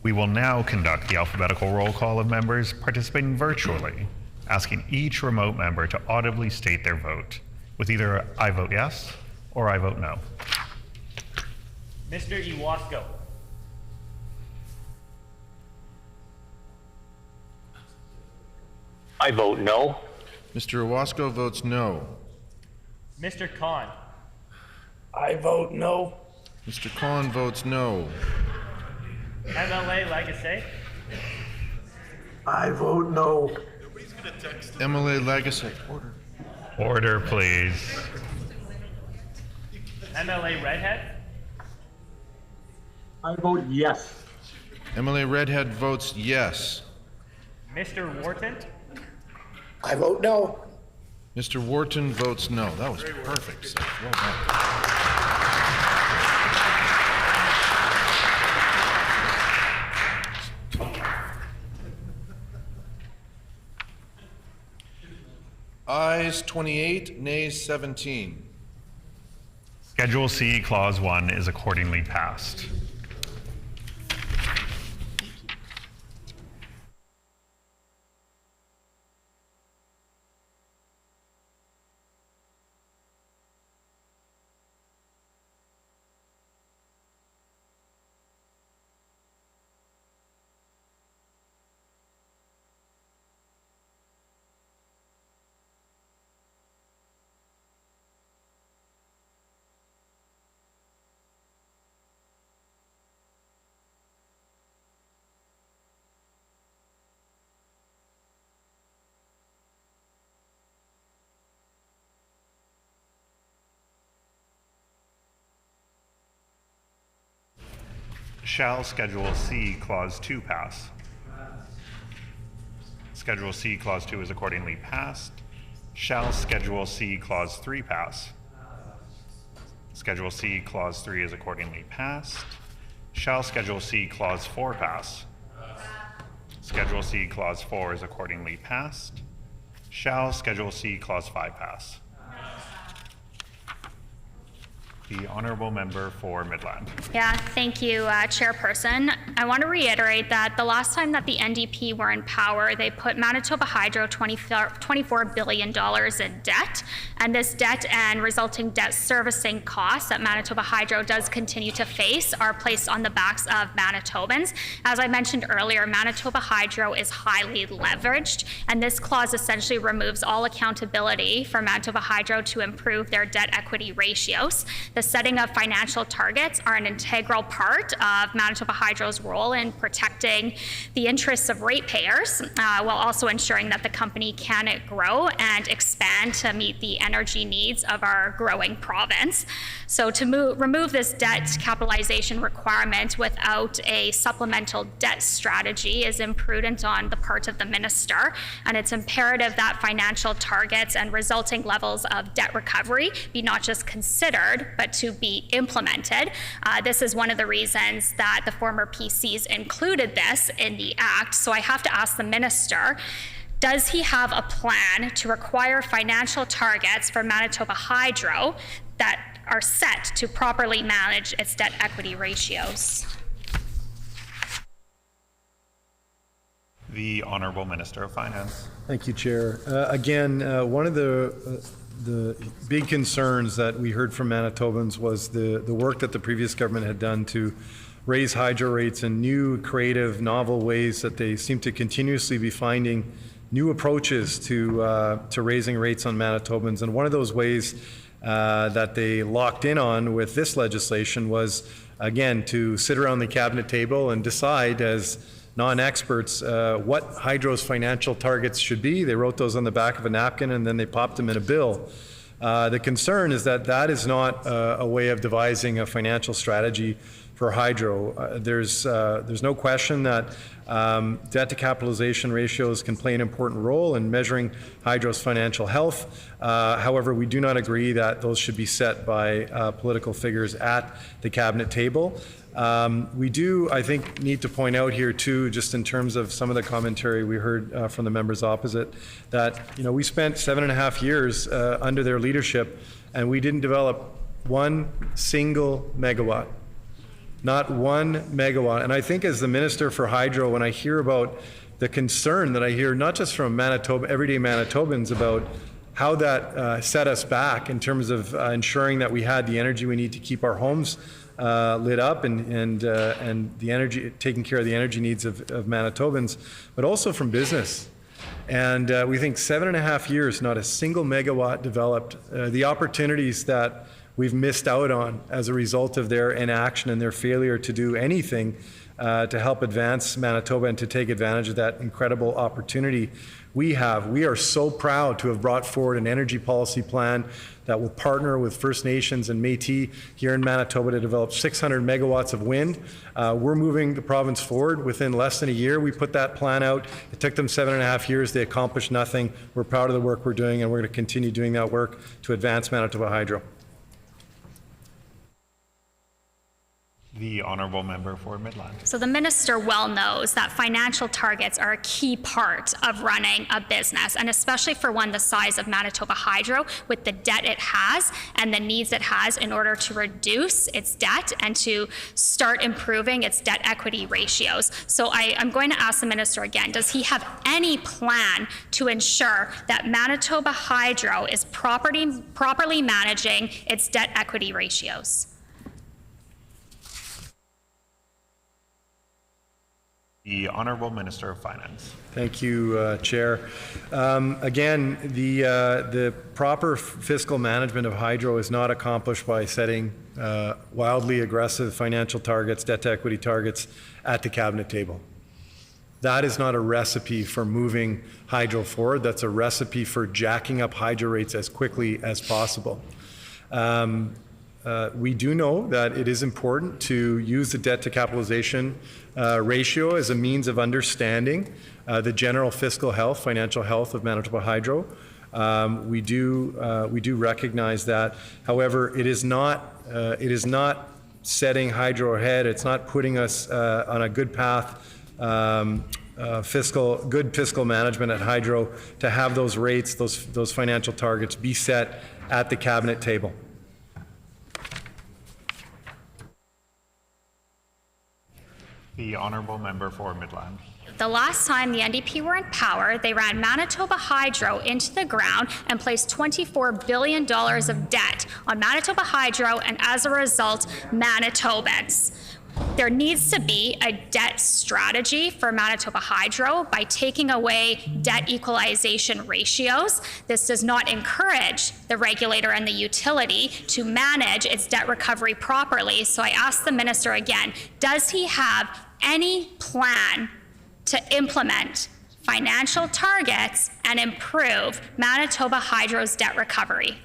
We will now conduct the alphabetical roll call of members participating virtually, asking each remote member to audibly state their vote with either I vote yes or I vote no. Mr. Iwasko. I vote no. Mr. Owasco votes no. Mr. Khan. I vote no. Mr. Khan votes no. MLA Legacy. I vote no. MLA Legacy. Order. Order, please. MLA Redhead. I vote yes. MLA Redhead votes yes. Mr. Wharton. I vote no. Mr. Wharton votes no. That was perfect, Seth. Well done. Ayes 28, nays 17. Schedule C, Clause 1 is accordingly passed. Shall Schedule C, Clause 2 pass? Schedule C, Clause 2 is accordingly passed. Shall Schedule C, Clause 3 pass? Schedule C, Clause 3 is accordingly passed. Shall Schedule C, Clause 4 pass? Schedule C, Clause 4 is accordingly passed. Shall Schedule C, Clause 5 pass? The honourable member for Midland. Yeah, thank you, Chairperson. I want to reiterate that the last time that the NDP were in power, they put Manitoba Hydro $24 billion in debt, and this debt and resulting debt servicing costs that Manitoba Hydro does continue to face are placed on the backs of Manitobans. As I mentioned earlier, Manitoba Hydro is highly leveraged, and this clause essentially removes all accountability for Manitoba Hydro to improve their debt equity ratios. The setting of financial targets are an integral part of Manitoba Hydro's role in protecting the interests of ratepayers, while also ensuring that the company can grow and expand to meet the energy needs of our growing province. So to remove this debt capitalization requirement without a supplemental debt strategy is imprudent on the part of the minister, and it's imperative that financial targets and resulting levels of debt recovery be not just considered, but to be implemented. This is one of the reasons that the former PCs included this in the Act. So I have to ask the minister, does he have a plan to require financial targets for Manitoba Hydro that are set to properly manage its debt equity ratios? The Honourable Minister of Finance. Thank you, Chair. Again, one of the big concerns that we heard from Manitobans was the work that the previous government had done to raise hydro rates in new, creative, novel ways that they seem to continuously be finding new approaches to raising rates on Manitobans. And one of those ways that they locked in on with this legislation was, again, to sit around the cabinet table and decide as non-experts what Hydro's financial targets should be. They wrote those on the back of a napkin and then they popped them in a bill. The concern is that that is not a way of devising a financial strategy for Hydro. There's no question that debt to capitalization ratios can play an important role in measuring Hydro's financial health. However, we do not agree that those should be set by political figures at the cabinet table. We do, I think, need to point out here too, just in terms of some of the commentary we heard from the members opposite, that we spent 7.5 years under their leadership and we didn't develop one single megawatt. Not 1 megawatt. And I think as the Minister for Hydro, when I hear about the concern that I hear not just from Manitoba, everyday Manitobans about how that set us back in terms of ensuring that we had the energy we need to keep our homes lit up and the energy, taking care of the energy needs of Manitobans, but also from business. And we think 7.5 years, not a single megawatt developed. The opportunities that we've missed out on as a result of their inaction and their failure to do anything to help advance Manitoba and to take advantage of that incredible opportunity we have. We are so proud to have brought forward an energy policy plan that will partner with First Nations and Métis here in Manitoba to develop 600 megawatts of wind. We're moving the province forward within less than a year. We put that plan out. It took them 7.5 years. They accomplished nothing. We're proud of the work we're doing, and we're going to continue doing that work to advance Manitoba Hydro. The Honourable Member for Midland. So the minister well knows that financial targets are a key part of running a business, and especially for one the size of Manitoba Hydro, with the debt it has and the needs it has in order to reduce its debt and to start improving its debt equity ratios. So I'm going to ask the minister again, does he have any plan to ensure that Manitoba Hydro is properly managing its debt equity ratios? The Honourable Minister of Finance. Thank you, Chair. Again, the proper fiscal management of Hydro is not accomplished by setting wildly aggressive financial targets, debt to equity targets at the cabinet table. That is not a recipe for moving Hydro forward. That's a recipe for jacking up Hydro rates as quickly as possible. We do know that it is important to use the debt to capitalization ratio as a means of understanding the general fiscal health, financial health of Manitoba Hydro. We do recognize that. However, it is not setting Hydro ahead. It's not putting us on a good path, good fiscal management at Hydro to have those rates, those financial targets be set at the cabinet table. The Honourable Member for Midland. The last time the NDP were in power, they ran Manitoba Hydro into the ground and placed $24 billion of debt on Manitoba Hydro, and as a result, Manitobans. There needs to be a debt strategy for Manitoba Hydro by taking away debt equalization ratios. This does not encourage the regulator and the utility to manage its debt recovery properly. So I ask the minister again, does he have any plan to implement financial targets and improve Manitoba Hydro's debt recovery?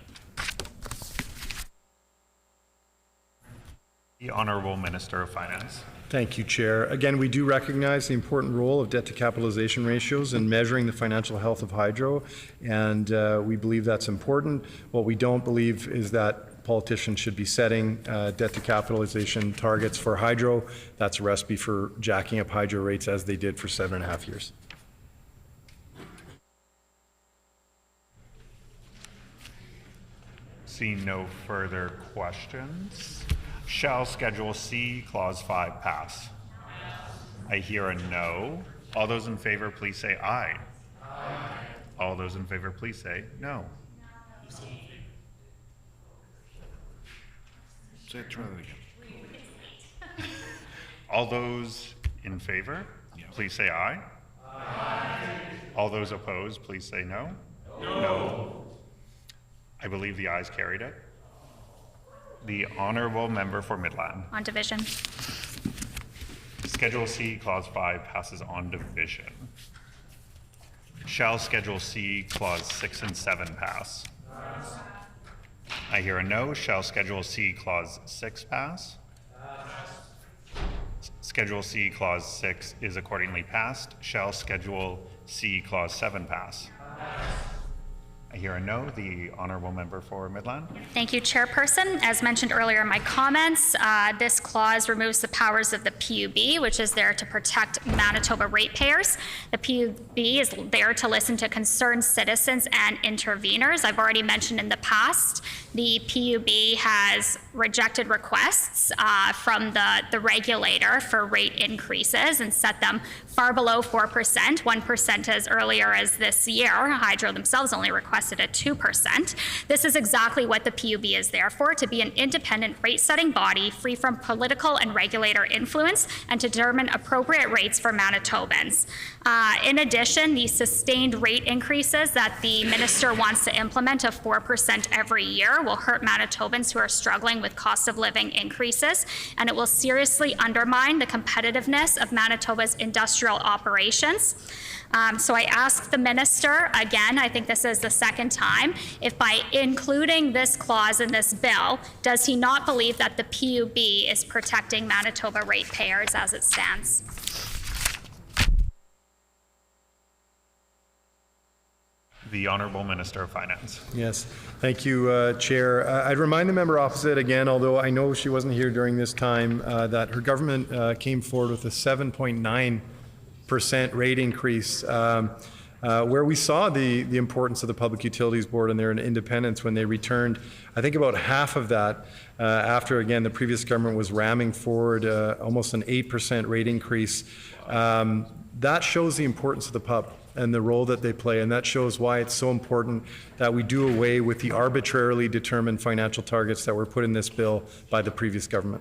The Honourable Minister of Finance. Thank you, Chair. Again, we do recognize the important role of debt to capitalization ratios in measuring the financial health of hydro, and we believe that's important. What we don't believe is that politicians should be setting debt to capitalization targets for hydro. That's a recipe for jacking up hydro rates as they did for 7.5 years. Seeing no further questions, shall Schedule C, Clause 5 pass? I hear a no. All those in favor, please say aye. Aye. All those in favor, please say no. Say it, try that again. All those in favor, please say aye. Aye. All those opposed, please say no. No. I believe the ayes carried it. The Honourable Member for Midland. On division. Schedule C, Clause 5 passes on division. Shall Schedule C, Clause 6 and 7 pass? Pass. I hear a no. Shall Schedule C, Clause 6 pass? Pass. Schedule C, Clause 6 is accordingly passed. Shall Schedule C, Clause 7 pass? Pass. I hear a no. The Honourable Member for Midland. Thank you, Chairperson. As mentioned earlier in my comments, this clause removes the powers of the PUB, which is there to protect Manitoba ratepayers. The PUB is there to listen to concerned citizens and interveners. I've already mentioned in the past, the PUB has rejected requests from the regulator for rate increases and set them far below 4%, 1% as earlier as this year. Hydro themselves only requested a 2%. This is exactly what the PUB is there for, to be an independent rate-setting body free from political and regulator influence and to determine appropriate rates for Manitobans. In addition, the sustained rate increases that the minister wants to implement of 4% every year will hurt Manitobans who are struggling with cost of living increases, and it will seriously undermine the competitiveness of Manitoba's industrial operations. So I ask the minister, again, I think this is the second time, if by including this clause in this bill, does he not believe that the PUB is protecting Manitoba ratepayers as it stands? The Honourable Minister of Finance. Yes, thank you, Chair. I'd remind the member opposite again, although I know she wasn't here during this time, that her government came forward with a 7.9% rate increase, where we saw the importance of the Public Utilities Board and their independence when they returned. I think about half of that after, again, the previous government was ramming forward almost an 8% rate increase. That shows the importance of the pub and the role that they play, and that shows why it's so important that we do away with the arbitrarily determined financial targets that were put in this bill by the previous government.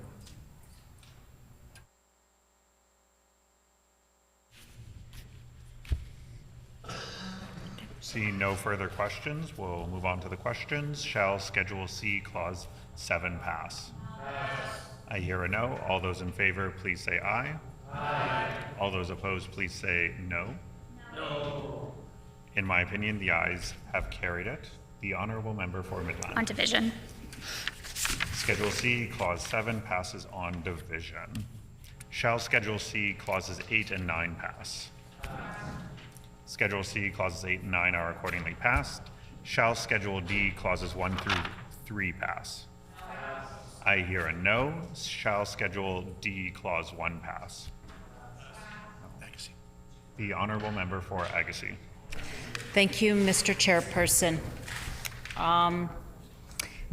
Seeing no further questions, we'll move on to the questions. Shall Schedule C, Clause 7 pass? I hear a no. All those in favor, please say aye. Aye. All those opposed, please say no. No. In my opinion, the ayes have carried it. The Honourable Member for Midland. On division. Schedule C, Clause 7 passes on division. Shall Schedule C, Clauses 8 and 9 pass? Schedule C, Clauses 8 and 9 are accordingly passed. Shall Schedule D, Clauses 1 through 3 pass? I hear a no. Shall Schedule D, Clause 1 pass? The Honourable Member for Agassiz. Thank you, Mr. Chairperson.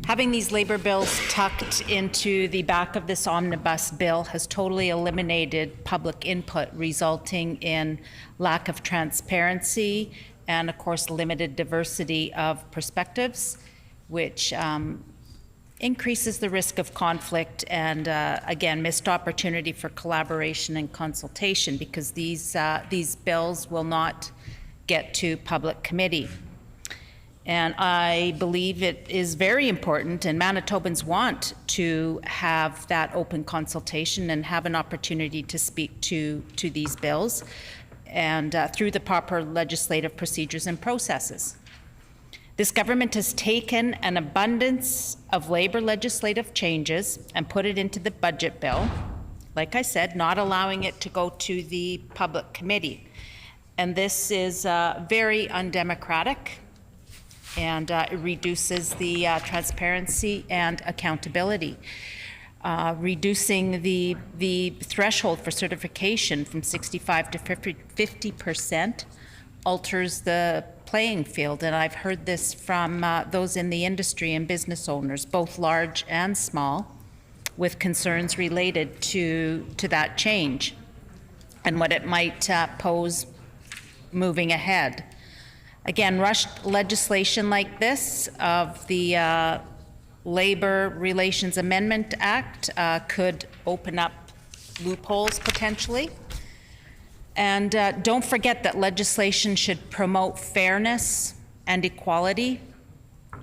Having these labor bills tucked into the back of this omnibus bill has totally eliminated public input, resulting in lack of transparency and, of course, limited diversity of perspectives, which increases the risk of conflict and, again, missed opportunity for collaboration and consultation, because these bills will not get to public committee. And I believe it is very important, and Manitobans want to have that open consultation and have an opportunity to speak to these bills, and through the proper legislative procedures and processes. This government has taken an abundance of labor legislative changes and put it into the budget bill, like I said, not allowing it to go to the public committee. And this is very undemocratic, and it reduces the transparency and accountability. Reducing the threshold for certification from 65 to 50% alters the playing field, and I've heard this from those in the industry and business owners, both large and small, with concerns related to that change and what it might pose moving ahead. Again, rushed legislation like this of the Labor Relations Amendment Act could open up loopholes potentially. And don't forget that legislation should promote fairness and equality,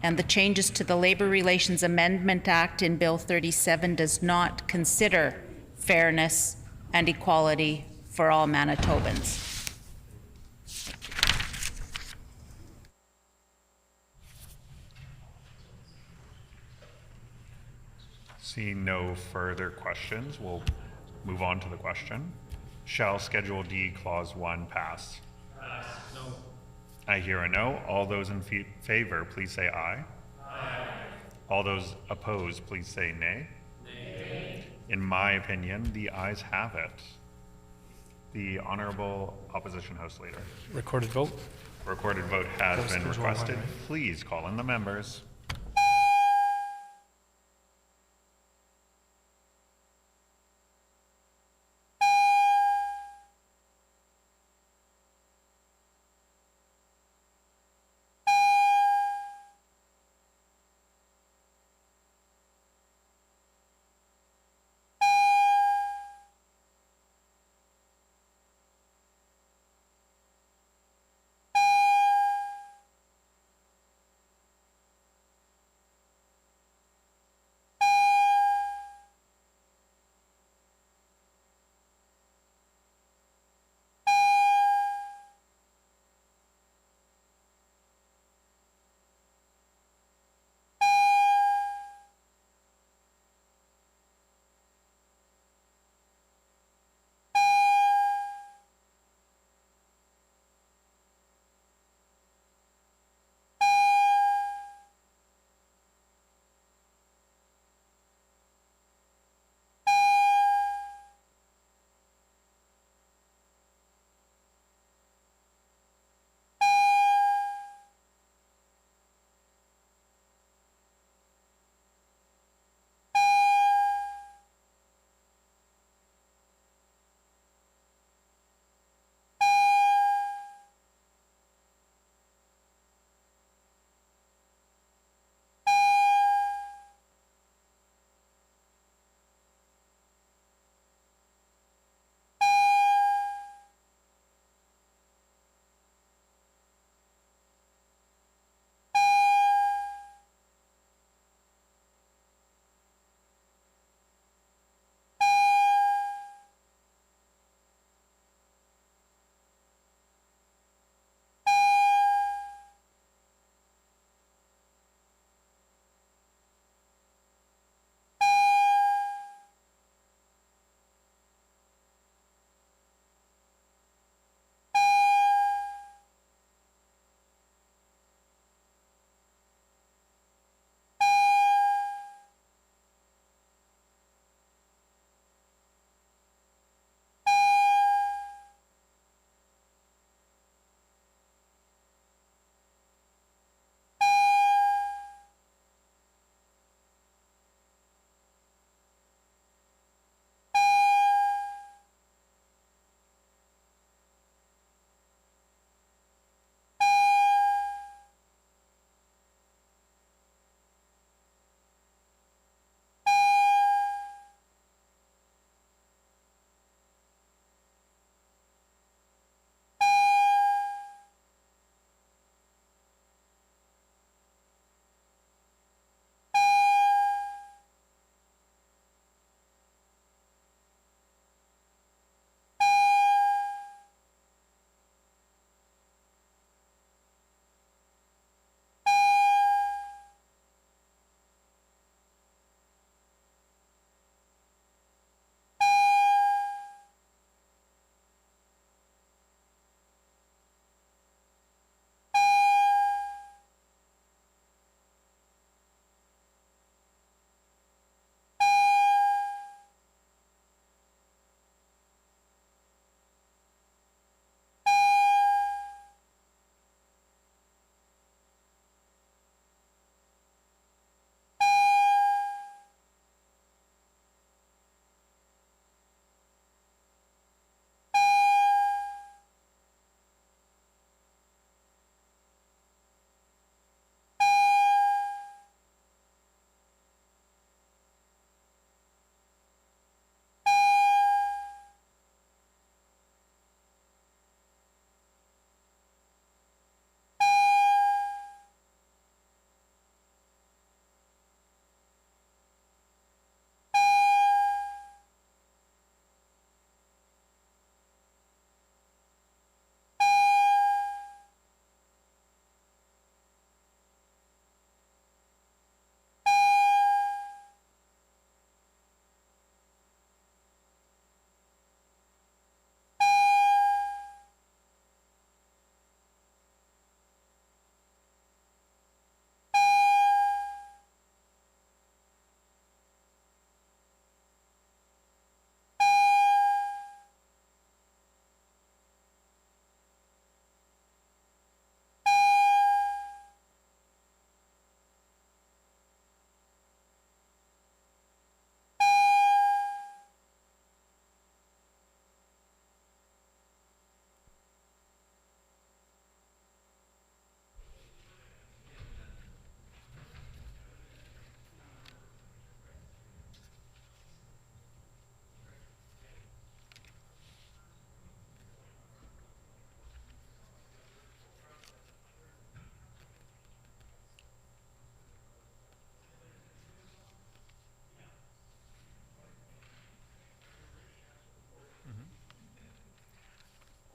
and the changes to the Labor Relations Amendment Act in Bill 37 does not consider fairness and equality for all Manitobans. Seeing no further questions, we'll move on to the question. Shall Schedule D Clause 1 pass? No. I hear a no. All those in favor, please say aye. Aye. All those opposed, please say nay. Nay. In my opinion, the ayes have it. The Honorable Opposition House Leader. Recorded vote. Recorded vote has been requested. Please call in the members.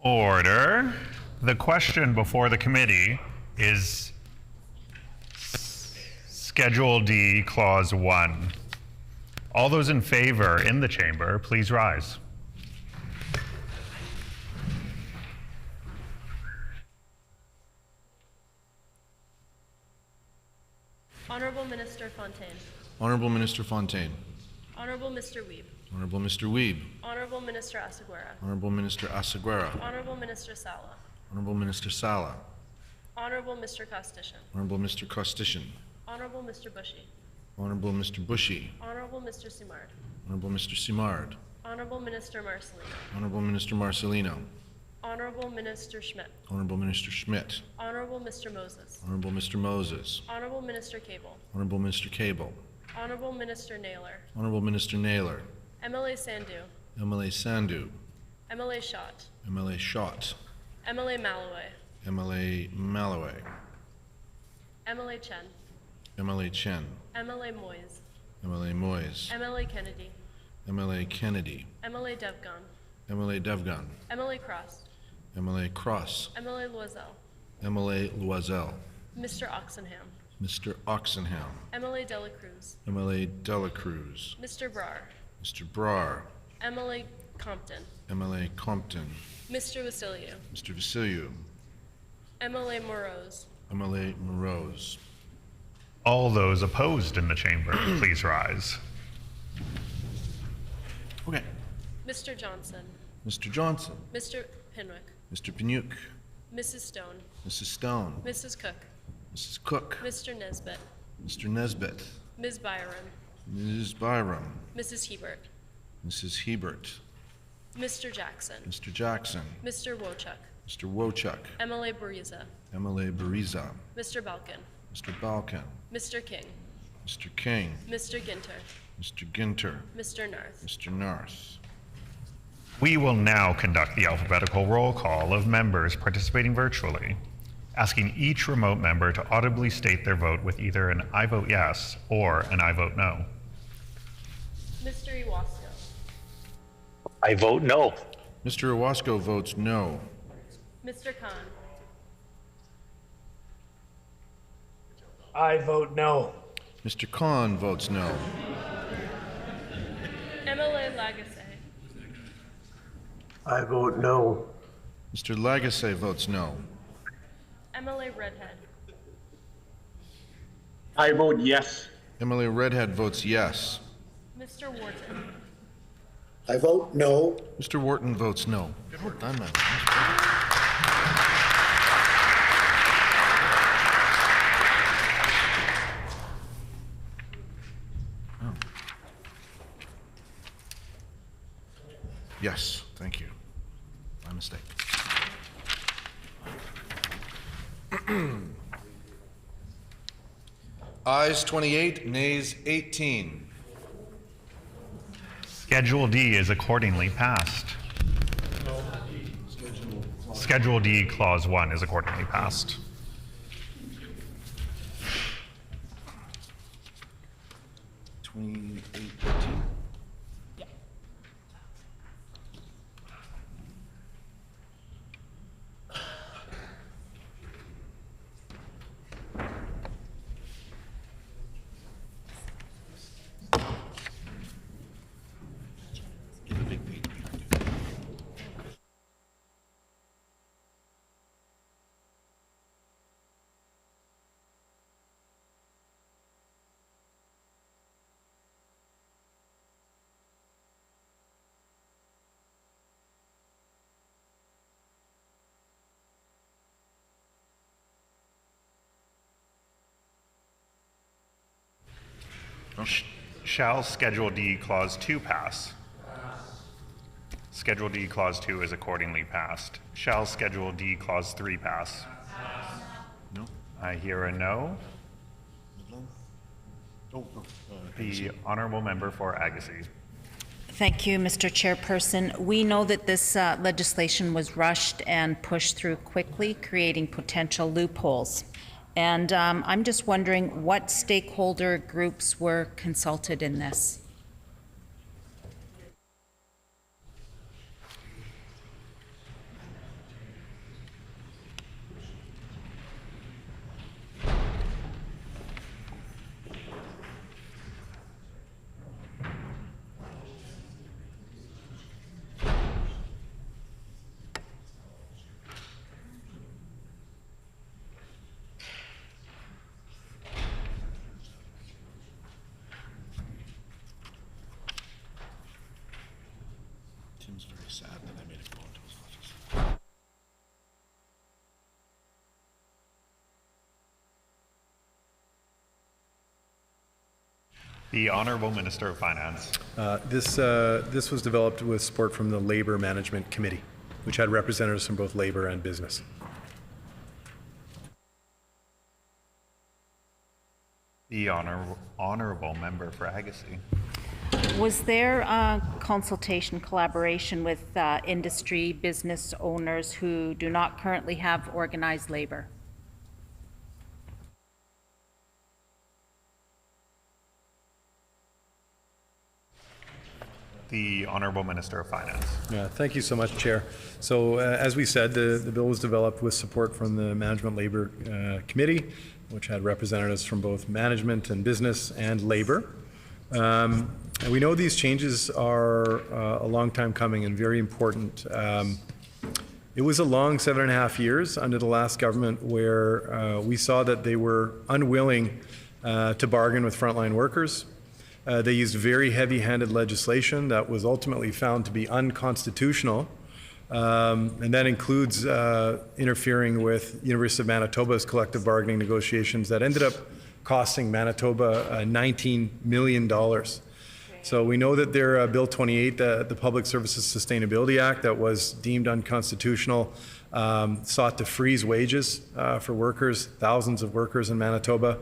Order. The question before the committee is Schedule D, Clause 1. All those in favor in the chamber, please rise. Honorable Minister Fontaine. Honorable Minister Fontaine. Honorable Mr. Wiebe. Honorable Mr. Wiebe. Honorable Minister Asaguera. Honorable Minister Asaguera. Honorable Minister Sala. Honorable Minister Sala. Honorable Mr. Costician. Honorable Mr. Costician. Honorable Mr. Bushy. Honorable Mr. Bushy. Honorable Mr. Simard. Honorable Mr. Simard. Honorable Minister Marcelino. Honorable Minister Marcelino. Honorable Minister Schmidt. Honorable Minister Schmidt. Honorable Mr. Moses. Honorable Mr. Moses. Honorable Minister Cable. Honorable Minister Cable. Honorable Minister Naylor. Honorable Minister Naylor. MLA Sandhu. MLA Sandhu. MLA Schott. MLA Schott. MLA Malloway. MLA Malloway. MLA Chen. MLA Chen. MLA Moyes. MLA Moyes. MLA Kennedy. MLA Kennedy. MLA Devgon. MLA Devgon. MLA Cross. MLA Cross. MLA Loisel. MLA Loisel. Mr. Oxenham. Mr. Oxenham. MLA Dela Cruz. MLA Dela Cruz. Mr. Brar. Mr. Brar. MLA Compton. MLA Compton. Mr. Vasiliou. Mr. Vasiliou. MLA Morose. MLA Morose. All those opposed in the chamber, please rise. Okay. Mr. Johnson. Mr. Johnson. Mr. Pinwick. Mr. Pinuk. Mrs. Stone. Mrs. Stone. Mrs. Cook. Mrs. Cook. Mr. Nesbitt. Mr. Nesbitt. Ms. Byram. Mrs. Byram. Mrs. Hebert. Mrs. Hebert. Mr. Jackson. Mr. Jackson. Mr. Wochuk. Mr. Wochuk. MLA Bariza. MLA Bariza. Mr. Balkin. Mr. Balkan. Mr. King. Mr. King. Mr. Ginter. Mr. Ginter. Mr. Narth. Mr. Narth. We will now conduct the alphabetical roll call of members participating virtually, asking each remote member to audibly state their vote with either an I vote yes or an I vote no. Mr. Iwasko. I vote no. Mr. Iwasko votes no. Mr. Khan. I vote no. Mr. Khan votes no. MLA Lagasse. I vote no. Mr. Lagasse votes no. MLA Redhead. I vote yes. MLA Redhead votes yes. Mr. Wharton. I vote no. Mr. Wharton votes no. Good work done, man. Oh. Yes, thank you. My mistake. Ayes 28, nays 18. Schedule D is accordingly passed. Schedule D, Clause 1 is accordingly passed. Shall Schedule D, Clause 2 pass? Schedule D, Clause 2 is accordingly passed. Shall Schedule D, Clause 3 pass? No. I hear a no. The Honourable Member for Agassiz. Thank you, Mr. Chairperson. We know that this legislation was rushed and pushed through quickly, creating potential loopholes. And I'm just wondering what stakeholder groups were consulted in this? Tim's very sad that I made him go into his office. The Honourable Minister of Finance. This was developed with support from the Labour Management Committee, which had representatives from both Labour and business. The Honourable Member for Agassiz. Was there consultation, collaboration with industry, business owners who do not currently have organized labor? The Honourable Minister of Finance. Yeah, thank you so much, Chair. So as we said, the bill was developed with support from the Management Labour Committee, which had representatives from both management and business and labor. And we know these changes are a long time coming and very important. It was a long 7.5 years under the last government where we saw that they were unwilling to bargain with frontline workers. They used very heavy-handed legislation that was ultimately found to be unconstitutional, and that includes interfering with University of Manitoba's collective bargaining negotiations that ended up costing Manitoba $19 million. So we know that their Bill 28, the Public Services Sustainability Act, that was deemed unconstitutional, sought to freeze wages for workers, thousands of workers in Manitoba.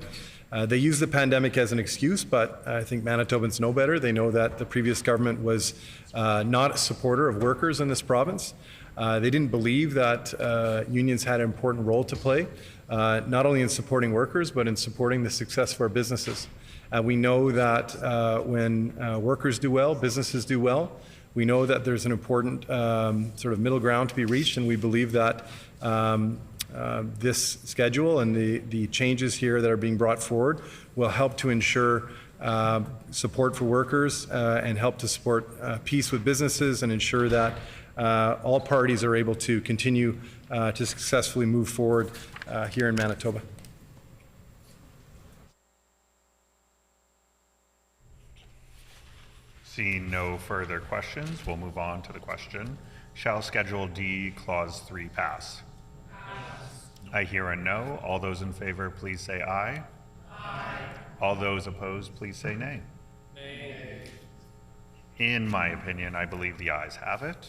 They used the pandemic as an excuse, but I think Manitobans know better. They know that the previous government was not a supporter of workers in this province. They didn't believe that unions had an important role to play, not only in supporting workers, but in supporting the success of our businesses. We know that when workers do well, businesses do well. We know that there's an important sort of middle ground to be reached, and we believe that this schedule and the changes here that are being brought forward will help to ensure support for workers and help to support peace with businesses and ensure that all parties are able to continue to successfully move forward here in Manitoba. Seeing no further questions, we'll move on to the question. Shall Schedule D, Clause 3 pass? I hear a no. All those in favor, please say aye. Aye. All those opposed, please say nay. Nay. In my opinion, I believe the ayes have it.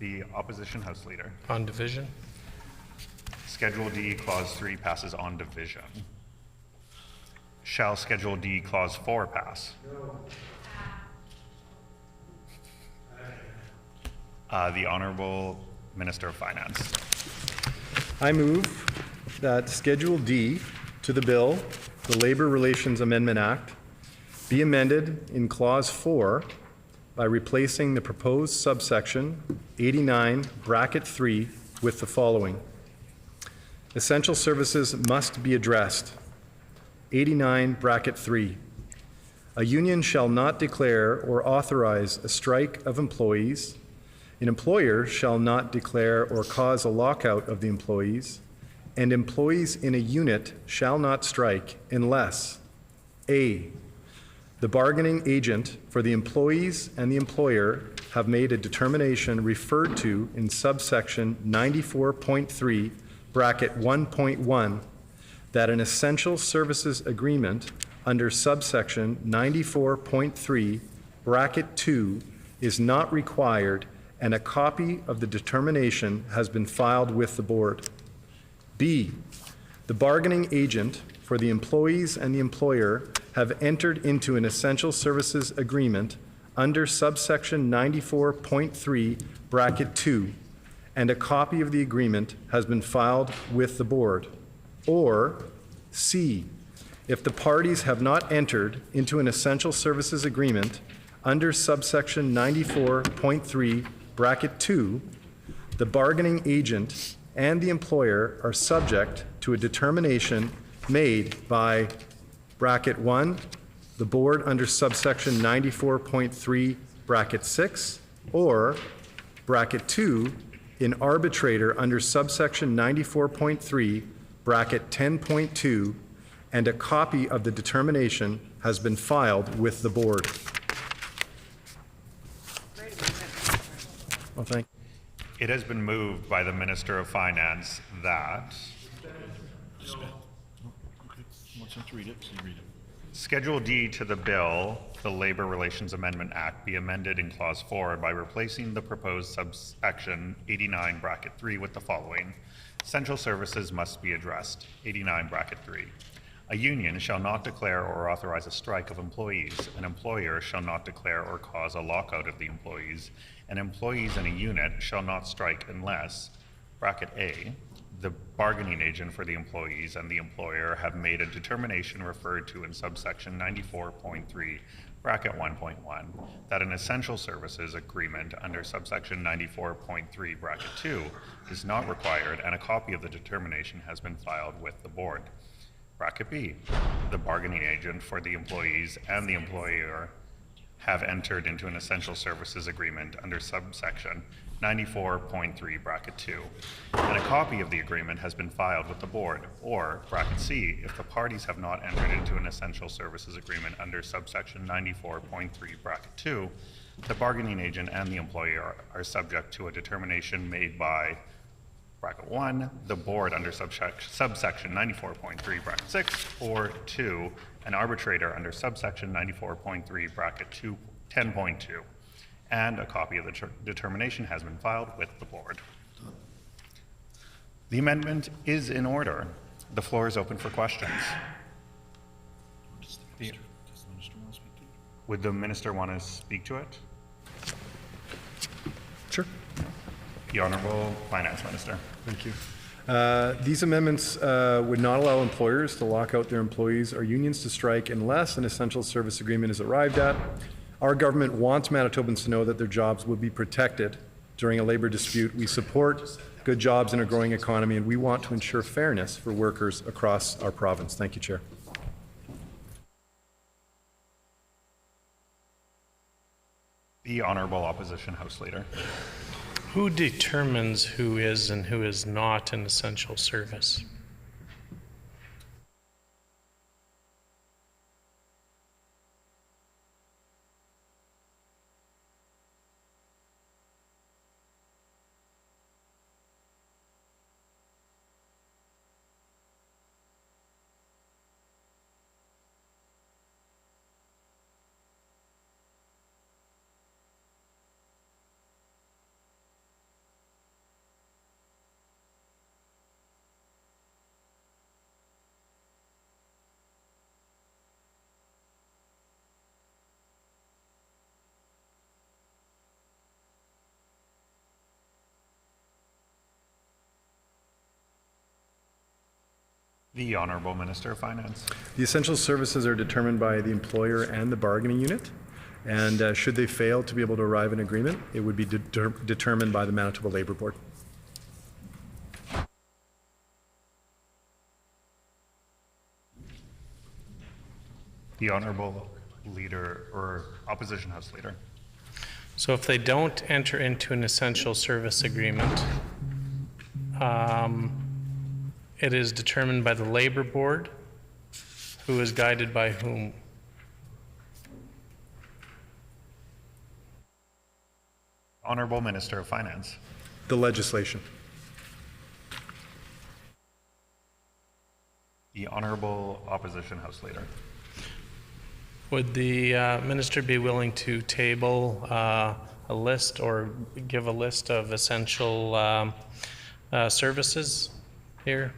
The opposition House Leader. On division. Schedule D, Clause 3 passes on division. Shall Schedule D, Clause 4 pass? No. The Honourable Minister of Finance. I move that Schedule D to the bill, the Labour Relations Amendment Act, be amended in Clause 4 by replacing the proposed subsection 89 bracket 3 with the following. Essential services must be addressed. 89 bracket 3. A union shall not declare or authorize a strike of employees. An employer shall not declare or cause a lockout of the employees, and employees in a unit shall not strike unless A, the bargaining agent for the employees and the employer have made a determination referred to in subsection 94.3 bracket 1.1 that an essential services agreement under subsection 94.3 bracket 2 is not required, and a copy of the determination has been filed with the board. B, the bargaining agent for the employees and the employer have entered into an essential services agreement under subsection 94.3 bracket 2, and a copy of the agreement has been filed with the board. Or C, if the parties have not entered into an essential services agreement under subsection 94.3 bracket 2, the bargaining agent and the employer are subject to a determination made by bracket 1, the board under subsection 94.3 bracket 6, or bracket 2, an arbitrator under subsection 94.3 bracket 10.2, and a copy of the determination has been filed with the board. Oh, thank It has been moved by the Minister of Finance that Schedule D to the bill, the Labor Relations Amendment Act, be amended in Clause 4 by replacing the proposed subsection 89 bracket 3 with the following. Essential services must be addressed. 89 bracket 3. A union shall not declare or authorize a strike of employees. An employer shall not declare or cause a lockout of the employees. And employees in a unit shall not strike unless, bracket A, the bargaining agent for the employees and the employer have made a determination referred to in subsection 94.3, bracket 1.1, that an essential services agreement under subsection 94.3, bracket 2 is not required, and a copy of the determination has been filed with the board. Bracket B, the bargaining agent for the employees and the employer have entered into an essential services agreement under subsection 94.3, bracket 2, and a copy of the agreement has been filed with the board. Or, bracket C, if the parties have not entered into an essential services agreement under subsection 94.3, bracket 2, the bargaining agent and the employer are subject to a determination made by, bracket 1, the board under subsection 94.3, bracket 6, or 2, an arbitrator under subsection 94.3, bracket 2, 10.2. And a copy of the determination has been filed with the board. The amendment is in order. The floor is open for questions. Would the minister want to speak to it? Sure. The Honourable Finance Minister. Thank you. These amendments would not allow employers to lock out their employees or unions to strike unless an essential service agreement is arrived at. Our government wants Manitobans to know that their jobs will be protected during a labor dispute. We support good jobs in a growing economy, and we want to ensure fairness for workers across our province. Thank you, Chair. The Honourable Opposition House Leader. Who determines who is and who is not an essential service? The Honourable Minister of Finance. The essential services are determined by the employer and the bargaining unit, and should they fail to be able to arrive at an agreement, it would be determined by the Manitoba Labour Board. The Honourable Leader, or Opposition House Leader. So if they don't enter into an essential service agreement, it is determined by the Labour Board, who is guided by whom? Honourable Minister of Finance. The legislation. The Honourable Opposition House Leader. Would the minister be willing to table a list or give a list of essential services here?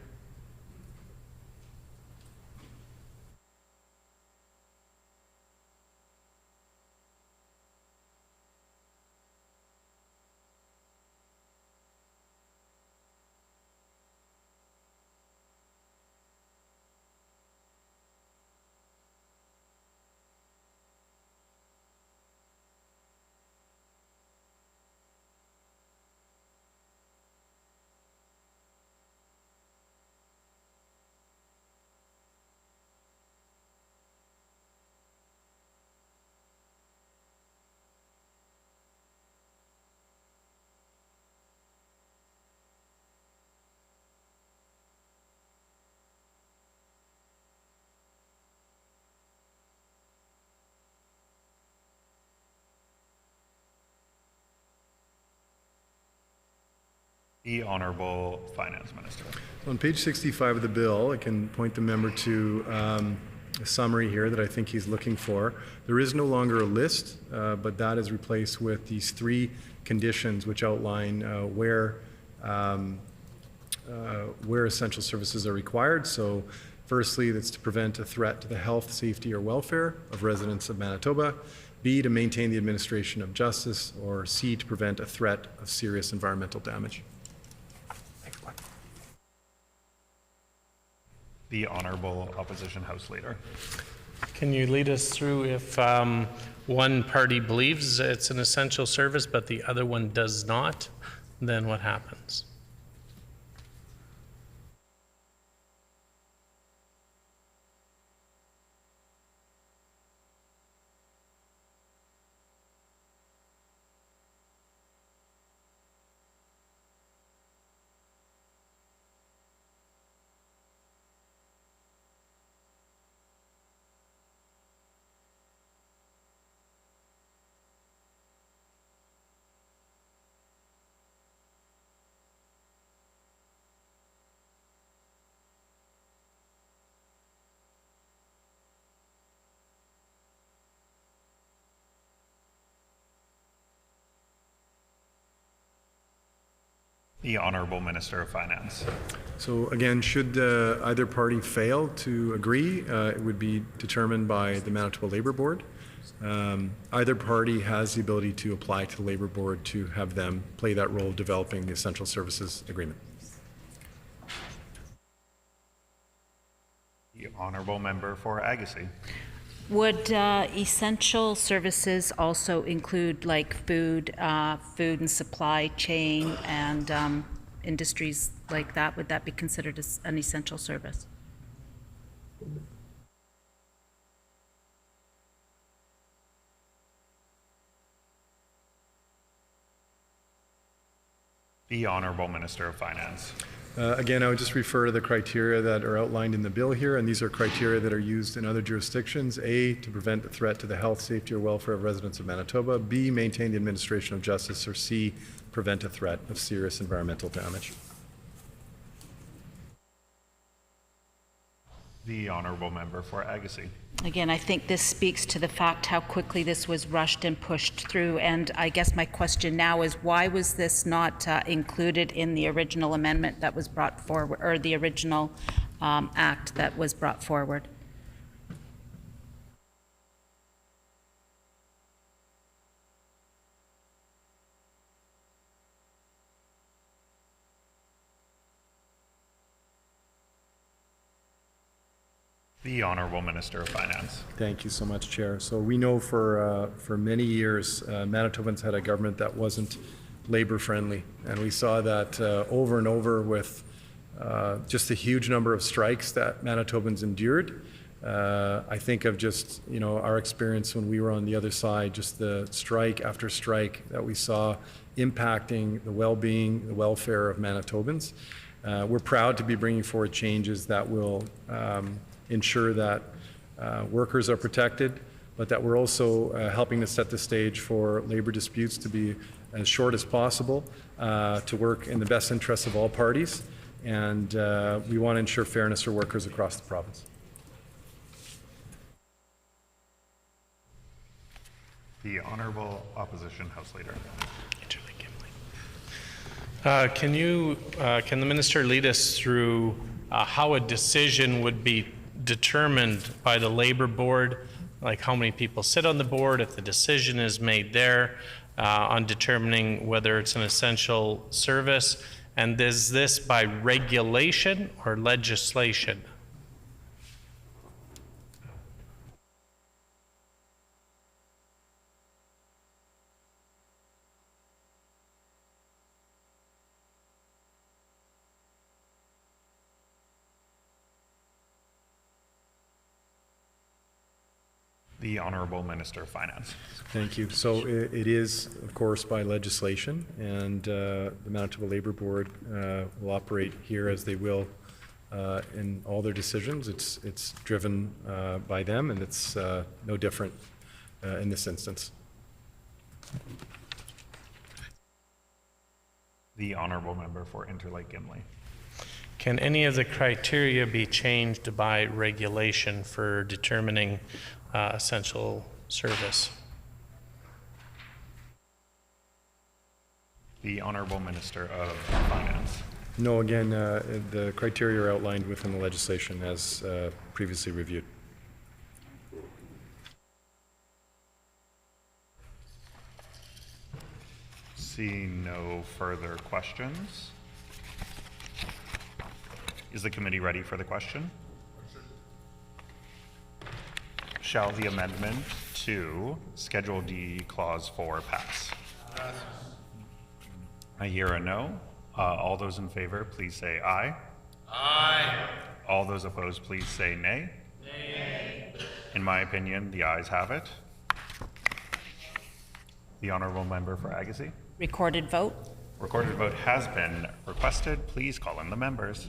The Honourable Finance Minister. On page 65 of the bill, I can point the member to a summary here that I think he's looking for. There is no longer a list, but that is replaced with these 3 conditions which outline where essential services are required. So firstly, that's to prevent a threat to the health, safety, or welfare of residents of Manitoba. B, to maintain the administration of justice, or C, to prevent a threat of serious environmental damage. The Honourable Opposition House Leader. Can you lead us through if one party believes it's an essential service but the other one does not, then what happens? The Honourable Minister of Finance. So again, should either party fail to agree, it would be determined by the Manitoba Labour Board. Either party has the ability to apply to the Labour Board to have them play that role developing the Essential Services Agreement. The Honourable Member for Agassiz. Would essential services also include like food and supply chain and industries like that? Would that be considered as an essential service? The Honourable Minister of Finance. Again, I would just refer to the criteria that are outlined in the bill here, and these are criteria that are used in other jurisdictions. A, to prevent the threat to the health, safety, or welfare of residents of Manitoba. B, maintain the administration of justice. Or C, prevent a threat of serious environmental damage. The Honourable Member for Agassiz. Again, I think this speaks to the fact how quickly this was rushed and pushed through. And I guess my question now is, why was this not included in the original amendment that was brought forward, or the original act that was brought forward? The Honourable Minister of Finance. Thank you so much, Chair. So we know for many years, Manitobans had a government that wasn't labor friendly. And we saw that over and over with just a huge number of strikes that Manitobans endured. I think of just, our experience when we were on the other side, just the strike after strike that we saw impacting the well-being, the welfare of Manitobans. We're proud to be bringing forward changes that will ensure that workers are protected, but that we're also helping to set the stage for labor disputes to be as short as possible, to work in the best interests of all parties, and we want to ensure fairness for workers across the province. The Honourable Opposition House Leader. Can the Minister lead us through how a decision would be determined by the Labour Board, like how many people sit on the board, if the decision is made there on determining whether it's an essential service, and is this by regulation or legislation? The Honourable Minister of Finance. Thank you. So it is, of course, by legislation, and the Manitoba Labour Board will operate here as they will in all their decisions. It's driven by them, and it's no different in this instance. The honourable member for Interlake Gimli. Can any of the criteria be changed by regulation for determining essential service? The Honourable Minister of Finance. No, again, the criteria are outlined within the legislation as previously reviewed. Seeing no further questions, is the committee ready for the question? Shall the amendment to Schedule D, Clause 4 pass? I hear a no. All those in favor, please say aye. Aye. All those opposed, please say nay. Nay. In my opinion, the ayes have it. The honourable member for Agassiz. Recorded vote. Recorded vote has been requested. Please call in the members.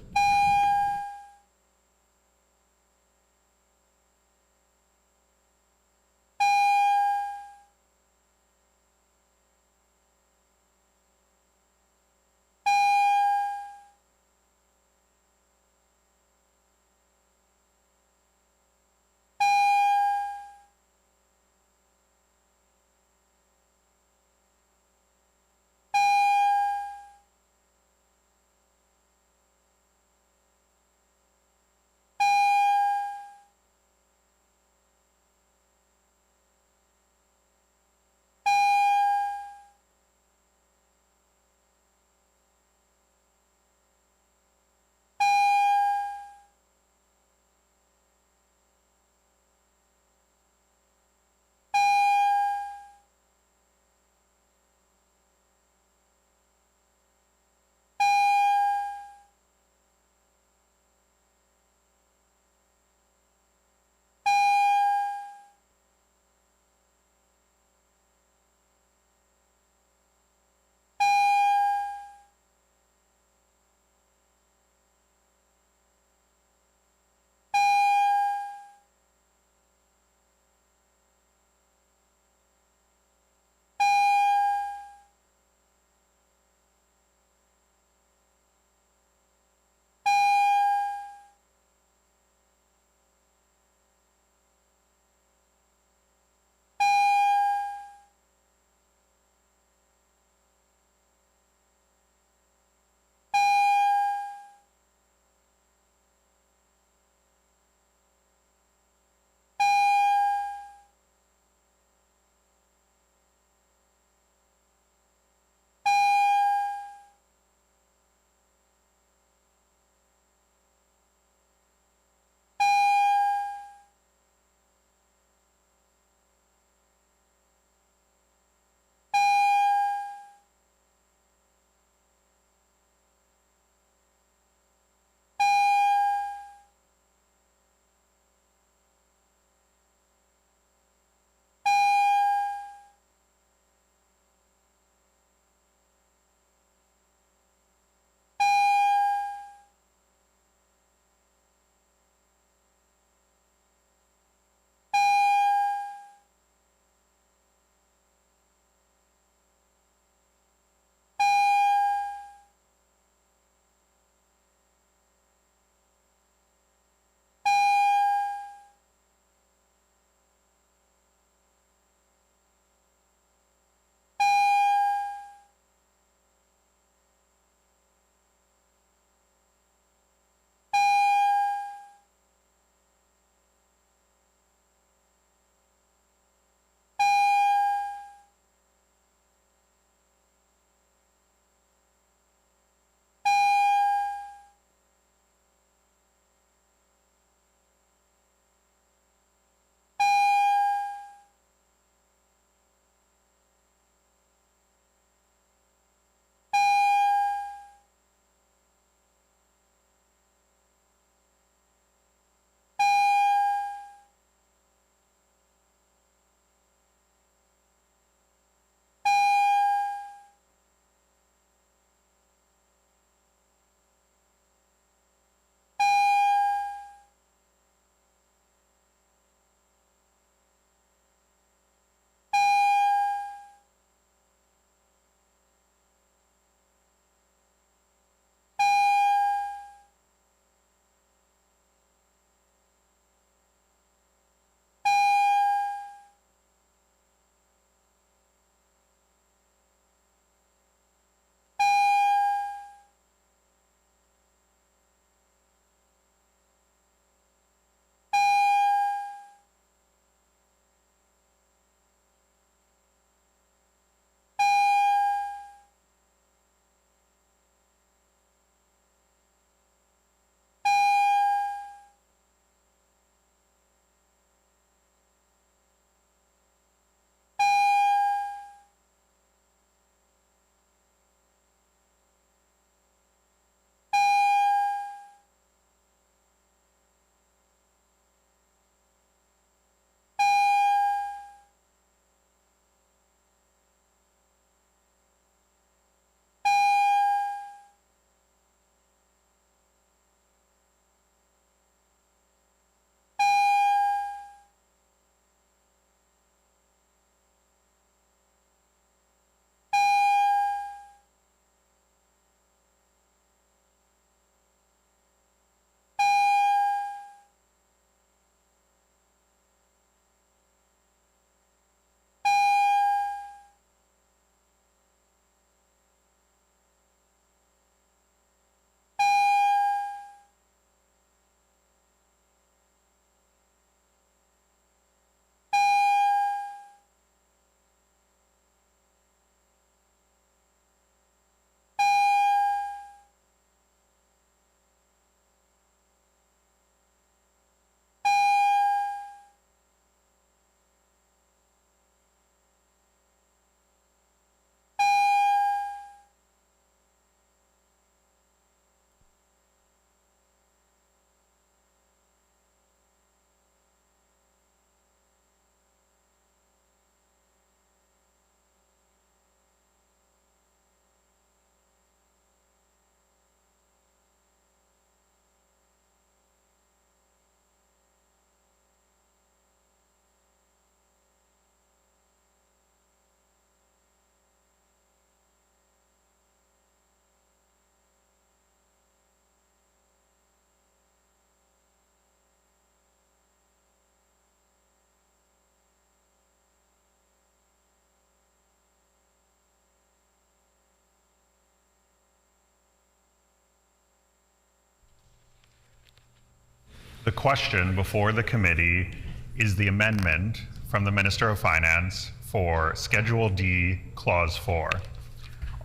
The question before the committee is the amendment from the Minister of Finance for Schedule D, Clause 4.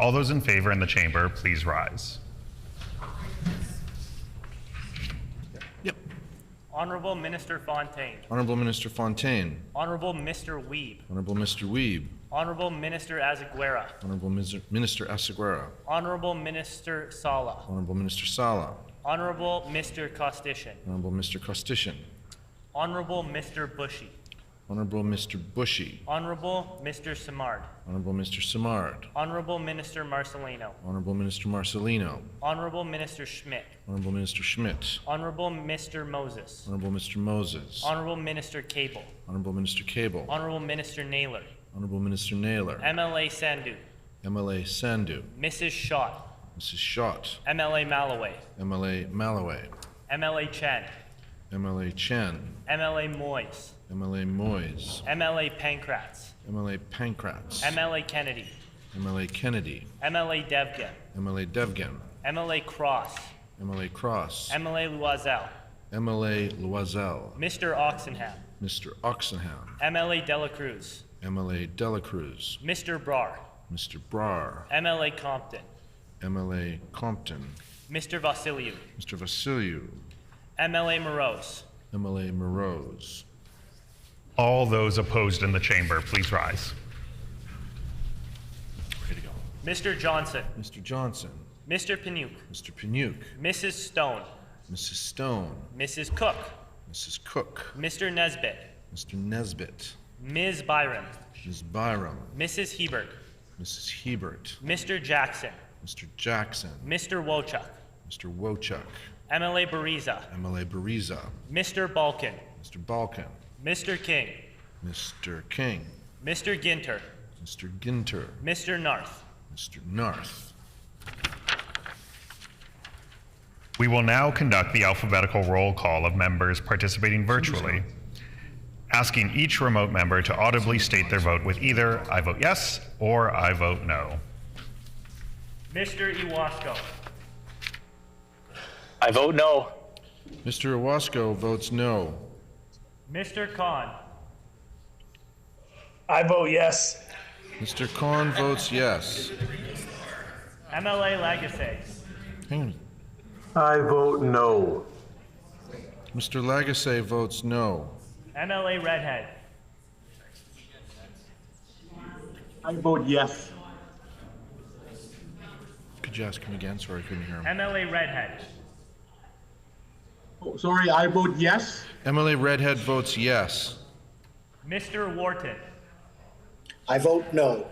All those in favor in the chamber, please rise. Honorable Minister Fontaine. Honorable Minister Fontaine. Honorable Mr. Wiebe. Honorable Mr. Wiebe. Honorable Minister Azaguera. Honorable Minister Asaguera. Honorable Minister Sala. Honorable Minister Sala. Honorable Mr. Kostishin. Honorable Mr. Kostishin. Honorable Mr. Bushy. Honorable Mr. Bushy. Honorable Mr. Simard. Honorable Mr. Simard. Honorable Minister Marcelino. Honorable Minister Marcelino. Honorable Minister Schmidt. Honorable Minister Schmidt. Honorable Mr. Moses. Honorable Mr. Moses. Honorable Minister Cable. Honorable Minister Cable. Honorable Minister Naylor. Honorable Minister Naylor. MLA Sandhu. MLA Sandhu. Mrs. Schott. Mrs. Schott. MLA Malloway. MLA Malloway. MLA Chen. MLA Chen. MLA Moyes. MLA Moyes. MLA Pankratz. MLA Pankratz. MLA Kennedy. MLA Kennedy. MLA Devgan. MLA Devgan. MLA Cross. MLA Cross. MLA Loisel. MLA Loisel. Mr. Oxenham. Mr. Oxenham. MLA Dela Cruz. MLA Dela Cruz. Mr. Brar. Mr. Brar. MLA Compton. MLA Compton. Mr. Vasiliou. Mr. Vasiliou. MLA Morose. MLA Morose. All those opposed in the chamber, please rise. Ready to go. Mr. Johnson. Mr. Johnson. Mr. Paniuk. Mr. Paniuk. Mrs. Stone. Mrs. Stone. Mrs. Cook. Mrs. Cook. Mr. Nesbitt. Mr. Nesbitt. Ms. Byram. Ms. Byram. Mrs. Hebert. Mrs. Hebert. Mr. Jackson. Mr. Jackson. Mr. Wochuk. Mr. Wochuk. MLA Bariza. MLA Bariza. Mr. Balkin. Mr. Balkin. Mr. King. Mr. King. Mr. Ginter. Mr. Ginter. Mr. Narth. Mr. Narth. We will now conduct the alphabetical roll call of members participating virtually, asking each remote member to audibly state their vote with either "I vote yes" or "I vote no." Mr. Iwasko. I vote no. Mr. Iwasko votes no. Mr. Khan. I vote yes. Mr. Khan votes yes. MLA Lagasse. Hang on. I vote no. Mr. Lagasse votes no. MLA Redhead. I vote yes. Could you ask him again? Sorry, I couldn't hear him. MLA Redhead. Oh, sorry, I vote yes. MLA Redhead votes yes. Mr. Wharton. I vote no.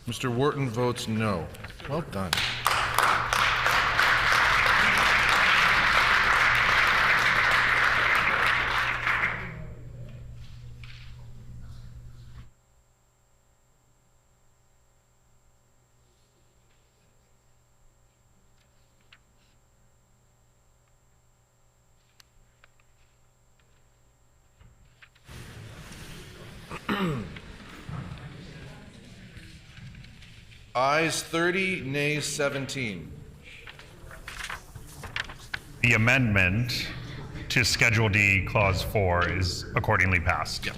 Mr. Wharton votes no. Well done. Ayes 30, nays 17. The amendment to Schedule D, Clause 4 is accordingly passed. Yep.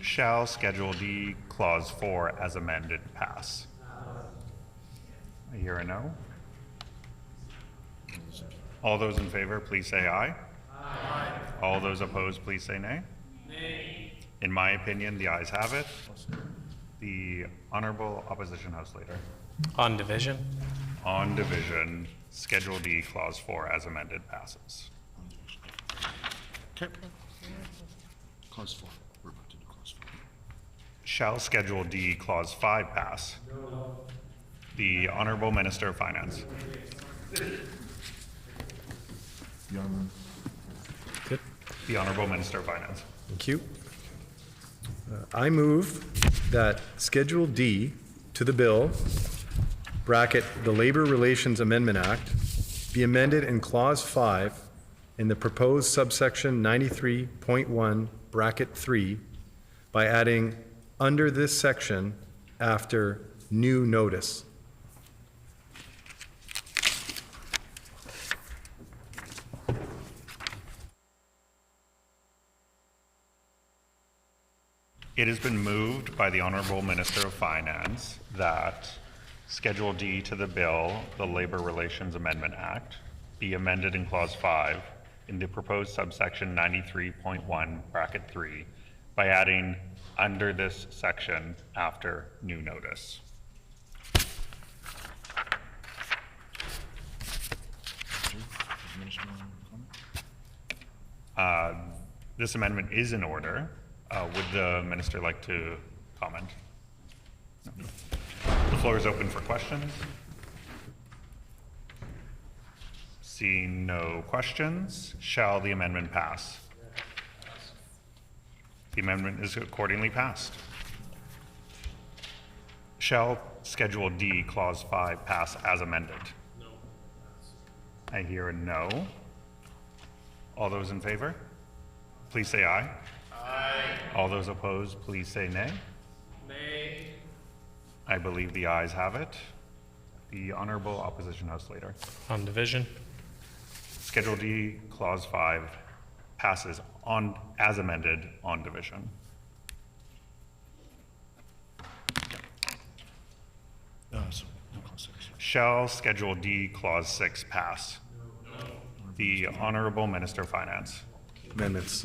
Shall Schedule D, Clause 4 as amended pass? I hear a no. All those in favor, please say aye. Aye. All those opposed, please say nay. Nay. In my opinion, the ayes have it. The Honorable Opposition House Leader. On division. On division, Schedule D, Clause 4 as amended passes. Okay. Clause 4. We're about to do Clause 4. Shall Schedule D, Clause 5 pass? No. The Honorable Minister of Finance. Good. The Honorable Minister of Finance. Thank you. I move that Schedule D to the bill, bracket the Labor Relations Amendment Act, be amended in Clause 5 in the proposed subsection 93.1, bracket 3, by adding under this section after new notice. It has been moved by the Honorable Minister of Finance that Schedule D to the bill, the Labor Relations Amendment Act, be amended in Clause 5 in the proposed subsection 93.1, bracket 3, by adding under this section after new notice. This amendment is in order. Would the minister like to comment? No. The floor is open for questions. Seeing no questions, shall the amendment pass? The amendment is accordingly passed. Shall Schedule D, Clause 5 pass as amended? No. I hear a no. All those in favor, please say aye. Aye. All those opposed, please say nay. Nay. I believe the ayes have it. The Honorable Opposition House Leader. On division. Schedule D, Clause 5 passes on as amended on division. Shall Schedule D, Clause 6 pass? No. The Honorable Minister of Finance. Amendments.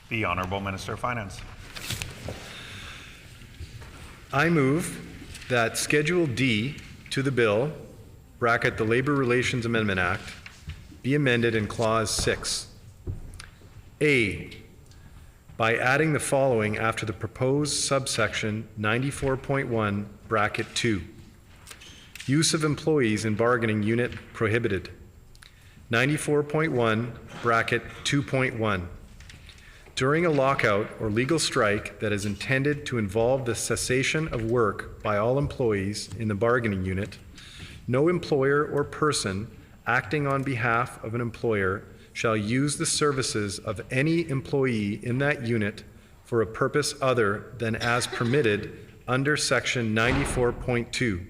The Honorable Minister of Finance. I move that Schedule D to the bill, bracket the Labor Relations Amendment Act, be amended in Clause 6. A, by adding the following after the proposed subsection 94.1, bracket 2. Use of employees in bargaining unit prohibited. 94.1, bracket 2.1. During a lockout or legal strike that is intended to involve the cessation of work by all employees in the bargaining unit, no employer or person acting on behalf of an employer shall use the services of any employee in that unit for a purpose other than as permitted under Section 94.2,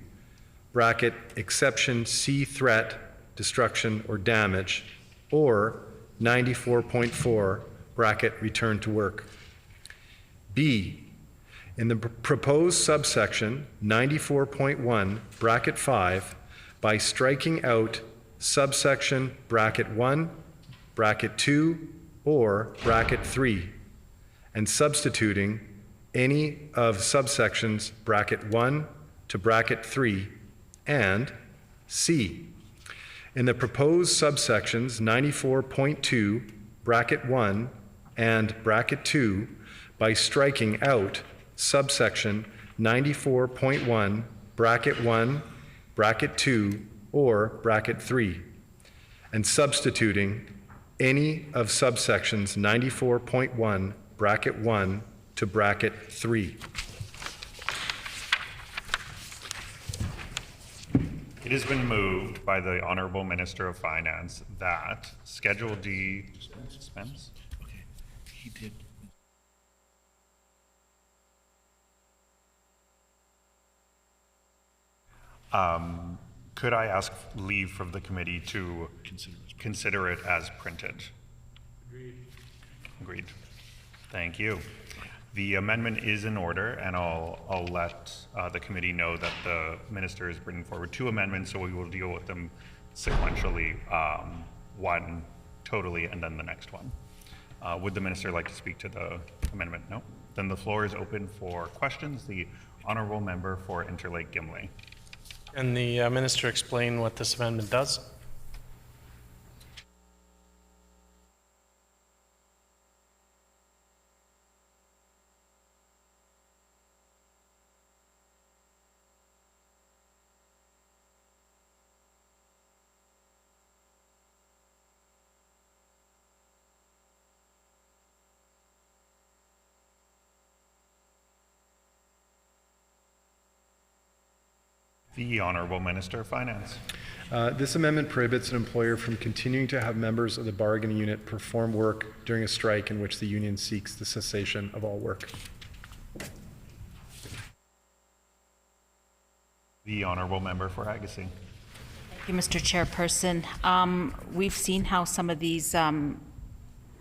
bracket exception C, threat, destruction, or damage, or 94.4, bracket return to work. B, in the proposed subsection 94.1, bracket 5, by striking out subsection bracket 1, bracket 2, or bracket 3, and substituting any of subsections bracket 1 to bracket 3, and C, In the proposed subsections 94.2, bracket 1, and bracket 2, by striking out subsection 94.1, bracket 1, bracket 2, or bracket 3, and substituting any of subsections 94.1, bracket 1 to bracket 3. It has been moved by the Honorable Minister of Finance that Schedule D suspense. Okay, he did. Could I ask leave from the committee to consider it as printed? Agreed. Thank you. The amendment is in order, and I'll let the committee know that the minister is bringing forward 2 amendments, so we will deal with them sequentially, one totally and then the next one. Would the minister like to speak to the amendment? No? Then the floor is open for questions. The honourable member for Interlake Gimli. Can the minister explain what this amendment does? The Honourable Minister of Finance. This amendment prohibits an employer from continuing to have members of the bargaining unit perform work during a strike in which the union seeks the cessation of all work. The Honourable Member for Agassiz. Thank you, Mr. Chairperson. We've seen how some of these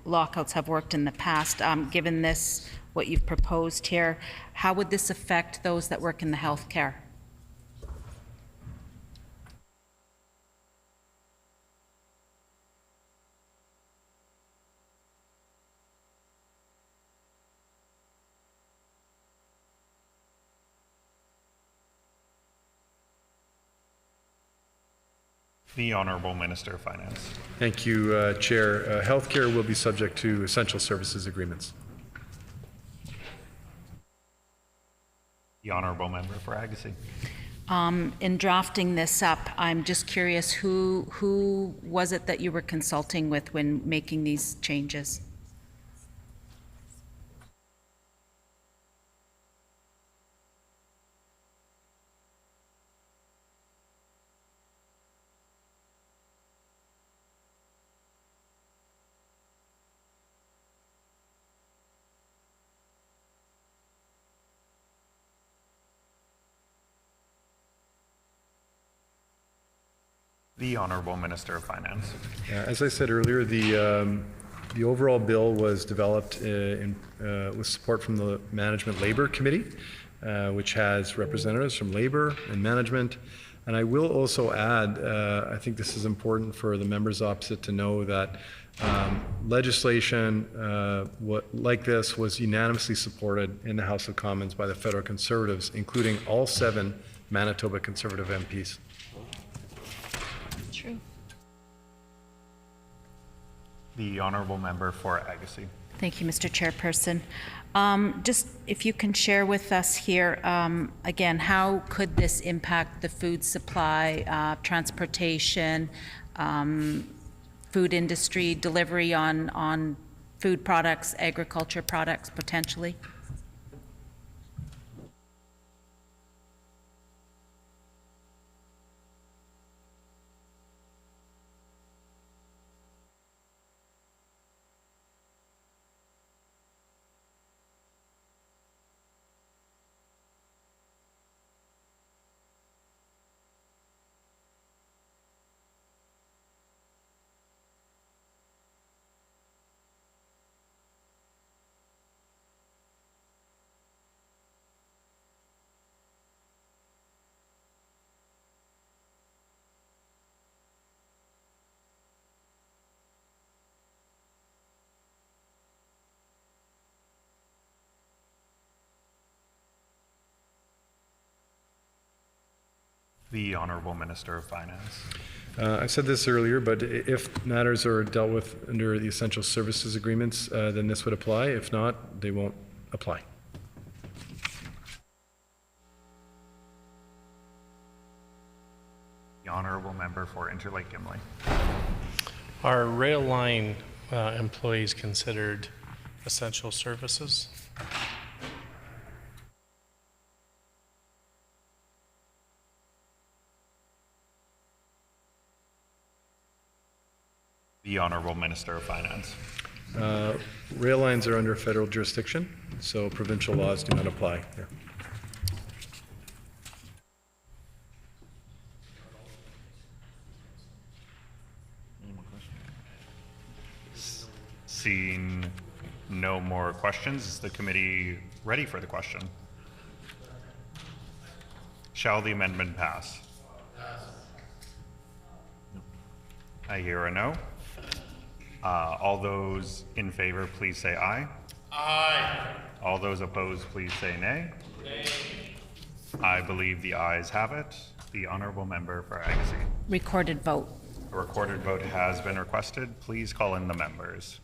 lockouts have worked in the past. Given this, what you've proposed here, how would this affect those that work in the healthcare? The Honourable Minister of Finance. Thank you, Chair. Healthcare will be subject to essential services agreements. The Honourable Member for Agassiz. In drafting this up, I'm just curious, who was it that you were consulting with when making these changes? The Honourable Minister of Finance. As I said earlier, the overall bill was developed with support from the Management Labour Committee, which has representatives from Labour and Management. And I will also add, I think this is important for the members opposite to know that legislation like this was unanimously supported in the House of Commons by the federal Conservatives, including all 7 Manitoba Conservative MPs. True. The Honourable Member for Agassiz. Thank you, Mr. Chairperson. Just if you can share with us here, again, how could this impact the food supply, transportation, food industry, delivery on food products, agriculture products, potentially? The Honourable Minister of Finance. I said this earlier, but if matters are dealt with under the essential services agreements, then this would apply. If not, they won't apply. The honourable member for Interlake Gimli. Are rail line employees considered essential services? The Honourable Minister of Finance. Rail lines are under federal jurisdiction, so provincial laws do not apply here. Seeing no more questions, is the committee ready for the question? Shall the amendment pass? I hear a no. All those in favor, please say aye. Aye. All those opposed, please say nay. Nay. I believe the ayes have it. The honourable member for Agassiz. Recorded vote. A recorded vote has been requested. Please call in the members.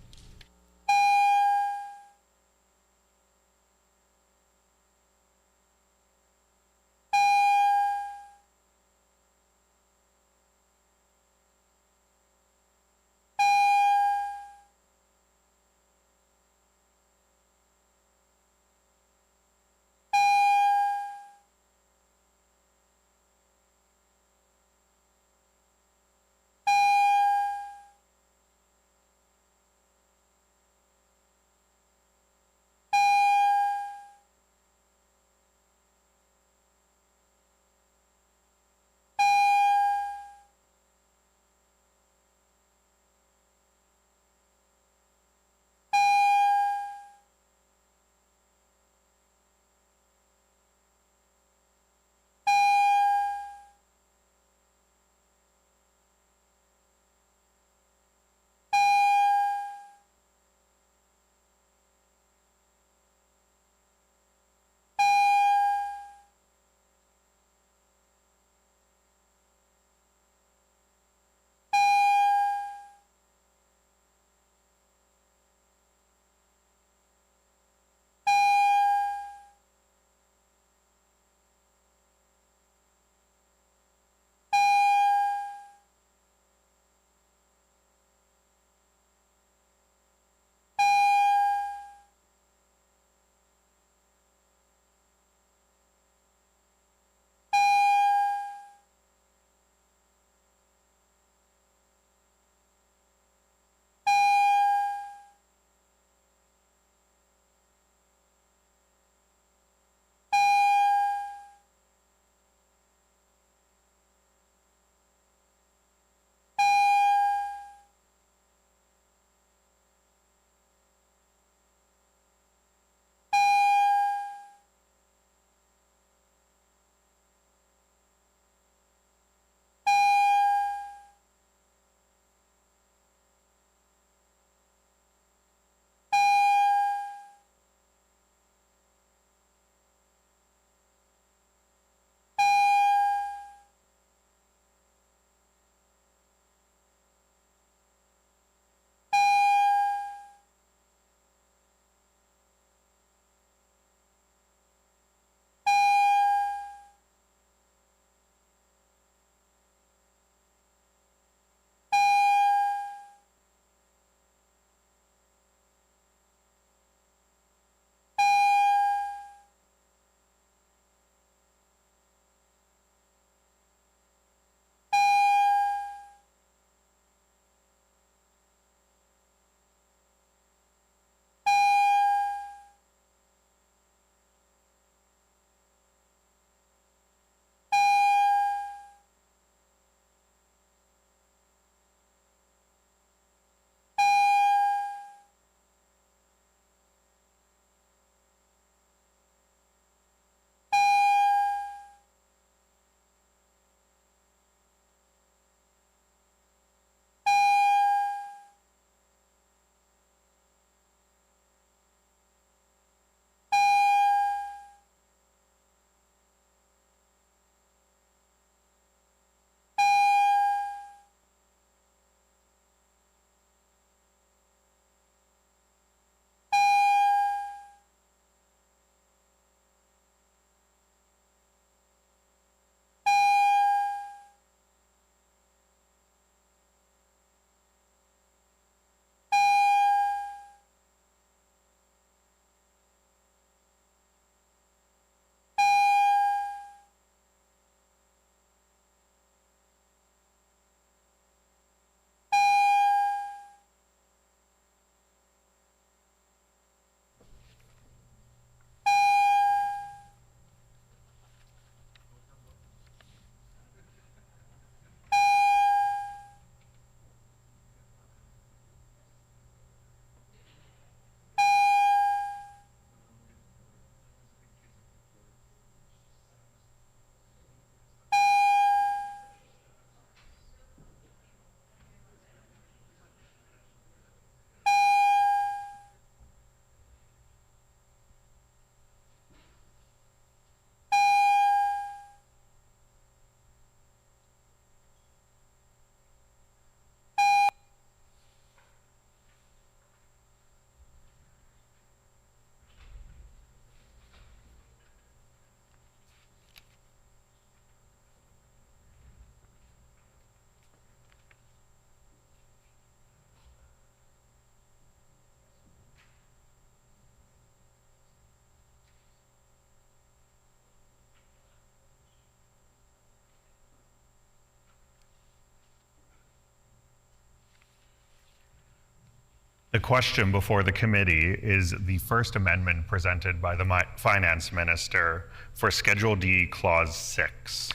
The question before the committee is the first amendment presented by the Finance Minister for Schedule D, Clause 6.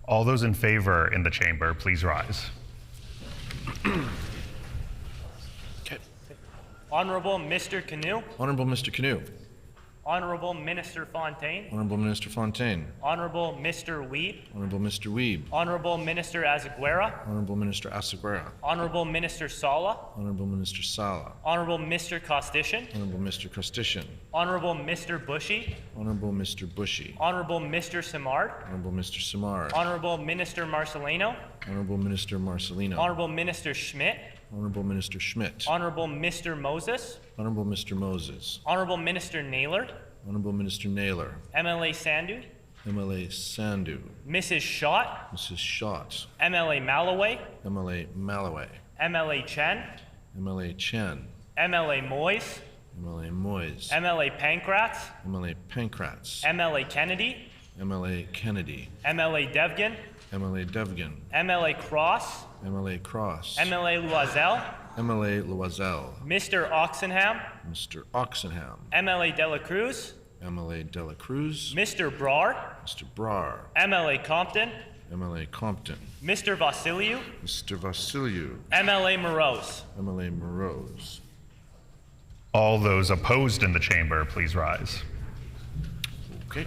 All those in favor in the chamber, please rise. Honorable Mr. Canoe. Honorable Mr. Canoe. Honorable Minister Fontaine. Honorable Minister Fontaine. Honorable Mr. Weeb. Honorable Mr. Weeb. Honorable Minister Azaguera. Honorable Minister Asaguera. Honorable Minister Sala. Honorable Minister Sala. Honorable Mr. Costician. Honorable Mr. Costician. Honorable Mr. Bushy. Honorable Mr. Bushy. Honorable Mr. Simard. Honorable Mr. Simard. Honorable Minister Marcelino. Honorable Minister Marcelino. Honorable Minister Schmidt. Honorable Minister Schmidt. Honorable Mr. Moses. Honorable Mr. Moses. Honorable Minister Naylor. Honorable Minister Naylor. MLA Sandu. MLA Sandu. Mrs. Schott. Mrs. Schott. MLA Malloway. MLA Malloway. MLA Chen. MLA Chen. MLA Moyes. MLA Moyes. MLA Pankratz. MLA Pankratz. MLA Kennedy. MLA Kennedy. MLA Devgan. MLA Devgan. MLA Cross. MLA Cross. MLA Loisel. MLA Loisel. Mr. Oxenham. Mr. Oxenham. MLA Dela Cruz. MLA Dela Cruz. Mr. Brar. Mr. Brar. MLA Compton. MLA Compton. Mr. Vasiliu. Mr. Vasiliu. MLA Morose. MLA Morose. All those opposed in the chamber, please rise. Okay.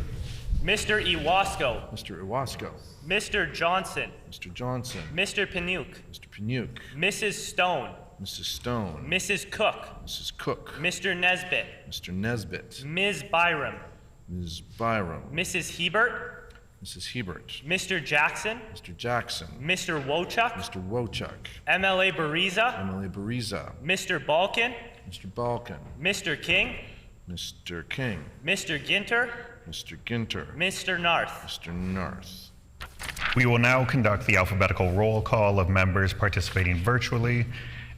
Mr. Iwasco. Mr. Iwasco. Mr. Johnson. Mr. Johnson. Mr. Panuke. Mr. Panuke. Mrs. Stone. Mrs. Stone. Mrs. Cook. Mrs. Cook. Mr. Nesbitt. Mr. Nesbitt. Ms. Byram. Ms. Byram. Mrs. Hebert. Mrs. Hebert. Mr. Jackson. Mr. Jackson. Mr. Wochuk. Mr. Wochuk. MLA Bariza. MLA Bariza. Mr. Balkin. Mr. Balkin. Mr. King. Mr. King. Mr. Ginter. Mr. Ginter. Mr. Narth. Mr. Narth. We will now conduct the alphabetical roll call of members participating virtually,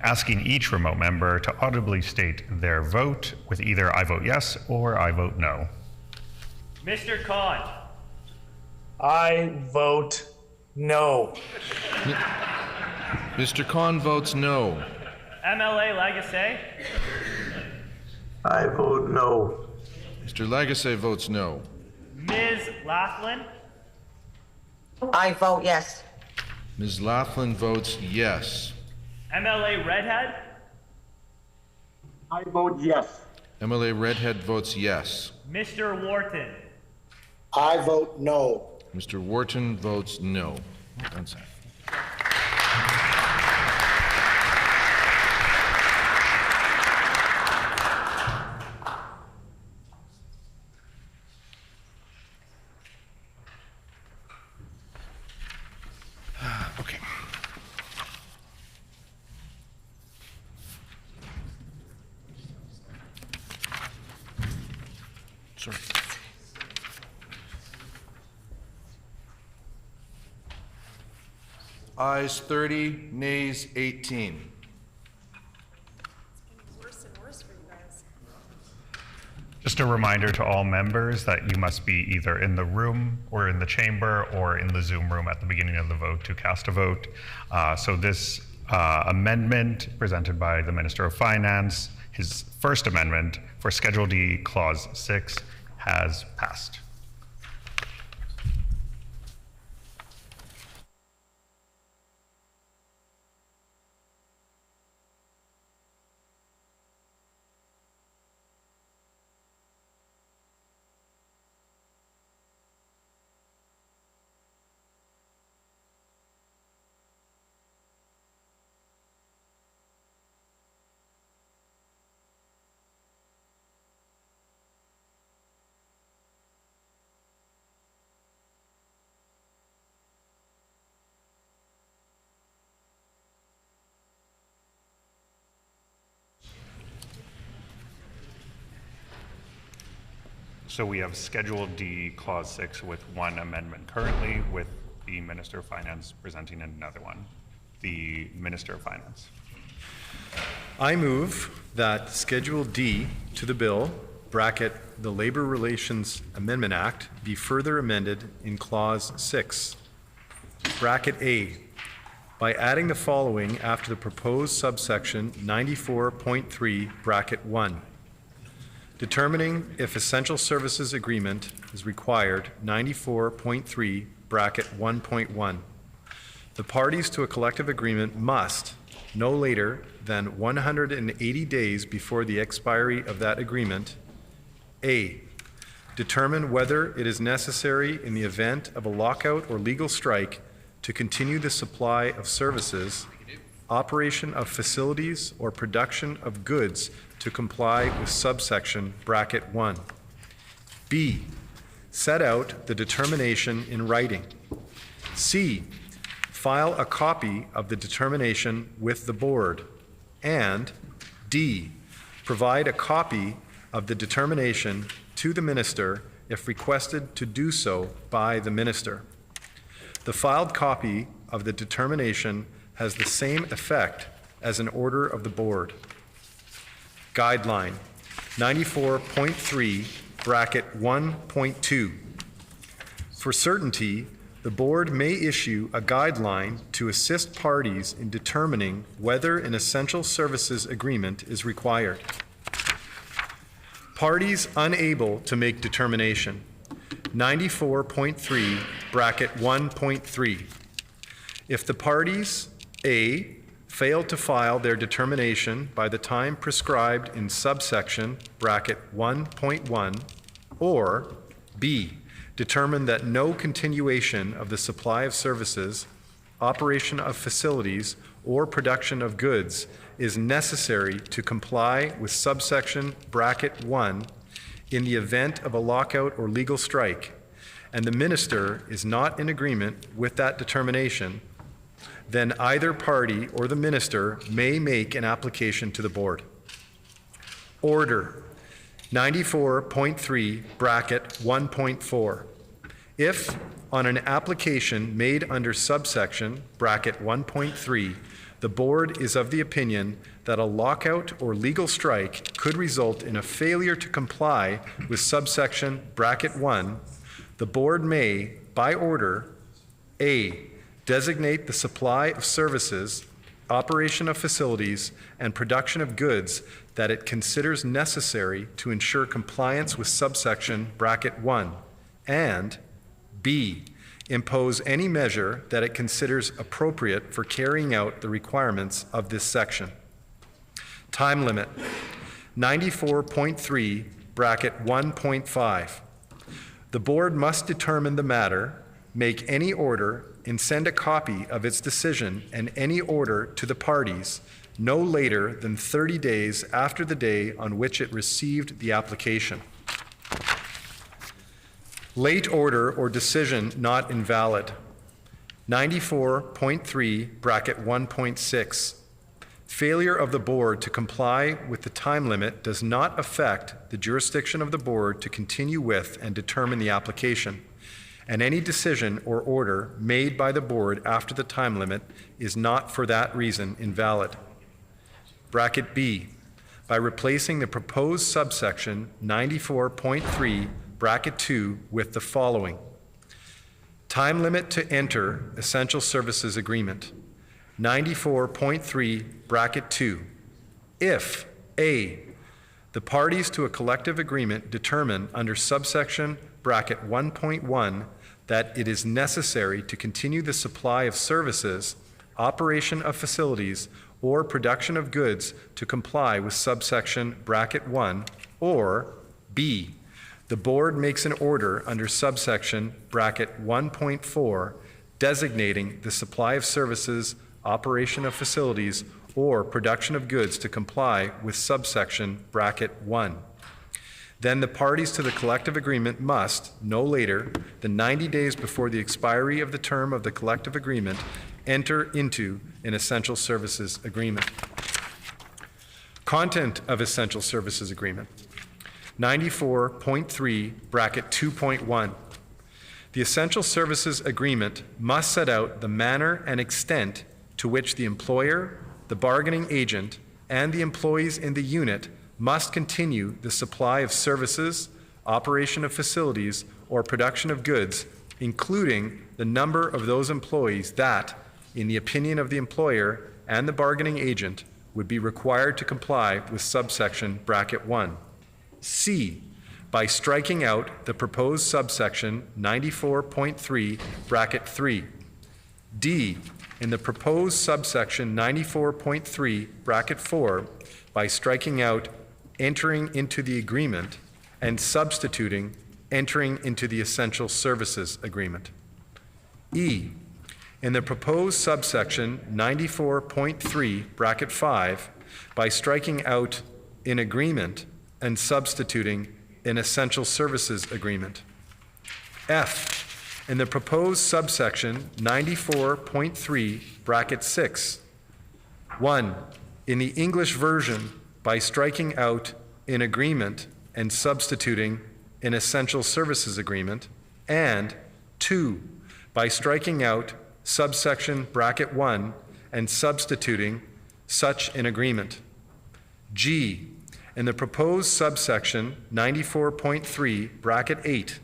asking each remote member to audibly state their vote with either I vote yes or I vote no. Mr. Khan. I vote no. Mr. Khan votes no. MLA Lagasse. I vote no. Mr. Lagasse votes no. Ms. Laughlin. I vote yes. Ms. Laughlin votes yes. MLA Redhead. I vote yes. MLA Redhead votes yes. Mr. Wharton. I vote no. Mr. Wharton votes no. Done, sir. Okay. Sorry. Ayes 30, nays 18. Just a reminder to all members that you must be either in the room or in the chamber or in the Zoom room at the beginning of the vote to cast a vote. So this amendment presented by the Minister of Finance, his first amendment for Schedule D, Clause 6, has passed. So we have Schedule D, Clause 6 with one amendment currently, with the Minister of Finance presenting another one. The Minister of Finance. I move that Schedule D to the bill, bracket the Labor Relations Amendment Act, be further amended in Clause 6, bracket A, by adding the following after the proposed subsection 94.3 bracket 1. Determining if essential services agreement is required, 94.3 bracket 1.1. The parties to a collective agreement must, no later than 180 days before the expiry of that agreement, A, determine whether it is necessary in the event of a lockout or legal strike to continue the supply of services, operation of facilities, or production of goods to comply with subsection bracket 1. B, set out the determination in writing. C, file a copy of the determination with the board. And D, provide a copy of the determination to the minister if requested to do so by the minister. The filed copy of the determination has the same effect as an order of the board. Guideline 94.3 bracket 1.2. For certainty, the board may issue a guideline to assist parties in determining whether an essential services agreement is required. Parties unable to make determination. 94.3 bracket 1.3. If the parties, A, fail to file their determination by the time prescribed in subsection bracket 1.1, or B, determine that no continuation of the supply of services, operation of facilities, or production of goods is necessary to comply with subsection bracket 1 in the event of a lockout or legal strike, and the minister is not in agreement with that determination, then either party or the minister may make an application to the board. Order 94.3 bracket 1.4. If on an application made under subsection bracket 1.3, the board is of the opinion that a lockout or legal strike could result in a failure to comply with subsection bracket 1, the board may, by order, A, designate the supply of services, operation of facilities, and production of goods that it considers necessary to ensure compliance with subsection bracket 1, and B, impose any measure that it considers appropriate for carrying out the requirements of this section. Time limit, 94.3 bracket 1.5. The board must determine the matter, make any order, and send a copy of its decision and any order to the parties no later than 30 days after the day on which it received the application. Late order or decision not invalid. 94.3 bracket 1.6. Failure of the board to comply with the time limit does not affect the jurisdiction of the board to continue with and determine the application, and any decision or order made by the board after the time limit is not for that reason invalid. Bracket B, by replacing the proposed subsection 94.3 bracket 2 with the following. Time limit to enter essential services agreement. 94.3 bracket 2. If A, the parties to a collective agreement determine under subsection bracket 1.1 that it is necessary to continue the supply of services, operation of facilities, or production of goods to comply with subsection bracket 1, or B, the board makes an order under subsection bracket 1.4 designating the supply of services, operation of facilities, or production of goods to comply with subsection bracket 1. Then the parties to the collective agreement must, no later than 90 days before the expiry of the term of the collective agreement, enter into an essential services agreement. Content of essential services agreement. 94.3 bracket 2.1. The essential services agreement must set out the manner and extent to which the employer, the bargaining agent, and the employees in the unit must continue the supply of services, operation of facilities, or production of goods, including the number of those employees that, in the opinion of the employer and the bargaining agent, would be required to comply with subsection bracket 1. C, by striking out the proposed subsection 94.3 bracket 3. D, in the proposed subsection 94.3 bracket 4, by striking out entering into the agreement and substituting entering into the essential services agreement. E, in the proposed subsection 94.3 bracket 5, by striking out in agreement and substituting an essential services agreement. F, in the proposed subsection 94.3 bracket 6, 1, in the English version, by striking out in agreement and substituting an essential services agreement, and 2, by striking out subsection bracket 1 and substituting such an agreement. G, in the proposed subsection 94.3 bracket 8,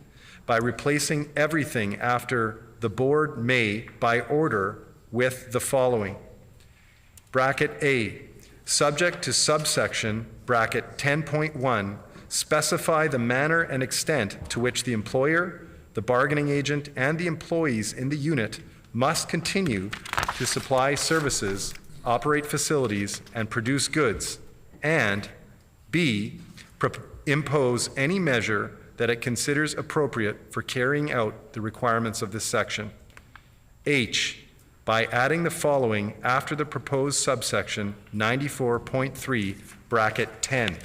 by replacing everything after the board may, by order, with the following. Bracket A, subject to subsection bracket 10.1, specify the manner and extent to which the employer, the bargaining agent, and the employees in the unit must continue to supply services, operate facilities, and produce goods, and B, impose any measure that it considers appropriate for carrying out the requirements of this section. H, by adding the following after the proposed subsection 94.3 bracket 10.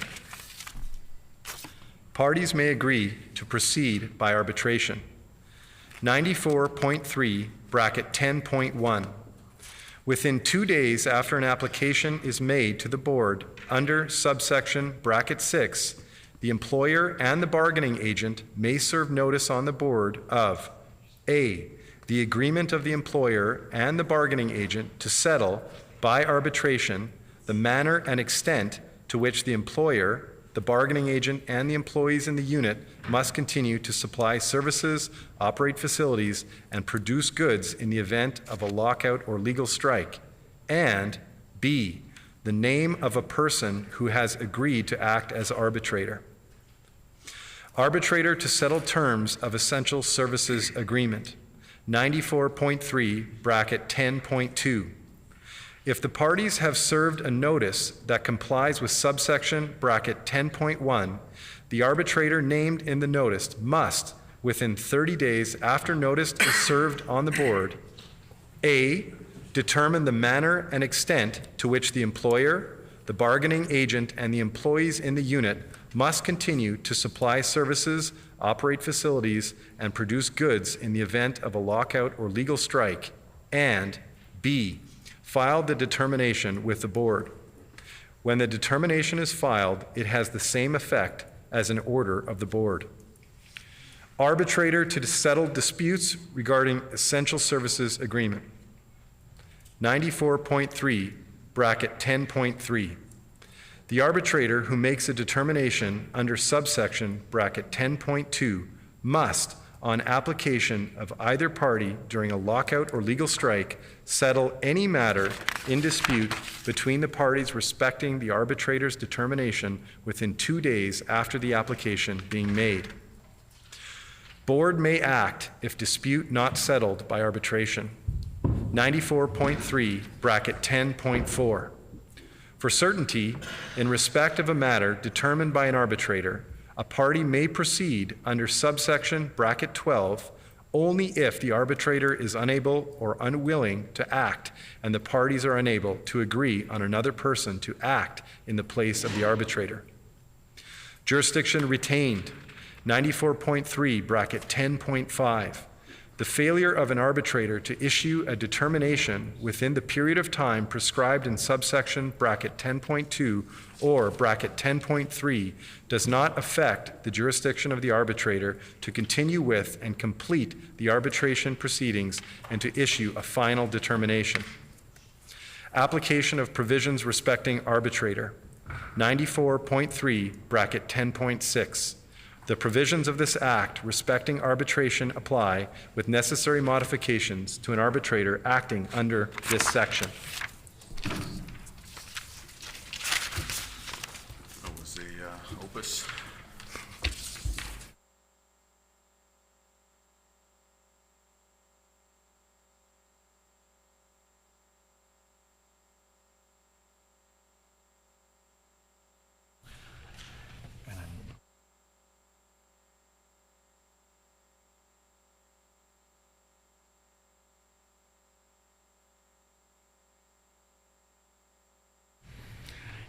Parties may agree to proceed by arbitration. 94.3 bracket 10.1. Within 2 days after an application is made to the board under subsection bracket 6, the employer and the bargaining agent may serve notice on the board of A, the agreement of the employer and the bargaining agent to settle by arbitration the manner and extent to which the employer, the bargaining agent, and the employees in the unit must continue to supply services, operate facilities, and produce goods in the event of a lockout or legal strike, and B, the name of a person who has agreed to act as arbitrator. Arbitrator to settle terms of essential services agreement. 94.3 bracket 10.2. If the parties have served a notice that complies with subsection bracket 10.1, the arbitrator named in the notice must, within 30 days after notice is served on the board, A, determine the manner and extent to which the employer, the bargaining agent, and the employees in the unit must continue to supply services, operate facilities, and produce goods in the event of a lockout or legal strike, and B, file the determination with the board. When the determination is filed, it has the same effect as an order of the board. Arbitrator to settle disputes regarding essential services agreement. 94.3 bracket 10.3. The arbitrator who makes a determination under subsection bracket 10.2 must, on application of either party during a lockout or legal strike, settle any matter in dispute between the parties respecting the arbitrator's determination within 2 days after the application being made. Board may act if dispute not settled by arbitration. 94.3 bracket 10.4. For certainty, in respect of a matter determined by an arbitrator, a party may proceed under subsection bracket 12 only if the arbitrator is unable or unwilling to act and the parties are unable to agree on another person to act in the place of the arbitrator. Jurisdiction retained. 94.3 bracket 10.5. The failure of an arbitrator to issue a determination within the period of time prescribed in subsection bracket 10.2 or bracket 10.3 does not affect the jurisdiction of the arbitrator to continue with and complete the arbitration proceedings and to issue a final determination. Application of provisions respecting arbitrator. 94.3 bracket 10.6. The provisions of this act respecting arbitration apply with necessary modifications to an arbitrator acting under this section. That was the opus.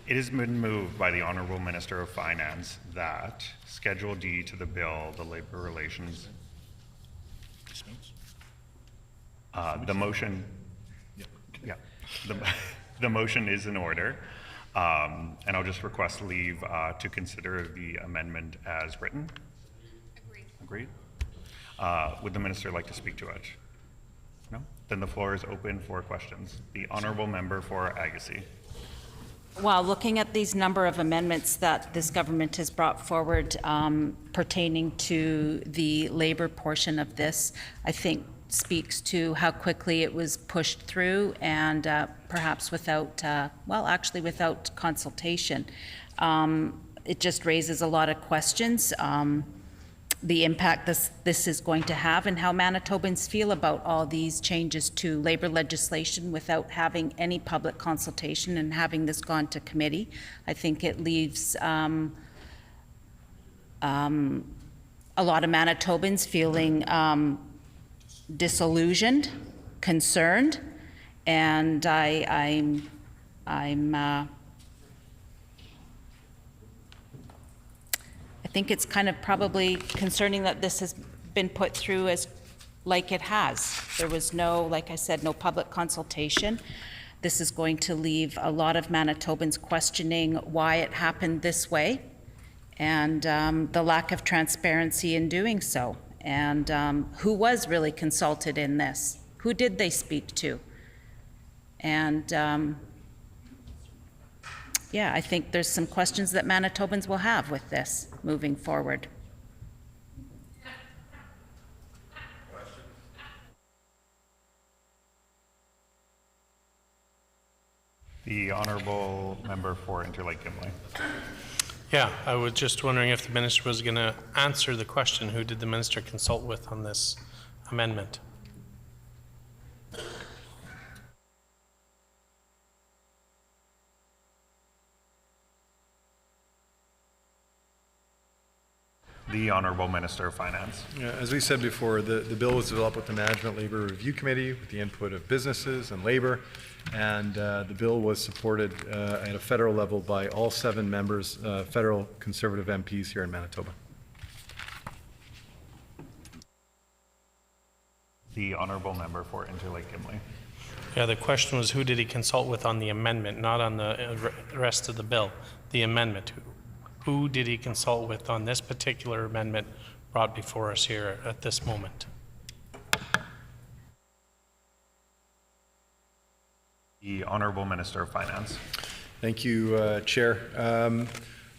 It has been moved by the Honourable Minister of Finance that Schedule D to the bill, the Labour Relations, the motion, the motion is in order, and I'll just request leave to consider the amendment as written. Agreed. Would the Minister like to speak to it? No? Then the floor is open for questions. The Honourable Member for Agassiz. Well, looking at these number of amendments that this government has brought forward pertaining to the labor portion of this, I think speaks to how quickly it was pushed through and perhaps without, well, actually without consultation. It just raises a lot of questions. The impact this is going to have and how Manitobans feel about all these changes to labor legislation without having any public consultation and having this gone to committee. I think it leaves a lot of Manitobans feeling disillusioned, concerned, and I think it's kind of probably concerning that this has been put through as like it has. There was no, like I said, no public consultation. This is going to leave a lot of Manitobans questioning why it happened this way and the lack of transparency in doing so. And who was really consulted in this? Who did they speak to? And yeah, I think there's some questions that Manitobans will have with this moving forward. The Honourable Member for Interlake Gimli. Yeah, I was just wondering if the minister was going to answer the question, who did the minister consult with on this amendment? The Honourable Minister of Finance. Yeah, as we said before, the bill was developed with the Management Labor Review Committee with the input of businesses and labor, and the bill was supported at a federal level by all 7 members, federal Conservative MPs here in Manitoba. The Honourable Member for Interlake Gimli. Yeah, the question was who did he consult with on the amendment, not on the rest of the bill, the amendment. Who did he consult with on this particular amendment brought before us here at this moment? The Honourable Minister of Finance. Thank you, Chair.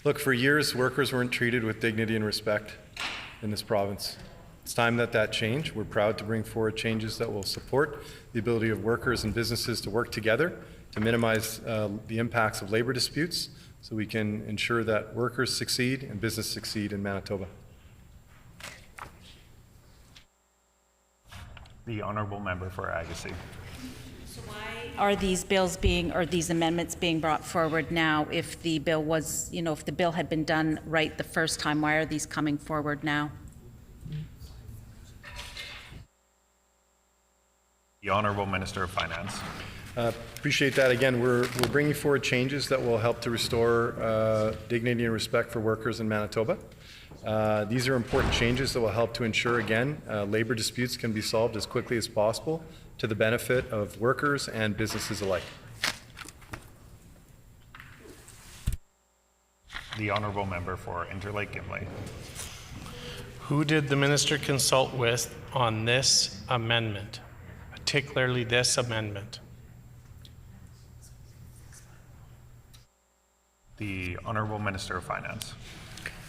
Look, for years, workers weren't treated with dignity and respect in this province. It's time that changed. We're proud to bring forward changes that will support the ability of workers and businesses to work together to minimize the impacts of labor disputes, so we can ensure that workers succeed and business succeed in Manitoba. The Honourable Member for Agassiz. So why are these bills being, or these amendments being brought forward now if the bill was, you know, if the bill had been done right the first time, why are these coming forward now? The Honourable Minister of Finance. Appreciate that. Again, we're bringing forward changes that will help to restore dignity and respect for workers in Manitoba. These are important changes that will help to ensure, again, labor disputes can be solved as quickly as possible to the benefit of workers and businesses alike. The Honourable Member for Interlake Gimli. Who did the minister consult with on this amendment, particularly this amendment? The Honourable Minister of Finance.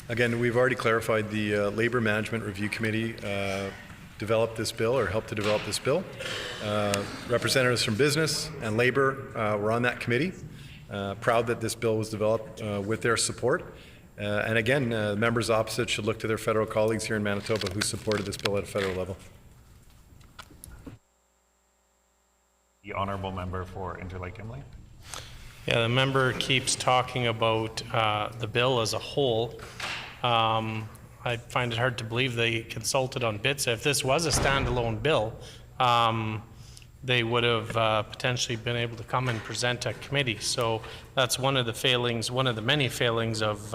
Again, we've already clarified the Labor Management Review Committee developed this bill or helped to develop this bill. Representatives from business and labor were on that committee. Proud that this bill was developed with their support. And again, members opposite should look to their federal colleagues here in Manitoba who supported this bill at a federal level. The honourable member for Interlake Gimli. Yeah, the member keeps talking about the bill as a whole. I find it hard to believe they consulted on bits. If this was a standalone bill, they would have potentially been able to come and present at committee. So that's one of the failings, one of the many failings of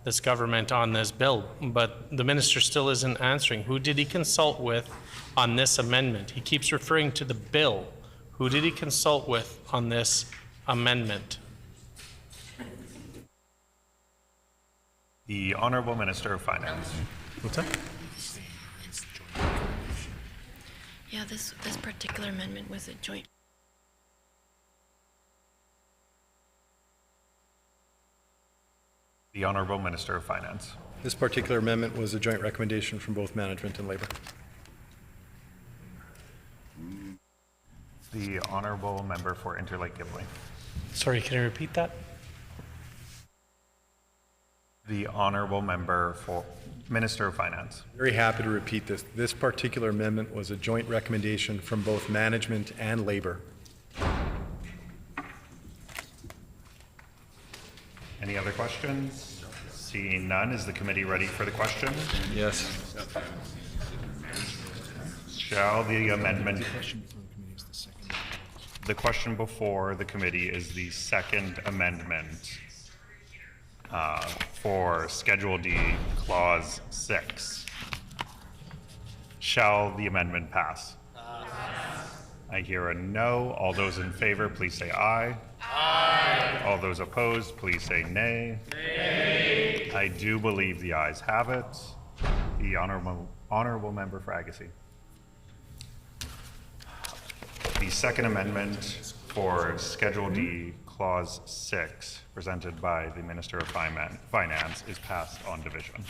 this government on this bill. But the minister still isn't answering. Who did he consult with on this amendment? He keeps referring to the bill. Who did he consult with on this amendment? The Honourable Minister of Finance. What's that? Yeah, this particular amendment was a joint. The Honourable Minister of Finance. This particular amendment was a joint recommendation from both management and labor. The Honourable Member for Interlake Gimli. Sorry, can you repeat that? The Honourable Member for Minister of Finance. Very happy to repeat this. This particular amendment was a joint recommendation from both management and labor. Any other questions? Seeing none, is the committee ready for the question? Yes. Shall the amendment... The question before the committee is the second amendment for Schedule D, Clause 6. Shall the amendment pass? I hear a no. All those in favor, please say aye. Aye. All those opposed, please say nay. Nay. I do believe the ayes have it. The honourable member for Agassiz. The second amendment for Schedule D, Clause 6, presented by the Minister of Finance, is passed on division.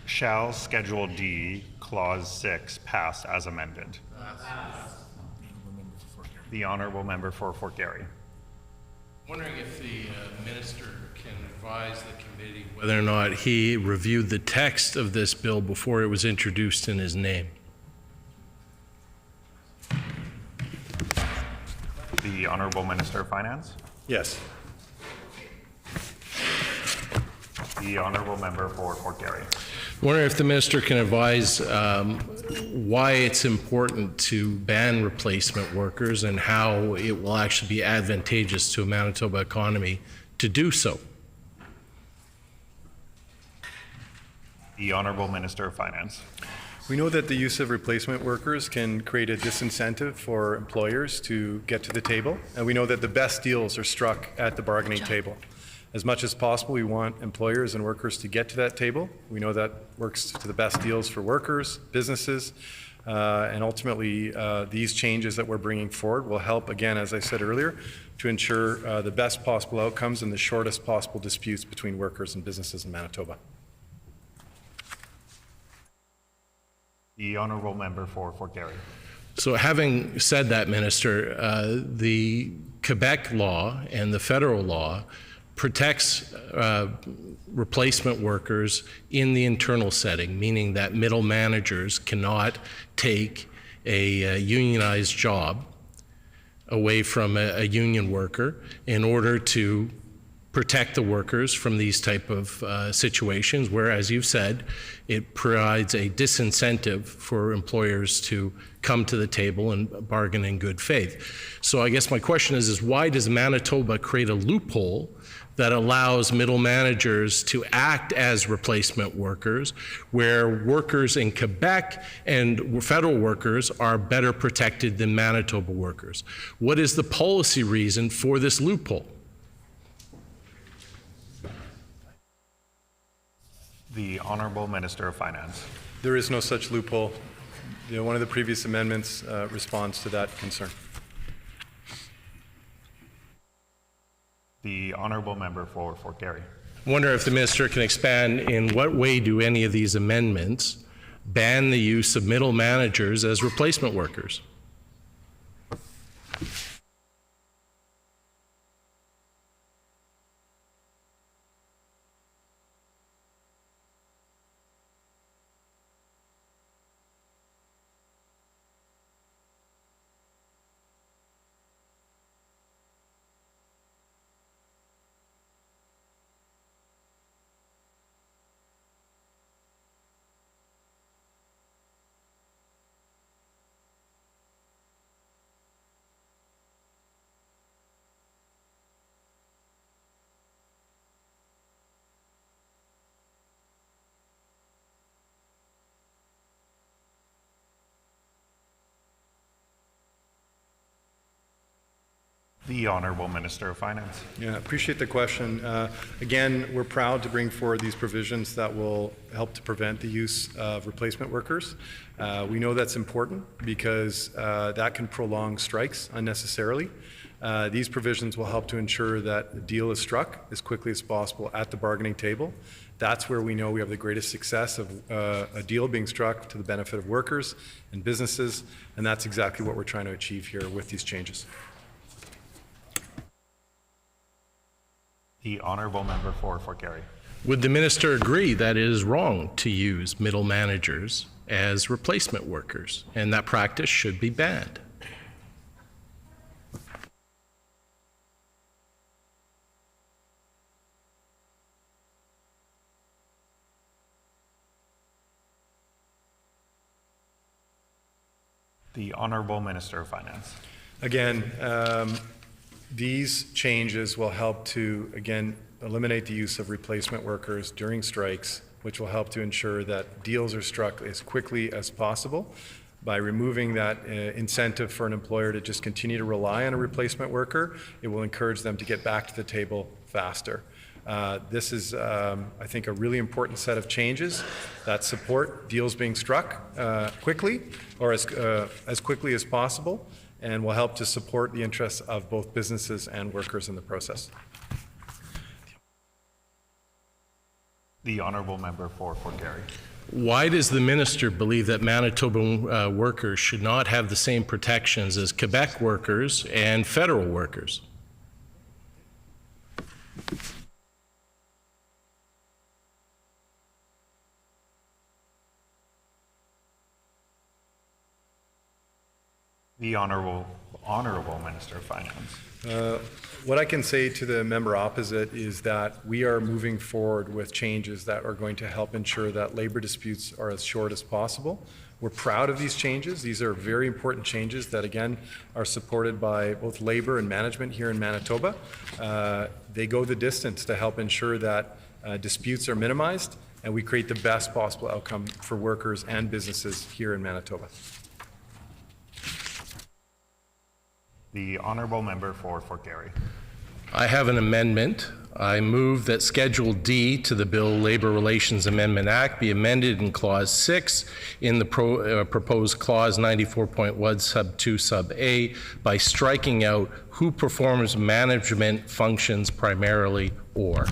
Shall Schedule D, Clause 6, pass as amended? The Honourable Member for Fort Garry. Wondering if the minister can advise the committee whether or not he reviewed the text of this bill before it was introduced in his name. The Honourable Minister of Finance. Yes. The Honourable Member for Fort Garry. Wondering if the minister can advise why it's important to ban replacement workers and how it will actually be advantageous to a Manitoba economy to do so. The Honourable Minister of Finance. We know that the use of replacement workers can create a disincentive for employers to get to the table, and we know that the best deals are struck at the bargaining table. As much as possible, we want employers and workers to get to that table. We know that works to the best deals for workers, businesses, and ultimately these changes that we're bringing forward will help, again, as I said earlier, to ensure the best possible outcomes and the shortest possible disputes between workers and businesses in Manitoba. The Honourable Member for Fort Garry. So having said that, Minister, the Quebec law and the federal law protects replacement workers in the internal setting, meaning that middle managers cannot take a unionized job away from a union worker in order to protect the workers from these type of situations where, as you've said, it provides a disincentive for employers to come to the table and bargain in good faith. So I guess my question is why does Manitoba create a loophole that allows middle managers to act as replacement workers, where workers in Quebec and federal workers are better protected than Manitoba workers? What is the policy reason for this loophole? The Honourable Minister of Finance. There is no such loophole. One of the previous amendments responds to that concern. The Honourable Member for Fort Garry. I wonder if the minister can expand in what way do any of these amendments ban the use of middle managers as replacement workers? The Honourable Minister of Finance. Yeah, appreciate the question. Again, we're proud to bring forward these provisions that will help to prevent the use of replacement workers. We know that's important because that can prolong strikes unnecessarily. These provisions will help to ensure that a deal is struck as quickly as possible at the bargaining table. That's where we know we have the greatest success of a deal being struck to the benefit of workers and businesses, and that's exactly what we're trying to achieve here with these changes. The Honourable Member for Fort Garry. Would the minister agree that it is wrong to use middle managers as replacement workers and that practice should be banned? The Honourable Minister of Finance. Again, these changes will help to, again, eliminate the use of replacement workers during strikes, which will help to ensure that deals are struck as quickly as possible. By removing that incentive for an employer to just continue to rely on a replacement worker, it will encourage them to get back to the table faster. This is, I think, a really important set of changes that support deals being struck quickly, or as quickly as possible, and will help to support the interests of both businesses and workers in the process. The Honourable Member for Fort Garry. Why does the minister believe that Manitoba workers should not have the same protections as Quebec workers and federal workers? The Honourable Minister of Finance. What I can say to the member opposite is that we are moving forward with changes that are going to help ensure that labor disputes are as short as possible. We're proud of these changes. These are very important changes that, again, are supported by both labor and management here in Manitoba. They go the distance to help ensure that disputes are minimized and we create the best possible outcome for workers and businesses here in Manitoba. The Honourable Member for Fort Garry. I have an amendment. I move that Schedule D to the Bill Labor Relations Amendment Act be amended in Clause 6 in the proposed Clause 94.1 sub 2 sub A by striking out who performs management functions primarily or.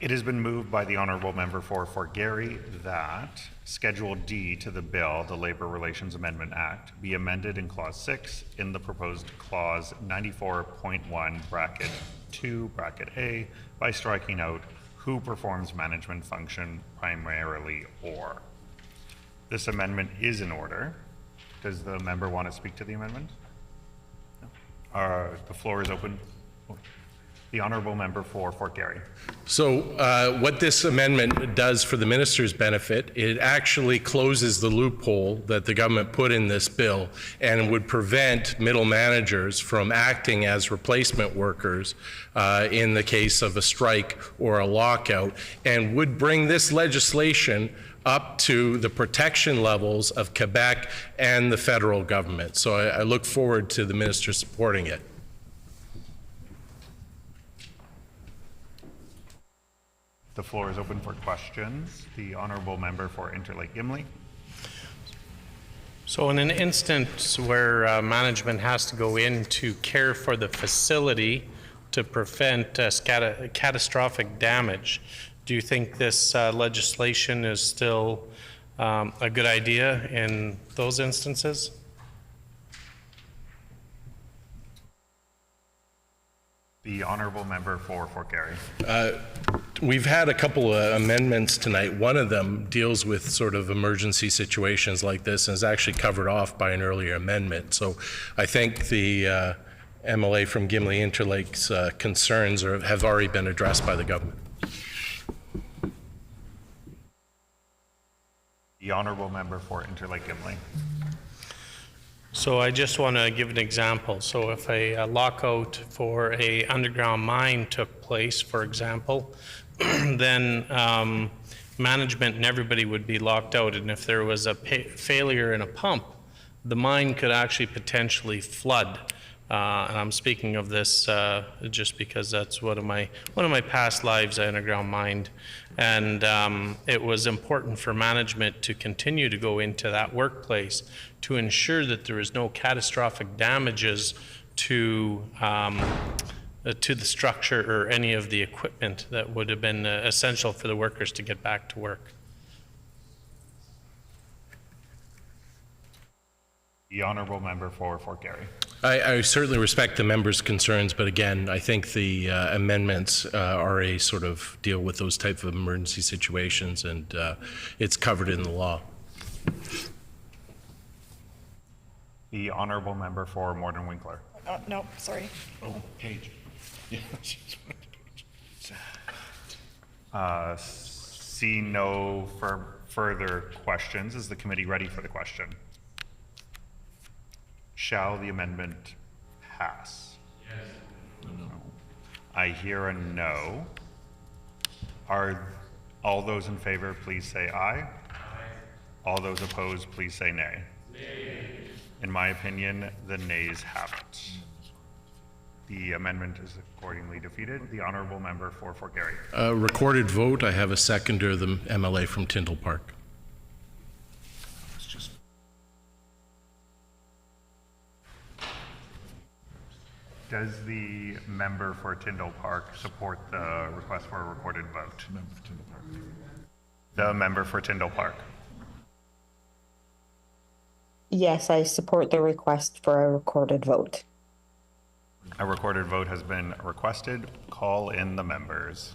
It has been moved by the Honourable Member for Fort Garry that Schedule D to the bill, the Labour Relations Amendment Act, be amended in Clause 6 in the proposed Clause 94.1 bracket 2 bracket A by striking out who performs management function primarily or. This amendment is in order. Does the member want to speak to the amendment? No. The floor is open. The Honourable Member for Fort Garry. So what this amendment does for the minister's benefit, it actually closes the loophole that the government put in this bill and would prevent middle managers from acting as replacement workers in the case of a strike or a lockout, and would bring this legislation up to the protection levels of Quebec and the federal government. So I look forward to the minister supporting it. The floor is open for questions. The Honourable Member for Interlake Gimli. So in an instance where management has to go in to care for the facility to prevent catastrophic damage, do you think this legislation is still a good idea in those instances? The Honourable Member for Fort Garry. We've had a couple of amendments tonight. One of them deals with sort of emergency situations like this and is actually covered off by an earlier amendment. So I think the MLA from Gimli Interlake's concerns have already been addressed by the government. The Honourable Member for Interlake Gimli. So I just want to give an example. So if a lockout for a underground mine took place, for example, then management and everybody would be locked out. And if there was a failure in a pump, the mine could actually potentially flood. And I'm speaking of this just because that's one of my past lives. I underground mined, and it was important for management to continue to go into that workplace to ensure that there is no catastrophic damages to the structure or any of the equipment that would have been essential for the workers to get back to work. The Honourable Member for Fort Garry. I certainly respect the member's concerns, but again, I think the amendments are a sort of deal with those type of emergency situations, and it's covered in the law. The Honourable Member for Morden Winkler. No, sorry. Oh, Page. Yeah. See no further questions. Is the committee ready for the question? Shall the amendment pass? Yes. No. I hear a no. Are all those in favor, please say aye. Aye. All those opposed, please say nay. Nay. In my opinion, the nays have it. The amendment is accordingly defeated. The Honourable Member for Fort Garry. Recorded vote. I have a seconder, the MLA from Tyndall Park. Does the member for Tyndall Park support the request for a recorded vote? Member for Tyndall Park. The member for Tyndall Park. Yes, I support the request for a recorded vote. A recorded vote has been requested. Call in the members.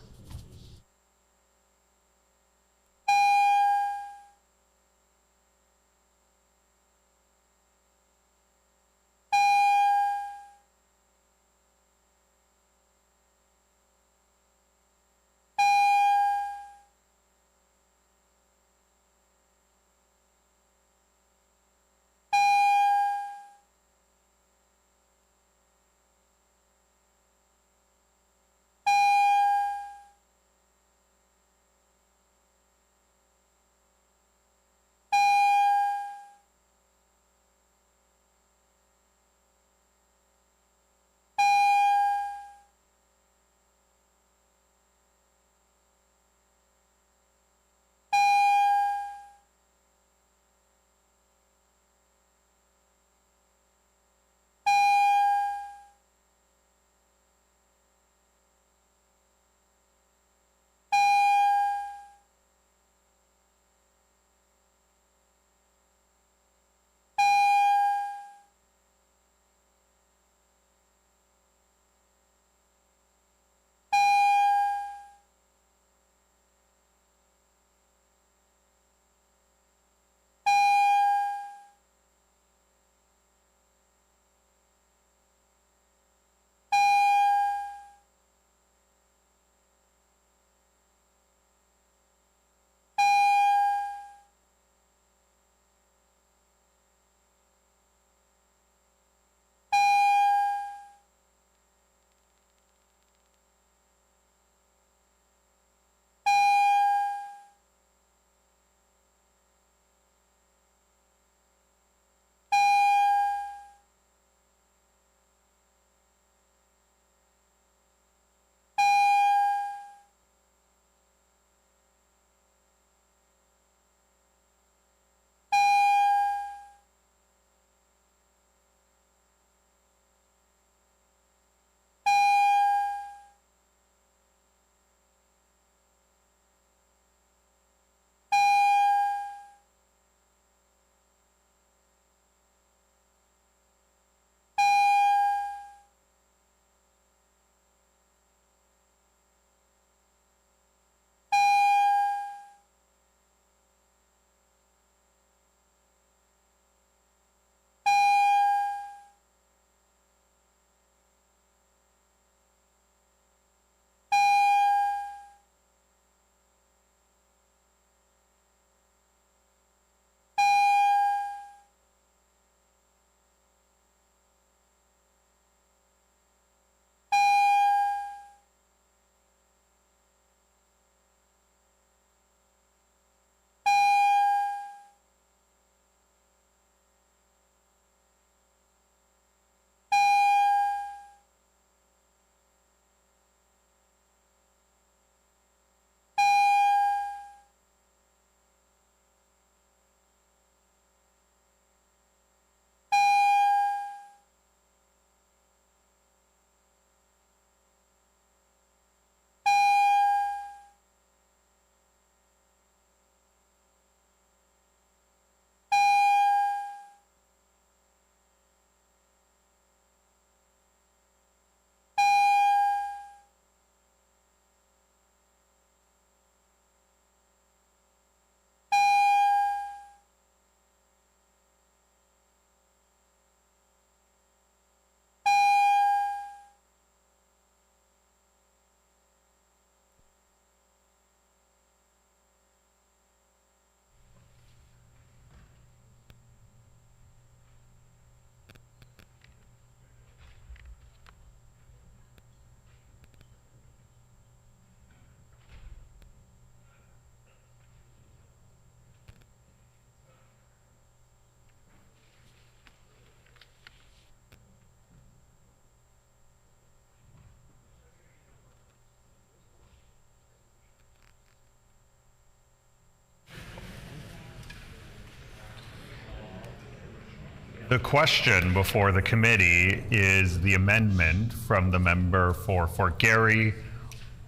The question before the committee is the amendment from the member for Fort Garry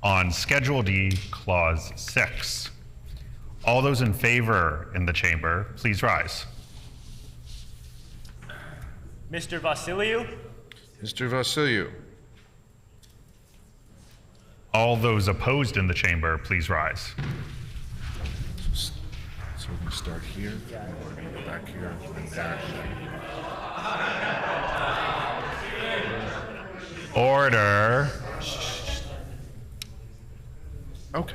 on Schedule D, Clause 6. All those in favor in the chamber, please rise. Mr. Vasiliou? Mr. Vasiliou. All those opposed in the chamber, please rise. So we can start here, go back here, and back. Order. Okay.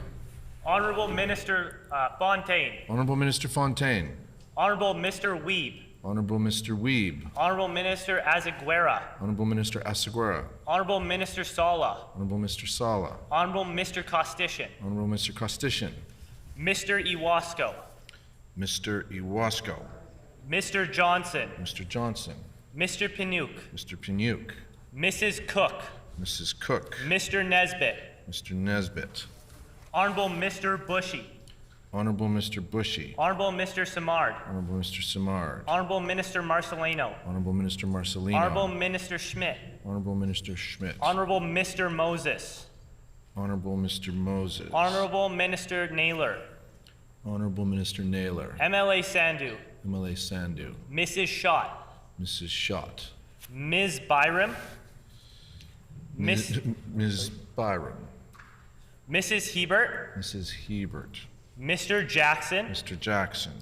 Honorable Minister Fontaine. Honorable Minister Fontaine. Honorable Mr. Weeb. Honorable Mr. Weeb. Honorable Minister Azaguera. Honorable Minister Asaguera. Honorable Minister Sala. Honorable Mr. Sala. Honorable Mr. Costician. Honorable Mr. Costician. Mr. Iwasko. Mr. Iwasko. Mr. Johnson. Mr. Johnson. Mr. Pinouk. Mr. Pinouk. Mrs. Cook. Mrs. Cook. Mr. Nesbitt. Mr. Nesbitt. Honorable Mr. Bushy. Honorable Mr. Bushy. Honorable Mr. Samard. Honorable Mr. Samard. Honorable Minister Marcelino. Honorable Minister Marcelino. Honorable Minister Schmidt. Honorable Minister Schmidt. Honorable Mr. Moses. Honorable Mr. Moses. Honorable Minister Naylor. Honorable Minister Naylor. MLA Sandu. MLA Sandu. Mrs. Schott. Mrs. Schott. Ms. Byram. Ms. Byram. Mrs. Hebert. Mrs. Hebert. Mr. Jackson. Mr. Jackson.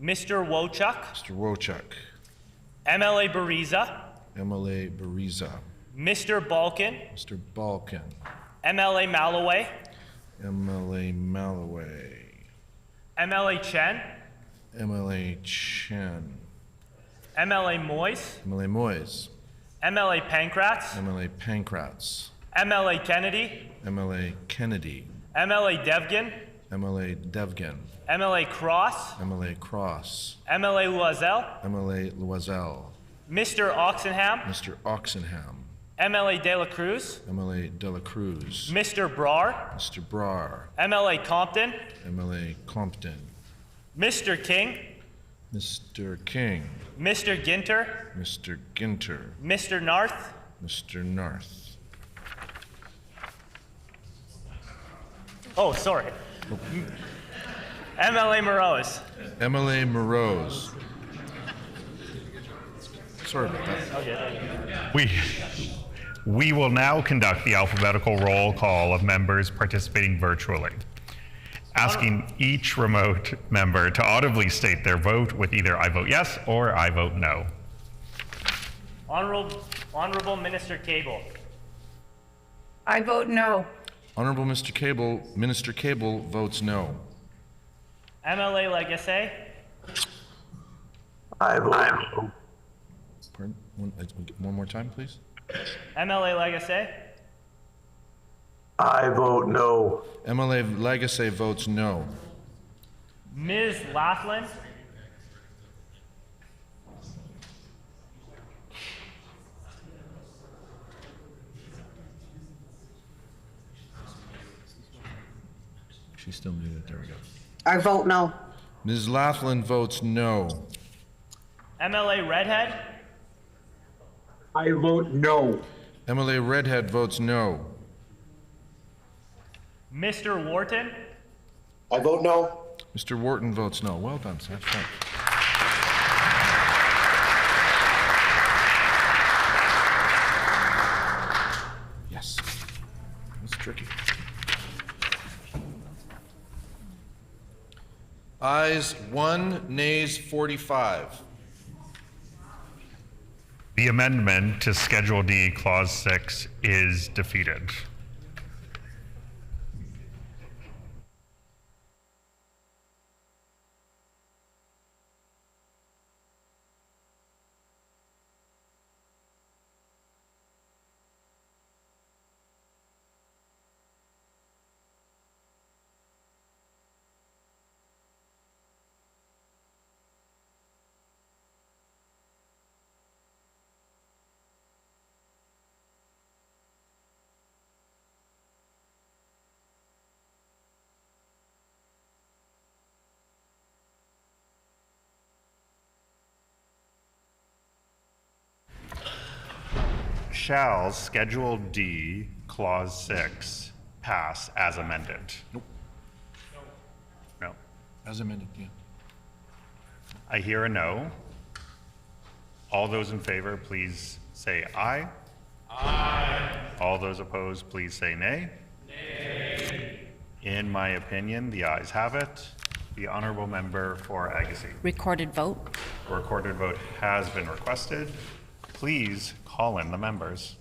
Mr. Wochuk. Mr. Wochuk. MLA Bariza. MLA Bariza. Mr. Balkin. Mr. Balkin. MLA Malloway. MLA Malloway. MLA Chen. MLA Chen. MLA Moyes. MLA Moyes. MLA Pankratz. MLA Pankratz. MLA Kennedy. MLA Kennedy. MLA Devgan. MLA Devgan. MLA Cross. MLA Cross. MLA Loisel. MLA Loisel. Mr. Oxenham. Mr. Oxenham. MLA De La Cruz. MLA De La Cruz. Mr. Brar. Mr. Brar. MLA Compton. MLA Compton. Mr. King. Mr. King. Mr. Ginter. Mr. Ginter. Mr. Narth. Mr. Narth. Oh, sorry. MLA Morose. MLA Morose. Sorry about that. Okay. We will now conduct the alphabetical roll call of members participating virtually, asking each remote member to audibly state their vote with either I vote yes or I vote no. Honorable Minister Cable. I vote no. Honorable Minister Cable votes no. MLA Legacy. I vote no. Pardon? One more time, please. MLA Legacy. I vote no. MLA Legacy votes no. Ms. Laughlin. She's still muted. There we go. I vote no. Ms. Laughlin votes no. MLA Redhead. I vote no. MLA Redhead votes no. Mr. Wharton. I vote no. Mr. Wharton votes no. Well done, Seth. Thanks. Yes. That's tricky. Ayes 1, nays 45. The amendment to Schedule D, Clause 6 is defeated. shall Schedule D, Clause 6, pass as amended? Nope. No. As amended, yeah. I hear a no. All those in favor, please say aye. Aye. All those opposed, please say nay. Nay. In my opinion, the ayes have it. The honourable member for Agassiz. Recorded vote. A recorded vote has been requested. Please call in the members.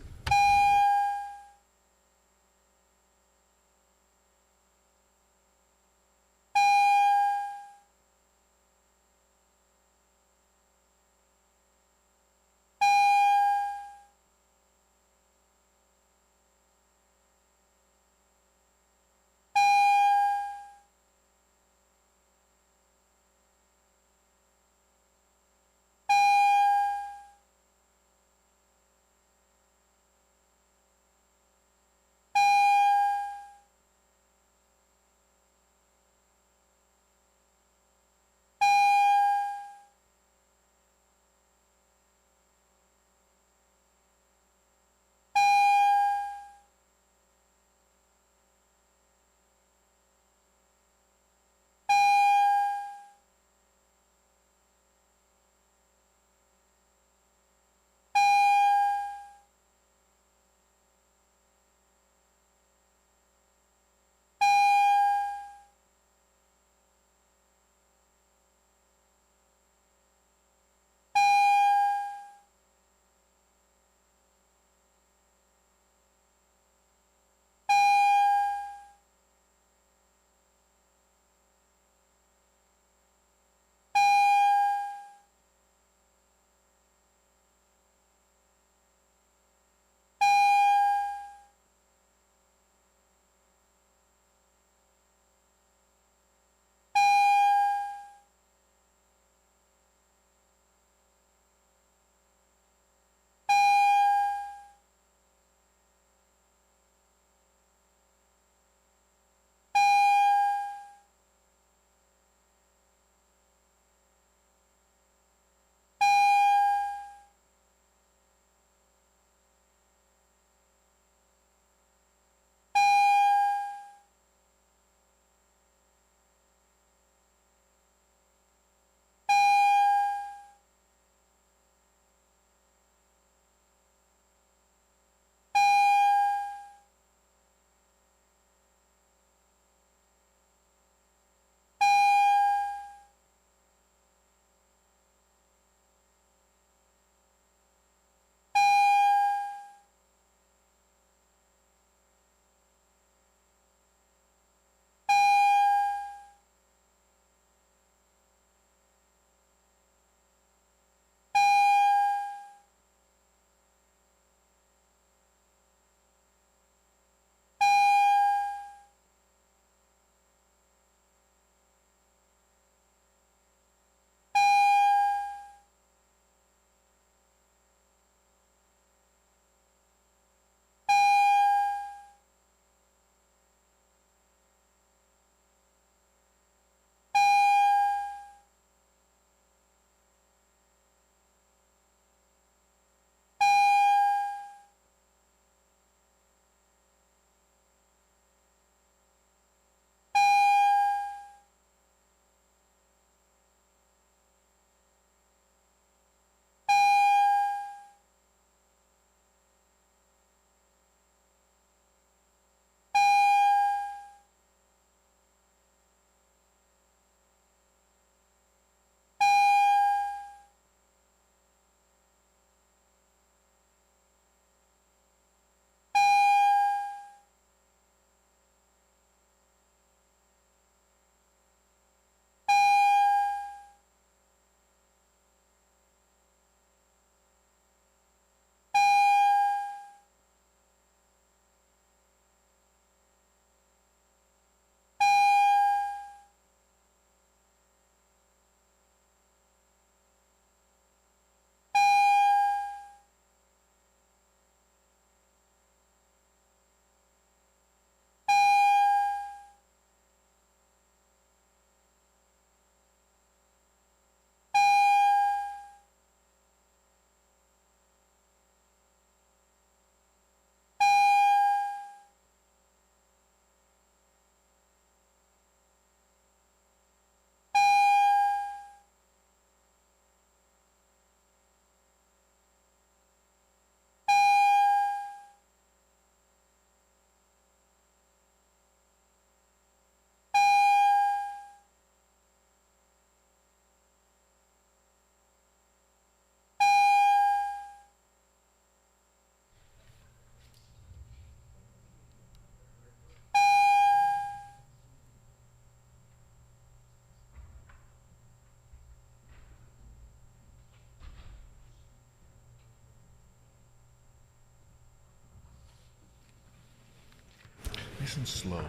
Nice and slow.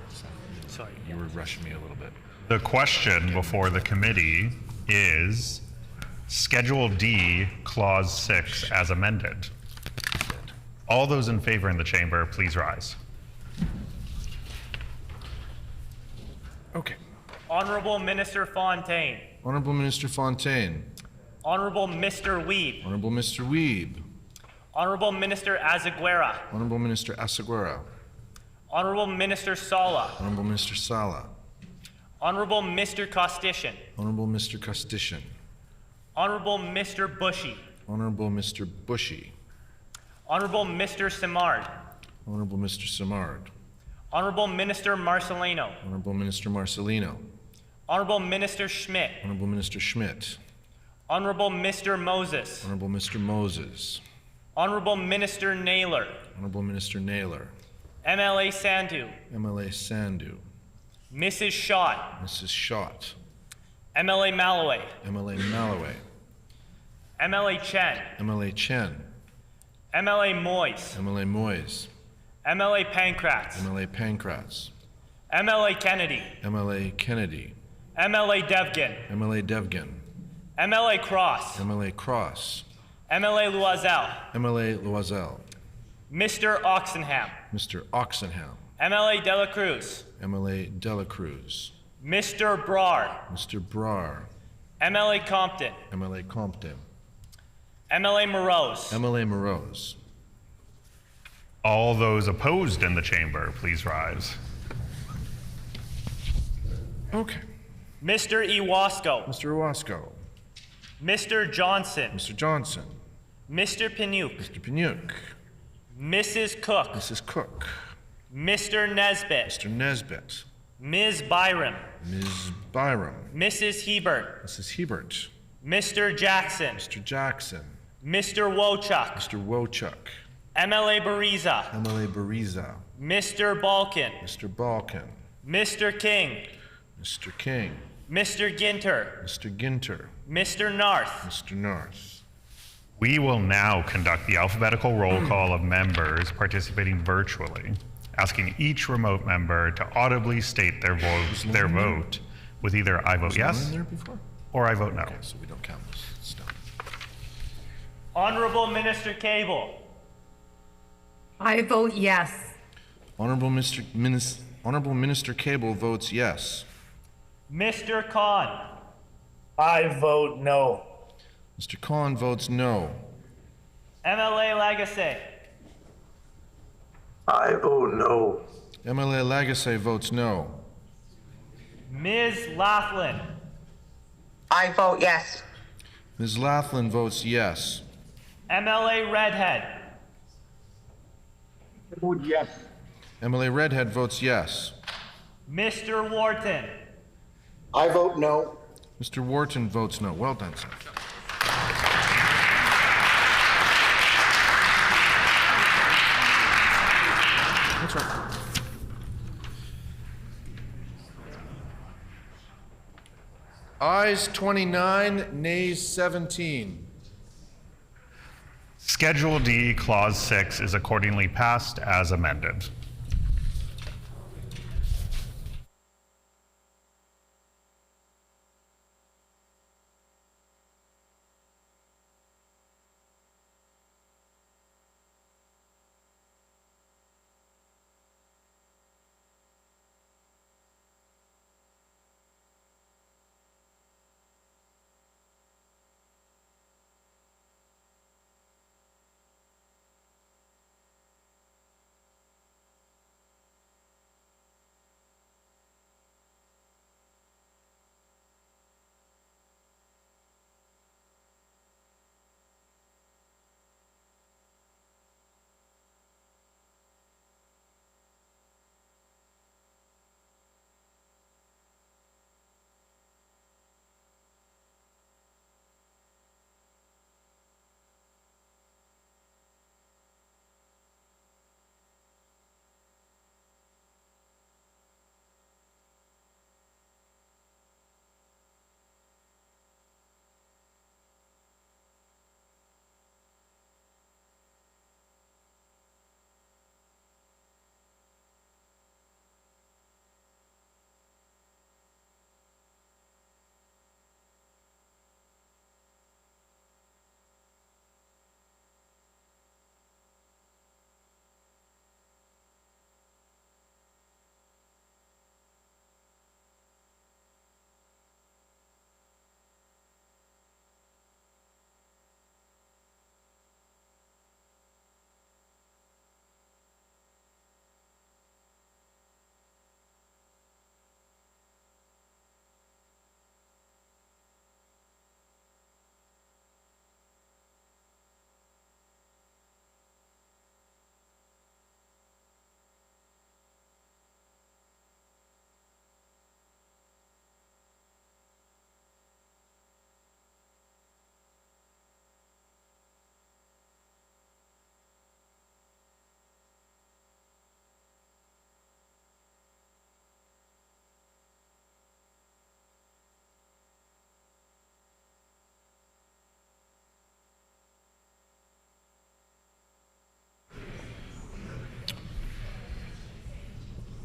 Sorry. You were rushing me a little bit. The question before the committee is Schedule D, Clause 6 as amended. All those in favor in the chamber, please rise. Okay. Honorable Minister Fontaine. Honorable Minister Fontaine. Honorable Mr. Weeb. Honorable Mr. Weeb. Honorable Minister Azaguera. Honorable Minister Asaguera. Honorable Minister Sala. Honorable Minister Sala. Honorable Mr. Costician. Honorable Mr. Costician. Honorable Mr. Bushy. Honorable Mr. Bushy. Honorable Mr. Simard. Honorable Mr. Simard. Honorable Minister Marcelino. Honorable Minister Marcelino. Honorable Minister Schmidt. Honorable Minister Schmidt. Honorable Mr. Moses. Honorable Mr. Moses. Honorable Minister Naylor. Honorable Minister Naylor. MLA Sandu. MLA Sandu. Mrs. Schott. Mrs. Schott. MLA Malloway. MLA Malloway. MLA Chen. MLA Chen. MLA Moyes. MLA Moyes. MLA Pankratz. MLA Pankratz. MLA Kennedy. MLA Kennedy. MLA Devgan. MLA Devgan. MLA Cross. MLA Cross. MLA Loisel. MLA Loisel. Mr. Oxenham. Mr. Oxenham. MLA Dela Cruz. MLA Dela Cruz. Mr. Brar. Mr. Brar. MLA Compton. MLA Compton. MLA Morose. MLA Morose. All those opposed in the chamber, please rise. Okay. Mr. Iwasco. Mr. Owasco. Mr. Johnson. Mr. Johnson. Mr. Piniuk. Mr. Piniuk. Mrs. Cook. Mrs. Cook. Mr. Nesbitt. Mr. Nesbitt. Ms. Byram. Ms. Byram. Mrs. Hebert. Mrs. Hebert. Mr. Jackson. Mr. Jackson. Mr. Wochuk. Mr. Wochuk. MLA Bariza. MLA Bariza. Mr. Balkin. Mr. Balkin. Mr. King. Mr. King. Mr. Ginter. Mr. Ginter. Mr. Narth. Mr. Narth. We will now conduct the alphabetical roll call of members participating virtually, asking each remote member to audibly state their vote with either I vote yes or I vote no. Okay, so we don't count this stuff. Honorable Minister Cable. I vote yes. Honorable Minister Cable votes yes. Mr. Khan. I vote no. Mr. Khan votes no. MLA Lagasse. I vote no. MLA Lagasse votes no. Ms. Laughlin. I vote yes. Ms. Laughlin votes yes. MLA Redhead. I vote yes. MLA Redhead votes yes. Mr. Wharton. I vote no. Mr. Wharton votes no. Well done, sir. That's right. Ayes 29, nays 17. Schedule D, Clause 6 is accordingly passed as amended.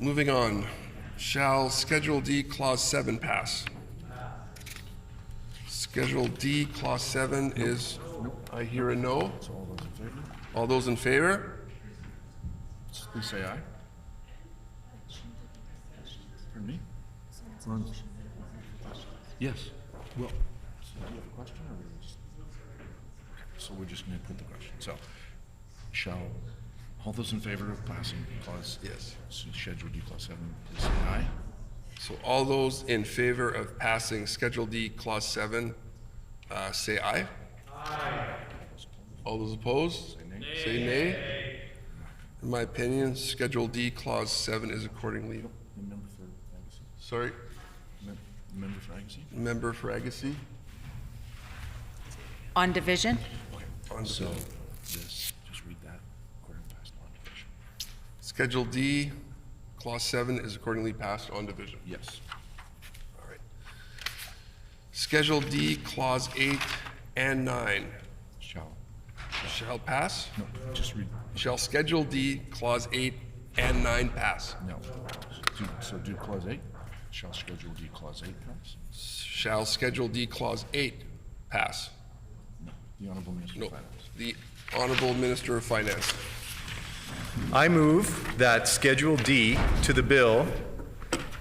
Moving on. Shall Schedule D, Clause 7 pass? Schedule D, Clause 7 is, I hear a no. All those in favor? Please say aye. Pardon me? Yes. Well, so do you have a question or we just... Okay, so we're just going to put the question. So, shall all those in favor of passing clause, yes, Schedule D, Clause 7, please say aye. So all those in favor of passing Schedule D, Clause 7, say aye. Aye. All those opposed? Say nay. In my opinion, Schedule D, Clause 7 is accordingly... Member for Agassiz. Sorry? Member for Agassiz. Member for Agassiz. On division? On so, division. just read that according to passed on division. Schedule D, Clause 7 is accordingly passed on division. Yes. All right. Schedule D, Clause 8 and 9. Shall pass? No, just read. Shall Schedule D, Clause 8 and 9 pass? No. So do Clause 8. Shall Schedule D, Clause 8 pass? Shall Schedule D, Clause 8 pass? No. The Honourable Minister of Finance. The Honourable Minister of Finance. I move that Schedule D to the bill,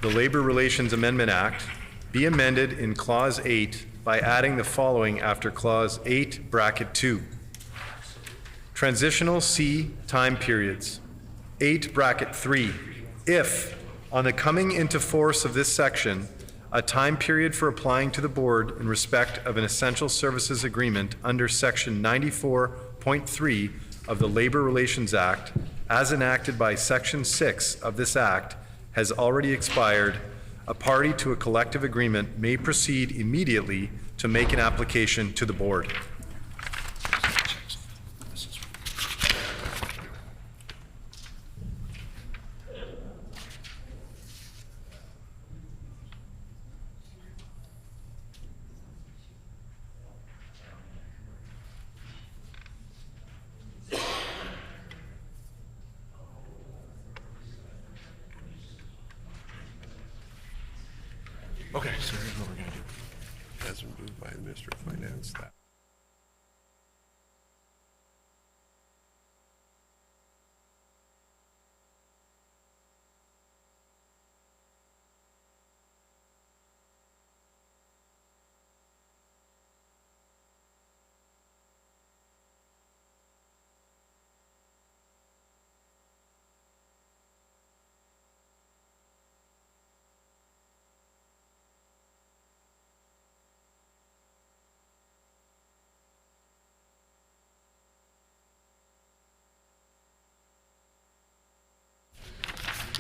the Labor Relations Amendment Act, be amended in Clause 8 by adding the following after Clause 8, Bracket 2. Transitional C time periods. 8, Bracket 3. If, on the coming into force of this section, a time period for applying to the board in respect of an essential services agreement under Section 94.3 of the Labor Relations Act, as enacted by Section 6 of this Act, has already expired, a party to a collective agreement may proceed immediately to make an application to the board. Okay, so here's what we're going to do. As moved by the Minister of Finance, that.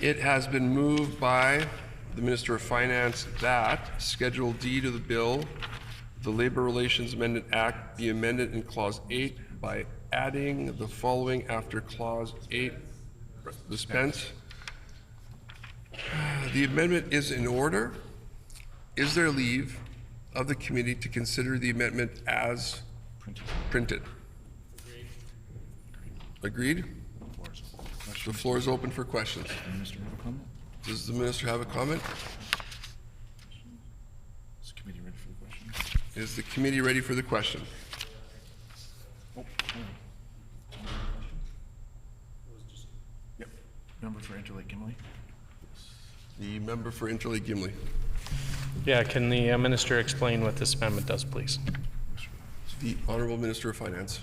It has been moved by the Minister of Finance that Schedule D to the bill, the Labor Relations Amendment Act, be amended in Clause 8 by adding the following after Clause 8. Dispense. The amendment is in order. Is there leave of the committee to consider the amendment as printed? Agreed? The floor is open for questions. Does the minister have a comment? Is the committee ready for the question? Is the committee ready for the question? Yep. Member for Interlake Gimli. The member for Interlake Gimli. Yeah, can the minister explain what this amendment does, please? The Honourable Minister of Finance.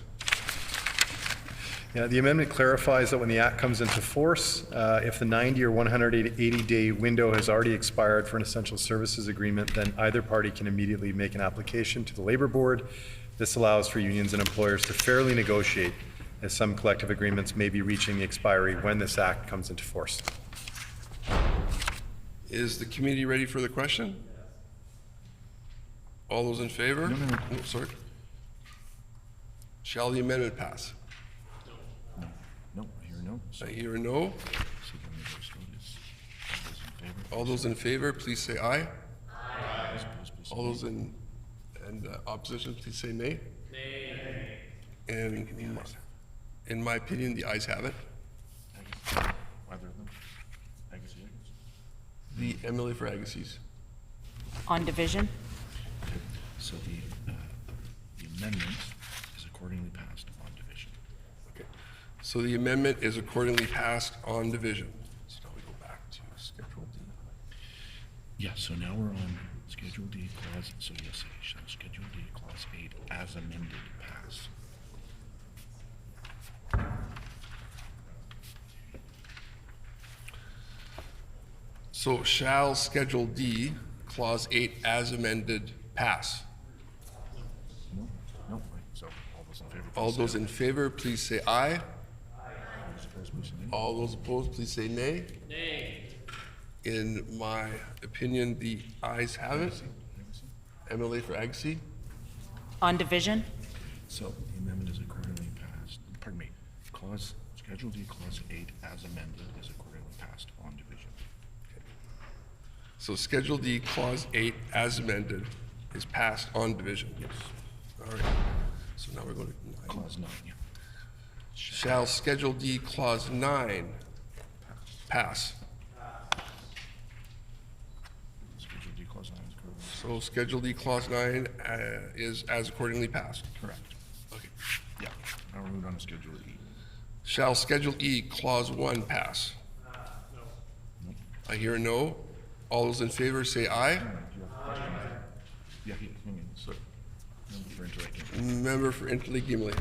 Yeah, the amendment clarifies that when the Act comes into force, if the 90 or 180-day window has already expired for an essential services agreement, then either party can immediately make an application to the Labor Board. This allows for unions and employers to fairly negotiate, as some collective agreements may be reaching the expiry when this Act comes into force. Is the committee ready for the question? All those in favor? No, sorry. Shall the amendment pass? No, I hear a no. So I hear a no. All those in favor, please say aye. Aye. All those in opposition, please say nay. Nay. And in my opinion, the ayes have it. Either of them. Agassiz. the MLA for Agassiz. On division? So the amendment is accordingly passed on division. Okay. So the amendment is accordingly passed on division. So now we go back to Schedule D. Yeah, so now we're on Schedule D clause, so yes, shall Schedule D clause 8 as amended pass. So shall Schedule D, Clause 8 as amended pass? No, right, so all those in favor. All those in favor, please say aye. Those opposed, please say nay. All those opposed, please say nay. Nay. In my opinion, the ayes have it. MLA for Agassiz. On division? So the amendment is accordingly passed, pardon me, clause, Schedule D, clause 8 as amended is accordingly passed on division. So Schedule D, Clause 8 as amended is passed on division. Yes. All right. So now we're going to Clause 9, yeah. Shall Schedule D, Clause 9 pass? Schedule D, clause 9 is correct. So Schedule D, Clause 9 is as accordingly passed. Correct. Okay. Yeah, now we're moving on to Schedule E. Shall Schedule E, Clause 1 pass? Nope. I hear a no. All those in favor say aye. Do you have a question? Yeah, hang on, so, Member for Interlake Gimli.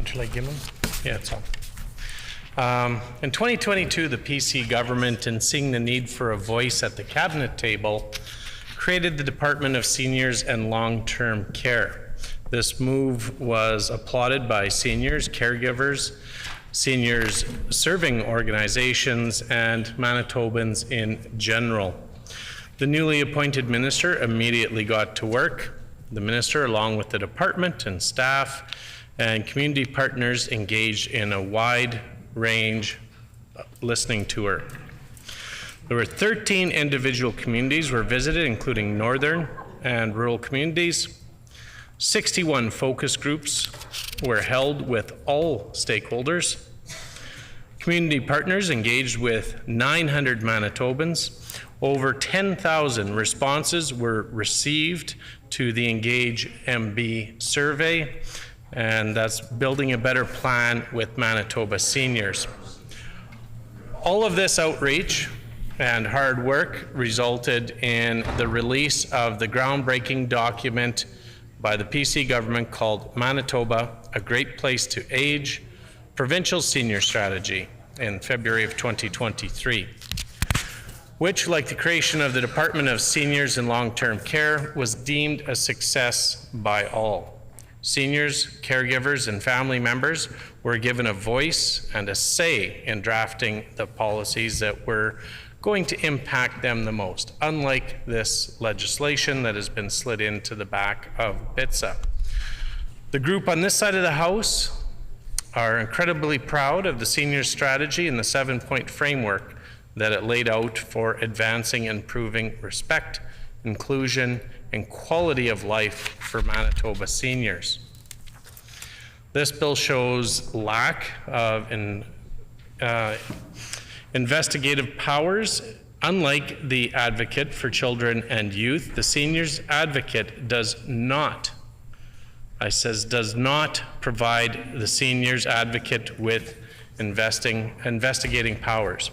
Interlake Gimli? Yeah, it's on. In 2022, the PC government, in seeing the need for a voice at the cabinet table, created the Department of Seniors and Long-Term Care. This move was applauded by seniors, caregivers, seniors serving organizations, and Manitobans in general. The newly appointed minister immediately got to work. The minister, along with the department and staff and community partners, engaged in a wide range listening tour. There were 13 individual communities were visited, including northern and rural communities. 61 focus groups were held with all stakeholders. Community partners engaged with 900 Manitobans. Over 10,000 responses were received to the Engage MB survey, and that's building a better plan with Manitoba seniors. All of this outreach and hard work resulted in the release of the groundbreaking document by the PC government called Manitoba, A Great Place to Age, Provincial Senior Strategy in February of 2023, which, like the creation of the Department of Seniors and Long-Term Care, was deemed a success by all. Seniors, caregivers, and family members were given a voice and a say in drafting the policies that were going to impact them the most, unlike this legislation that has been slid into the back of BITSA. The group on this side of the House are incredibly proud of the senior strategy and the 7-point framework that it laid out for advancing and improving respect, inclusion, and quality of life for Manitoba seniors. This bill shows lack of investigative powers. Unlike the Advocate for Children and Youth, the Seniors Advocate does not provide the Seniors Advocate with investigating powers.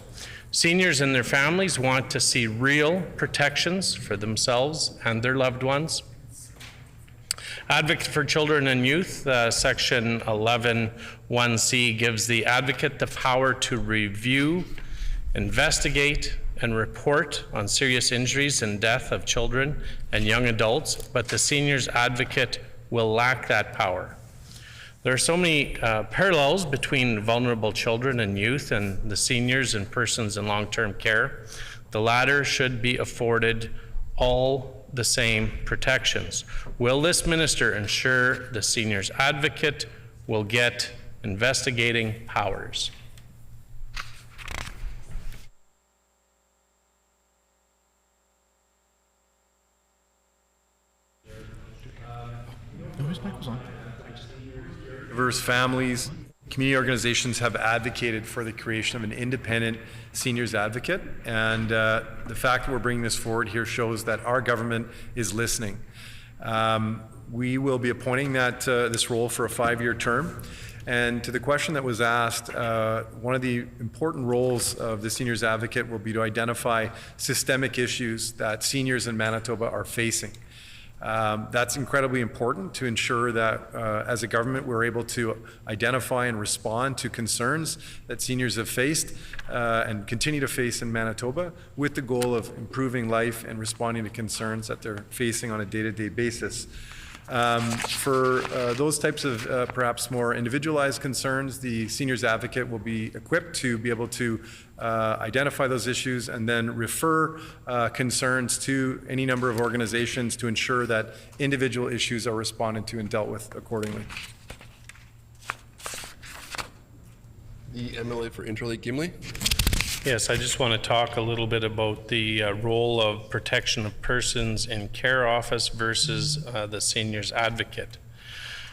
Seniors and their families want to see real protections for themselves and their loved ones. Advocate for Children and Youth, Section 11(1)(c) gives the advocate the power to review, investigate, and report on serious injuries and death of children and young adults, but the Seniors Advocate will lack that power. There are so many parallels between vulnerable children and youth and the seniors and persons in long-term care. The latter should be afforded all the same protections. Will this minister ensure the Seniors Advocate will get investigating powers? No, his mic was on. Diverse families, community organizations have advocated for the creation of an independent seniors advocate, and the fact that we're bringing this forward here shows that our government is listening. We will be appointing this role for a 5-year term. And to the question that was asked, one of the important roles of the seniors advocate will be to identify systemic issues that seniors in Manitoba are facing. That's incredibly important to ensure that as a government we're able to identify and respond to concerns that seniors have faced and continue to face in Manitoba, with the goal of improving life and responding to concerns that they're facing on a day-to-day basis. For those types of perhaps more individualized concerns, the seniors advocate will be equipped to be able to identify those issues and then refer concerns to any number of organizations to ensure that individual issues are responded to and dealt with accordingly. The MLA for Interlake Gimli. Yes, I just want to talk a little bit about the role of protection of persons in care office versus the seniors advocate.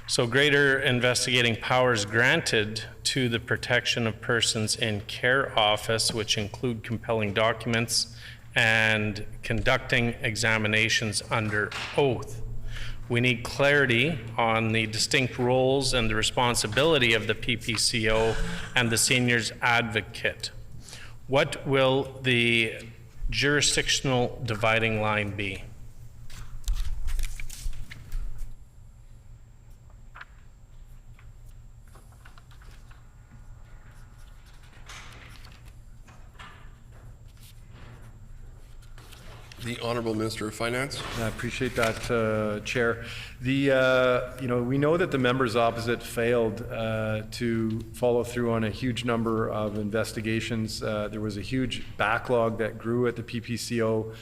So greater investigating powers granted to the protection of persons in care office, which include compelling documents and conducting examinations under oath. We need clarity on the distinct roles and the responsibility of the PPCO and the seniors advocate. What will the jurisdictional dividing line be? The Honourable Minister of Finance. I appreciate that, Chair. We know that the members opposite failed to follow through on a huge number of investigations. There was a huge backlog that grew at the PPCO,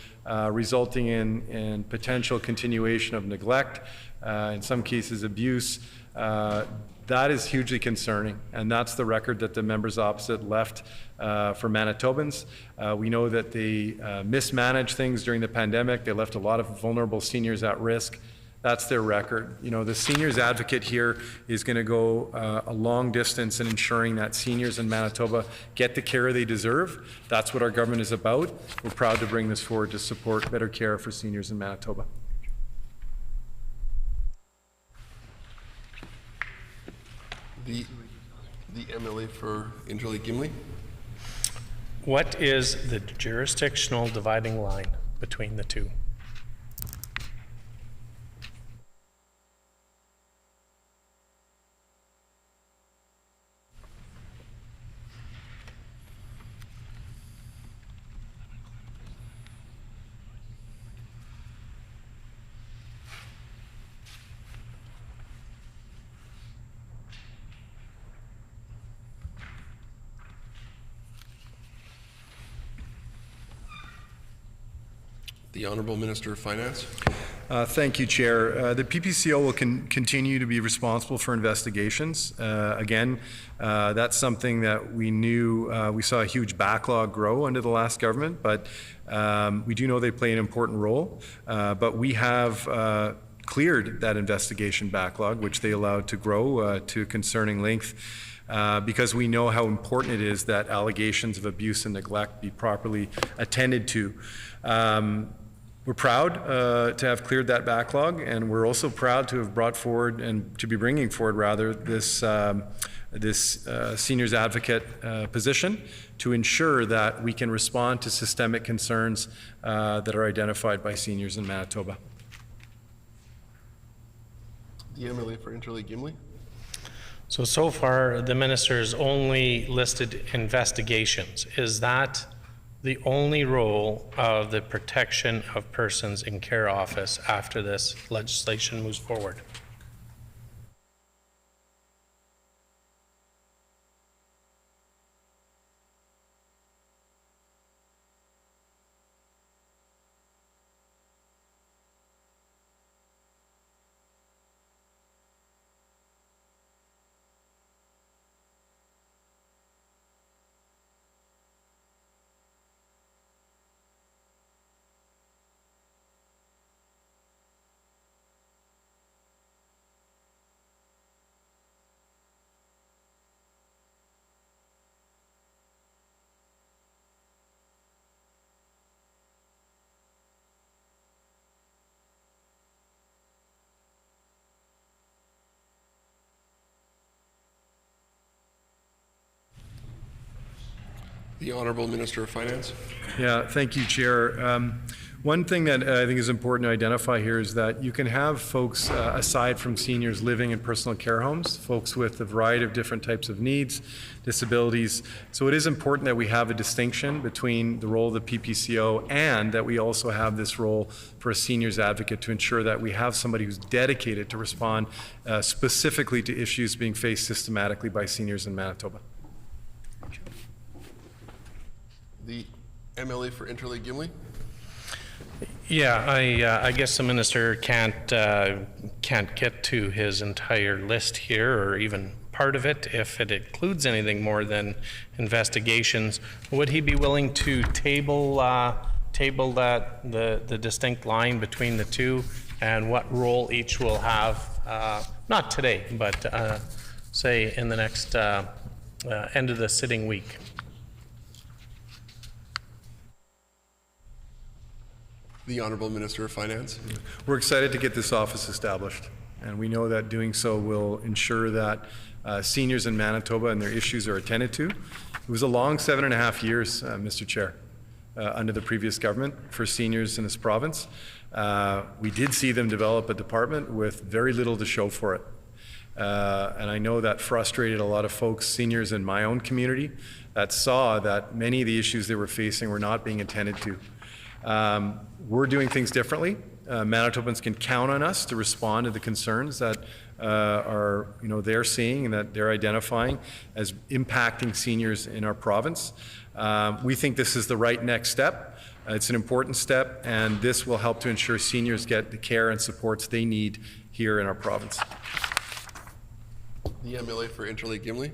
resulting in potential continuation of neglect, in some cases abuse. That is hugely concerning, and that's the record that the members opposite left for Manitobans. We know that they mismanaged things during the pandemic. They left a lot of vulnerable seniors at risk. That's their record. You know, the seniors advocate here is going to go a long distance in ensuring that seniors in Manitoba get the care they deserve. That's what our government is about. We're proud to bring this forward to support better care for seniors in Manitoba. The MLA for Interlake Gimli. What is the jurisdictional dividing line between the two? The Honourable Minister of Finance. Thank you, Chair. The PPCO will continue to be responsible for investigations. Again, that's something that we knew, we saw a huge backlog grow under the last government, but we do know they play an important role. But we have cleared that investigation backlog, which they allowed to grow to concerning length, because we know how important it is that allegations of abuse and neglect be properly attended to. We're proud to have cleared that backlog, and we're also proud to have brought forward, and to be bringing forward rather, this seniors advocate position to ensure that we can respond to systemic concerns that are identified by seniors in Manitoba. The MLA for Interlake Gimli. So far, the minister's only listed investigations. Is that the only role of the protection of persons in care office after this legislation moves forward? The Honourable Minister of Finance. Yeah, thank you, Chair. One thing that I think is important to identify here is that you can have folks, aside from seniors, living in personal care homes, folks with a variety of different types of needs, disabilities. So it is important that we have a distinction between the role of the PPCO and that we also have this role for a seniors advocate to ensure that we have somebody who's dedicated to respond specifically to issues being faced systematically by seniors in Manitoba. The MLA for Interlake Gimli. Yeah, I guess the minister can't get to his entire list here, or even part of it, if it includes anything more than investigations. Would he be willing to table that the distinct line between the two, and what role each will have? Not today, but say in the next end of the sitting week. The Honourable Minister of Finance. We're excited to get this office established, and we know that doing so will ensure that seniors in Manitoba and their issues are attended to. It was a long 7.5 years, Mr. Chair, under the previous government for seniors in this province. We did see them develop a department with very little to show for it. And I know that frustrated a lot of folks, seniors in my own community, that saw that many of the issues they were facing were not being attended to. We're doing things differently. Manitobans can count on us to respond to the concerns that they're seeing and that they're identifying as impacting seniors in our province. We think this is the right next step. It's an important step, and this will help to ensure seniors get the care and supports they need here in our province. The MLA for Interlake Gimli.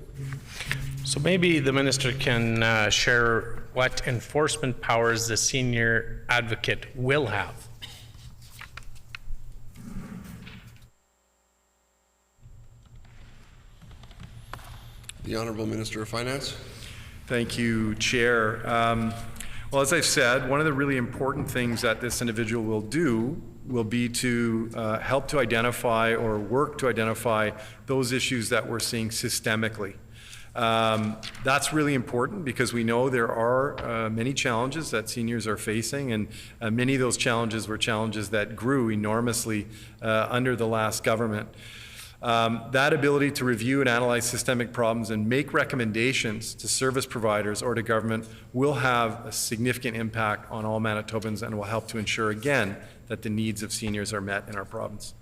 So maybe the minister can share what enforcement powers the senior advocate will have. The Honourable Minister of Finance. Thank you, Chair. Well, as I've said, one of the really important things that this individual will do will be to help to identify or work to identify those issues that we're seeing systemically. That's really important because we know there are many challenges that seniors are facing, and many of those challenges were challenges that grew enormously under the last government. That ability to review and analyze systemic problems and make recommendations to service providers or to government will have a significant impact on all Manitobans and will help to ensure, again, that the needs of seniors are met in our province.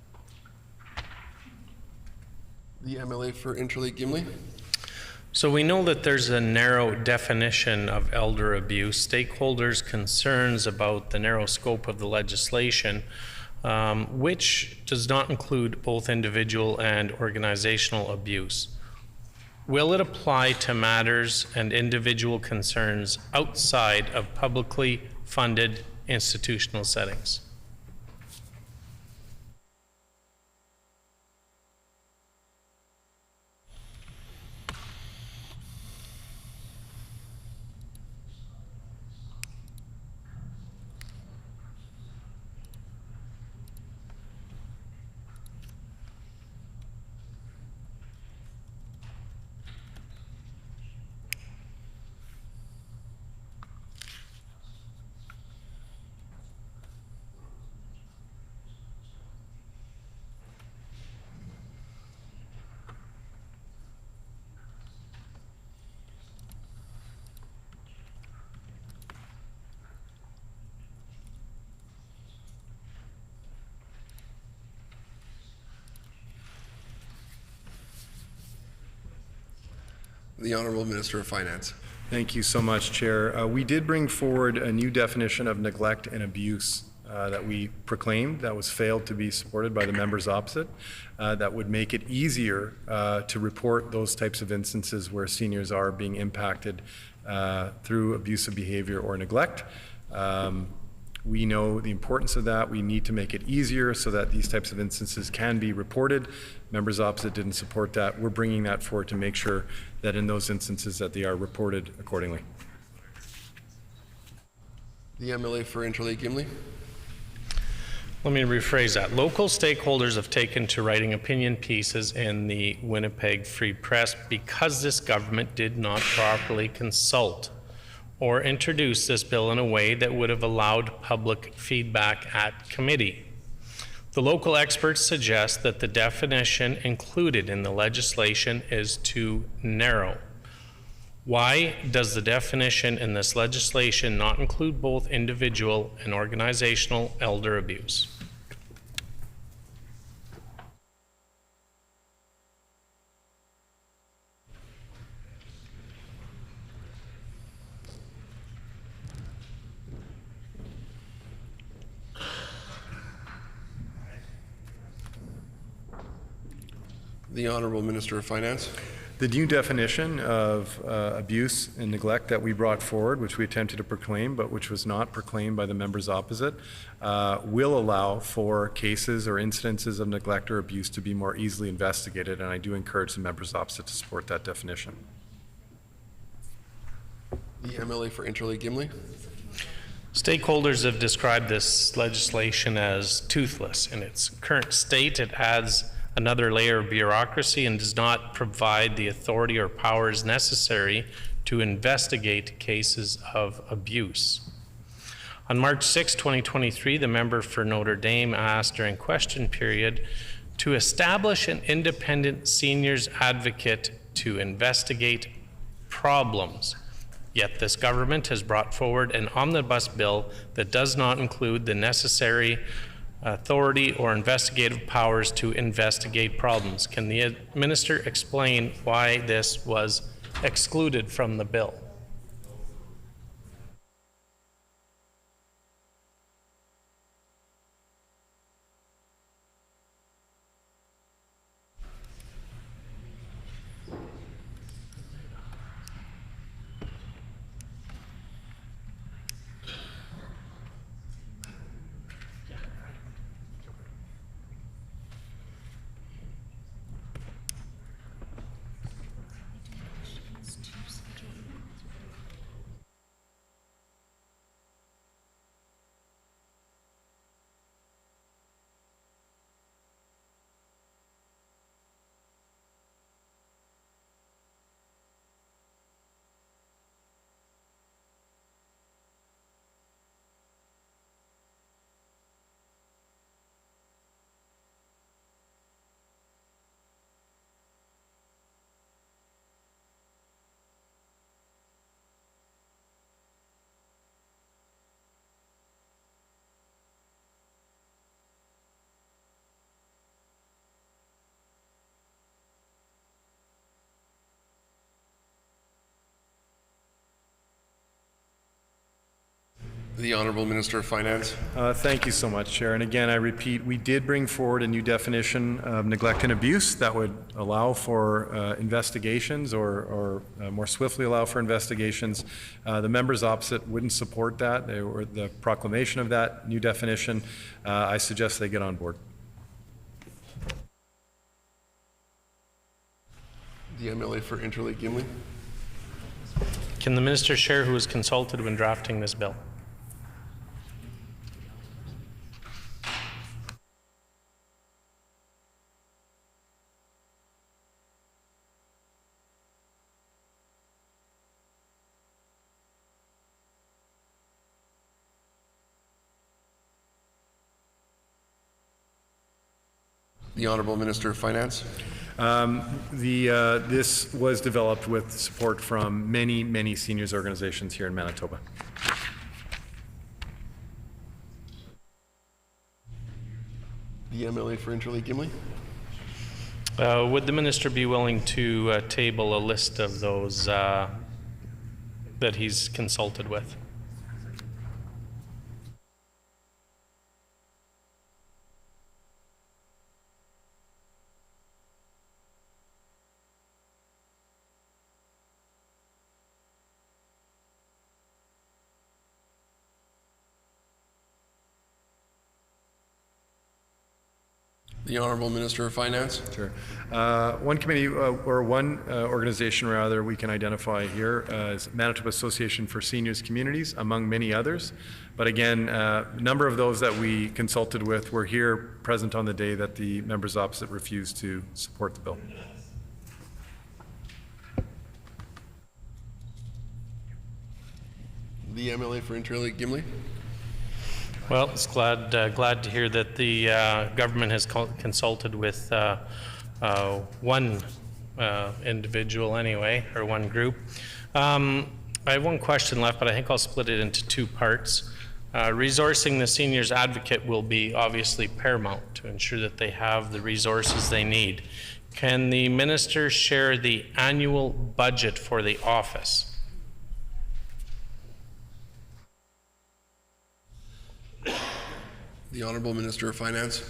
The MLA for Interlake Gimli. So we know that there's a narrow definition of elder abuse. Stakeholders' concerns about the narrow scope of the legislation, which does not include both individual and organizational abuse. Will it apply to matters and individual concerns outside of publicly funded institutional settings? The Honourable Minister of Finance. Thank you so much, Chair. We did bring forward a new definition of neglect and abuse that we proclaimed that was failed to be supported by the members opposite, that would make it easier to report those types of instances where seniors are being impacted through abusive behavior or neglect. We know the importance of that. We need to make it easier so that these types of instances can be reported. Members opposite didn't support that. We're bringing that forward to make sure that in those instances that they are reported accordingly. The MLA for Interlake Gimli. Let me rephrase that. Local stakeholders have taken to writing opinion pieces in the Winnipeg Free Press because this government did not properly consult or introduce this bill in a way that would have allowed public feedback at committee. The local experts suggest that the definition included in the legislation is too narrow. Why does the definition in this legislation not include both individual and organizational elder abuse? The Honourable Minister of Finance. The new definition of abuse and neglect that we brought forward, which we attempted to proclaim, but which was not proclaimed by the members opposite, will allow for cases or incidences of neglect or abuse to be more easily investigated, and I do encourage the members opposite to support that definition. The MLA for Interlake Gimli. Stakeholders have described this legislation as toothless. In its current state, it adds another layer of bureaucracy and does not provide the authority or powers necessary to investigate cases of abuse. On March 6, 2023, the member for Notre Dame asked during question period to establish an independent seniors advocate to investigate problems. Yet this government has brought forward an omnibus bill that does not include the necessary authority or investigative powers to investigate problems. Can the minister explain why this was excluded from the bill? The Honourable Minister of Finance. Thank you so much, Chair. And again, I repeat, we did bring forward a new definition of neglect and abuse that would allow for investigations or more swiftly allow for investigations. The members opposite wouldn't support that or the proclamation of that new definition. I suggest they get on board. The MLA for Interlake Gimli. Can the minister share who was consulted when drafting this bill? The Honourable Minister of Finance. This was developed with support from many, many seniors organizations here in Manitoba. The MLA for Interlake Gimli. Would the minister be willing to table a list of those that he's consulted with? The Honourable Minister of Finance. Sure. One committee or one organization rather we can identify here is Manitoba Association for Seniors Communities, among many others. But again, a number of those that we consulted with were here present on the day that the members opposite refused to support the bill. The MLA for Interlake Gimli. Well, it's glad to hear that the government has consulted with one individual anyway, or one group. I have one question left, but I think I'll split it into two parts. Resourcing the seniors advocate will be obviously paramount to ensure that they have the resources they need. Can the minister share the annual budget for the office? The Honourable Minister of Finance.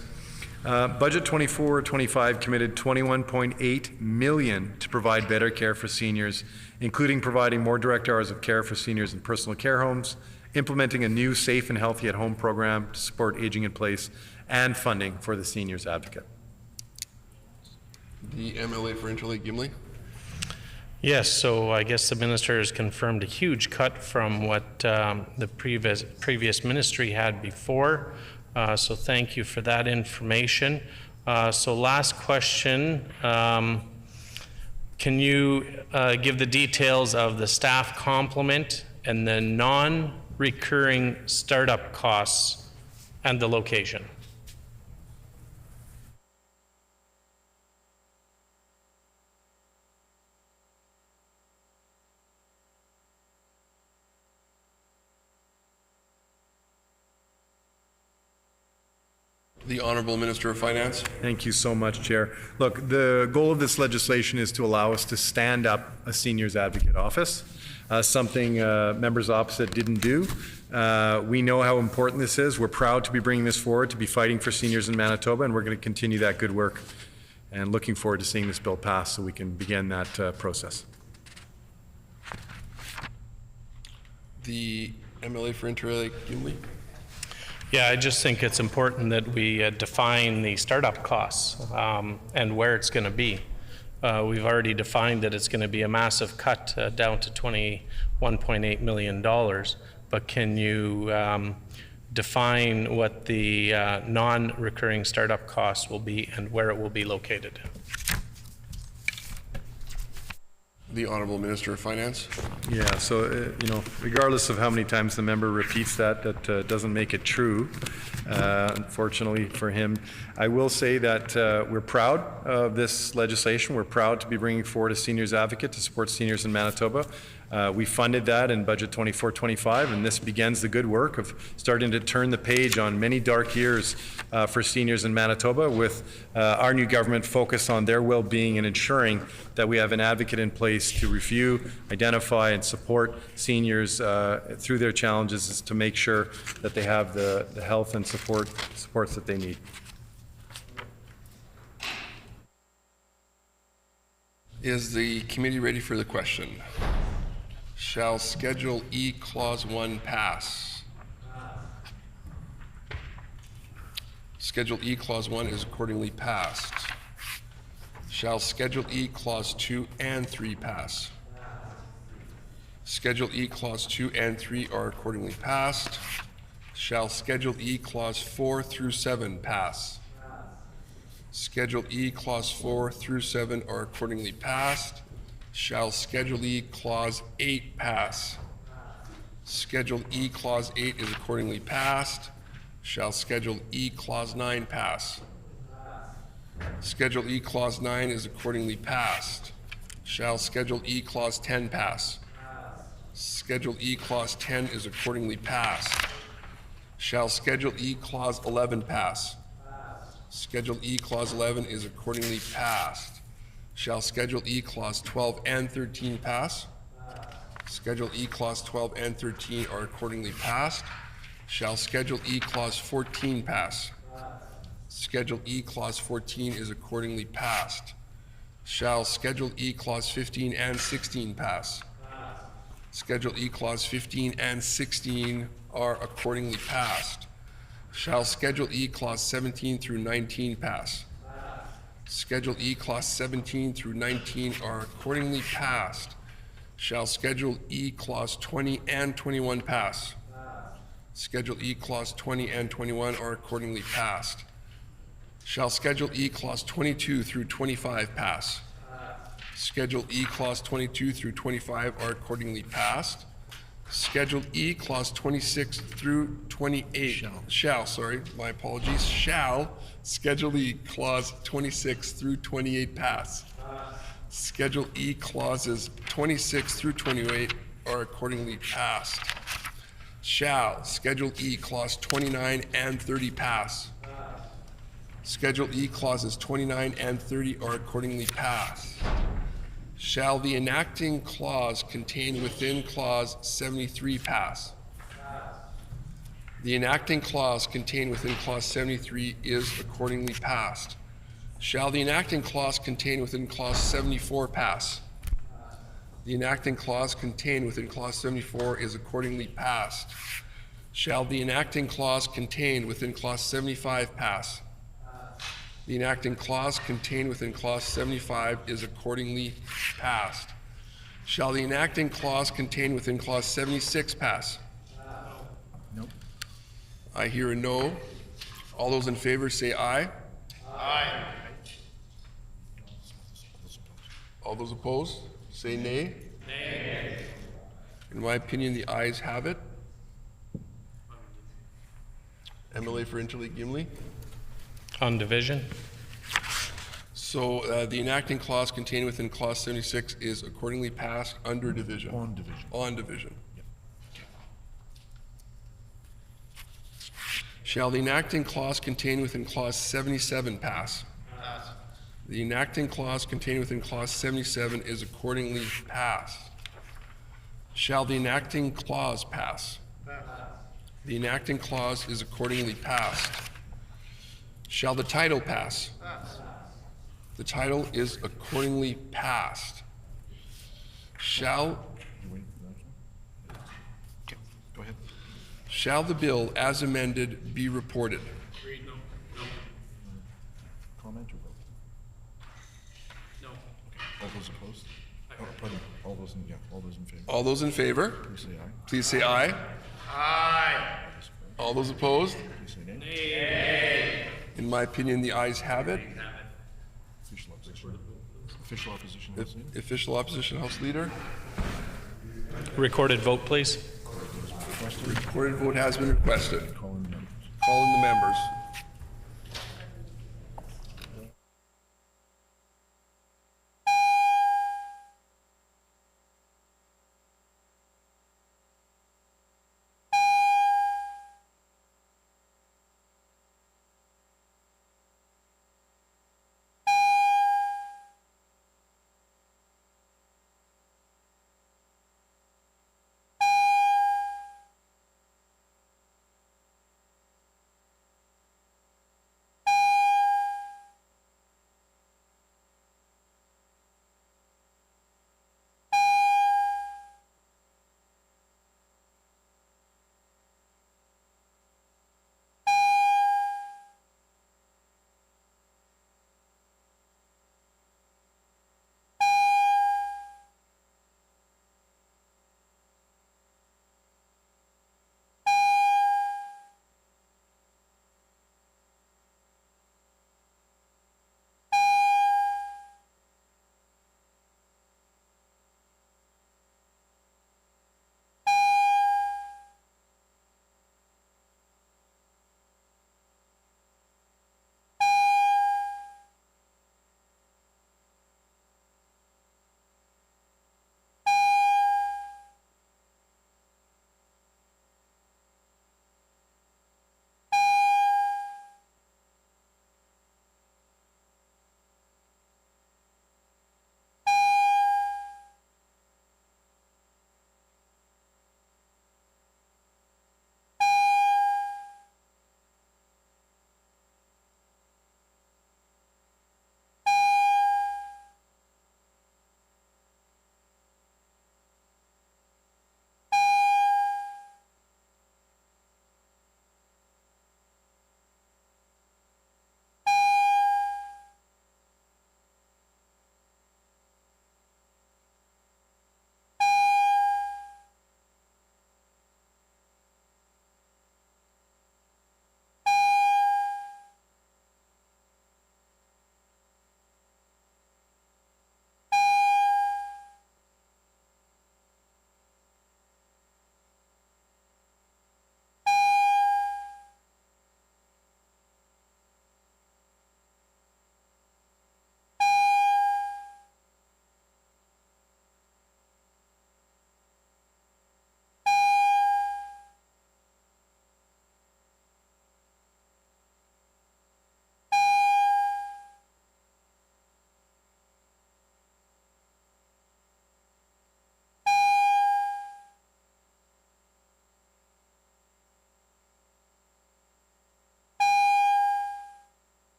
Budget 24-25 committed $21.8 million to provide better care for seniors, including providing more direct hours of care for seniors in personal care homes, implementing a new safe and healthy at home program to support aging in place, and funding for the seniors advocate. The MLA for Interlake Gimli. Yes, so I guess the minister has confirmed a huge cut from what the previous ministry had before. So thank you for that information. So last question, can you give the details of the staff complement and the non-recurring startup costs and the location? The Honourable Minister of Finance. Thank you so much, Chair. Look, the goal of this legislation is to allow us to stand up a seniors advocate office, something members opposite didn't do. We know how important this is. We're proud to be bringing this forward, to be fighting for seniors in Manitoba, and we're going to continue that good work, and looking forward to seeing this bill pass so we can begin that process. The MLA for Interlake Gimli. Yeah, I just think it's important that we define the startup costs and where it's going to be. We've already defined that it's going to be a massive cut down to $21.8 million, but can you define what the non-recurring startup costs will be and where it will be located? The Honourable Minister of Finance. Yeah, so, you know, regardless of how many times the member repeats that doesn't make it true, unfortunately for him. I will say that we're proud of this legislation. We're proud to be bringing forward a seniors advocate to support seniors in Manitoba. We funded that in Budget 24-25, and this begins the good work of starting to turn the page on many dark years for seniors in Manitoba, with our new government focused on their well-being and ensuring that we have an advocate in place to review, identify, and support seniors through their challenges, is to make sure that they have the health and supports that they need. Is the committee ready for the question? Shall Schedule E Clause 1 pass? Schedule E Clause 1 is accordingly passed. Shall Schedule E Clause 2 and 3 pass? Schedule E Clause 2 and 3 are accordingly passed. Shall Schedule E Clause 4 through 7 pass? Schedule E Clause 4 through 7 are accordingly passed. Shall Schedule E Clause 8 pass? Schedule E Clause 8 is accordingly passed. Shall Schedule E Clause 9 pass? Schedule E Clause 9 is accordingly passed. Shall Schedule E Clause 10 pass? Schedule E Clause 10 is accordingly passed. Shall Schedule E Clause 11 pass? Schedule E Clause 11 is accordingly passed. Shall Schedule E Clause 12 and 13 pass? Schedule E Clause 12 and 13 are accordingly passed. Shall Schedule E Clause 14 pass? Schedule E Clause 14 is accordingly passed. Shall Schedule E Clause 15 and 16 pass? Schedule E Clause 15 and 16 are accordingly passed. Shall Schedule E Clause 17 through 19 pass? Schedule E Clause 17 through 19 are accordingly passed. Shall Schedule E Clause 20 and 21 pass? Schedule E Clause 20 and 21 are accordingly passed. Shall Schedule E Clause 22 through 25 pass? Schedule E Clause 22 through 25 are accordingly passed. Schedule E, clause 26 through 28. Shall, my apologies. Shall Schedule E, clause 26 through 28 pass. Schedule E, clauses 26 through 28 are accordingly passed. Shall Schedule E, clause 29 and 30 pass. Schedule E, clauses 29 and 30 are accordingly passed. Shall the enacting clause contained within clause 73 pass? The enacting clause contained within clause 73 is accordingly passed. Shall the enacting clause contained within clause 74 pass? The enacting clause contained within clause 74 is accordingly passed. Shall the enacting clause contained within clause 75 pass? The enacting clause contained within clause 75 is accordingly passed. Shall the enacting clause contained within clause 76 pass? Nope. I hear a no. All those in favor say aye. Aye. All those opposed say nay. Nay. In my opinion, the ayes have it. MLA for Interleague Gimli. On division. So the enacting clause contained within clause 76 is accordingly passed under division. On division. On division. Shall the enacting clause contained within clause 77 pass? Pass. The enacting clause contained within clause 77 is accordingly passed. Shall the enacting clause pass? Pass. The enacting clause is accordingly passed. Shall the title pass? Pass. The title is accordingly passed. Shall Go ahead. Shall the bill as amended be reported? Agreed. No. No. Comment or vote? No. All those opposed? Oh, pardon. All those in, all those in favor? All those in favor, Please say aye. please say aye. Aye. All those opposed? Please say nay. Nay. In my opinion, the ayes have it. Official opposition. Official opposition. House Leader. Official opposition House Leader. Recorded vote, please. Recorded vote has been requested. Call in the members. Call in the members.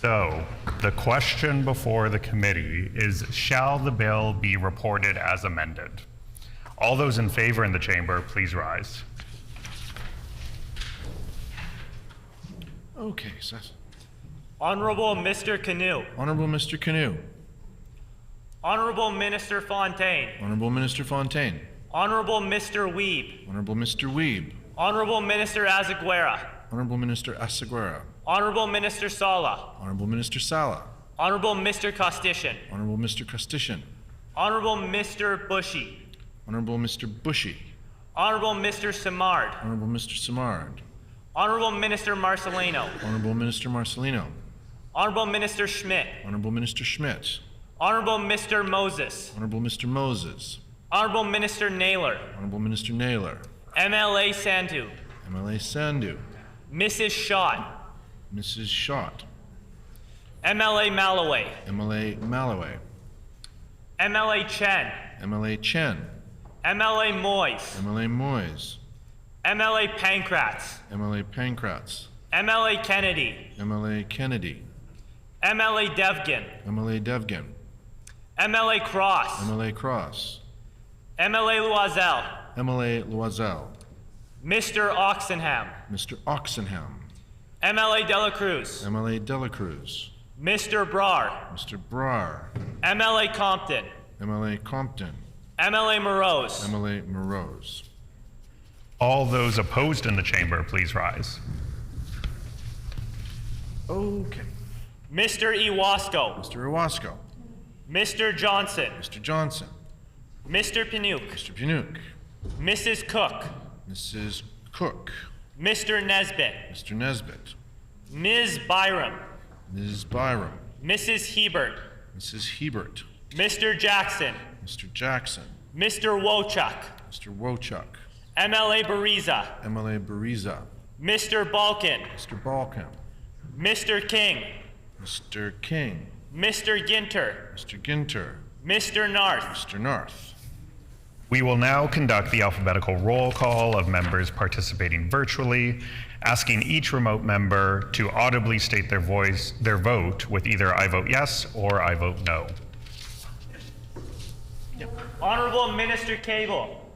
So, the question before the committee is, shall the bill be reported as amended? All those in favor in the chamber, please rise. Okay, Seth. Honorable Mr. Canoe. Honorable Mr. Canoe. Honorable Minister Fontaine. Honorable Minister Fontaine. Honorable Mr. Weeb. Honorable Mr. Weeb. Honorable Minister Azaguera. Honorable Minister Asaguera. Honorable Minister Sala. Honorable Minister Sala. Honorable Mr. Costitian. Honorable Mr. Costitian. Honorable Mr. Bushy. Honorable Mr. Bushy. Honorable Mr. Simard. Honorable Mr. Simard. Honorable Minister Marcelino. Honorable Minister Marcelino. Honorable Minister Schmidt. Honorable Minister Schmidt. Honorable Mr. Moses. Honorable Mr. Moses. Honorable Minister Naylor. Honorable Minister Naylor. MLA Sandhu. MLA Sandhu. Mrs. Schott. Mrs. Schott. MLA Malloway. MLA Malloway. MLA Chen. MLA Chen. MLA Moyes. MLA Moyes. MLA Pankratz. MLA Pankratz. MLA Kennedy. MLA Kennedy. MLA Devgan. MLA Devgan. MLA Cross. MLA Cross. MLA Loisel. MLA Loisel. Mr. Oxenham. Mr. Oxenham. MLA Dela Cruz. MLA Dela Cruz. Mr. Brar. Mr. Brar. MLA Compton. MLA Compton. MLA Morose. MLA Morose. All those opposed in the chamber, please rise. Okay. Mr. Iwasco. Mr. Iwasco. Mr. Johnson. Mr. Johnson. Mr. Pinook. Mr. Pinook. Mrs. Cook. Mrs. Cook. Mr. Nesbitt. Mr. Nesbitt. Ms. Byram. Ms. Byram. Mrs. Hebert. Mrs. Hebert. Mr. Jackson. Mr. Jackson. Mr. Wochuk. Mr. Wochuk. MLA Bariza. MLA Bariza. Mr. Balkin. Mr. Balkan. Mr. King. Mr. King. Mr. Ginter. Mr. Ginter. Mr. Narth. Mr. Narth. We will now conduct the alphabetical roll call of members participating virtually, asking each remote member to audibly state their vote with either I vote yes or I vote no. Honorable Minister Cable.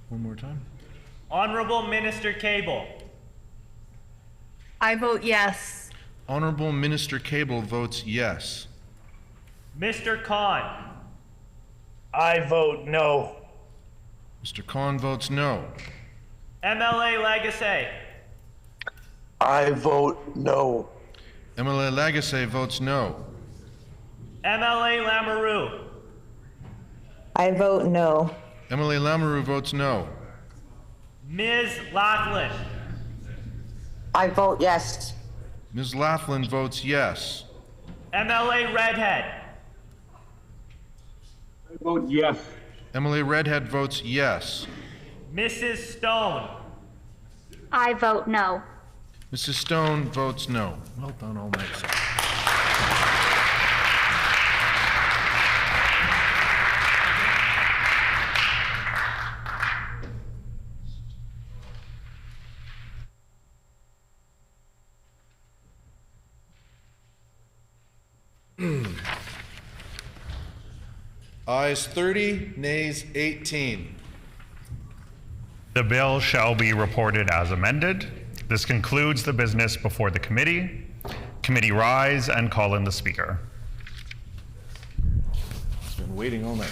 One more time. Honorable Minister Cable. I vote yes. Honorable Minister Cable votes yes. Mr. Khan. I vote no. Mr. Khan votes no. MLA Lagasse. I vote no. MLA Lagasse votes no. MLA Lamoureux. I vote no. MLA Lamoureux votes no. Ms. Laughlin. I vote yes. Ms. Laughlin votes yes. MLA Redhead. I vote yes. MLA Redhead votes yes. Mrs. Stone. I vote no. Mrs. Stone votes no. Well done all night, sir. Ayes 30, nays 18. The bill shall be reported as amended. This concludes the business before the committee. Committee rise and call in the speaker. It's been waiting all night.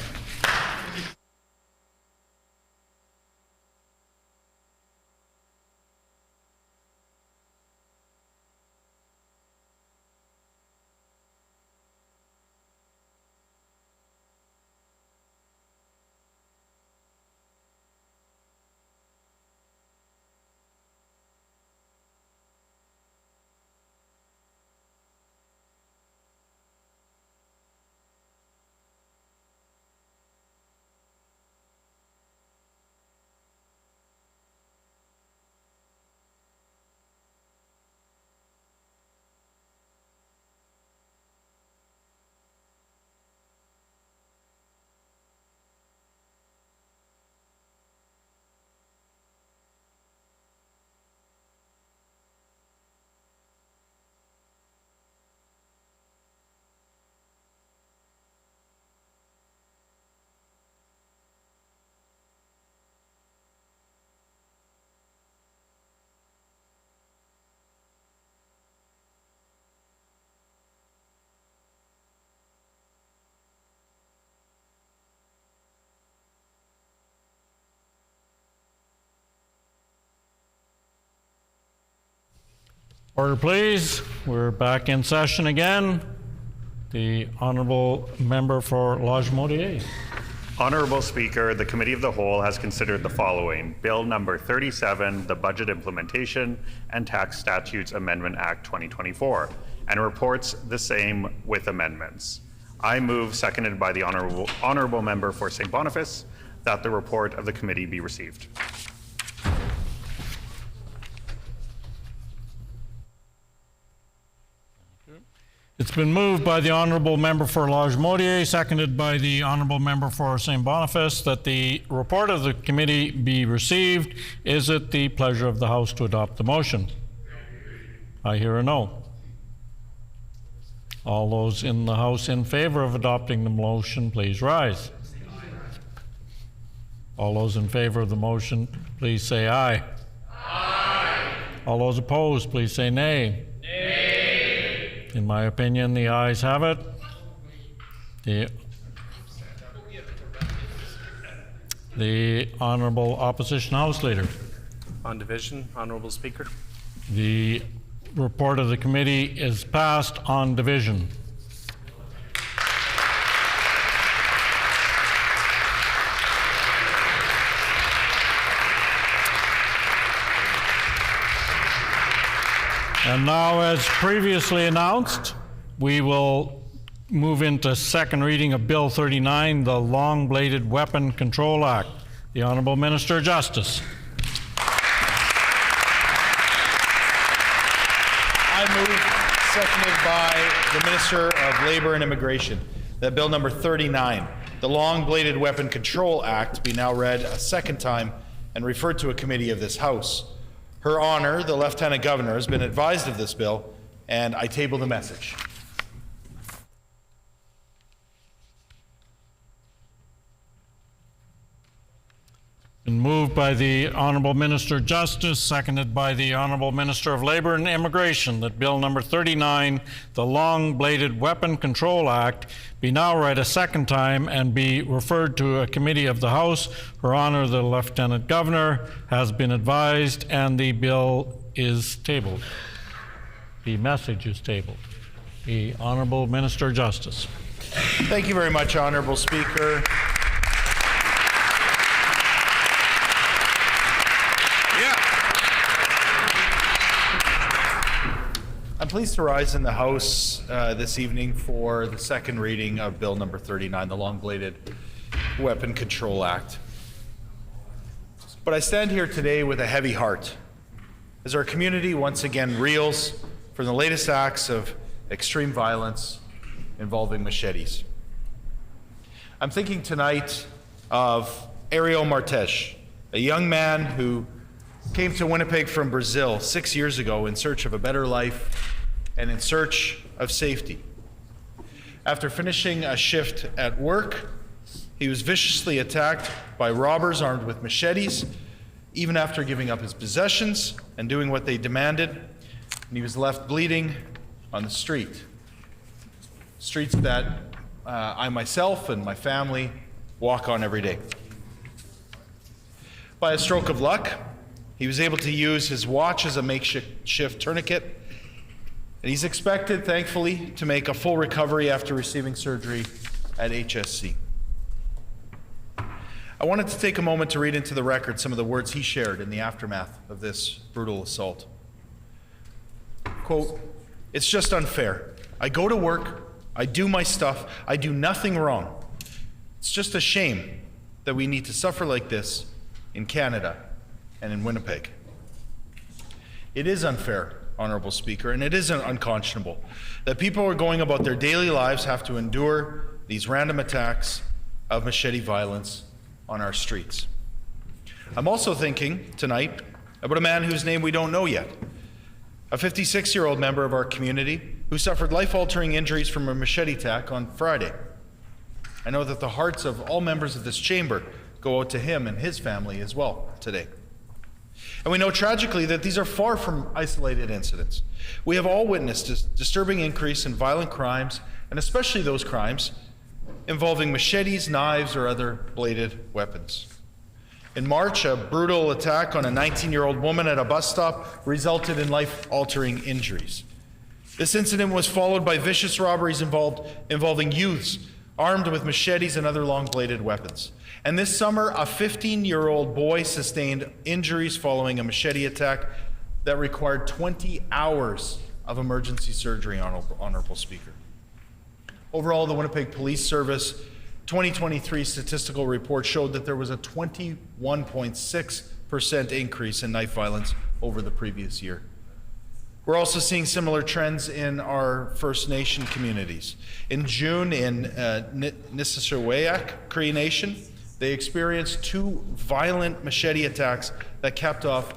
Order, please. We're back in session again. The Honourable Member for Lodge-Modier. Honourable Speaker, the Committee of the Whole has considered the following. Bill number 37, the Budget Implementation and Tax Statutes Amendment Act 2024, and reports the same with amendments. I move, seconded by the Honourable Member for St. Boniface, that the report of the committee be received. It's been moved by the Honourable Member for Lodge-Modier, seconded by the Honourable Member for St. Boniface, that the report of the committee be received. Is it the pleasure of the House to adopt the motion? I hear a no. All those in the House in favour of adopting the motion, please rise. All those in favour of the motion, please say aye. Aye. All those opposed, please say nay. Nay. In my opinion, the ayes have it. The Honourable Opposition House Leader. On division, Honourable Speaker. The report of the committee is passed on division. And now, as previously announced, we will move into second reading of Bill 39, the Long-Bladed Weapon Control Act. The Honourable Minister of Justice. I move, seconded by the Minister of Labour and Immigration, that Bill number 39, the Long-Bladed Weapon Control Act, be now read a second time and referred to a committee of this House. Her Honour, the Lieutenant Governor, has been advised of this bill, and I table the message. Been moved by the Honourable Minister of Justice, seconded by the Honourable Minister of Labour and Immigration, that Bill number 39, the Long-Bladed Weapon Control Act, be now read a second time and be referred to a committee of the House. Her Honour, the Lieutenant Governor, has been advised, and the bill is tabled. The message is tabled. The Honourable Minister of Justice. Thank you very much, Honourable Speaker. I'm pleased to rise in the House this evening for the second reading of Bill number 39, the Long-Bladed Weapon Control Act. But I stand here today with a heavy heart as our community once again reels from the latest acts of extreme violence involving machetes. I'm thinking tonight of Ariel Martes, a young man who came to Winnipeg from Brazil 6 years ago in search of a better life and in search of safety. After finishing a shift at work, he was viciously attacked by robbers armed with machetes, even after giving up his possessions and doing what they demanded, and he was left bleeding on the street. Streets that I myself and my family walk on every day. By a stroke of luck, he was able to use his watch as a makeshift tourniquet, and he's expected, thankfully, to make a full recovery after receiving surgery at HSC. I wanted to take a moment to read into the record some of the words he shared in the aftermath of this brutal assault. Quote, "It's just unfair. I go to work, I do my stuff, I do nothing wrong. It's just a shame that we need to suffer like this in Canada and in Winnipeg." It is unfair, Honourable Speaker, and it is unconscionable that people who are going about their daily lives have to endure these random attacks of machete violence on our streets. I'm also thinking tonight about a man whose name we don't know yet, a 56-year-old member of our community who suffered life-altering injuries from a machete attack on Friday. I know that the hearts of all members of this chamber go out to him and his family as well today. And we know tragically that these are far from isolated incidents. We have all witnessed a disturbing increase in violent crimes, and especially those crimes involving machetes, knives, or other bladed weapons. In March, a brutal attack on a 19-year-old woman at a bus stop resulted in life-altering injuries. This incident was followed by vicious robberies involving youths armed with machetes and other long-bladed weapons. And this summer, a 15-year-old boy sustained injuries following a machete attack that required 20 hours of emergency surgery, Honorable Speaker. Overall, the Winnipeg Police Service 2023 statistical report showed that there was a 21.6% increase in knife violence over the previous year. We're also seeing similar trends in our First Nation communities. In June, in Nisissawayak Cree Nation, they experienced 2 violent machete attacks that capped off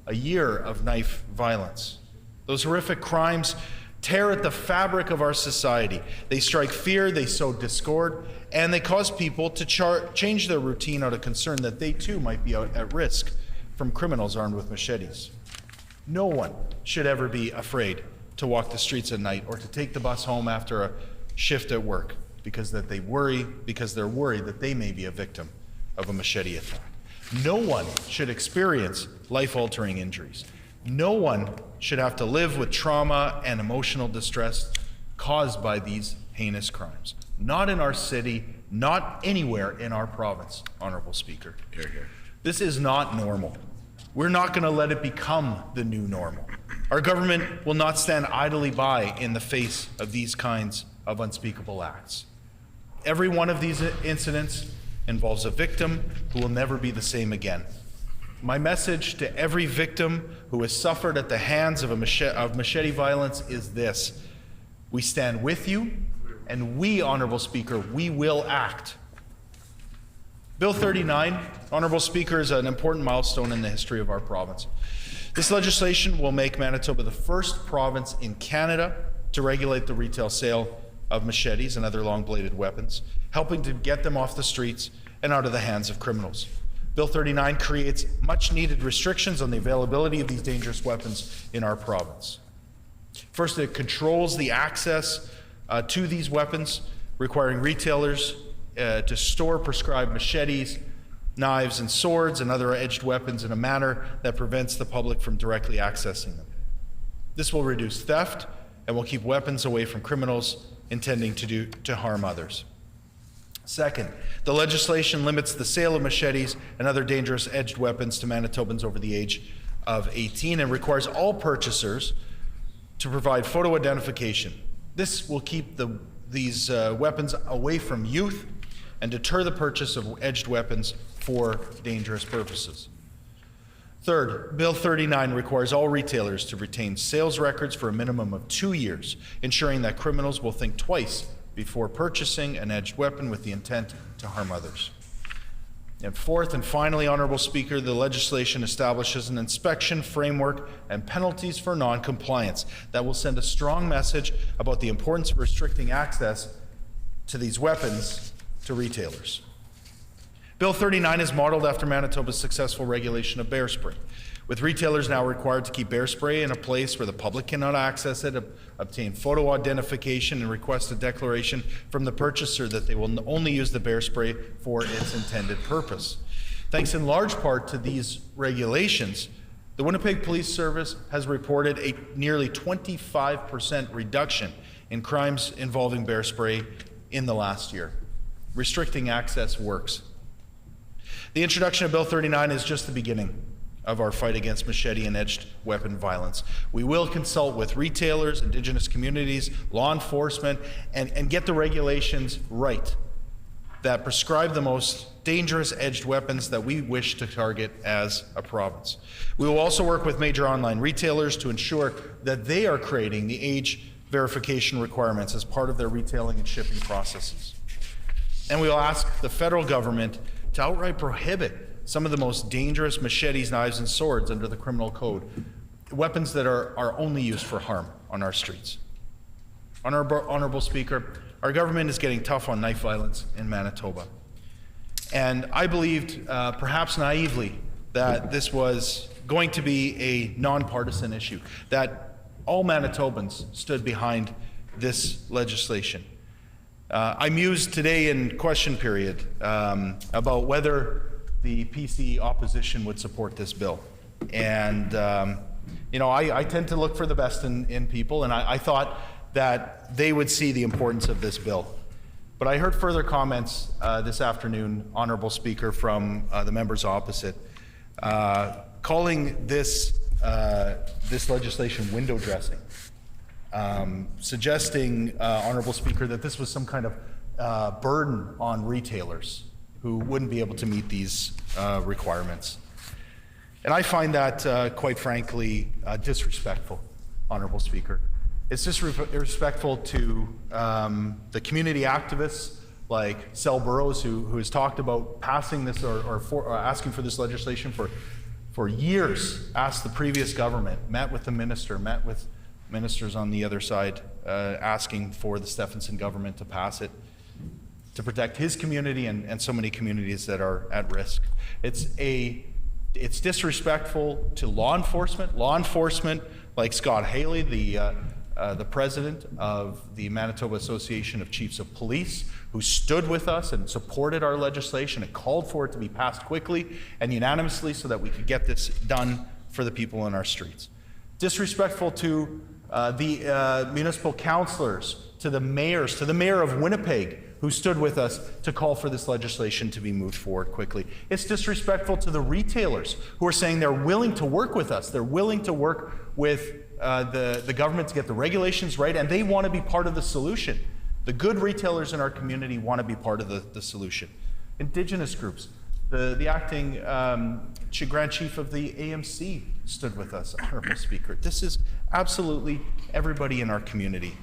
a year of knife violence. Those horrific crimes tear at the fabric of our society. They strike fear, they sow discord, and they cause people to change their routine out of concern that they too might be at risk from criminals armed with machetes. No one should ever be afraid to walk the streets at night or to take the bus home after a shift at work because they're worried that they may be a victim of a machete attack. No one should experience life-altering injuries. No one should have to live with trauma and emotional distress caused by these heinous crimes. Not in our city, not anywhere in our province, Honorable Speaker. Hear, hear. This is not normal. We're not going to let it become the new normal. Our government will not stand idly by in the face of these kinds of unspeakable acts. Every one of these incidents involves a victim who will never be the same again. My message to every victim who has suffered at the hands of machete violence is this: we stand with you, and we, Honorable Speaker, we will act. Bill 39, Honorable Speaker, is an important milestone in the history of our province. This legislation will make Manitoba the first province in Canada to regulate the retail sale of machetes and other long-bladed weapons, helping to get them off the streets and out of the hands of criminals. Bill 39 creates much-needed restrictions on the availability of these dangerous weapons in our province. First, it controls the access to these weapons, requiring retailers to store prescribed machetes, knives, and swords and other edged weapons in a manner that prevents the public from directly accessing them. This will reduce theft and will keep weapons away from criminals intending to harm others. Second, the legislation limits the sale of machetes and other dangerous edged weapons to Manitobans over the age of 18 and requires all purchasers to provide photo identification. This will keep these weapons away from youth and deter the purchase of edged weapons for dangerous purposes. Third, Bill 39 requires all retailers to retain sales records for a minimum of 2 years, ensuring that criminals will think twice before purchasing an edged weapon with the intent to harm others. And fourth and finally, Honorable Speaker, the legislation establishes an inspection framework and penalties for non-compliance that will send a strong message about the importance of restricting access to these weapons to retailers. Bill 39 is modeled after Manitoba's successful regulation of bear spray, with retailers now required to keep bear spray in a place where the public cannot access it, obtain photo identification, and request a declaration from the purchaser that they will only use the bear spray for its intended purpose. Thanks in large part to these regulations, the Winnipeg Police Service has reported a nearly 25% reduction in crimes involving bear spray in the last year. Restricting access works. The introduction of Bill 39 is just the beginning of our fight against machete and edged weapon violence. We will consult with retailers, Indigenous communities, law enforcement, and get the regulations right that prescribe the most dangerous edged weapons that we wish to target as a province. We will also work with major online retailers to ensure that they are creating the age verification requirements as part of their retailing and shipping processes. And we will ask the federal government to outright prohibit some of the most dangerous machetes, knives, and swords under the criminal code, weapons that are only used for harm on our streets. Honorable Speaker, our government is getting tough on knife violence in Manitoba. And I believed, perhaps naively, that this was going to be a nonpartisan issue, that all Manitobans stood behind this legislation. I mused today in question period about whether the PC opposition would support this bill. And, you know, I tend to look for the best in people, and I thought that they would see the importance of this bill. But I heard further comments this afternoon, Honorable Speaker, from the members opposite, calling this legislation window dressing, suggesting, Honorable Speaker, that this was some kind of burden on retailers who wouldn't be able to meet these requirements. And I find that, quite frankly, disrespectful, Honorable Speaker. It's disrespectful to the community activists like Sel Burrows, who has talked about passing this or asking for this legislation for years, asked the previous government, met with the minister, met with ministers on the other side, asking for the Stephenson government to pass it to protect his community and so many communities that are at risk. It's disrespectful to law enforcement. Law enforcement, like Scott Haley, the president of the Manitoba Association of Chiefs of Police, who stood with us and supported our legislation and called for it to be passed quickly and unanimously so that we could get this done for the people in our streets. Disrespectful to the municipal councillors, to the mayors, to the mayor of Winnipeg, who stood with us to call for this legislation to be moved forward quickly. It's disrespectful to the retailers who are saying they're willing to work with us. They're willing to work with the government to get the regulations right, and they want to be part of the solution. The good retailers in our community want to be part of the solution. Indigenous groups, the acting Grand Chief of the AMC stood with us, Honorable Speaker. This is absolutely everybody in our community.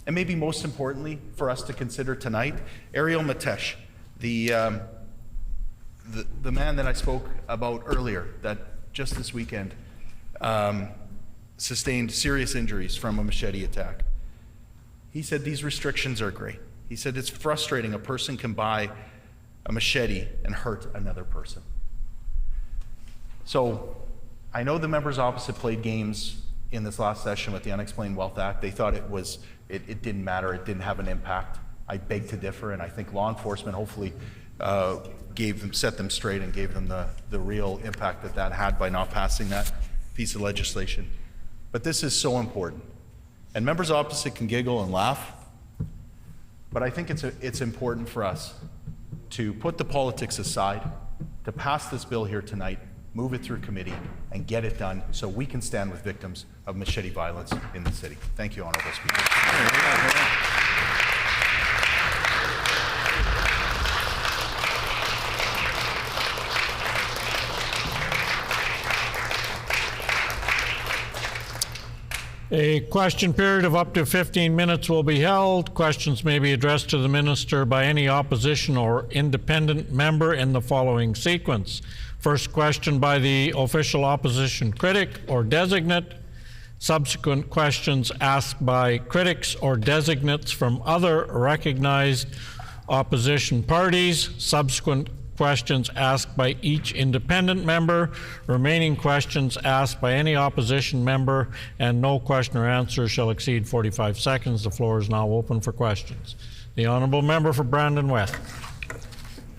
And maybe most importantly for us to consider tonight, Ariel Matesh, the man that I spoke about earlier, that just this weekend sustained serious injuries from a machete attack. He said these restrictions are great. He said it's frustrating a person can buy a machete and hurt another person. So I know the members opposite played games in this last session with the Unexplained Wealth Act. They thought it didn't matter, it didn't have an impact. I beg to differ, and I think law enforcement hopefully set them straight and gave them the real impact that had by not passing that piece of legislation. But this is so important. And members opposite can giggle and laugh, but I think it's important for us to put the politics aside, to pass this bill here tonight, move it through committee, and get it done so we can stand with victims of machete violence in the city. Thank you, Honorable Speaker. A question period of up to 15 minutes will be held. Questions may be addressed to the minister by any opposition or independent member in the following sequence. First question by the official opposition critic or designate. Subsequent questions asked by critics or designates from other recognized opposition parties. Subsequent questions asked by each independent member. Remaining questions asked by any opposition member, and no question or answer shall exceed 45 seconds. The floor is now open for questions. The honourable member for Brandon West.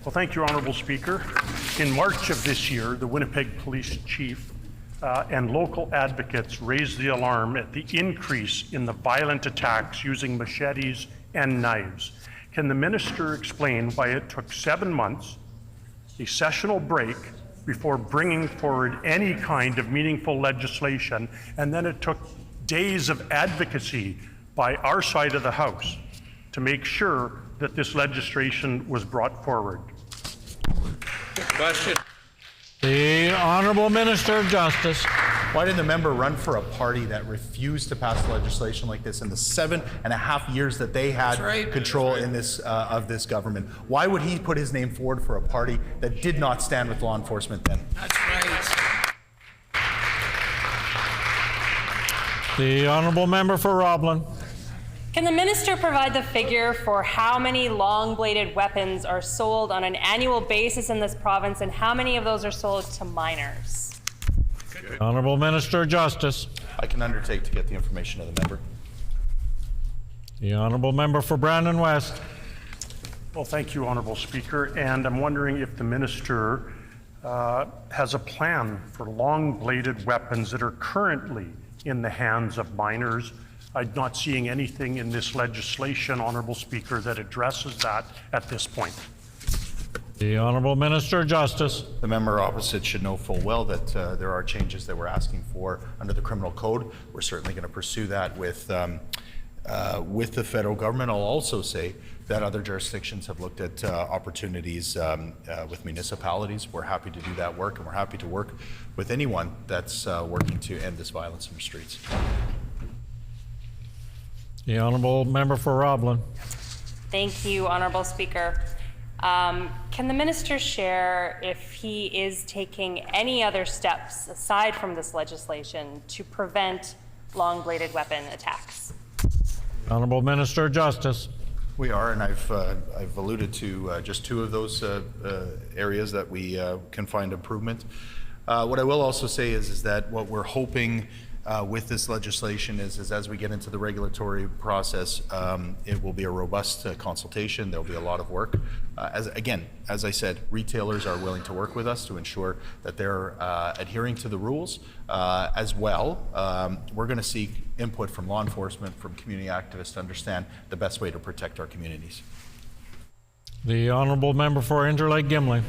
Well, thank you, Honourable Speaker. In March of this year, the Winnipeg Police Chief and local advocates raised the alarm at the increase in the violent attacks using machetes and knives. Can the minister explain why it took 7 months, a sessional break, before bringing forward any kind of meaningful legislation, and then it took days of advocacy by our side of the House to make sure that this legislation was brought forward? Question. The Honourable Minister of Justice. Why did the member run for a party that refused to pass legislation like this in the 7.5 years that they had control in this of this government? Why would he put his name forward for a party that did not stand with law enforcement then? That's right. The Honourable Member for Roblin. Can the minister provide the figure for how many long-bladed weapons are sold on an annual basis in this province, and how many of those are sold to minors? Honourable Minister of Justice. I can undertake to get the information to the member. The Honourable Member for Brandon West. Well, thank you, Honourable Speaker, and I'm wondering if the minister has a plan for long-bladed weapons that are currently in the hands of minors. I'm not seeing anything in this legislation, Honourable Speaker, that addresses that at this point. The Honourable Minister of Justice. The member opposite should know full well that there are changes that we're asking for under the criminal code. We're certainly going to pursue that with the federal government. I'll also say that other jurisdictions have looked at opportunities with municipalities. We're happy to do that work, and we're happy to work with anyone that's working to end this violence in the streets. The Honourable Member for Roblin. Thank you, Honourable Speaker. Can the minister share if he is taking any other steps aside from this legislation to prevent long-bladed weapon attacks? Honourable Minister of Justice. We are, and I've alluded to just two of those areas that we can find improvement. What I will also say is that what we're hoping with this legislation is as we get into the regulatory process, it will be a robust consultation. There'll be a lot of work. As I said, retailers are willing to work with us to ensure that they're adhering to the rules. As well, we're going to seek input from law enforcement, from community activists to understand the best way to protect our communities. The Honourable Member for Interlake Gimli.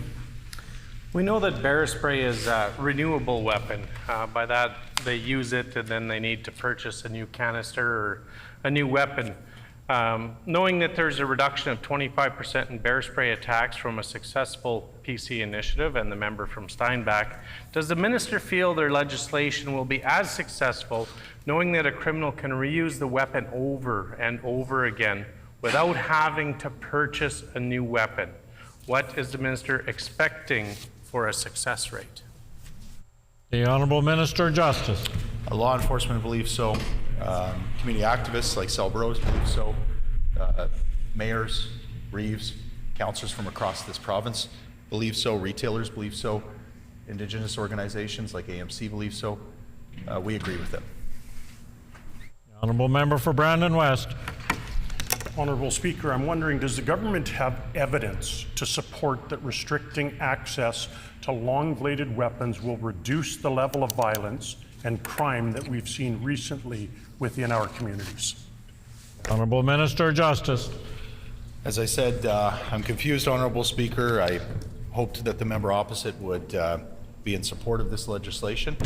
We know that bear spray is a renewable weapon. By that, they use it and then they need to purchase a new canister or a new weapon. Knowing that there's a reduction of 25% in bear spray attacks from a successful PC initiative and the member from Steinbach, does the minister feel their legislation will be as successful knowing that a criminal can reuse the weapon over and over again without having to purchase a new weapon? What is the minister expecting for a success rate? The Honourable Minister of Justice. Law enforcement believes so. Community activists like Sal Burrows believe so. Mayors, Reeves, councillors from across this province believe so. Retailers believe so. Indigenous organizations like AMC believe so. We agree with them. The Honourable Member for Brandon West. Honourable Speaker, I'm wondering, does the government have evidence to support that restricting access to long-bladed weapons will reduce the level of violence and crime that we've seen recently within our communities? Honourable Minister of Justice. As I said, I'm confused, Honourable Speaker. I hoped that the member opposite would be in support of this legislation.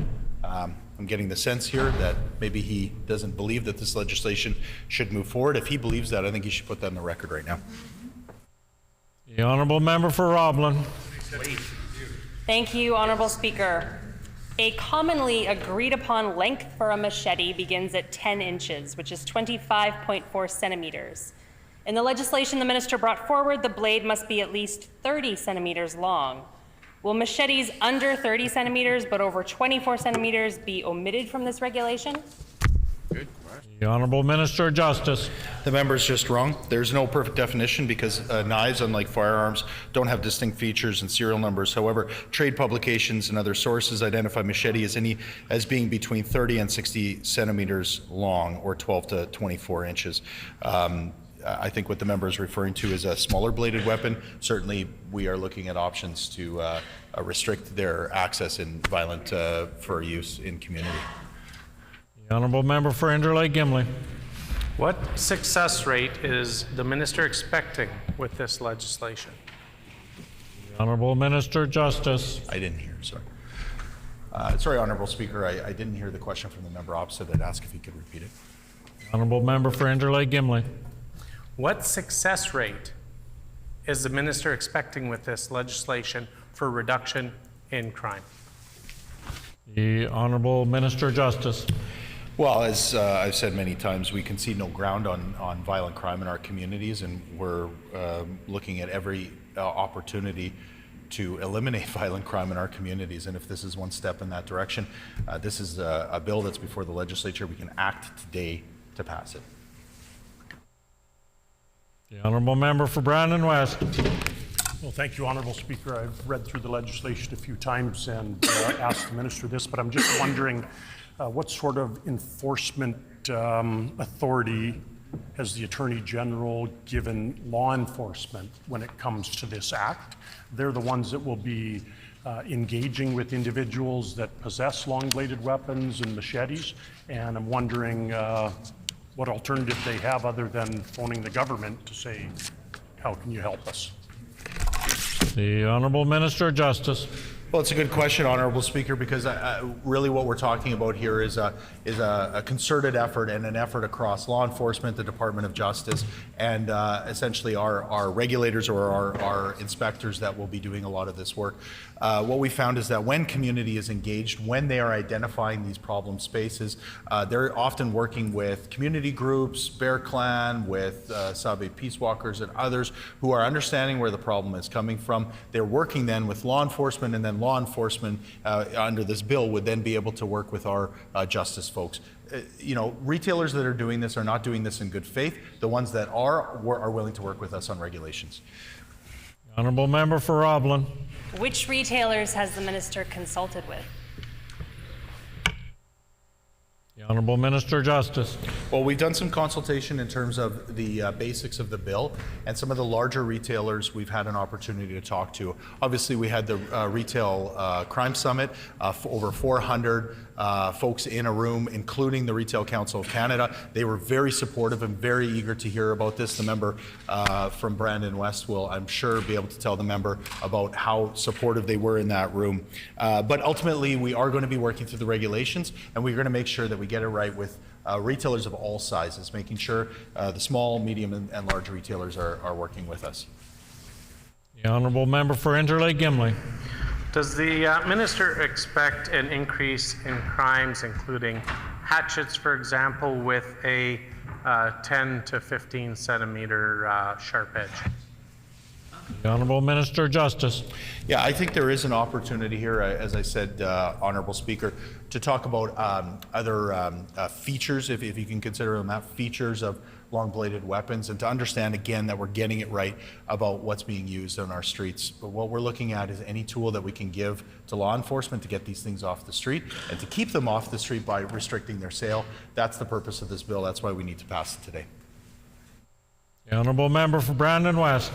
I'm getting the sense here that maybe he doesn't believe that this legislation should move forward. If he believes that, I think he should put that on the record right now. The Honourable Member for Roblin. Thank you, Honourable Speaker. A commonly agreed upon length for a machete begins at 10 inches, which is 25.4 centimeters. In the legislation the minister brought forward, the blade must be at least 30 centimeters long. Will machetes under 30 centimeters but over 24 centimeters be omitted from this regulation? Good question. The Honourable Minister of Justice. The member's just wrong. There's no perfect definition because knives, unlike firearms, don't have distinct features and serial numbers. However, trade publications and other sources identify machete as being between 30 and 60 centimeters long, or 12 to 24 inches. I think what the member is referring to is a smaller bladed weapon. Certainly, we are looking at options to restrict their access in violent for use in community. The Honourable Member for Interlake Gimli. What success rate is the minister expecting with this legislation? The Honourable Minister of Justice. I didn't hear, sorry. Sorry, Honourable Speaker, I didn't hear the question from the member opposite. I'd ask if he could repeat it. Honourable Member for Interlake Gimli. What success rate is the minister expecting with this legislation for reduction in crime? The Honourable Minister of Justice. Well, as I've said many times, we concede no ground on violent crime in our communities, and we're looking at every opportunity to eliminate violent crime in our communities. And if this is one step in that direction, this is a bill that's before the legislature. We can act today to pass it. The Honourable Member for Brandon West. Well, thank you, Honourable Speaker. I've read through the legislation a few times and asked the minister this, but I'm just wondering what sort of enforcement authority has the Attorney General given law enforcement when it comes to this act? They're the ones that will be engaging with individuals that possess long-bladed weapons and machetes, and I'm wondering what alternative they have other than phoning the government to say, how can you help us? The Honourable Minister of Justice. Well, it's a good question, Honourable Speaker, because really what we're talking about here is a concerted effort and an effort across law enforcement, the Department of Justice, and essentially our regulators or our inspectors that will be doing a lot of this work. What we found is that when community is engaged, when they are identifying these problem spaces, they're often working with community groups, Bear Clan, with Sabe Peace Walkers and others who are understanding where the problem is coming from. They're working then with law enforcement, and then law enforcement under this bill would then be able to work with our justice folks. Retailers that are doing this are not doing this in good faith. The ones that are willing to work with us on regulations. Honourable Member for Roblin. Which retailers has the minister consulted with? The Honourable Minister of Justice. Well, we've done some consultation in terms of the basics of the bill, and some of the larger retailers we've had an opportunity to talk to. Obviously, we had the Retail Crime Summit, over 400 folks in a room, including the Retail Council of Canada. They were very supportive and very eager to hear about this. The member from Brandon West will, I'm sure, be able to tell the member about how supportive they were in that room. But ultimately, we are going to be working through the regulations, and we're going to make sure that we get it right with retailers of all sizes, making sure the small, medium, and large retailers are working with us. The Honourable Member for Interlake Gimli. Does the minister expect an increase in crimes, including hatchets, for example, with a 10 to 15 centimeter sharp edge? The Honourable Minister of Justice. Yeah, I think there is an opportunity here, as I said, Honourable Speaker, to talk about other features, if you can consider them that, features of long-bladed weapons, and to understand again that we're getting it right about what's being used on our streets. But what we're looking at is any tool that we can give to law enforcement to get these things off the street and to keep them off the street by restricting their sale. That's the purpose of this bill. That's why we need to pass it today. The Honourable Member for Brandon West.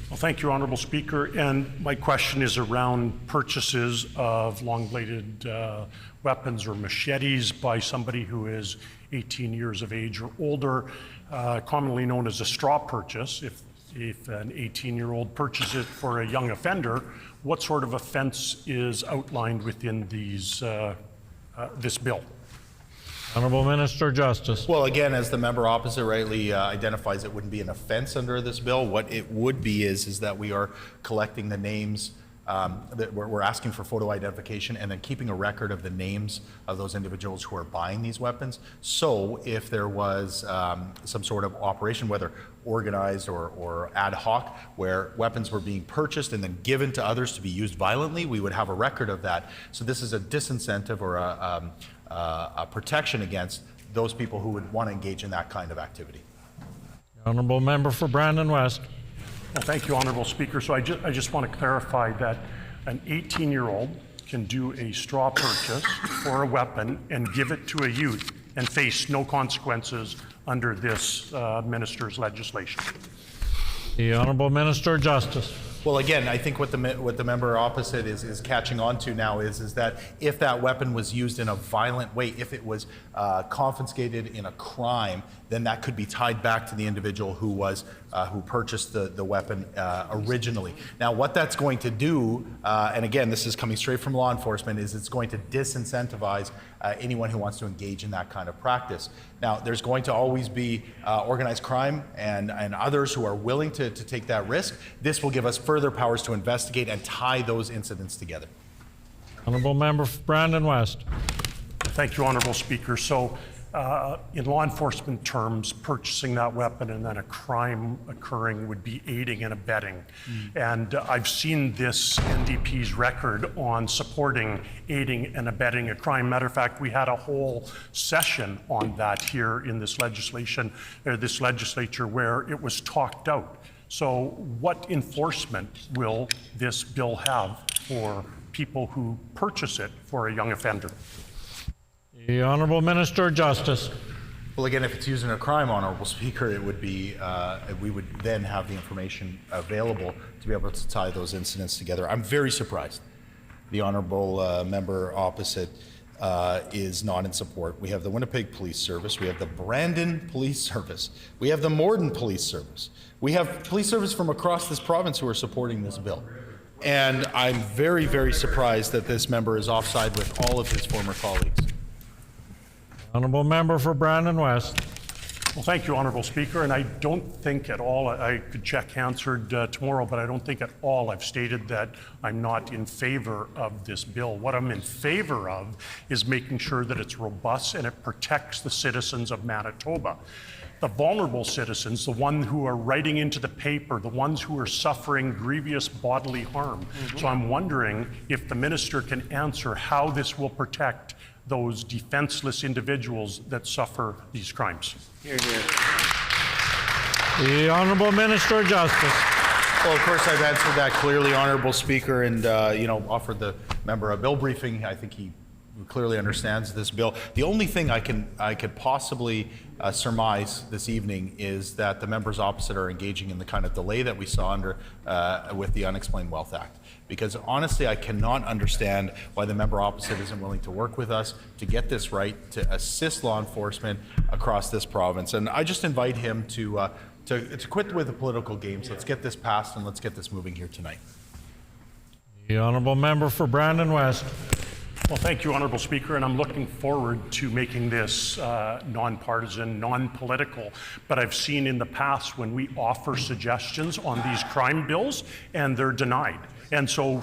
Well, thank you, Honourable Speaker. And my question is around purchases of long-bladed weapons or machetes by somebody who is 18 years of age or older, commonly known as a straw purchase. If an 18-year-old purchases it for a young offender, what sort of offence is outlined within this bill? Honourable Minister of Justice. Well, again, as the member opposite rightly identifies, it wouldn't be an offence under this bill. What it would be is that we are collecting the names, that we're asking for photo identification and then keeping a record of the names of those individuals who are buying these weapons. So if there was some sort of operation, whether organized or ad hoc, where weapons were being purchased and then given to others to be used violently, we would have a record of that. So this is a disincentive or a protection against those people who would want to engage in that kind of activity. Honourable Member for Brandon West. Well, thank you, Honourable Speaker. So I just want to clarify that an 18-year-old can do a straw purchase for a weapon and give it to a youth and face no consequences under this minister's legislation. The Honourable Minister of Justice. Well, again, I think what the member opposite is catching on to now is that if that weapon was used in a violent way, if it was confiscated in a crime, then that could be tied back to the individual who purchased the weapon originally. Now, what that's going to do, and again, this is coming straight from law enforcement, is it's going to disincentivize anyone who wants to engage in that kind of practice. Now, there's going to always be organized crime and others who are willing to take that risk. This will give us further powers to investigate and tie those incidents together. Honourable Member for Brandon West. Thank you, Honourable Speaker. So in law enforcement terms, purchasing that weapon and then a crime occurring would be aiding and abetting. And I've seen this NDP's record on supporting aiding and abetting a crime. Matter of fact, we had a whole session on that here in this legislature where it was talked out. So what enforcement will this bill have for people who purchase it for a young offender? The Honourable Minister of Justice. Well, again, if it's used in a crime, Honorable Speaker, it would be, we would then have the information available to be able to tie those incidents together. I'm very surprised the Honorable member opposite is not in support. We have the Winnipeg Police Service, we have the Brandon Police Service, we have the Morden Police Service, we have police service from across this province who are supporting this bill. And I'm very, very surprised that this member is offside with all of his former colleagues. Honourable member for Brandon West. Well, thank you, Honourable Speaker, and I don't think at all, I could check answered tomorrow, but I don't think at all I've stated that I'm not in favor of this bill. What I'm in favor of is making sure that it's robust and it protects the citizens of Manitoba. The vulnerable citizens, the ones who are writing into the paper, the ones who are suffering grievous bodily harm. So I'm wondering if the minister can answer how this will protect those defenseless individuals that suffer these crimes. Here, here. The Honourable Minister of Justice. Well, of course, I've answered that clearly, Honourable Speaker, and offered the member a bill briefing. I think he clearly understands this bill. The only thing I could possibly surmise this evening is that the members opposite are engaging in the kind of delay that we saw under with the Unexplained Wealth Act. Because honestly, I cannot understand why the member opposite isn't willing to work with us to get this right, to assist law enforcement across this province. And I just invite him to quit with the political games. Let's get this passed and let's get this moving here tonight. The Honourable Member for Brandon West. Well, thank you, Honourable Speaker, and I'm looking forward to making this nonpartisan, non-political. But I've seen in the past when we offer suggestions on these crime bills and they're denied. And so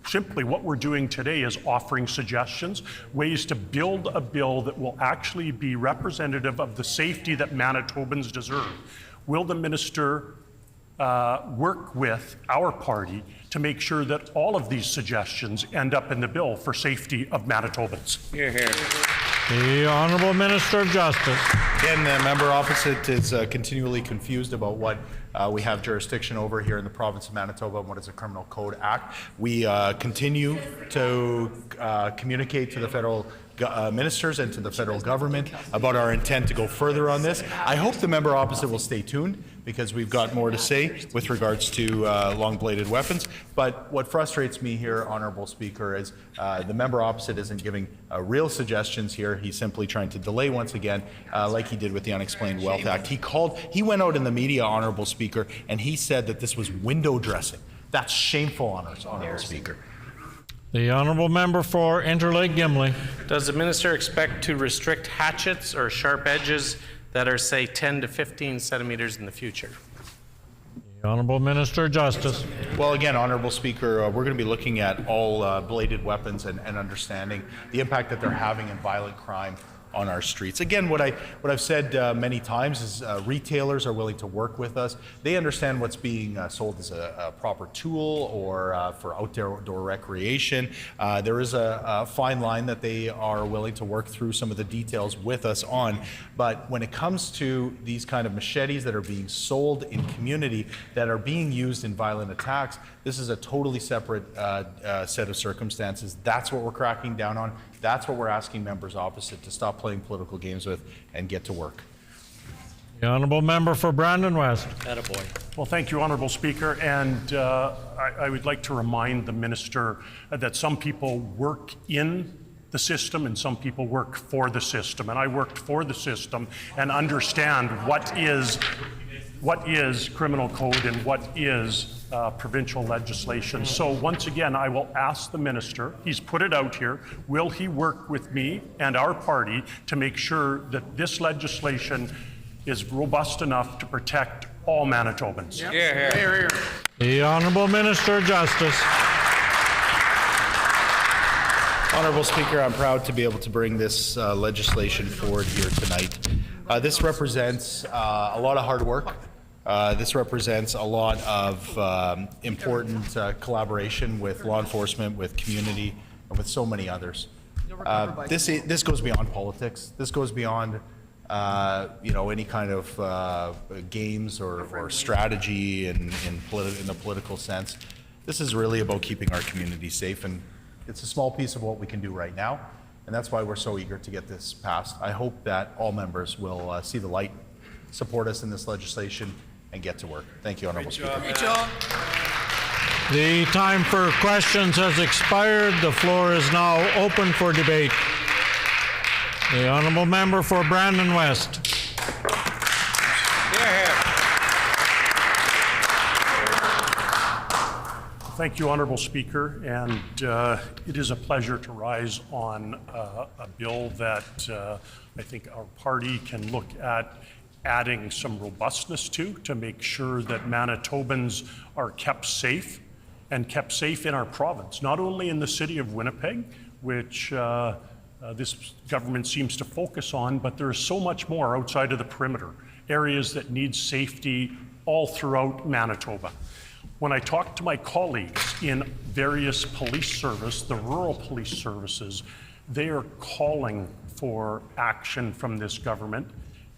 simply what we're doing today is offering suggestions, ways to build a bill that will actually be representative of the safety that Manitobans deserve. Will the minister work with our party to make sure that all of these suggestions end up in the bill for safety of Manitobans? Here, here. The Honourable Minister of Justice. Again, the member opposite is continually confused about what we have jurisdiction over here in the province of Manitoba and what is a Criminal Code Act. We continue to communicate to the federal ministers and to the federal government about our intent to go further on this. I hope the member opposite will stay tuned because we've got more to say with regards to long-bladed weapons. But what frustrates me here, Honourable Speaker, is the member opposite isn't giving real suggestions here. He's simply trying to delay once again, like he did with the Unexplained Wealth Act. He went out in the media, Honourable Speaker, and he said that this was window dressing. That's shameful, Honourable Speaker. The Honourable Member for Interlake Gimli. Does the minister expect to restrict hatchets or sharp edges that are, say, 10 to 15 centimeters in the future? The Honourable Minister of Justice. Well, again, Honourable Speaker, we're going to be looking at all bladed weapons and understanding the impact that they're having in violent crime on our streets. Again, what I've said many times is retailers are willing to work with us. They understand what's being sold as a proper tool or for outdoor recreation. There is a fine line that they are willing to work through some of the details with us on. But when it comes to these kind of machetes that are being sold in community that are being used in violent attacks, this is a totally separate set of circumstances. That's what we're cracking down on. That's what we're asking members opposite to stop playing political games with and get to work. The Honourable Member for Brandon West. Attaboy. Well, thank you, Honourable Speaker. And I would like to remind the minister that some people work in the system and some people work for the system. And I worked for the system and understand what is criminal code and what is provincial legislation. So once again, I will ask the minister, he's put it out here, will he work with me and our party to make sure that this legislation is robust enough to protect all Manitobans? Yep. Here, here, here. The Honourable Minister of Justice. Honourable Speaker, I'm proud to be able to bring this legislation forward here tonight. This represents a lot of hard work. This represents a lot of important collaboration with law enforcement, with community, and with so many others. This goes beyond politics. This goes beyond any kind of games or strategy in the political sense. This is really about keeping our community safe, and it's a small piece of what we can do right now. And that's why we're so eager to get this passed. I hope that all members will see the light, support us in this legislation, and get to work. Thank you, Honourable Speaker. Great job. The time for questions has expired. The floor is now open for debate. The honourable member for Brandon West. Thank you, Honourable Speaker, and it is a pleasure to rise on a bill that I think our party can look at adding some robustness to make sure that Manitobans are kept safe and kept safe in our province, not only in the city of Winnipeg, which this government seems to focus on, but there is so much more outside of the perimeter, areas that need safety all throughout Manitoba. When I talk to my colleagues in various police service, the rural police services, they are calling for action from this government.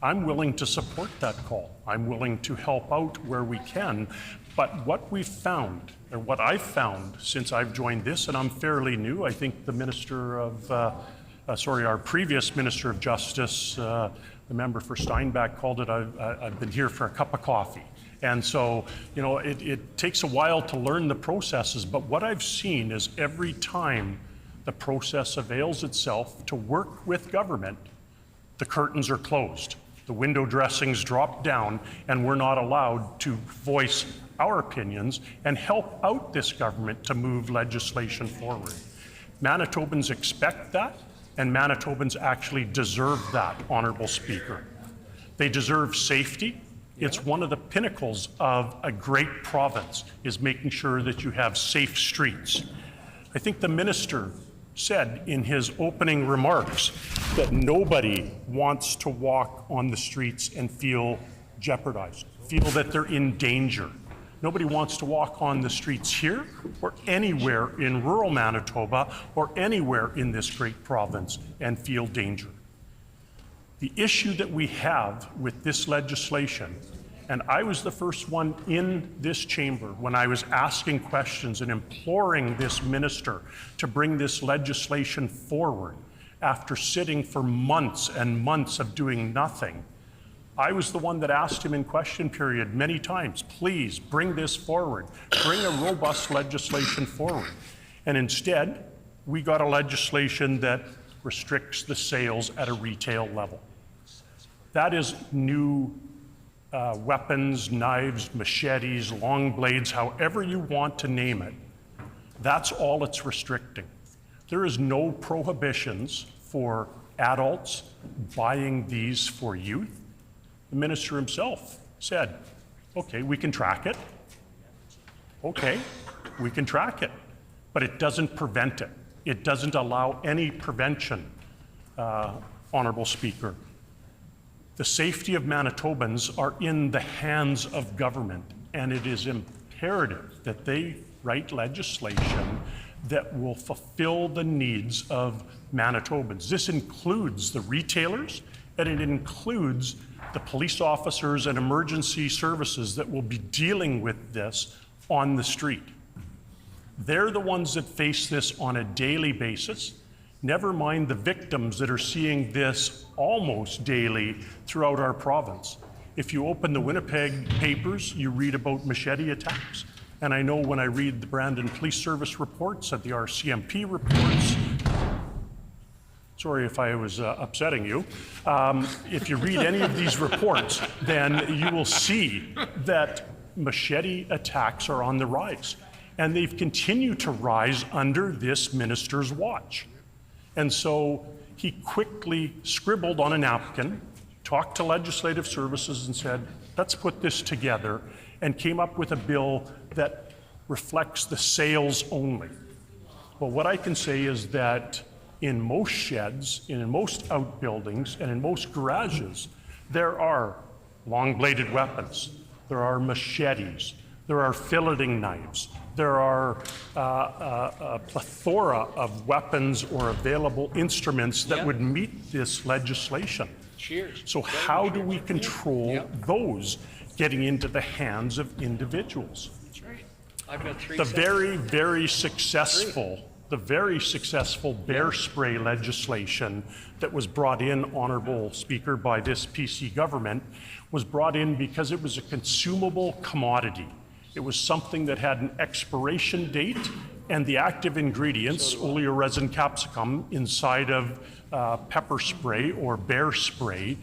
I'm willing to support that call. I'm willing to help out where we can. But what we've found, or what I've found since I've joined this, and I'm fairly new, I think the Minister of, our previous Minister of Justice, the member for Steinbach called it, I've been here for a cup of coffee. And so, you know, it takes a while to learn the processes, but what I've seen is every time the process avails itself to work with government, the curtains are closed, the window dressings drop down, and we're not allowed to voice our opinions and help out this government to move legislation forward. Manitobans expect that, and Manitobans actually deserve that, Honourable Speaker. They deserve safety. It's one of the pinnacles of a great province, is making sure that you have safe streets. I think the minister said in his opening remarks that nobody wants to walk on the streets and feel jeopardized, feel that they're in danger. Nobody wants to walk on the streets here or anywhere in rural Manitoba or anywhere in this great province and feel danger. The issue that we have with this legislation, and I was the first one in this chamber when I was asking questions and imploring this minister to bring this legislation forward after sitting for months and months of doing nothing. I was the one that asked him in question period many times, please bring this forward, bring a robust legislation forward. And instead, we got a legislation that restricts the sales at a retail level. That is new weapons, knives, machetes, long blades, however you want to name it. That's all it's restricting. There is no prohibitions for adults buying these for youth. The minister himself said, okay, we can track it. Okay, we can track it, but it doesn't prevent it. It doesn't allow any prevention, Honourable Speaker. The safety of Manitobans are in the hands of government, and it is imperative that they write legislation that will fulfill the needs of Manitobans. This includes the retailers, and it includes the police officers and emergency services that will be dealing with this on the street. They're the ones that face this on a daily basis. Never mind the victims that are seeing this almost daily throughout our province. If you open the Winnipeg papers, you read about machete attacks. And I know when I read the Brandon Police Service reports and the RCMP reports, sorry if I was upsetting you, if you read any of these reports, then you will see that machete attacks are on the rise. And they've continued to rise under this minister's watch. And so he quickly scribbled on a napkin, talked to legislative services and said, let's put this together, and came up with a bill that reflects the sales only. Well, what I can say is that in most sheds, in most outbuildings, and in most garages, there are long-bladed weapons, there are machetes, there are filleting knives, there are a plethora of weapons or available instruments that would meet this legislation. Cheers. So how do we control those getting into the hands of individuals? That's right. I've got 3 The seconds. very, very successful the very successful bear spray legislation that was brought in, Honorable Speaker, by this PC government was brought in because it was a consumable commodity. It was something that had an expiration date, and the active ingredients, oleoresin capsicum, inside of pepper spray or bear spray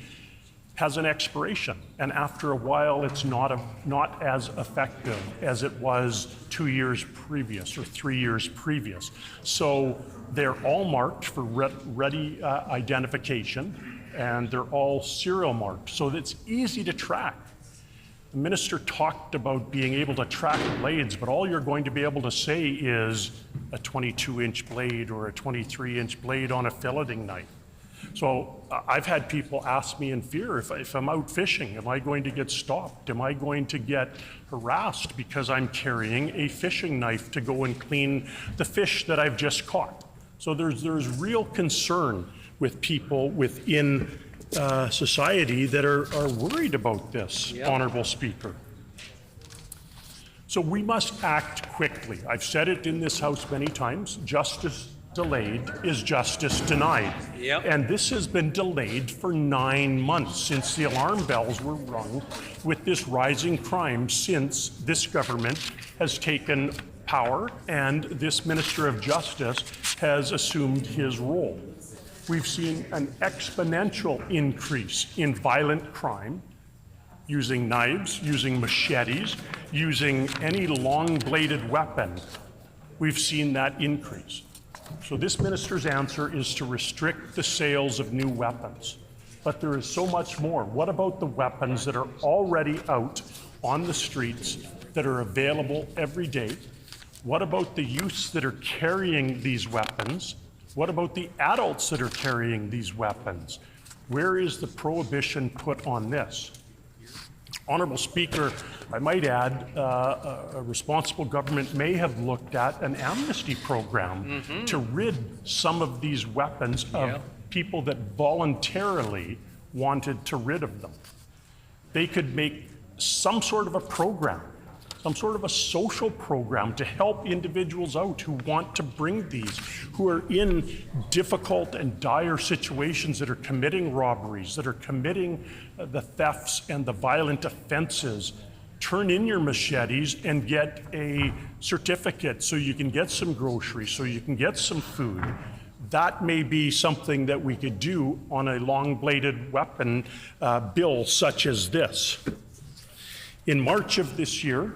has an expiration. And after a while, it's not as effective as it was 2 years previous or 3 years previous. So they're all marked for ready identification, and they're all serial marked, so it's easy to track. The minister talked about being able to track blades, but all you're going to be able to say is a 22-inch blade or a 23-inch blade on a filleting knife. So I've had people ask me in fear, if I'm out fishing, am I going to get stopped? Am I going to get harassed because I'm carrying a fishing knife to go and clean the fish that I've just caught? So there's real concern with people within society that are worried about this, Honorable Speaker. So we must act quickly. I've said it in this House many times. Justice delayed is justice denied. And this has been delayed for 9 months since the alarm bells were rung with this rising crime since this government has taken power and this Minister of Justice has assumed his role. We've seen an exponential increase in violent crime, using knives, using machetes, using any long-bladed weapon. We've seen that increase. So this minister's answer is to restrict the sales of new weapons. But there is so much more. What about the weapons that are already out on the streets that are available every day? What about the youths that are carrying these weapons? What about the adults that are carrying these weapons? Where is the prohibition put on this? Honorable Speaker, I might add, a responsible government may have looked at an amnesty program to rid some of these weapons of people that voluntarily wanted to rid of them. They could make some sort of a program, some sort of a social program to help individuals out who want to bring these, who are in difficult and dire situations, that are committing robberies, that are committing the thefts and the violent offenses. Turn in your machetes and get a certificate so you can get some groceries, so you can get some food. That may be something that we could do on a long-bladed weapon bill such as this. In March of this year,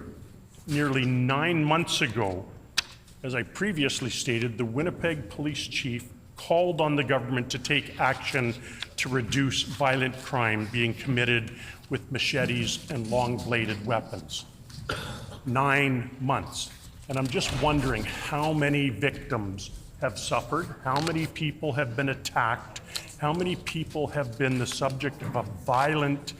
nearly 9 months ago, as I previously stated, the Winnipeg police chief called on the government to take action to reduce violent crime being committed with machetes and long-bladed weapons. 9 months. And I'm just wondering how many victims have suffered, how many people have been attacked, how many people have been the subject of a violent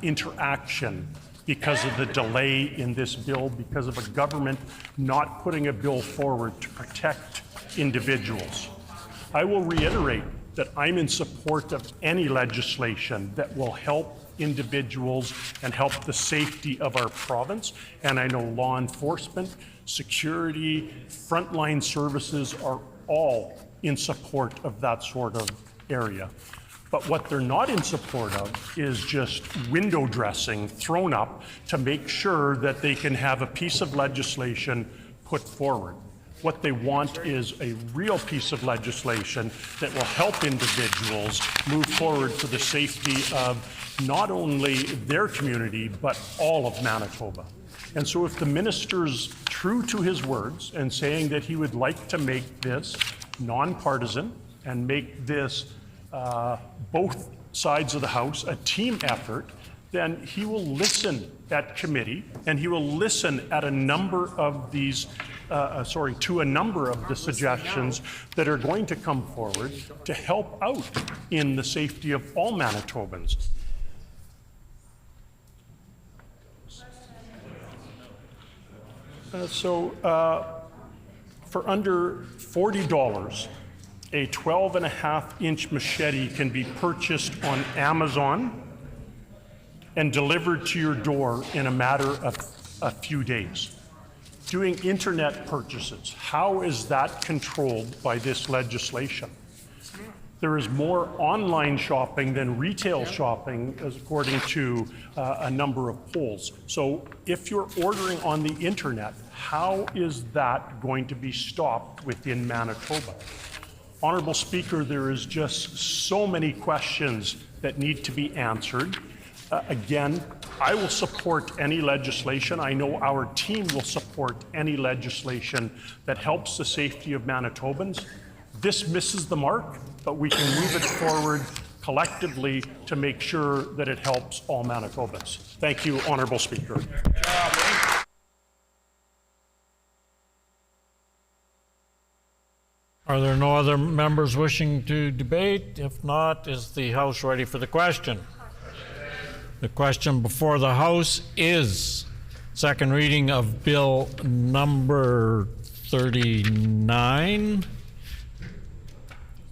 interaction because of the delay in this bill, because of a government not putting a bill forward to protect individuals. I will reiterate that I'm in support of any legislation that will help individuals and help the safety of our province. And I know law enforcement, security, frontline services are all in support of that sort of area. But what they're not in support of is just window dressing thrown up to make sure that they can have a piece of legislation put forward. What they want is a real piece of legislation that will help individuals move forward for the safety of not only their community, but all of Manitoba. And so if the minister's true to his words and saying that he would like to make this nonpartisan and make this both sides of the House a team effort, then he will listen at committee and he will listen at a number of these, to a number of the suggestions that are going to come forward to help out in the safety of all Manitobans. For under $40, a 12.5-inch machete can be purchased on Amazon and delivered to your door in a matter of a few days. doing internet purchases, how is that controlled by this legislation? There is more online shopping than retail shopping, as according to a number of polls. So if you're ordering on the internet, how is that going to be stopped within Manitoba? Honorable Speaker, there is just so many questions that need to be answered. Again, I will support any legislation. I know our team will support any legislation that helps the safety of Manitobans. This misses the mark, but we can move it forward collectively to make sure that it helps all Manitobans. Thank you, Honorable Speaker. Are there no other members wishing to debate? If not, is the House ready for the question? The question before the House is second reading of Bill number 39,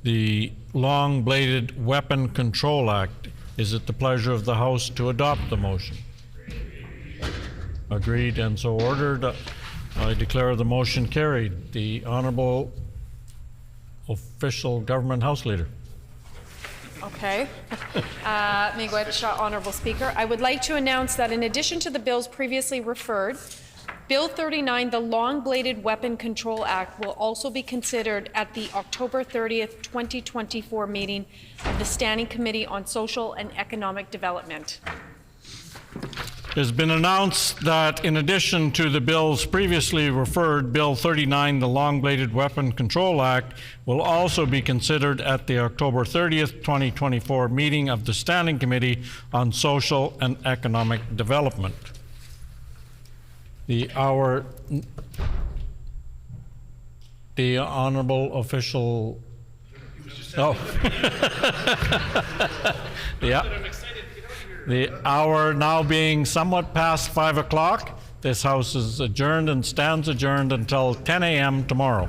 the Long-Bladed Weapon Control Act. Is it the pleasure of the House to adopt the motion? Agreed and so ordered. I declare the motion carried. The Honorable Official Government House Leader. Okay. Miigwech, Honorable Speaker. I would like to announce that in addition to the bills previously referred, Bill 39, the Long-Bladed Weapon Control Act, will also be considered at the October 30th, 2024 meeting of the Standing Committee on Social and Economic Development. It has been announced that in addition to the bills previously referred, Bill 39, the Long-Bladed Weapon Control Act, will also be considered at the October 30th, 2024 meeting of the Standing Committee on Social and Economic Development. The Honorable Official... Oh. Yeah. The hour now being somewhat past 5 o'clock, this House is adjourned and stands adjourned until 10 a.m. tomorrow.